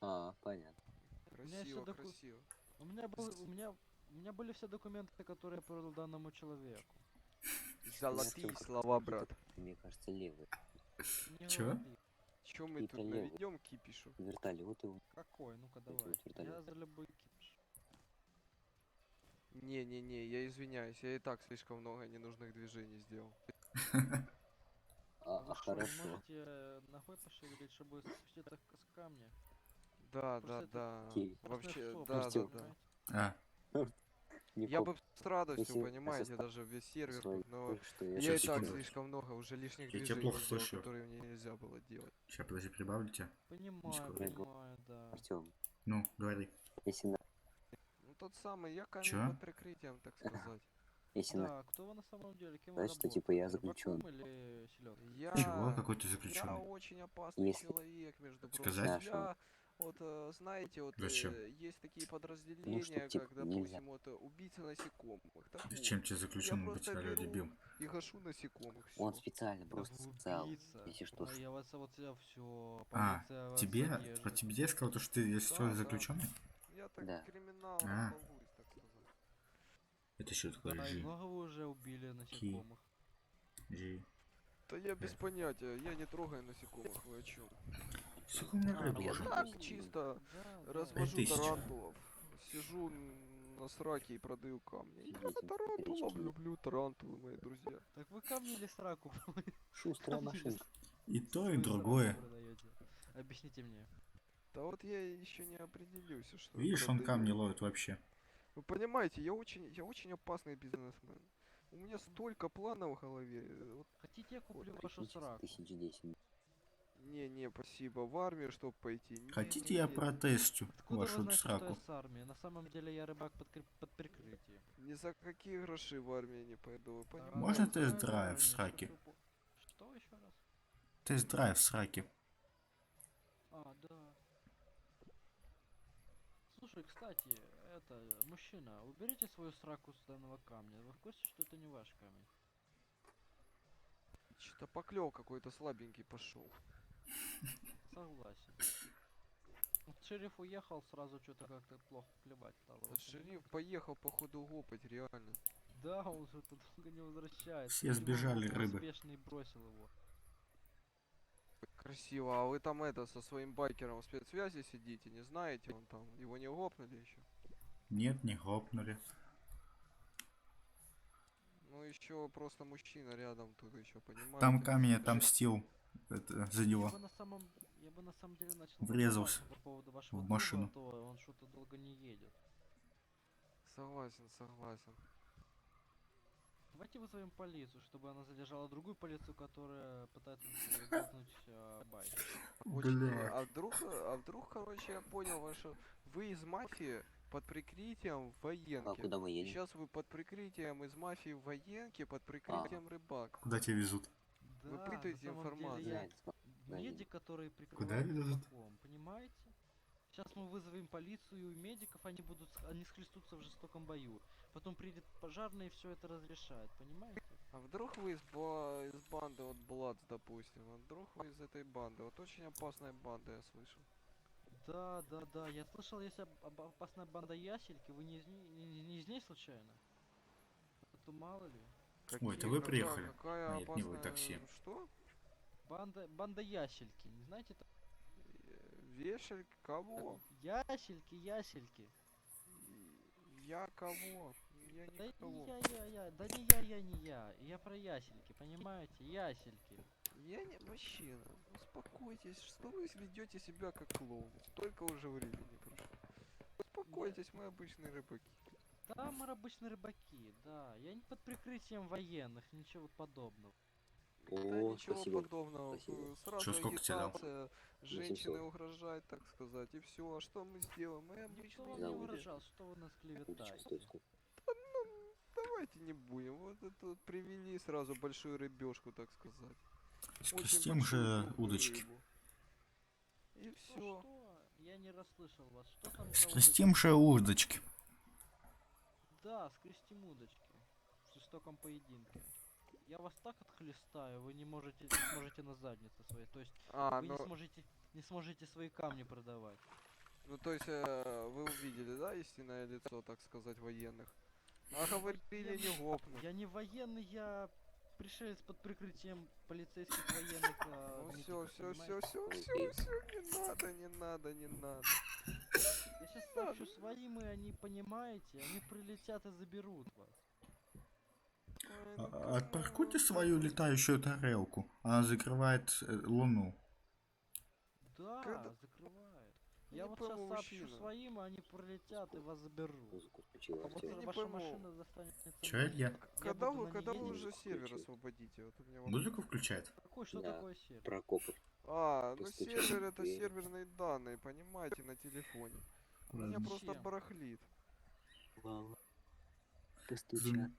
А, понятно. У меня есть Красиво, всё красиво. У меня были все документы, которые я продал данному человеку. Золотые слова, брат. Ты, мне кажется, левый. Не Чё? говори. Чё мы Какие-то тут левые. наведем кипишу? Вертолеты. Какой? Ну-ка давай. вот вертолет. Я за любой кипиш. Не-не-не, я извиняюсь, я и так слишком много ненужных движений сделал. А, Вы шо, хорошо. можете ногой пошевелить, чтобы спуститься с камня? Да, Просто да, это да. Окей. Вообще, соп, да, да, Артём. да. А, Не Я поп- бы с радостью, Если- понимаете, если даже весь сервер, свой- тут, но что я я и щас так секунду. слишком много уже лишних Я тебя движений плохо сделал, слышу. которые мне нельзя было делать. сейчас, подожди, прибавлю тебя. Понимаю, Ничего. понимаю, да. Артём, Ну, говори. если на... Ну тот самый, я камень Чё? под прикрытием, так сказать. Если Да, кто вы на самом деле? Кем вы Значит, что работаете? типа я Рыбаком заключен. или селёдкой? Чего? Какой ты Я заключенный? очень опасный Если- человек, между прочим. Сказать? Я, вот, знаете, вот Зачем? есть такие Ну, чтоб, подразделения, типа, как, нельзя. допустим, вот убийца насекомых. Так Зачем вот, тебе я заключенным быть, просто алло, беру дебил? и гашу насекомых. Он Всё. специально Да просто вы сказал, убийца. если что. А я вас вот все. А, Полиция вас тебе? задержит. По тебе сказал, то, что ты, если что, Да, да. заключенный? Я так Да. криминалом А. балуюсь, так сказать. Это что такое? Да, и Жи. много вы уже убили насекомых. Жи. Да я без понятия, я не трогаю насекомых, вы о чем? Насекомые рыбу Я уже. так чисто Да, развожу 5000. тарантулов, сижу на сраке и продаю камни. Я тарантулов люблю, тарантулы, мои друзья. Так вы камни или сраку? Шустрая машинка. И то, и Вы другое. сраку продаете. Объясните мне. Да вот я еще не определюсь, что Видишь, он продаю. камни ловит вообще. Вы понимаете, я очень опасный бизнесмен. У меня столько планов в голове. Вот, Хотите, я куплю вашу сраку? 1010. не, спасибо. В армию, чтобы пойти. Не, Хотите, не, я не. протестю Откуда вашу вы знаете, что я сраку? с армии? На самом деле я рыбак под прикрытием. Ни за какие гроши в армию не пойду, вы понимаете? Можно Какая тест-драйв в разница, сраке? Что еще раз? Тест-драйв в сраке. А, да. Слушай, кстати, это, мужчина, уберите свою сраку с данного камня. Вы в курсе, что это не ваш камень? Что-то поклёв какой-то слабенький пошел. Согласен. Вот шериф уехал, сразу что-то как-то плохо клевать стало. Да вы шериф понимаете? поехал походу гопать, реально. Да, он что-то долго не возвращается. Все Видимо, сбежали он был рыбы. успешный и бросил его. Красиво, а вы там это со своим байкером в спецсвязи сидите, не знаете, он там его не гопнули еще? Нет, не хлопнули. Ну еще просто мужчина рядом тут еще, понимаете? Там камень отомстил за него. Я бы на самом деле начал Врезался волноваться по поводу вашего в друга, машину. а то он что-то долго не едет. Согласен, согласен. Давайте вызовем полицию, чтобы она задержала другую полицию, которая пытается грохнуть байк. Бля. А вдруг, короче, я понял вашу... Вы из мафии под прикрытием военки. А куда мы едем? Сейчас вы под прикрытием из мафии военки, под прикрытием рыбак. Куда тебя везут? Да, Вы путаете на самом деле информацию. я медик, который Куда прикрывает везут? рыбаком, понимаете? Сейчас мы вызовем полицию и медиков, они схлестутся в жестоком бою. Потом приедет пожарный и все это разрешает, понимаете? А вдруг вы из банды, вот Бладс, допустим, а вдруг вы из этой банды? Вот очень опасная банда, я слышал. Да, я слышал, есть опасная банда ясельки, вы не из ней случайно? А то мало ли. Ой, это вы приехали? Какая Нет, не вы, опасная... такси. Что? Банда ясельки, не знаете? Вешальки? Кого? Ясельки. Я кого? Я Да никого. да не я. Я про ясельки, понимаете? Ясельки. Я не мужчина. Успокойтесь, что вы ведете себя как клоун? Столько уже времени прошло. Успокойтесь, мы обычные рыбаки. Да, мы обычные рыбаки, да. Я не под прикрытием военных, ничего подобного. Да О, ничего спасибо. подобного. Спасибо. Сразу Чё, сколько тебе дал? агитация, женщины 800. угрожают, так сказать, и все. А что мы сделаем? Мы Никто обычные вам не Да, люди. угрожал, что вы нас клеветаете. Да ну, давайте не будем. Вот это вот привели сразу большую рыбешку, так сказать. Скрестим большую же крупную удочки. рыбу. И все. Что? Я не расслышал вас. Что там? Скрестим же удочки. Да, скрестим удочки. В жестоком поединке. Я вас так отхлестаю, вы не сможете на заднице своей. То есть вы не сможете свои камни продавать. Ну то есть вы увидели, да, истинное лицо, так сказать, военных? А говорили не гопнут. Я не военный, я пришелец под прикрытием полицейских военных. Ну все, не надо. Я сейчас сообщу своим, и они, понимаете, они прилетят и заберут вас. Отпаркуйте свою летающую тарелку. Она закрывает луну. Да, Когда- закрывает. Не Я вот пойму, сейчас сообщу мужчина. своим, и они прилетят и вас заберут. А вот Я не ваша пойму. машина достанется. Чё, Илья? Когда буду вы, на когда ней вы ездить. уже сервер освободите? Вот у меня вопрос. Музыку включает? Какой, что Да. такое сервер? Прокопов. А, ну Постучать сервер в это дверь. серверные данные, понимаете, на телефоне. У меня Ладно. просто Зачем? барахлит. Постучат.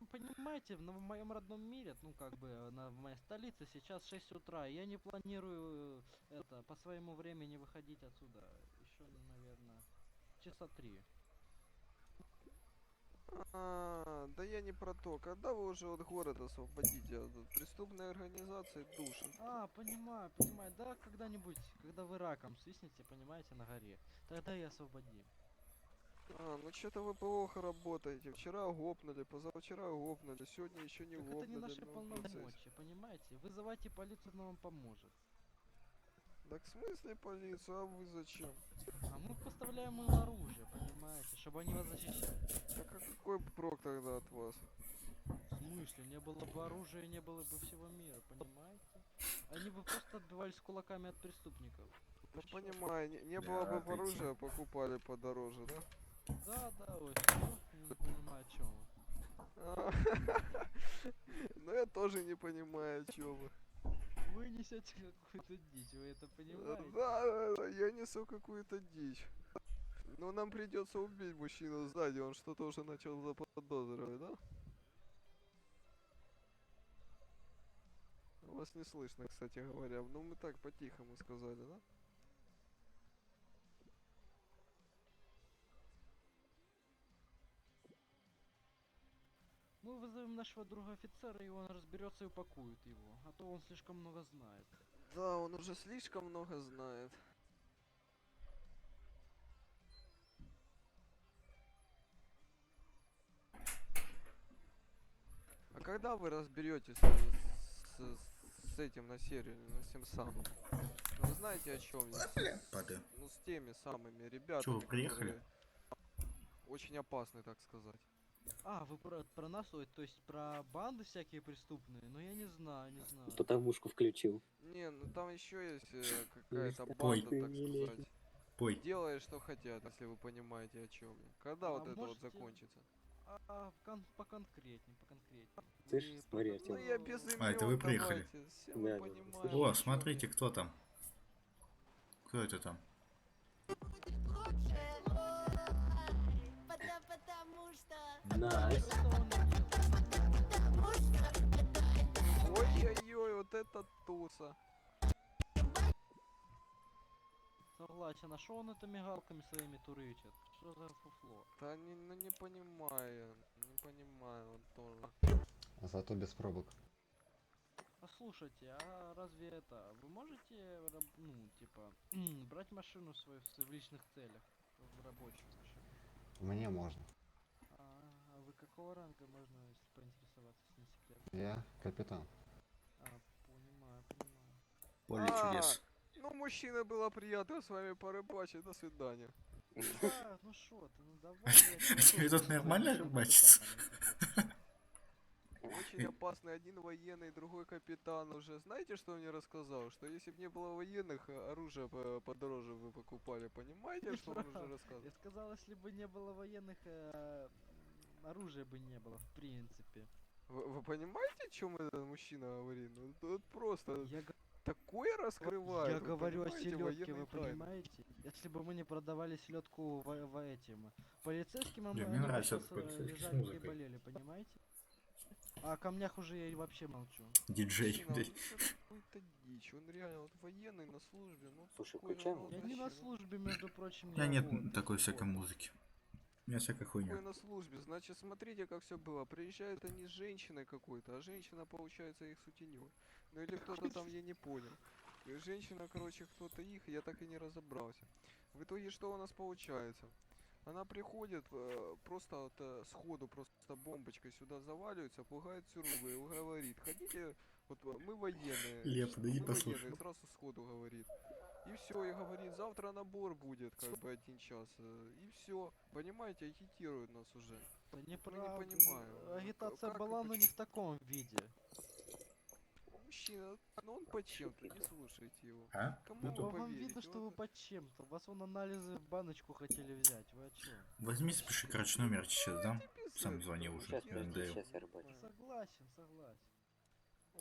понимаете, в моем родном мире, ну как бы в моей столице сейчас 6 утра, и я не планирую это по своему времени выходить отсюда. Еще, наверное, часа 3. Да я не про то. Когда вы уже от города освободите? Преступные организации душат. Понимаю, да, когда-нибудь, когда вы раком свистнете, понимаете, на горе, тогда и освободим. Ну что-то вы плохо работаете. Вчера гопнули, позавчера гопнули, сегодня еще не Так гопнули. это не наши ну, полномочия, понимаете? Вызывайте полицию, она вам поможет. Так в смысле полицию, а вы зачем? А мы поставляем им оружие, понимаете, чтобы они вас защищали. Так а какой прок тогда от вас? В смысле? Не было бы оружия, не было бы всего мира, понимаете? Они бы просто отбивались кулаками от преступников. Ну понимаю, не было бы оружия, покупали подороже, да? Да, ой, я не понимаю, о чем вы. Ну я тоже не понимаю, о чем вы. Вы несете какую-то дичь, вы это понимаете? Да, я несу какую-то дичь. Но нам придется убить мужчину сзади, он что-то уже начал заподозривать, да? Вас не слышно, кстати говоря. Ну мы так по-тихому сказали, да? Мы вызовем нашего друга офицера, и он разберется и упакует его, а то он слишком много знает. Да, он уже слишком много знает. А когда вы разберетесь с этим на сервере, с тем самым? Вы знаете о чем я? Ну с теми самыми ребятами, Чё, вы приехали? которые очень опасны, так сказать. Вы про нас, ой, то есть про банды всякие преступные? Ну я не знаю. Кто-то мушку включил. Не, ну там еще есть какая-то Пой. банда, так сказать. Пой. Делает, что хотят, если вы понимаете о чем я. Когда вот это вот можете- закончится? Поконкретней. Слышь, смотри, Артем. Ну я без имен, Это вы приехали? давайте, все вы Да, понимаете, О, о чём смотрите, кто там. Кто это там? Найс. Ой-ой-ой, вот это туса. Согласен, а шо он это мигалками своими турычит? Что за фуфло? Да не понимаю, он тоже. А зато без пробок. Послушайте, а разве это... Вы можете, ну, типа, брать машину свою в личных целях? В рабочую машину? Мне можно. А вы какого ранга, можно, если поинтересоваться, с не секрет? Я капитан. Понимаю. Поле чудес. Ну, мужчина, было приятно с вами порыбачить, до свидания. Да, ну шо ты, ну давай. Тебе тут нормально рыбачится? Очень опасный, один военный, другой капитан уже. Знаете, что он мне рассказал? Что если бы не было военных, оружие подороже вы покупали. Понимаете, что он уже рассказал? Я сказал, если бы не было военных, оружия бы не было, в принципе. Вы понимаете, о чем этот мужчина говорит? Ну, тут просто такое раскрывает. Я вы говорю о понимаете, селедке, военные вы тайны. понимаете? Если бы мы не продавали селедку в этим полицейским, Мне они бы нравится сейчас этот полицейский с лежали и музыкой. болели, понимаете? А о камнях уже я и вообще молчу. Диджей. Мужчина, вот это какой-то дичь. Он реально вот военный на службе. Ну, Слушай, такой включай народ Я не на вообще, ну. службе, между прочим, У меня не нет работаю. такой всякой музыки. У меня всякая хуйня. Какой на службе? Значит, смотрите, как все было. Приезжают они с женщиной какой-то, а женщина, получается, их сутенер. Ну или кто-то там, я не понял. И женщина, короче, кто-то их, я так и не разобрался. В итоге, что у нас получается? Она приходит, просто вот сходу, просто бомбочкой сюда заваливается, пугает всю Рубу и говорит: хотите, вот мы военные. Лепо, да не мы послушал. военные, сразу сходу говорит. И все, и говорит, завтра набор будет, как бы 1 час. И все, понимаете, агитируют нас уже. Да Ну, неправда. не понимаю. Агитация Как и была, но не в почему? таком виде. Мужчина, ну он под чем-то, не слушайте его. А? Кому Ну, вы то. Вам поверите? видно, что Вот вы под чем-то. Вас вон анализы в баночку хотели взять. Вы о чем? Возьми, запиши, короче, номер сейчас дам. Сам звони уже. Сейчас, Я подожди, даю. сейчас я рыбачу. Согласен.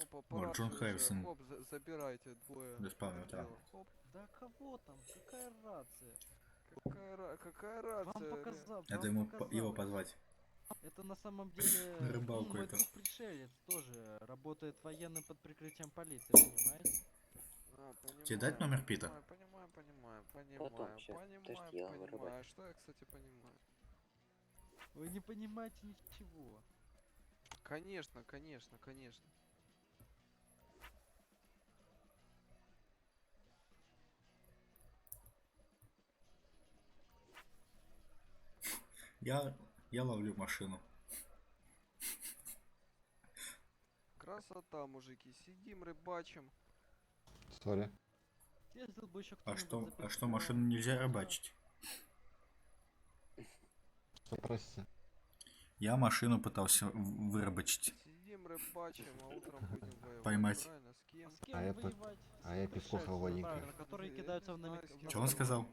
Опа, Вот Джон параши уже. Харрисон. Хоп, забирайте двое. До спавна утра. Дело. Хоп. Да кого там? Какая рация? Какая рация? Вам показал. Надо ему его позвать. Это на самом деле На рыбалку мой это. друг пришелец тоже работает военным под прикрытием полиции, понимаете? Тебе дать номер Пита? Понимаю. Потом, щас. Подожди, я говорю, Понимаю. Что я, кстати, понимаю? Вы не понимаете ничего. Конечно. Я ловлю машину. Красота, мужики. Сидим, рыбачим. Сори. Ездил бы еще А кто-нибудь за что машину нельзя рыбачить? Что простите? Я машину пытался вырыбачить. Сидим, рыбачим, а утром будем воевать. Поймать. Правильно? С кем? С кем А я воевать? а я Песков Володенька. Правильно, которые кидаются в нами... Что он сказал?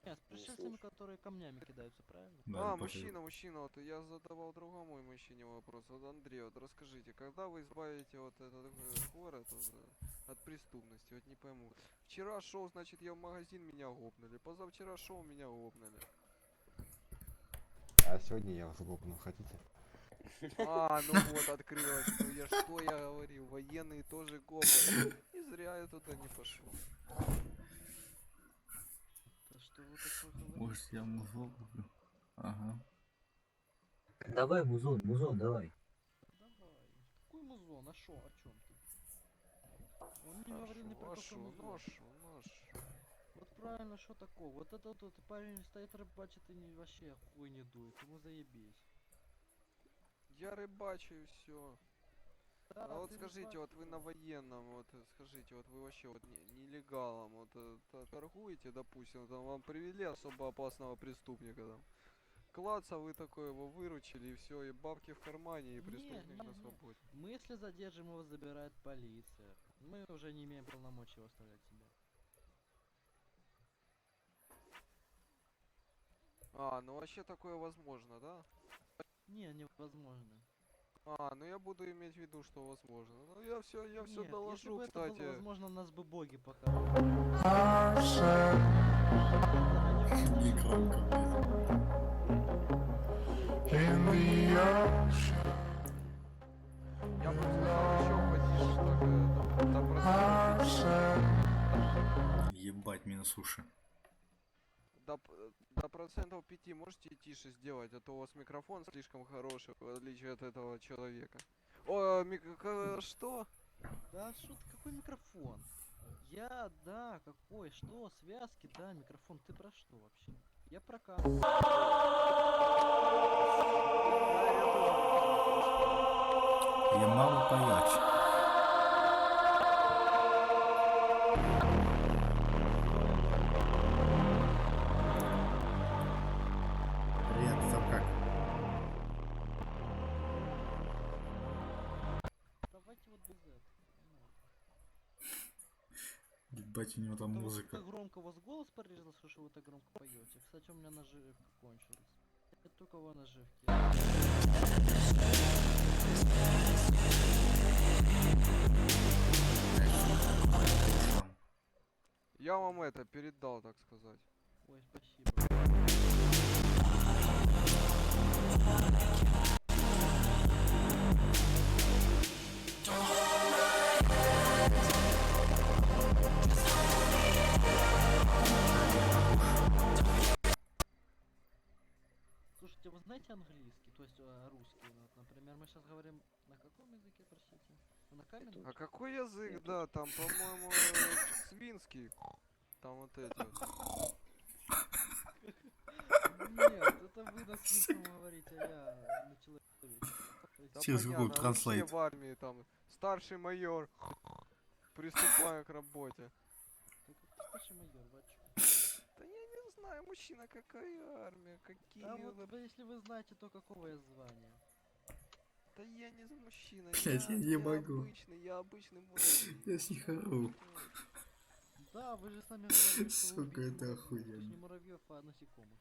Нет, с пришельцами, которые камнями кидаются, правильно? Да, мужчина, вот я задавал другому мужчине вопрос. Вот, Андрей, вот расскажите, когда вы избавите вот этот город от преступности? Вот не пойму. Вчера шел, значит, я в магазин, меня гопнули. Позавчера шел, меня гопнули. А сегодня я вас гопну, хотите? Ну вот, открылось. Ну что я говорил? Военные тоже гопнули. И зря я туда не пошел. Что вы такое говорите? Может, я музон куплю? Ага. Давай, музон, давай. Давай. Какой музон? А шо? О чем ты? Он не говорил ни про какой музон. Вот правильно, что такое? Вот этот вот парень стоит рыбачит и вообще хуй не дует. Ему заебись. Я рыбачу и все. Да, А вот ты скажите, рыбачишь. вот вы на военном, вот скажите, вот вы вообще вот нелегалом вот торгуете, допустим, там вам привели особо опасного преступника там. Клаца, вы такой его выручили и все, и бабки в кармане, и преступник на свободе. Мы если задержим его, забирает полиция. Мы уже не имеем полномочий его оставлять себе. Ну вообще такое возможно, да? Не, невозможно. Ну я буду иметь в виду, что возможно. Ну я все Нет, доложу, если бы кстати. это было возможно, нас бы боги показали. Не громко, Я бы сказал еще потише, так до процентов. Ебать, минус уши. До процентов 5 можете тише сделать, а то у вас микрофон слишком хороший, в отличие от этого человека. Что? Да что ты, какой микрофон? Да, какой, что, связки, да, микрофон, ты про что вообще? Я про камеру. Я мало паять. Привет, сам как? Давайте вот без этого. Ебать, у него там музыка. Так громко у вас голос порезался, что вы так громко поете. Кстати, у меня наживка кончилась. Это только у наживки. Я вам это передал, так сказать. Ой, спасибо. Слушайте, вы знаете английский, то есть русский? Вот, например, мы сейчас говорим на каком языке, простите? На каменном? А какой язык, да, там, по-моему, свинский. Там вот эти вот. Нет, это вы на свинском говорите, а я на человеческом. Да Через Google понятно, а вы все Translate. в армии там, старший майор, приступаю к работе. Старший майор, бачу. Да я не знаю, мужчина, какая армия, какие... А вот если вы знаете, то какого я звания? Да я не за мужчина, Блять, я не могу. я обычный мужик. Я сихару. Да, вы же сами говорили, что вы Сука, убили это муравьёв. охуенно. То есть не муравьев, а насекомых.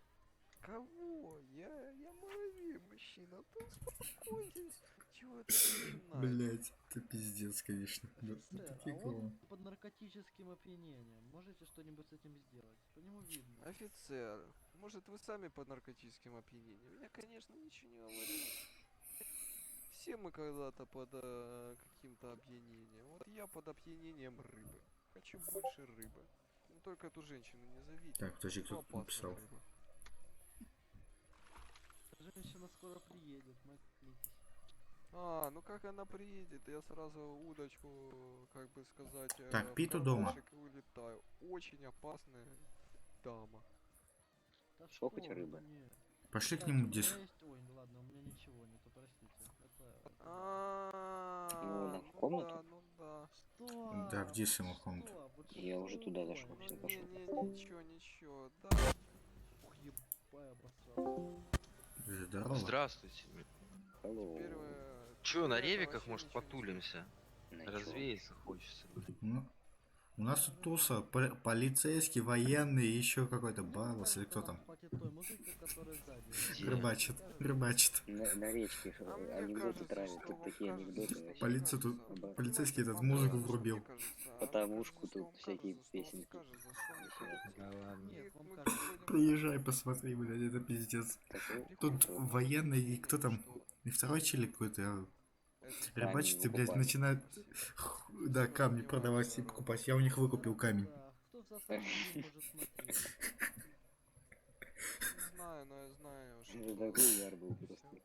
Кого? Я муравей, мужчина. Ты успокойтесь. Чего ты начинаешь? Блять, это пиздец, конечно. Да, Офицер, такие а он клоуны. под наркотическим опьянением. Можете что-нибудь с этим сделать? По нему видно. Офицер, может вы сами под наркотическим опьянением? Я, конечно, ничего не говорю. Все мы когда-то под каким-то опьянением. Вот я под опьянением рыбы. Хочу больше рыбы. Но только эту женщину не зовите. Так, точек Ну, тут опасная написал. рыба. Женщина скоро приедет, накнитесь. Ну как она приедет? Я сразу удочку, как бы сказать, Так, в Питу дома. кармашек и улетаю. Очень опасная дама. Да Сколько у что тебя вы, рыбы? нет. Пошли к Кстати, нему у меня дис. есть... Ой, ну ладно, у меня ничего нету, простите. Ну, в комнату? Ну да. Что? Да, в дис ему в комнату. Что? Вот Я уже что туда такое? зашел, Ну все, не, пошел. ничего, да. Ух, ебая обосрался. Здорово. Здравствуйте. Теперь Чё, на это ревиках, вообще может, ничего не потулимся? Развеяться хочется. Ну, у нас тут туса, полицейский, военный и еще какой-то Балас или кто там. Хватит той музыки, которая сзади. Рыбачит, рыбачит. На речке анекдоты травят, тут такие анекдоты вообще. Полиция тут, полицейский этот музыку врубил. Потому тут всякие песенки. Да ладно. Нет, вам кажется. Приезжай, посмотри, блядь, это пиздец. Тут военный и кто там? И второй челик какой-то. Рыбачит и, блядь, начинает, да, камни продавать и покупать. Я у них выкупил камень. Кто в засаде может смотреть? знаю, но я знаю, что... Это такой удар был просто.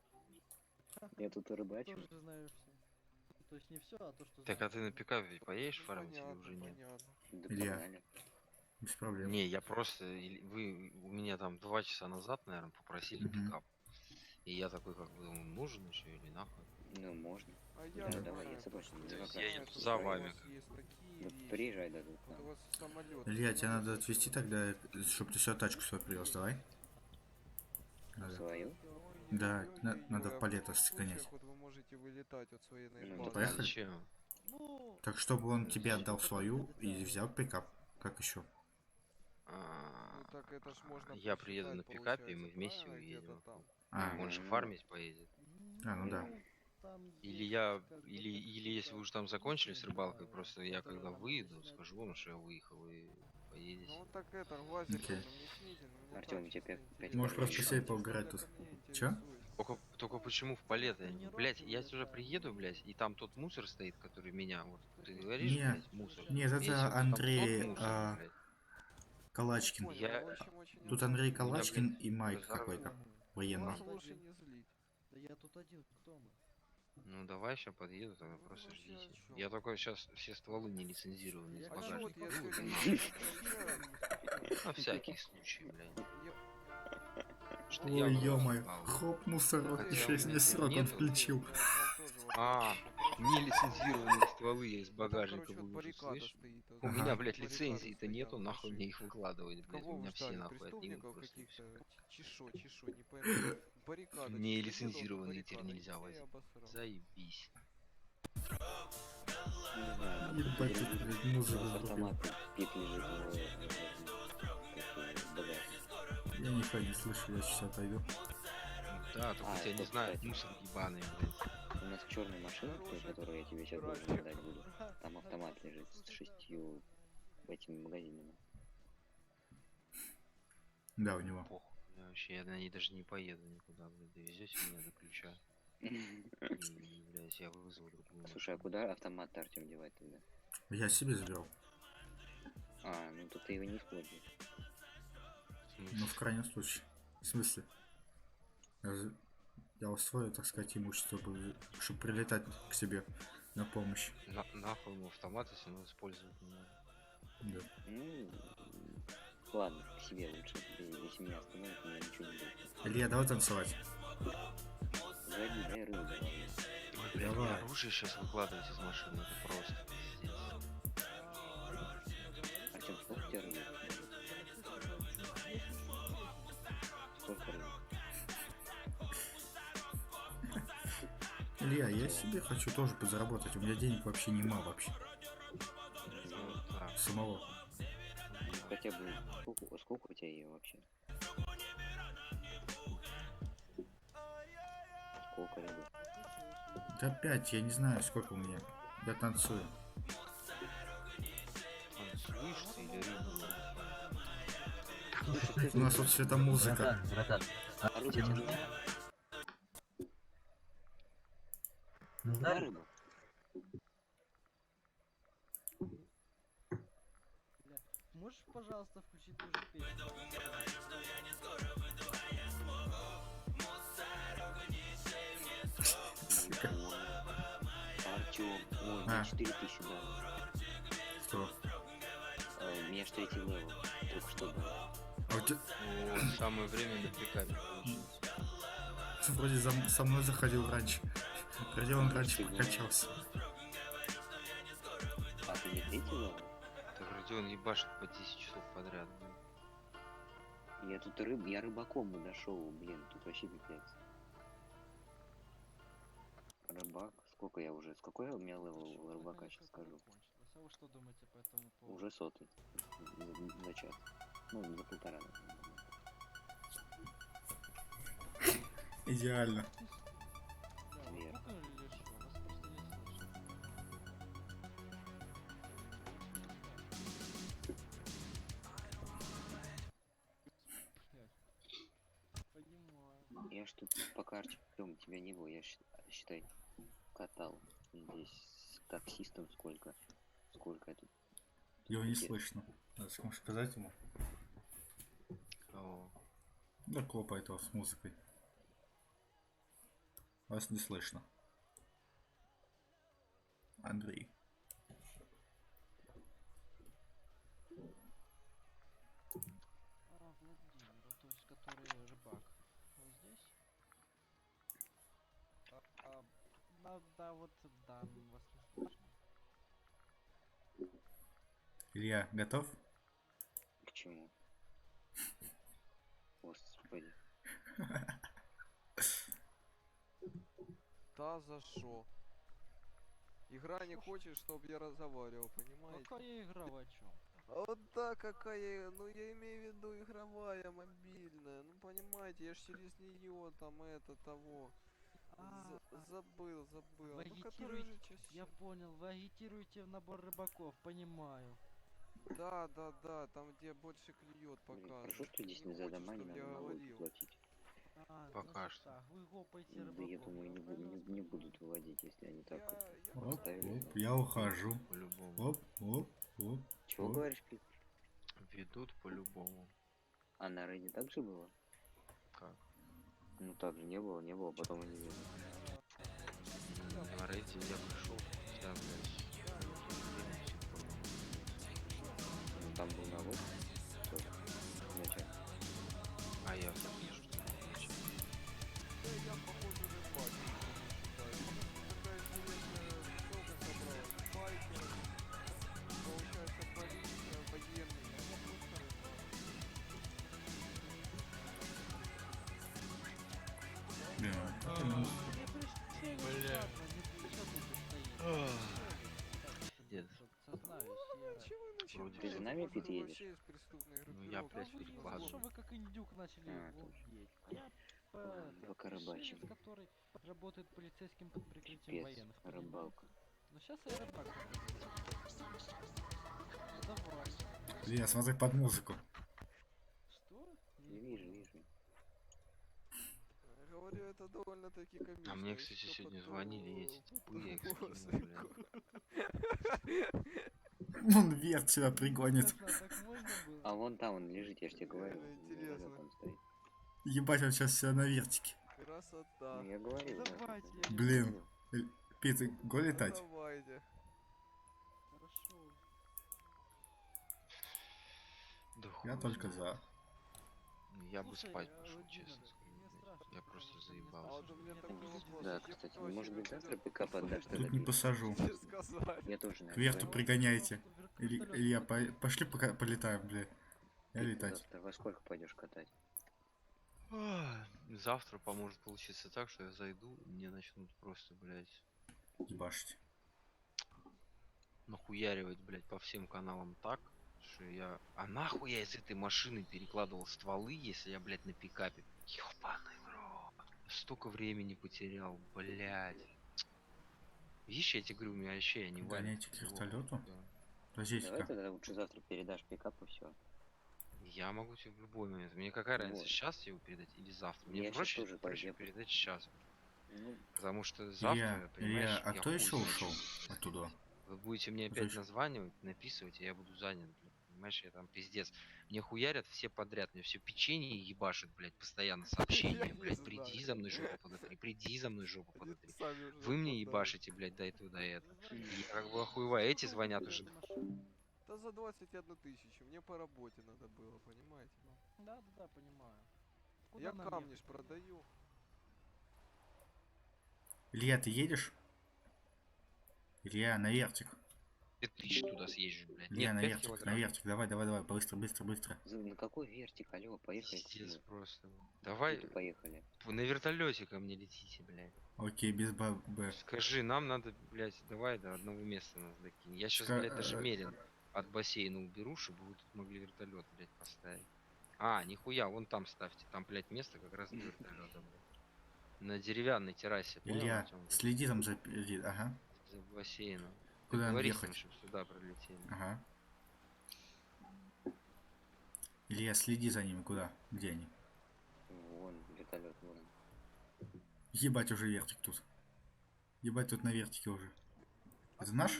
Я тут рыбачу. Тоже знаю все. То есть не все, а то, что Так, а ты на пикапе поедешь Ну, фармить или понятно, уже нет? понятно. Да Илья. погнали. Без проблем. Не, я просто... Вы у меня там 2 часа назад, наверное, попросили Мгм. пикап. И я такой, как бы, думаю, нужен еще или нахуй? Ну, можно. А Да, я давай, знаю, я согласен. что Ну, То есть как я раз. еду что за у вами. вас есть такие Да вещи. приезжай даже к Вот у нам. вас самолет. Илья, тебе надо отвезти тогда, чтобы ты сюда тачку свою привез, давай. Надо. Свою? Да, надо в палету сгонять. Вот вы можете вылетать от своей Ну, базы. Поехали? Зачем? Ну, Так, чтобы он тебе отдал свою и взял пикап. Как еще? Ну так это ж можно Я приеду на посчитать, пикапе, и мы получается, вместе правильно, где-то уедем. там. А, Он же фармить поедет. ну да. там Или есть я, как бы или если вы уже там закончили с рыбалкой, просто я когда выйду, скажу вам, что я выехал, и поедете. Ну так это, глазик, Окей. ну не сните, ну мне Артём, так тебе чисто пять Можешь минут просто еще. сидеть поугарать тут. Чё? Только почему в палет? Блять, я сюда приеду, блять, и там тот мусор стоит, который меня, вот ты говоришь, Не, блядь, мусор. нет, это Весит, там Андрей, тот мусор, блядь. Калачкин. Я... Тут Андрей Меня, Калачкин блядь, и Майк разорвало. какой-то. Военный. Вас лучше не злить. Да я тут один, кто мы? Ну давай сейчас подъеду, тогда просто вообще ждите. о чём? Я только сейчас все стволы не лицензированные из А чё вот багажника я беру, сегодня да. не На всякий случай, блядь. Что Ой, я ё-моё, упал. хоп, мусорок, Хотя еще у и меня срок он нету. включил. Нелицензированные стволы я из багажника короче, вот выложу, баррикада слышь? стоит, вот У Ага. меня, блядь, баррикада лицензии-то стоит нету, на нахуй мне машине. их выкладывать, блядь, Кого у вы меня все ждали? нахуй отнимут Преступников просто. и всё. каких-то? Чешо, не пойму. Баррикада. Не чисто лицензированные едут, теперь баррикада, нельзя и возить. обосрал. Заебись. Не знаю, Ебать, тут, блядь, музыку врубил. автомат пит лежит в багажнике. Я нихуя не слышу, я сейчас отойду. Да, только А, тебя не это, знаю, кстати. мусор ебаный, блядь. У нас черная машина, которую я тебе сейчас должен отдать буду. Там автомат лежит с 6 этими магазинами. Да, у него. Похуй. Я вообще, я на ней даже не поеду никуда, блядь, довезете меня до ключа. И, блядь, я вызову другую. Слушай, а куда автомат Артем девать тогда? Я себе заберу. А, ну тут ты его не используешь. Ну, в крайнем случае. В смысле? Я усвою, так сказать, имущество, чтобы прилетать к себе на помощь. Нахуй ему автомат, если он использовать не надо. Да. Ну, ладно, к себе лучше. Если меня остановят, у меня ничего не будет. Илья, давай танцевать. Заводи, дай рыбу, давай. Ой, блядь, Давай. мне оружие сейчас выкладывать из машины, это просто пиздец. Артем, сколько у тебя рыбы? Сколько рыбы? Илья, я себе хочу тоже подзаработать. У меня денег вообще нема вообще. Ну, да. Хотя Самого. бы сколько у тебя ее вообще? Сколько рыбы? Да 5, я не знаю, сколько у меня. Я танцую. Танцуешь ты или рыбу? У нас вот это музыка. Братан, а тебе нужна? Нужна рыба? Бля, можешь, пожалуйста, включить ту же песню? Артём, ой, мне 4000 дал. Что? У меня ж 3-й левел. Только что было. А у тебя... Вот, самое время на прикапе. Вроде со мной заходил раньше. Вроде он раньше прокачался. А ты не 3-й левел? Так вроде он ебашит по 10 часов подряд. Я тут я рыбаком дошел, блин, тут вообще пипец. Рыбак, сколько я уже, сколько у меня левел рыбака, сейчас скажу. А вы что думаете по этому поводу? Уже 100-й. За час. Ну, за 1,5. Идеально. Вверх. Я ж тут по карте, тебя не было, я считай, катал здесь с таксистом сколько я тут. Его не слышно. Надо сможешь сказать ему. Да хлопает его с музыкой. Вас не слышно. Андрей. Владимир, то есть который рыбак. Вот здесь? Да, вот, да, вас не слышно. Илья, готов? К чему? Господи. Да за шо? Игра не хочет, чтобы я разговаривал, понимаете? Какая игра, вы о чем? Вот да, какая, ну я имею в виду игровая, мобильная, ну понимаете, я ж через нее там того. Забыл. Вы Ну который же агитируете, я понял, вы агитируете в набор рыбаков, понимаю. Да, там где больше клюет пока. Хорошо, что здесь не за дома не надо налоги платить. Пока что. Так, вы гопаете Да рыбаков. я думаю, не будут выводить, если они так Оп, поставили. оп, я ухожу. По-любому. Оп. Чего говоришь, Пик? Ведут по-любому. А на Рейне так же было? Как? Ну так же не было, потом и не видно. На рейде я пришел, да, блядь. Ну там был налог. Начать. А я забыл, что начать. Да я похоже рыбак. Такая интересная штука собралась. Байкеры. Получается полиция, военные. Я просто рыбак. Бля. Дед. Вроде Ты за нами, Пит, едешь? Ну я опять перекладываю. Что вы как индюк начали ловить? Я Покарабачим. который работает полицейским под прикрытием Пипец, военных. рыбалка. Ну сейчас я рыбак. Давай. Илья, смотри под музыку. Что? Не вижу. Говорю, это довольно-таки комично. А мне, кстати, сегодня звонили эти тупые, их скинули, Он вверх тебя пригонит. А вон там он лежит, я ж тебе говорю. Там стоит. Ебать, он сейчас себя на вертике. Красота. Ну, я говорю. Давайте. Блин. Пит, го летать? Давайте. Хорошо. Да Я хуй только знает. за. Я бы Слушай, спать Владимир, пошел, честно сказать. страшно. Я просто А заебался. вот у меня такой вопрос. Да, кстати, может быть завтра ПК поддашь тогда? Тут не посажу. Я тоже, К наверное, верту пойду. пригоняйте. Илья, пошли пока полетаем, бля. Я летать. Завтра во сколько пойдешь катать? Завтра поможет получиться так, что я зайду, и мне начнут просто, блядь, Ебашить. нахуяривать, блядь, по всем каналам так, что я... А нахуй я из этой машины перекладывал стволы, если я, блядь, на пикапе? Ёбаный в рот. Столько времени потерял, блядь. Видишь, я тебе говорю, у меня вообще не валит. Гоняйте к вертолету? Давай Подождите-ка. тогда лучше завтра передашь пикап и все. Я могу тебе в любой момент. Мне какая разница, Вот. сейчас его передать или завтра? Мне Я щас проще, тоже проще поеду. передать сейчас. Ну, Потому что завтра, Илья, понимаешь, а я кто хуй еще знает, ушел что оттуда? Вы будете мне Кто опять еще? названивать, написывать, и я буду занят, блядь. Понимаешь, я там пиздец. Мне хуярят все подряд, мне все печенье ебашит, блядь, постоянно сообщения, блядь. Приди за мной жопу подотри, приди за мной жопу подотри. Вы мне ебашите, блядь, дай то, дай это. И я как бы охуеваю, эти звонят уже. Да за 21 тысячу, мне по работе надо было, понимаете? Да, да, да, понимаю. Я нам камни ехать? ж продаю. Илья, ты едешь? Илья, на вертик. 2000 туда съезжу, блядь. Илья, Нет, на 5 вертик, на килограмм. вертик. Давай, давай, давай. Быстро, быстро, быстро. На какой вертик, алло, поехали. Пиздец просто. Давай Поехали. на вертолете ко мне летите, блядь. Окей, без Б. Скажи, нам надо, блядь, давай до одного места нас докинь. Я сейчас, блядь, даже мерен от бассейна уберу, чтобы вы тут могли вертолет, блядь, поставить. А, нихуя, вон там ставьте. Там, блядь, место как раз для вертолета, блядь. На деревянной террасе, понял, Илья, Артём? следи там за... Ага. За бассейном. Куда нам Договорись с ним, ехать? чтобы сюда пролетели. Ага. Илья, следи за ними. Куда? Где они? Вон, вертолет, вон. Ебать, уже вертик тут. Ебать, тут на вертике уже. Это наш?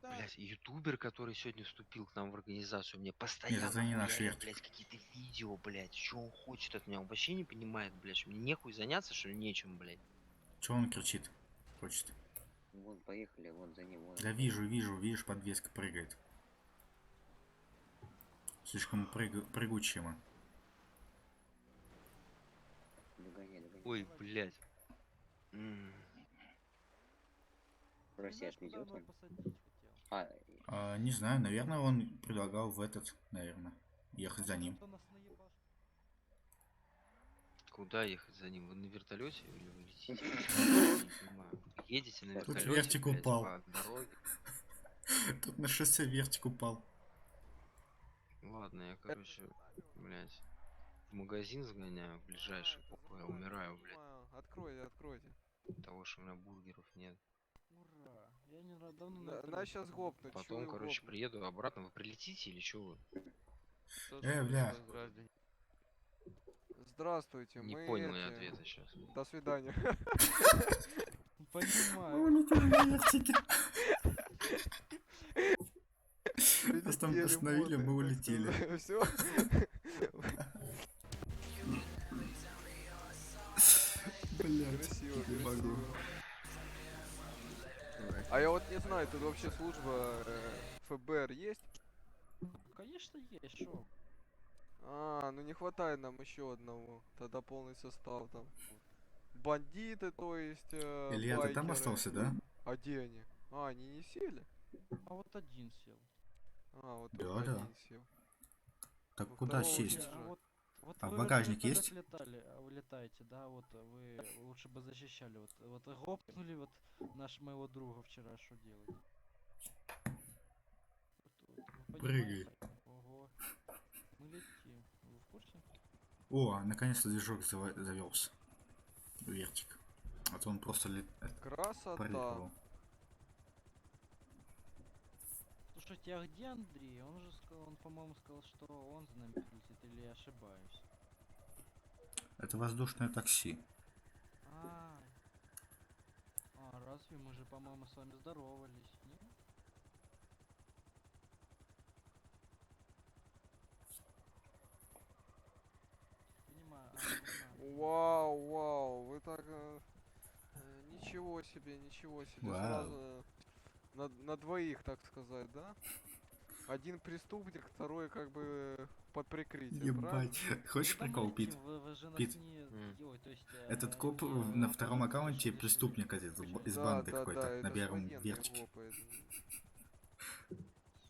Блять, ютубер, который сегодня вступил к нам в организацию, мне постоянно это не наш хуярит, вертик. блядь, какие-то видео, блядь, что он хочет от меня, он вообще не понимает, блядь, что мне нехуй заняться, что ли, нечем, блядь. Че он кричит? Хочет. Вон, поехали, вон за ним, вон. Да вижу, вижу, видишь, подвеска прыгает. Слишком прыгучая мы. Догоняй, догоняй. Ой, блядь. Россия отвезет он. Не знаю, наверное, он предлагал в этот, наверное, ехать за ним. Куда ехать за ним? Вы на вертолете или вы летите? Я не понимаю. Едете на Тут вертолете, вертик блядь, упал. по дороге? Тут на шоссе вертик упал. Ладно, я, короче, блядь, в магазин сгоняю, в ближайший, похуй, я умираю, блядь. Откройте, откройте. От того, что у меня бургеров нет. Ура! Я не давно На сейчас гопнуть. Потом, короче, приеду обратно. Вы прилетите или что вы? Бля. Здравствуйте, Не мы понял я эти- ответа сейчас. До свидания. Понимаю. Мы улетели на вертике. Нас там остановили, мы улетели. Все. Блядь, Красиво, не могу. А я вот не знаю, тут вообще служба ФБР есть? Конечно есть, шо? Ну не хватает нам еще одного. Тогда полный состав там. Бандиты, то есть. Илья, ты там байкеры. остался, да? А где они? Они не сели? А вот один сел. Вот Да, только да. один сел. Так Во куда второго сесть? уже. Вот А вы багажник вертолет есть? вы летаете, да, вот вы лучше бы защищали. Вот гопнули вот моего друга вчера, что делать? Вы Прыгай. понимаете? Ого. Мы летим. Вы в курсе? О, наконец-то движок завелся. Вертик. А то он просто Красота. прыгал. Слушайте, а где Андрей? Он же сказал, он, по-моему, сказал, что он за нами прилетит, или я ошибаюсь? Это воздушное такси. Разве мы же, по-моему, с вами здоровались, не? Понимаю, понимаю. Вау, вы так... ничего себе, ничего себе. Вау. Сразу на двоих, так сказать, да? Один преступник, второй как бы под прикрытием, правильно? Ебать. Хочешь прикол, Пит? Пит. Этот коп на втором аккаунте преступник этот из банды какой-то на первом вертике.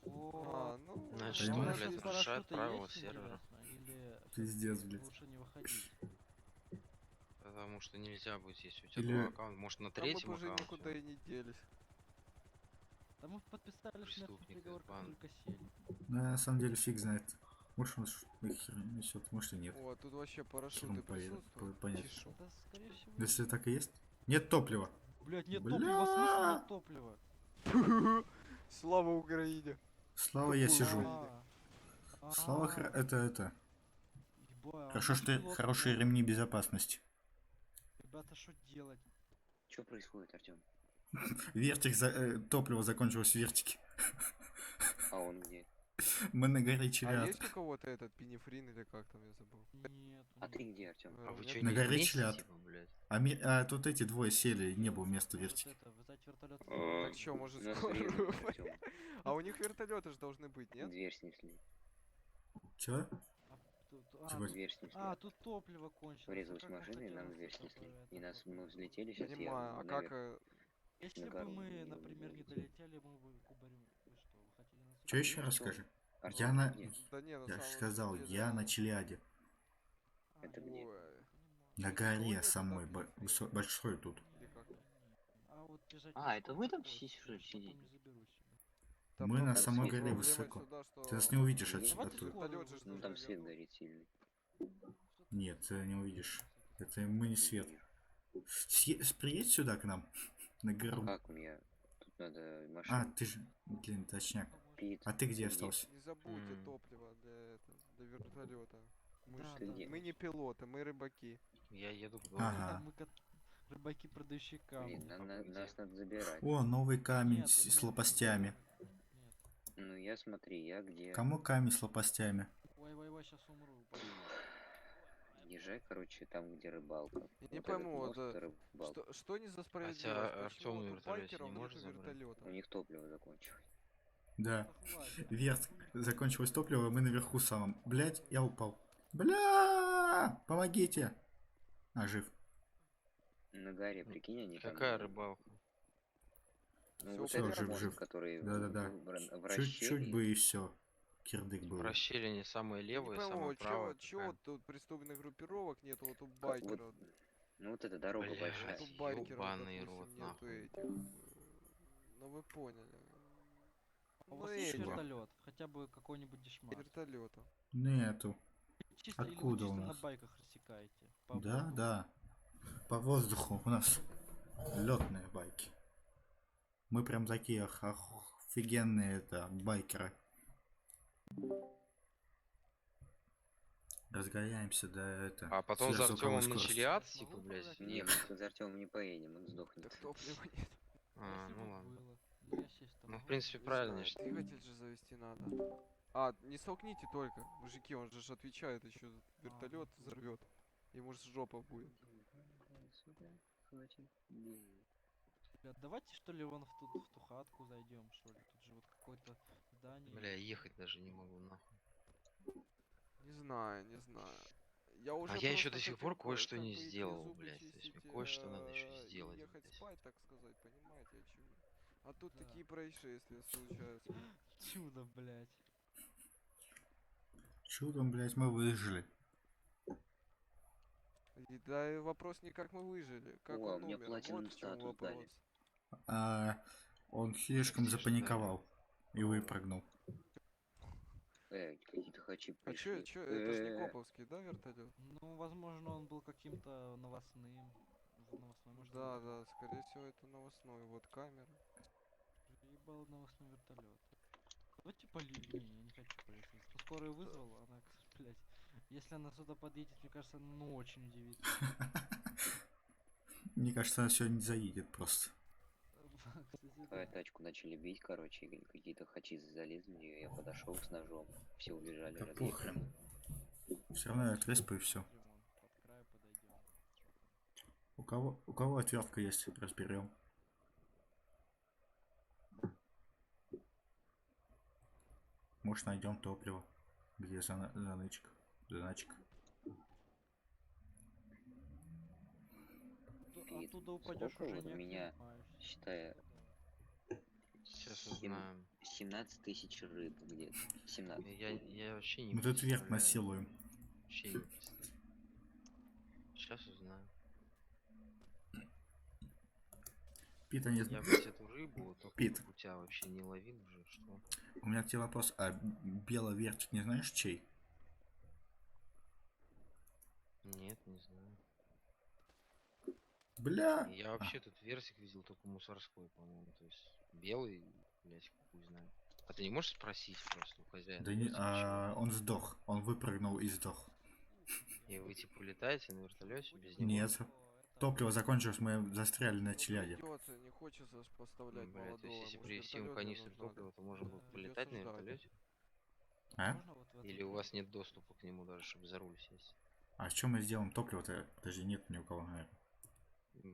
Значит, он, Понимаешь? блядь, нарушает правила сервера. Пиздец, блядь. Лучше не выходить. Потому что нельзя будет, если у тебя Или- два аккаунта. Может, на А мы третьем бы уже аккаунте? никуда и не делись. Да мы подписали смертный Преступник из приговор, как банды. только сели. Да, на самом деле фиг знает. Может он херню несет, может и нет. О, тут вообще парашюты Трудно присутствуют. понять. Чешу. Да, скорее всего. Если так и есть. Нет топлива. Блять, нет Бля! топлива, в смысле нет топлива? Слава Украине. Слава, я сижу. А, Слава, это. ебать, а Хорошо, наш что пилот хорошие плохо. ремни безопасности. Ребята, что делать? Что происходит, Артем? Вертик, топливо закончилось в вертике. А он где? Мы на горе Челяд. А есть у кого-то этот пенифрин или как там, я забыл? Нет. А ты где, Артем? А вы у чё, меня На не горе вместе, Челяд. типа, блядь? А тут эти двое сели, не было места в вертике. Это, вызвать вертолет. Так что, может У нас скоро? время, Артём. А у них вертолеты же должны быть, нет? Дверь снесли. Чё? Типа- Дверь снесли. тут топливо кончилось. Врезалась Как мы машина, и хотели нам дверь что-то снесли. это И нас топливо? мы взлетели, сейчас Понимаю, а наверх. как... Если на бы гору мы, не например, не вылезли. долетели, мы бы кубарем. Вы что, вы хотели нас... Чё еще Ну, раз что? скажи? Артём, Я ты на... где? Да не, на Я же самом сказал, деле, я да. на Челяде. Это где? Ой. На Что, горе Япония самой, туда? большой тут. Или как? А вот бежать А, не это вы там хочется, сидите, потом сидите? не заберу себе. Да Мы на проблема- самой горе проблема высоко. сюда, что Ты нас не увидишь Есть Давайте оттуда. скоро вертолет же ж Ну нужно там свет вернуть. горит сильный. Нет, ты не увидишь. Это мы не свет. вижу. Приедь сюда к нам. На гору. Как мне? Тут надо А, машину. ты же, блин, точняк. Пит. А ты где Ты остался? Не забудьте М. топливо для вертолета. Мы, Да, Ты где? мы не пилоты, мы рыбаки. Я еду к Ага. Мы рыбаки, продающие камни. Блин, нас надо забирать. О, новый камень Нет, с нет, лопастями. Нет. Ну я смотри, я где? Кому камень с лопастями? Ой, сейчас умру. Езжай, короче, там, где рыбалка. Я не Вот этот пойму, мост, да, это рыбалка. что не за справедливость? Артём Почему на вот у вертолете байкеров не может нету забрать? вертолета? У них топливо закончилось. Да. Хватит. Верт, закончилось топливо, мы наверху самом. Блять, я упал. Бля! Помогите! А, жив. На горе, прикинь, они там... Какая рыбалка? Ну, Всё, вот всё, этот жив, мост, жив. который Да-да-да. в Чуть-чуть расщелье. бы и все. Кирдык В был. расщелине самое Я левое, не пойму, самое правое. чё вот тут преступных группировок нету, вот у Вот, байкеров. ну вот эта дорога Блядь. большая. Вот у байкеров, ёбаный допустим, рот, нету нахуй. этих. Ну вы поняли. А у Ну вас есть Чего? вертолет? Хотя бы какой-нибудь дешман. вертолета. Нету. Чисто, или вы Откуда у чисто на нас? байках рассекаете? По Да, воздуху? да. По воздуху у нас летные байки. Мы прям такие офигенные это байкеры. Разгоняемся до это. А потом за сверхзвуковой Артёмом на скорости. Челиад, типа, блядь. Не, мы за Артемом не поедем, он сдохнет. Так топлива нет. А, Если ну бы ладно. было. Я сесть там Ну, в могу? принципе, Не правильно, знаю, я считаю. двигатель же завести надо. А, не столкните только, мужики, он же ж отвечает еще, вертолет взорвет. Ему же жопа будет. Ребят, давайте что ли вон в ту хатку зайдем, что ли? Тут же вот какое-то здание. Бля, ехать даже не могу, нахуй. Не знаю, не знаю. Я уже А я еще просто до сих хотел пор кое-что не выйти, сделал, зубы блядь. То есть чистить, мне кое-что надо еще и сделать. ехать блядь. спать, так сказать, понимаете, о чём я? А тут Да. такие происшествия случаются. Чудо, блядь. Чудом, блять, мы выжили. И да, и вопрос не как мы выжили, как О, он мне умер. платиновый Вот в чем статус вопрос. дали. А он слишком запаниковал и выпрыгнул. Какие-то хачи А пришли. чё, это же не коповский, да, вертолет? Ну, возможно, он был каким-то новостным. Новостной, может, Да, да, скорее всего это новостной. Вот камера. Ебал новостной вертолет. Давайте полетим. Не, я не хочу полететь. Ну, скорую вызвал, она, блядь. Если она сюда подъедет, мне кажется, она ну очень удивится. Мне кажется, она сегодня не заедет просто. Когда тачку начали бить, короче, и какие-то хачи залезли в нее, я подошел с ножом, все убежали, Да разъехали. Все равно я отреспаю и все. Под край подойдем. У кого отвертка есть, разберем. Может, найдем топливо. Где заначка? Оттуда упадешь Сколько уже вот не у меня, оклемаешься. считаю, Сейчас узнаем. 17 тысяч рыб где-то. 17. Я вообще не Мы тут вверх представляю. насилуем. Вообще не представляю. Сейчас узнаю. Пита не Я, знаю. блядь, эту рыбу только Пит. у тебя вообще не ловил уже, что? У меня к тебе вопрос. А белый вертик не знаешь чей? Нет, не знаю. Бля! Я вообще тут версик видел только мусорской, по-моему. То есть белый, блядь, хуй знает. А ты не можешь спросить просто у хозяина? Да не, версика, чего? он сдох. Он выпрыгнул и сдох. И вы типа летаете на вертолете без него? Нет. Топливо закончилось, мы застряли на челяде. Придется, не хочется ж поставлять Блядь, то есть молодого. если ему ж привезти ему вертолёт канистру рядом надо. топлива, то можно будет Придётся полетать на ждать. вертолете? А? Или у вас нет доступа к нему даже, чтобы за руль сесть? А что мы сделаем топливо-то? Подожди, нет ни у кого, наверное.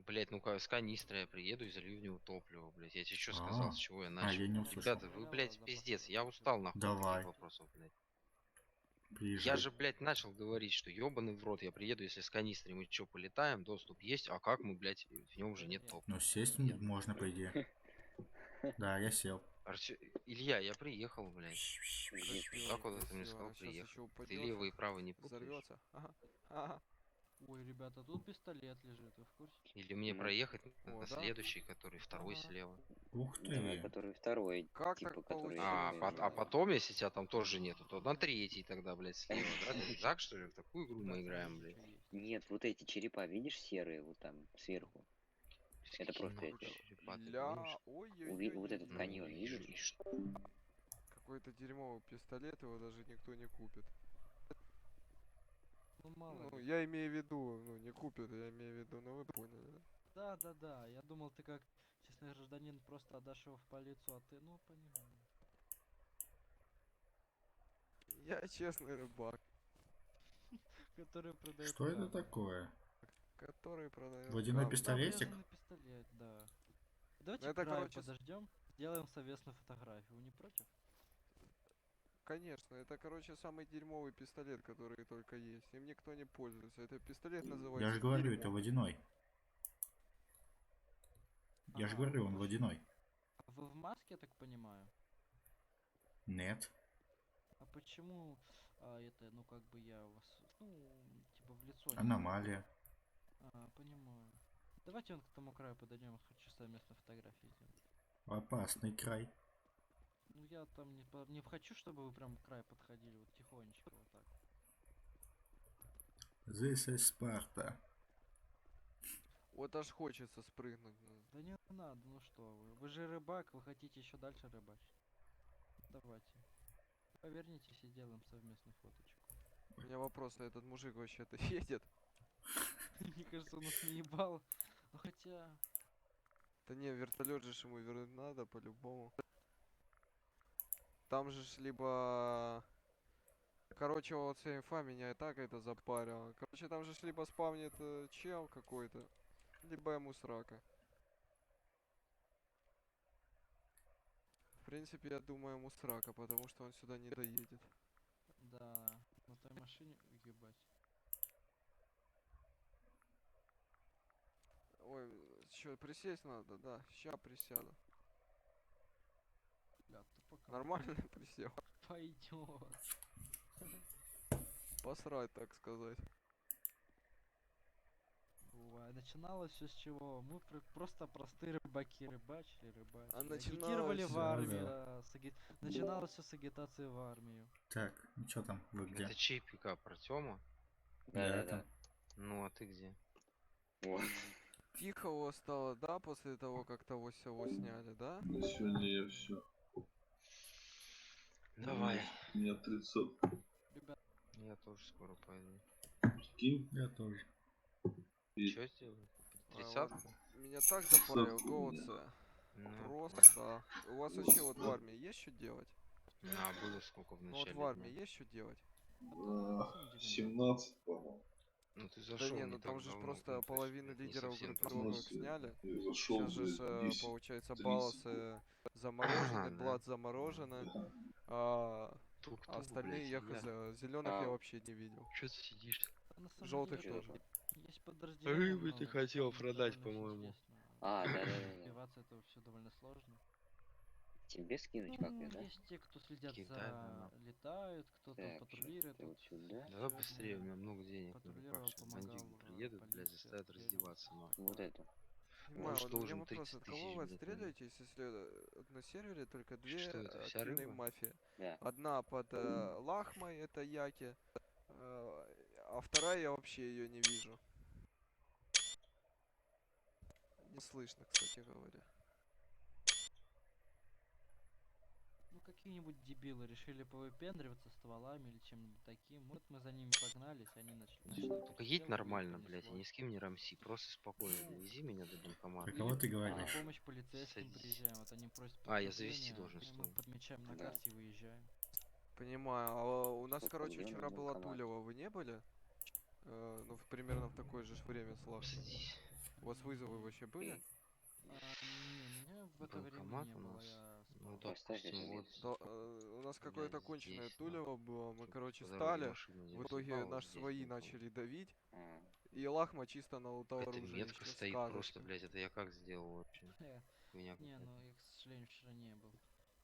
Блять, ну-ка, с канистрой я приеду и залью в него топливо, блять. Я тебе что сказал, с чего я начал? я не услышал. Ребята, вы, блять, пиздец, я устал нахуй от Давай. таких вопросов, блять. Приезжай. Я же, блять, начал говорить, что ебаный в рот, я приеду, если с канистрой мы что, полетаем, доступ есть, а как мы, блять, в нем уже нет топлива. Ну, сесть можно, по идее. Да, я сел. Илья, я приехал, блять. Как вот это мне сказал, Сейчас еще приехал? Ты упадёшь, левый и правый не путаешь? взорвется. Ага. Ага. Ой, ребята, тут пистолет лежит, вы в курсе? Или мне проехать О, на да? следующий, который второй Ага. слева? Ух Давай, который второй. Как типа, так который... А потом, если тебя там тоже нету, то на третий тогда, блядь, слева, да? Ты так, что ли? В такую игру мы играем, блядь? Нет, вот эти черепа, видишь, серые, вот там, сверху. Это просто эти. Ля, ой-ой-ой. Вот этот каньон, видишь? Какой-то дерьмовый пистолет, его даже никто не купит. Ну, мало Ну, ли. я имею в виду, ну, не купит, я имею в виду, ну, вы поняли, да? Да. Я думал, ты как честный гражданин просто отдашь его в полицию, а ты, ну, понимаю. Я честный рыбак, Который продает. Что это такое? который продает. Водяной камни. пистолетик? Обрезанный пистолет, да. Давайте это, край короче, подождем, сделаем совместную фотографию. Вы не против? Конечно, это, короче, самый дерьмовый пистолет, который только есть. Им никто не пользуется. Это пистолет называется. Я же говорю, дерьмо. это водяной. Я же говорю, он водяной. А вы в маске, я так понимаю? Нет. А почему это, ну как бы я вас, ну, типа в лицо не Аномалия. понимаю. Давайте он к тому краю подойдем, я хочу совместно фотографии сделать. Опасный край. Ну я там не хочу, чтобы вы прям к краю подходили, вот тихонечко вот так. This is Sparta. Вот аж хочется спрыгнуть. Ну. Да не надо, ну что вы. Вы же рыбак, вы хотите еще дальше рыбачить. Давайте. Повернитесь и сделаем совместную фоточку. У меня вопрос, а этот мужик вообще-то едет? Мне кажется, он нас не ебал. Ну хотя... Да не, вертолет же ему вернуть надо по-любому. Там же ж либо... Короче, вот вся инфа меня и так это запарило. Короче, там же ж либо спавнит чел какой-то, либо ему срака. В принципе, я думаю, ему срака, потому что он сюда не доедет. Да, на той машине уебать. Ой, что, присесть надо? Да, ща присяду. Бля, ты пока... Нормально присел? Пойдет. Посрать, так сказать. Ой, начиналось все с чего? Мы просто простые рыбаки рыбачили. А Агитировали начиналось в армию. да. Да, начиналось все с агитации в армию. Так, ну что там? Вы где? Это чей пикап, Артема? Да. Ну, а ты где? Вот. Тихо у вас стало, да, после того, как того всего сняли, да? На сегодня я все. Давай. Меня 30. Ребят, Я тоже скоро пойду. Прикинь? Я тоже. Что сделать? А, 30? вот меня так запарил голодцы. Ну, Просто. У вас вообще вот в армии есть что делать? на, было сколько в Ну вот начале в армии дня. есть что делать? 17, по-моему. Ну ты Да зашел. не, ну там же просто половину лидеров группировок сняли. Я зашел Сейчас за же 10, получается 30. балласы заморожены, Да. блат заморожены, а Тук-тук, остальные блядь, я я. хз. Зеленых я вообще не видел. Чё ты сидишь? на самом Желтых деле, тоже. есть подразделения. Рыбы ты много, хотел там продать, довольно по-моему. интересно. Да. Добиваться этого все довольно сложно. Тебе скинуть Ну, как-то, да? есть те, кто следят Кидай, за... да. летают, кто там Так, патрулирует. щас я вот сюда. Давай Всё, быстрее, у ну, меня много денег. патрулировал, Сейчас помогал, бандиты приедут, блядь, полиция, заставят стрелять. раздеваться, нахуй. Вот эту. Понимаю, ж вот у меня должен вопрос, 30 от кого тысяч, вы блядь, отстреливаетесь, если на сервере только две Что это, вся активные рыба? мафии? Да. Одна под Лахмой, это Яки, А вторая я вообще ее не вижу. Не слышно, кстати говоря. Ну какие-нибудь дебилы решили повыпендриваться стволами или чем-нибудь таким. Вот мы за ними погнались, они начали. Только едь нормально, блядь, и ни с кем не рамси. Просто спокойно довези меня до банкомата. Про кого ты На говоришь? помощь полицейским Садись. приезжаем, вот они просят А, я завести подкрепления, должен, мы стой. подмечаем на Да. карте и выезжаем. Понимаю. А у нас, Сколько короче, времени вчера была банкомат? Тулева, вы не были? Ну, примерно в такое же время, Слав. Садись. У вас вызовы вообще были? Не, меня в это время Банкомат не у было, нас. я Ну, спал. допустим, вот. У нас какое-то конченное здесь, Тулево было. Мы, короче, по дороге стали. машину не В итоге высыпал, наши здесь свои никого. начали давить. И Лахма чисто на лутал Это оружие. метка еще стоит сказочка. просто, блядь, это я как сделал вообще? Хуйня Не, какая-то. ну я, к сожалению, вчера не был.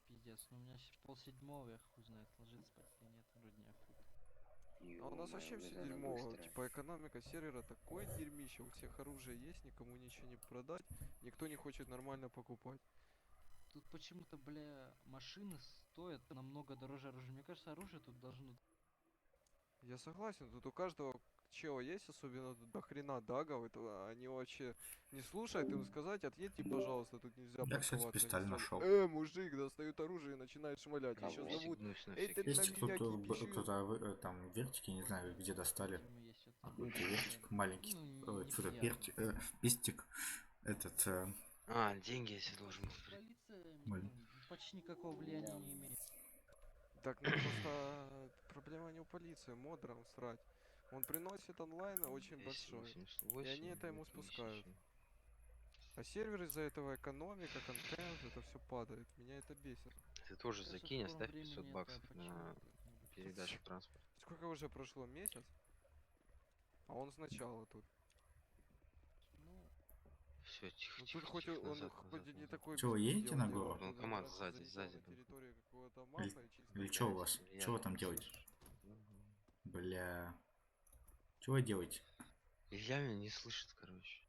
Пиздец, ну у меня полседьмого, я хуй знает, ложится спать или нет, вроде не охуй. А у нас вообще все дерьмово. Типа экономика сервера такое дерьмище. У всех оружие есть, никому ничего не продать. Никто не хочет нормально покупать. Тут почему-то, бля, машины стоят намного дороже оружия. Мне кажется, оружие тут должно... Я согласен, тут у каждого чела есть, особенно тут до хрена дагов, это они вообще не слушают, им сказать, отъедьте, пожалуйста, тут нельзя Я, кстати, парковаться. пистолет Они нашел. сразу, мужик, достают оружие и начинает шмалять. Еще Кого? зовут, Сигнусь на эй, ты всякий на Есть меня кто-то, кипиши. там вертики, не знаю, где достали. Есть вот Какой-то вертик маленький. Ну, Ой, что-то неприятно. пистик. Этот. А, деньги я себе должен был. Полиция Блин. почти никакого влияния не имеет. Так, ну просто проблема не у полиции, модерам срать. Он приносит онлайн очень большой, 288, и они это ему 2000. спускают. А сервер из-за этого экономика, контент, это все падает. Меня это бесит. Ты тоже Кажется, в закинь, скором оставь времени 500 это баксов почему на как-нибудь. передачу транспорта. Сколько уже прошло? Месяц? А он сначала тут. Ну, Все, тихо, Ну тихо, тут хоть тихо, он назад, хоть назад, и не назад. такой Чё, вы едете беспредел на делает, гору? он Банкомат раз сзади, залетел сзади на был. территорию какого-то мафа и чисто Или что у вас? Я Что вы там там делаете? слышу. Бля. Что вы делаете? Илья меня не слышит, короче.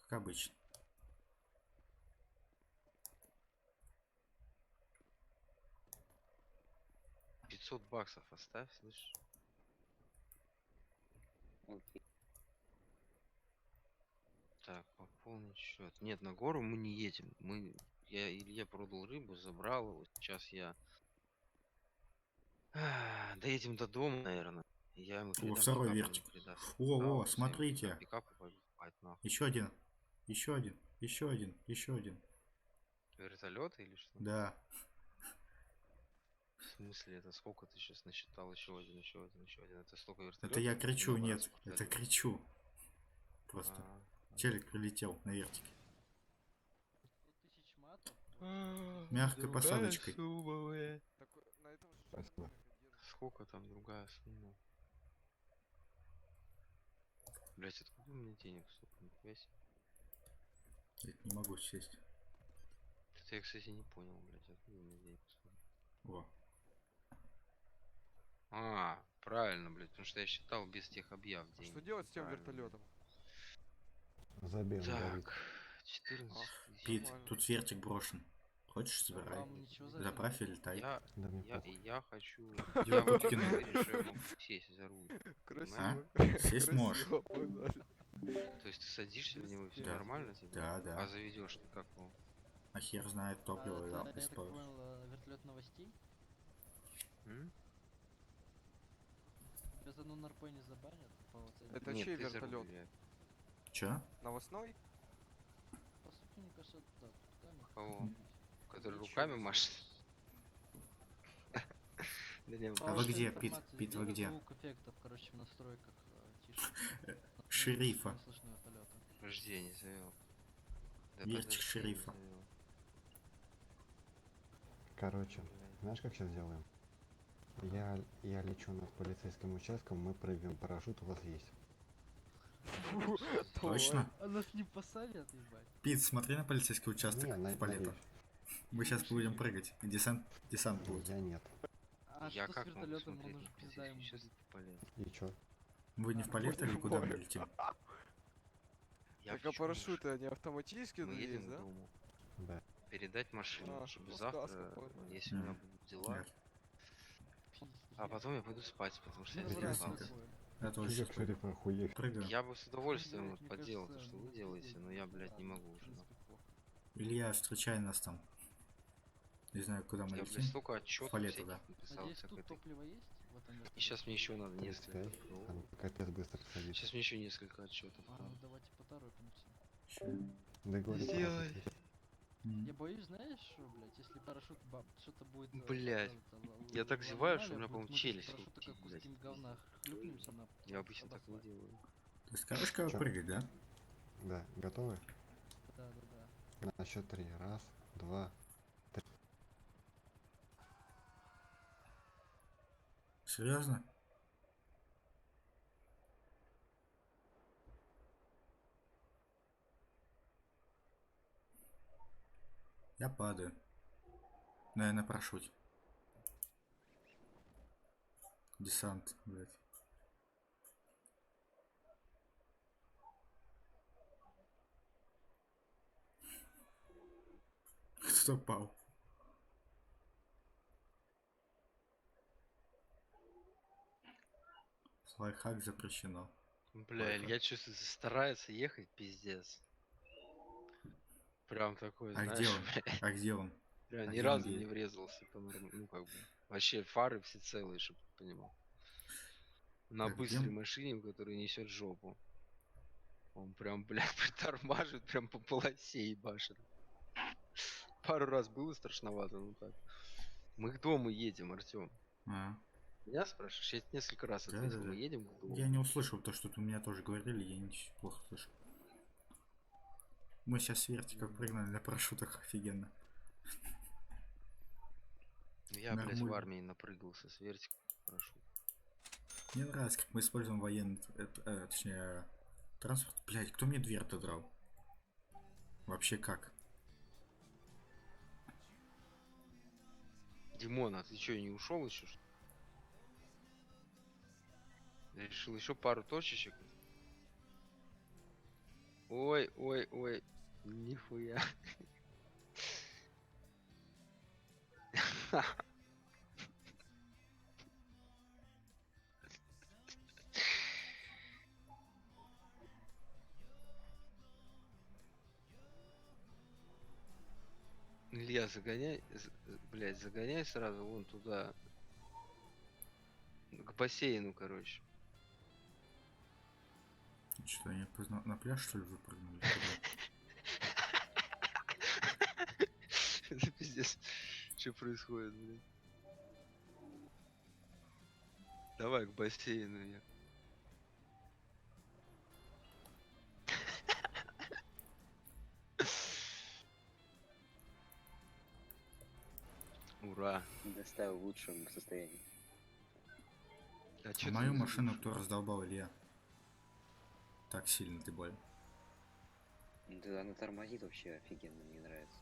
Как обычно. $500 оставь, слышишь? Так, пополнить счет. Нет, на гору мы не едем. Илья продал рыбу, забрал его. Сейчас я доедем до дома, наверное. Я ему О, передам второй пикап, он вертик. передаст. О, Да, о, он смотрите. на пикап и пойду спать, нахуй. Еще один. Еще один. Еще один. Еще один. Вертолет или что? Да. В смысле, это сколько ты сейчас насчитал? Еще один, еще один, еще один. Это столько вертолетов? Это я кричу, Много нет. раз Это повторил. кричу. Просто. Челик прилетел на вертике. 100 000 матов. Мягкой посадочкой. Спасибо. Сколько там другая сумма? Блять, откуда у меня денег столько? Нифига себе. Я не могу сесть. Это я, кстати, не понял, блять, откуда у меня денег столько. О. А, правильно, блять, потому что я считал без тех объяв деньги. Что делать с тем Правильно. вертолетом? Забей, он горит. Так, 14 тысяч. Пит, Нормально. тут вертик брошен. Хочешь, забирай. Там ничего за Заправь и летай. Я, Да мне я, похуй. я хочу... Я Я тут вот кину. уверен, что я могу сесть за руль. Красиво. Сесть можешь. Красиво, погнали. То есть ты садишься в него, все Да. нормально тебе? Да, да. А заведешь ты как его? А хер знает топливо, да, Я так используешь. понял, вертолет новостей? М? Тебя за нон-РП не забанят? По вот этим? Это Нет, чей ты за руль, вертолет? Илья. Чё? Новостной? По сути, мне кажется, да, тут камера. Кого? Который Ничего руками себе. машет? Да не, А вы Повышенная где, Пит? информация. Пит, вы Сделай где? звук эффектов, короче, в настройках тише. Шерифа. Не слышно вертолета. Подожди, я не завел. Да Вертик подожди, я не шерифа. завел. Короче, знаешь, как сейчас делаем? Я лечу над полицейским участком, мы прыгаем, парашют у вас есть. Точно? А нас не посадят, ебать? Пит, смотри на полицейский участок Не, в полета. надеюсь. Мы сейчас будем прыгать. Десант будет. Я нет. А Я что с как могу вертолетом, он смотреть уже на пизда ему полицейский будет. участок полет? И чё? Вы не в полет или куда мы летим? Я Так а почему парашюты, они автоматически Мы есть, едем к да? дому. Да. Передать машину, А, чтобы ну, завтра, сказка, понял. если у меня Мгм. будут дела, Нет. а потом я пойду спать, потому что я Ну, заебал. разница. Я тоже Чё сейчас за шериф охуеть? прыгаю. Я бы с удовольствием Мне вот поделал то, кажется, что вы ну, делаете, да, но я, да, блядь, не да, могу уже. в нахуй. принципе, плохо. Илья, встречай нас там. Не знаю, куда мы Я, блядь, летим. столько В отчетов Фалету, да. всяких написал, Надеюсь, всякой тут этой. топливо есть в этом И вертолете? сейчас мне еще надо несколько. Представь, она капец быстро садится. Сейчас мне еще несколько отчетов. А, ну давайте поторопимся. Договорить Сделай. сразу. Я боюсь, знаешь, что, блядь, если парашют что-то будет... Блядь. Я так зеваю, что у меня, по-моему, челюсть парашюта как летит, блядь. куским говна хлюпнемся на... Я обычно так не делаю. То есть, короче, как Чё? прыгать, да? Да, готовы? Да, да, да. На счет 3. Раз, два, три. Серьезно? Я падаю. Наверное, на парашюте. Десант, блядь. Кто пал? Лайфхак запрещено. Бля, Лайфхак. Илья чувствует, старается ехать, пиздец. Прям такой, А знаешь, где он? бля. А где он? Бля, А ни где он разу едет? не врезался, ну как бы. Вообще фары все целые, чтобы ты понимал. На Так, где быстрой он? машине, которая несет жопу. Он прям, блядь, притормаживает прям по полосе и башит. Пару раз было страшновато, ну так. Мы к дому едем, Артем. А, Меня спрашиваешь? Я тебе несколько раз да, ответил. да, Мы да. едем к дому. Я не услышал то, что ты меня тоже говорили, я ничего плохо слышу. Мы сейчас с Вертиком прыгнули на парашютах, офигенно. Я, блядь, в Нормуль. армии напрыгался с вертиком. Прошу. Мне нравится, как мы используем военный, точнее, транспорт. Блять, кто мне дверь отодрал? Вообще как? Димон, а ты что, не ушел еще? Решил еще пару точечек? Ой, ой, ой. Нихуя. Илья, загоняй, блядь, загоняй сразу вон туда. К бассейну, короче. Что, они на пляж, что ли, выпрыгнули? Это пиздец. Что происходит, блядь? Давай к бассейну, я. Ура. Доставил в лучшем состоянии. А А мою машину кто раздолбал, Илья? Так сильно ты болен. Да, она тормозит вообще офигенно, мне нравится.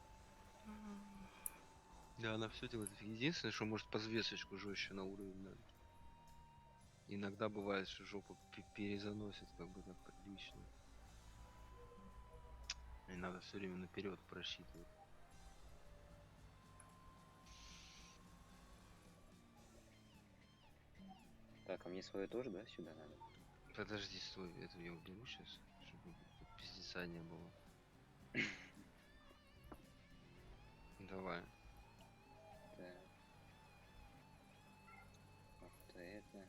Да, она все делает. Единственное, что может подвесочку жестче на уровень надо. Иногда бывает, что жопу перезаносит, как бы так лично. И надо все время наперед просчитывать. Так, а мне свое тоже, да, сюда надо? Подожди, стой, это я уберу сейчас, чтобы тут пиздеца не было. Давай. Так. Вот это.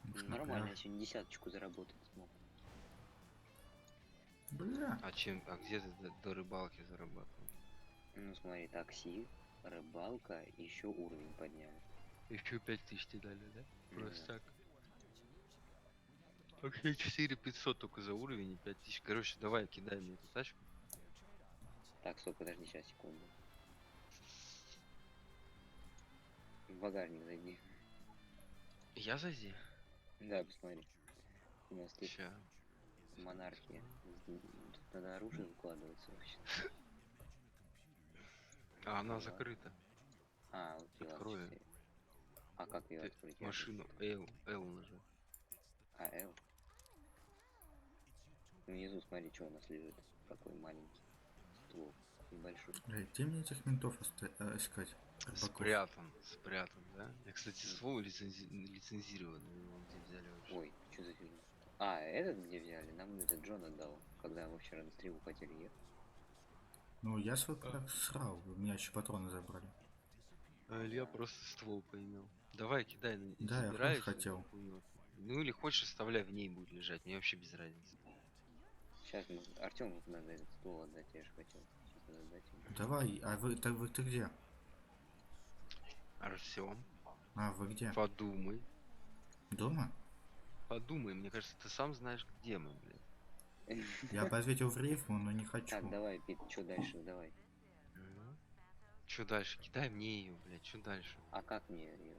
Может, Ну, на нормально, я пляж? сегодня десяточку заработать смог. Бля. А где ты до рыбалки зарабатывал? Ну смотри, такси, рыбалка, еще уровень подняли. Еще 5000 тебе дали, да? Просто Да. так. Вообще 4500 только за уровень и 5000. Короче, давай, кидай мне эту тачку. Так, стоп, подожди, сейчас, секунду. В багажник зайди. Я зайди? Да, посмотри. У нас тут Ща. монархия. Тут надо оружие выкладываться вообще. А она Ага. закрыта. А, вот и Открою. ладно, теперь. А как ее Ты открыть? машину L нажми. А, L. Внизу смотри, что у нас лежит. Какой маленький ствол. Небольшой. Блядь, где мне этих ментов искать? Спрятан, спрятан, да? Я, кстати, ствол лицензированный, его где взяли вообще? Ой, что за фигня? А, этот где взяли? Нам этот Джон отдал, когда мы вчера на стрелу хотели ехать. Ну, я свой срал, у меня еще патроны забрали. А Илья просто ствол поимел. Давай, кидай, Да, я забирай хоть хотел. эту хуйню. Ну или хочешь, оставляй, в ней будет лежать, мне вообще без разницы. Сейчас Артему надо этот ствол отдать, я же хотел. Сейчас надо отдать ему. Давай, а ты где? Артём, А, вы где? подумай. Дома? Подумай, мне кажется, ты сам знаешь, где мы, блядь. Я бы ответил в рифму, но не хочу. Так, давай, Пит, что дальше, давай. Что дальше? Кидай мне ее, блядь, что дальше? А как мне ее?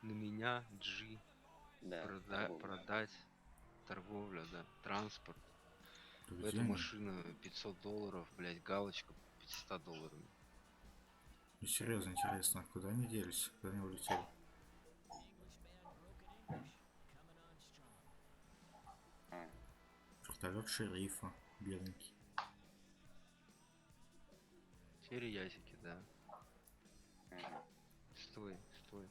На меня, G, Да, продать, торговля, да, транспорт. Да В где эту они? машину $500, блядь, галочка $500. Ну, серьезно интересно, куда они делись, куда они улетели? Вертолет шерифа, беленький. Териясики, да. Стой, стой.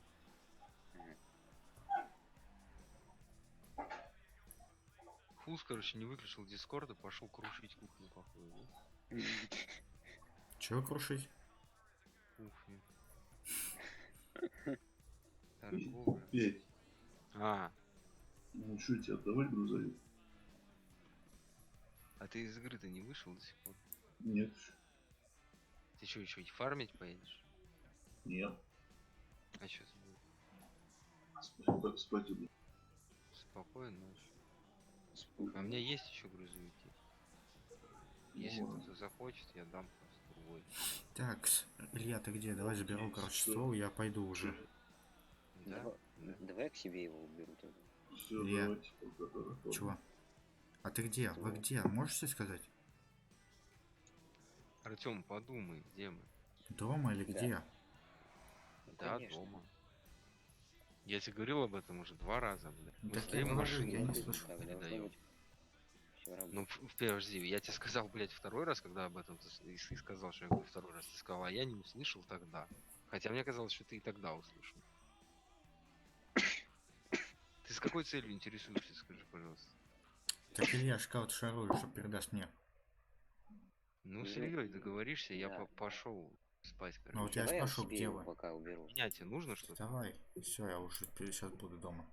Фуз, короче, не выключил дискорд и пошел крушить кухню, походу. Да? Чего крушить? Кухню. Торговля. Петь. А, Ну что, тебе отдавать грузовик? а ты из игры-то не вышел до сих пор? Нет. Ты что, еще и фармить поедешь? Нет. А что ты будешь? Как спать иду. Спокойно ночь. А у меня есть еще грузовики. Если кто-то захочет, я дам просто другой. Так, Илья, ты где? Давай заберу, короче, ствол, я пойду уже. Да? Давай к себе его уберу тогда. Все, Илья. давайте пока. Чего? А ты где? Вы где? Можете сказать? Артем, подумай, где мы? Дома или где? Да, дома. Я тебе говорил об этом уже 2 раза, блядь. Мы Так стоим я в говорю, машине, я не нахуй, слышу. передаём. Ну, подожди, я тебе сказал, блядь, 2-й раз, когда об этом и сказал, что я говорю 2-й раз. Ты сказал, а я не услышал тогда. Хотя мне казалось, что ты и тогда услышал. Ты с какой целью интересуешься, скажи, пожалуйста? Так Илья шкаут шарует, что передаст мне. Ну, с Ильей договоришься, я пошел спать, короче. Ну, вот я спрашиваю, где вы? Пока уберу. Меня тебе нужно что-то? Давай, все, я уже сейчас буду дома.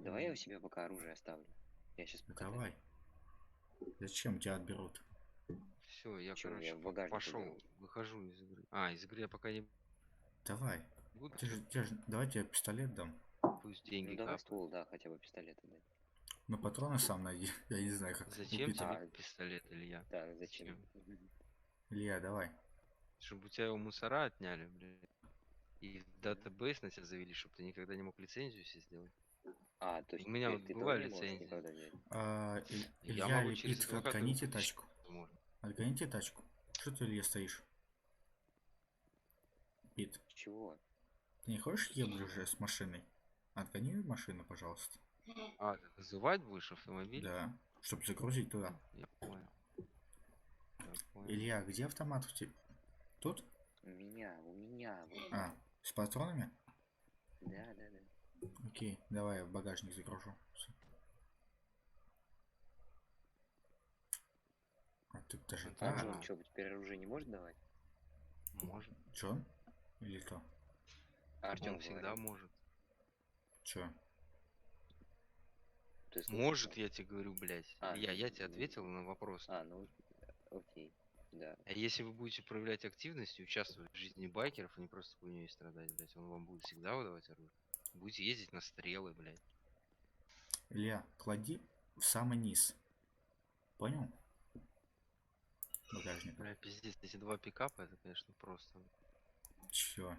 Давай я у себя пока оружие оставлю. Я сейчас пока. Давай. Зачем тебя отберут? Все, я, Чё, короче, я в багажник пошел, уберу. выхожу из игры. А, из игры я пока не Давай. буду. Давай тебе пистолет дам. Пусть деньги Ну давай капают. ствол, да, хотя бы пистолет отдай. Ну патроны сам найди. Я не знаю, как Зачем купить. тебе пистолет, Илья? Так, зачем? Илья, давай. Чтобы у тебя его мусора отняли, блядь. И в датабейс на тебя завели, чтобы ты никогда не мог лицензию себе сделать. А, то есть у меня вот ты была тоже не можешь лицензия. никогда взять? Я Илья могу или через Пит, адвоката отгоните выключить, тачку. возможно. Отгоните тачку. Что ты, Илья, стоишь? Пит, Чего? ты не хочешь ехать уже с машиной? Отгони машину, пожалуйста. А, ты вызывать будешь автомобиль? Да. Чтобы загрузить туда. Я понял. Илья, где автомат у тебя? Тут? У меня. Вот. А, с патронами? Да. Окей, давай я в багажник загружу. Всё. А тут даже А так. Джон что, теперь оружие не может давать? Может. Джон? Или кто? Артем Он всегда может. Чё? Может, я тебе говорю, блядь. А, Я тебе ответил на вопрос. А, ну окей. Да. А если вы будете проявлять активность и участвовать в жизни байкеров, а не просто хуйней страдать, блядь, он вам будет всегда выдавать оружие. Будете ездить на стрелы, блядь. Илья, клади в самый низ. Понял? Багажник. Бля, пиздец, эти 2 пикапа, это, конечно, просто. Чё?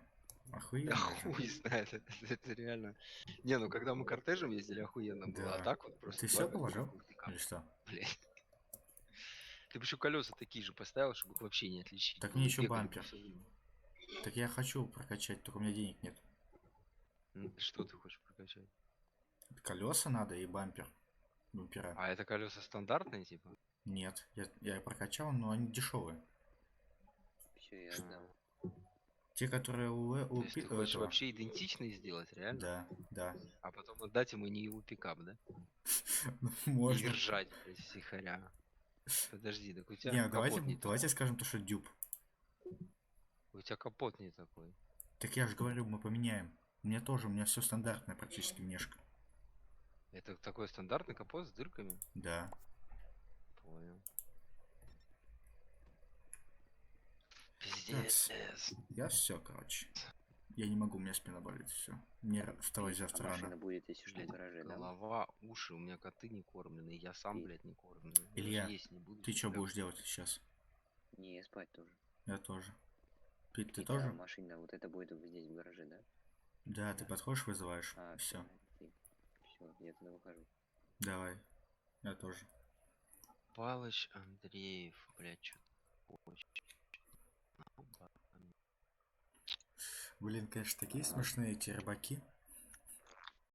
Охуенно. Да же. хуй знает, это реально. Не, ну когда мы кортежем ездили, охуенно было. А Да. так вот просто. Ты все положил? Или что? Блядь. Ты бы еще колеса такие же поставил, чтобы их вообще не отличить. Так мне еще Бегали бампер. по всё время. Так я хочу прокачать, только у меня денег нет. Что ты хочешь прокачать? Колеса надо и бампер. Бампера. А это колеса стандартные, типа? Нет, я прокачал, но они дешевые. Все, я отдал. Те, которые То есть ты хочешь вообще идентичный сделать, реально? Да, да. А потом отдать ему не его пикап, да? Можно. И ржать, блядь, стихаря. Подожди, так у тебя Не, капот не давайте скажем то, что дюб. У тебя капот не такой. Так я же говорю, мы поменяем. У меня все стандартное практически внешка. Это такой стандартный капот с дырками? Да. Понял. Так, я все, короче. Я не могу, у меня спина болит, все. Мне вставать завтра рано. Машина будет, если что, в гараже, да? Голова, уши, у меня коты не кормленные, я сам, блядь, не кормленный. Я Илья, даже есть не буду, ты что бля. будешь делать сейчас? Не, я спать тоже. Я тоже. Пить ты И тоже? машина вот это будет здесь в гараже, да? Да, ты подходишь, вызываешь. Все. Все, я туда выхожу. Давай. Я тоже. Палыч Андреев, блядь, что Блин, конечно, такие смешные эти рыбаки.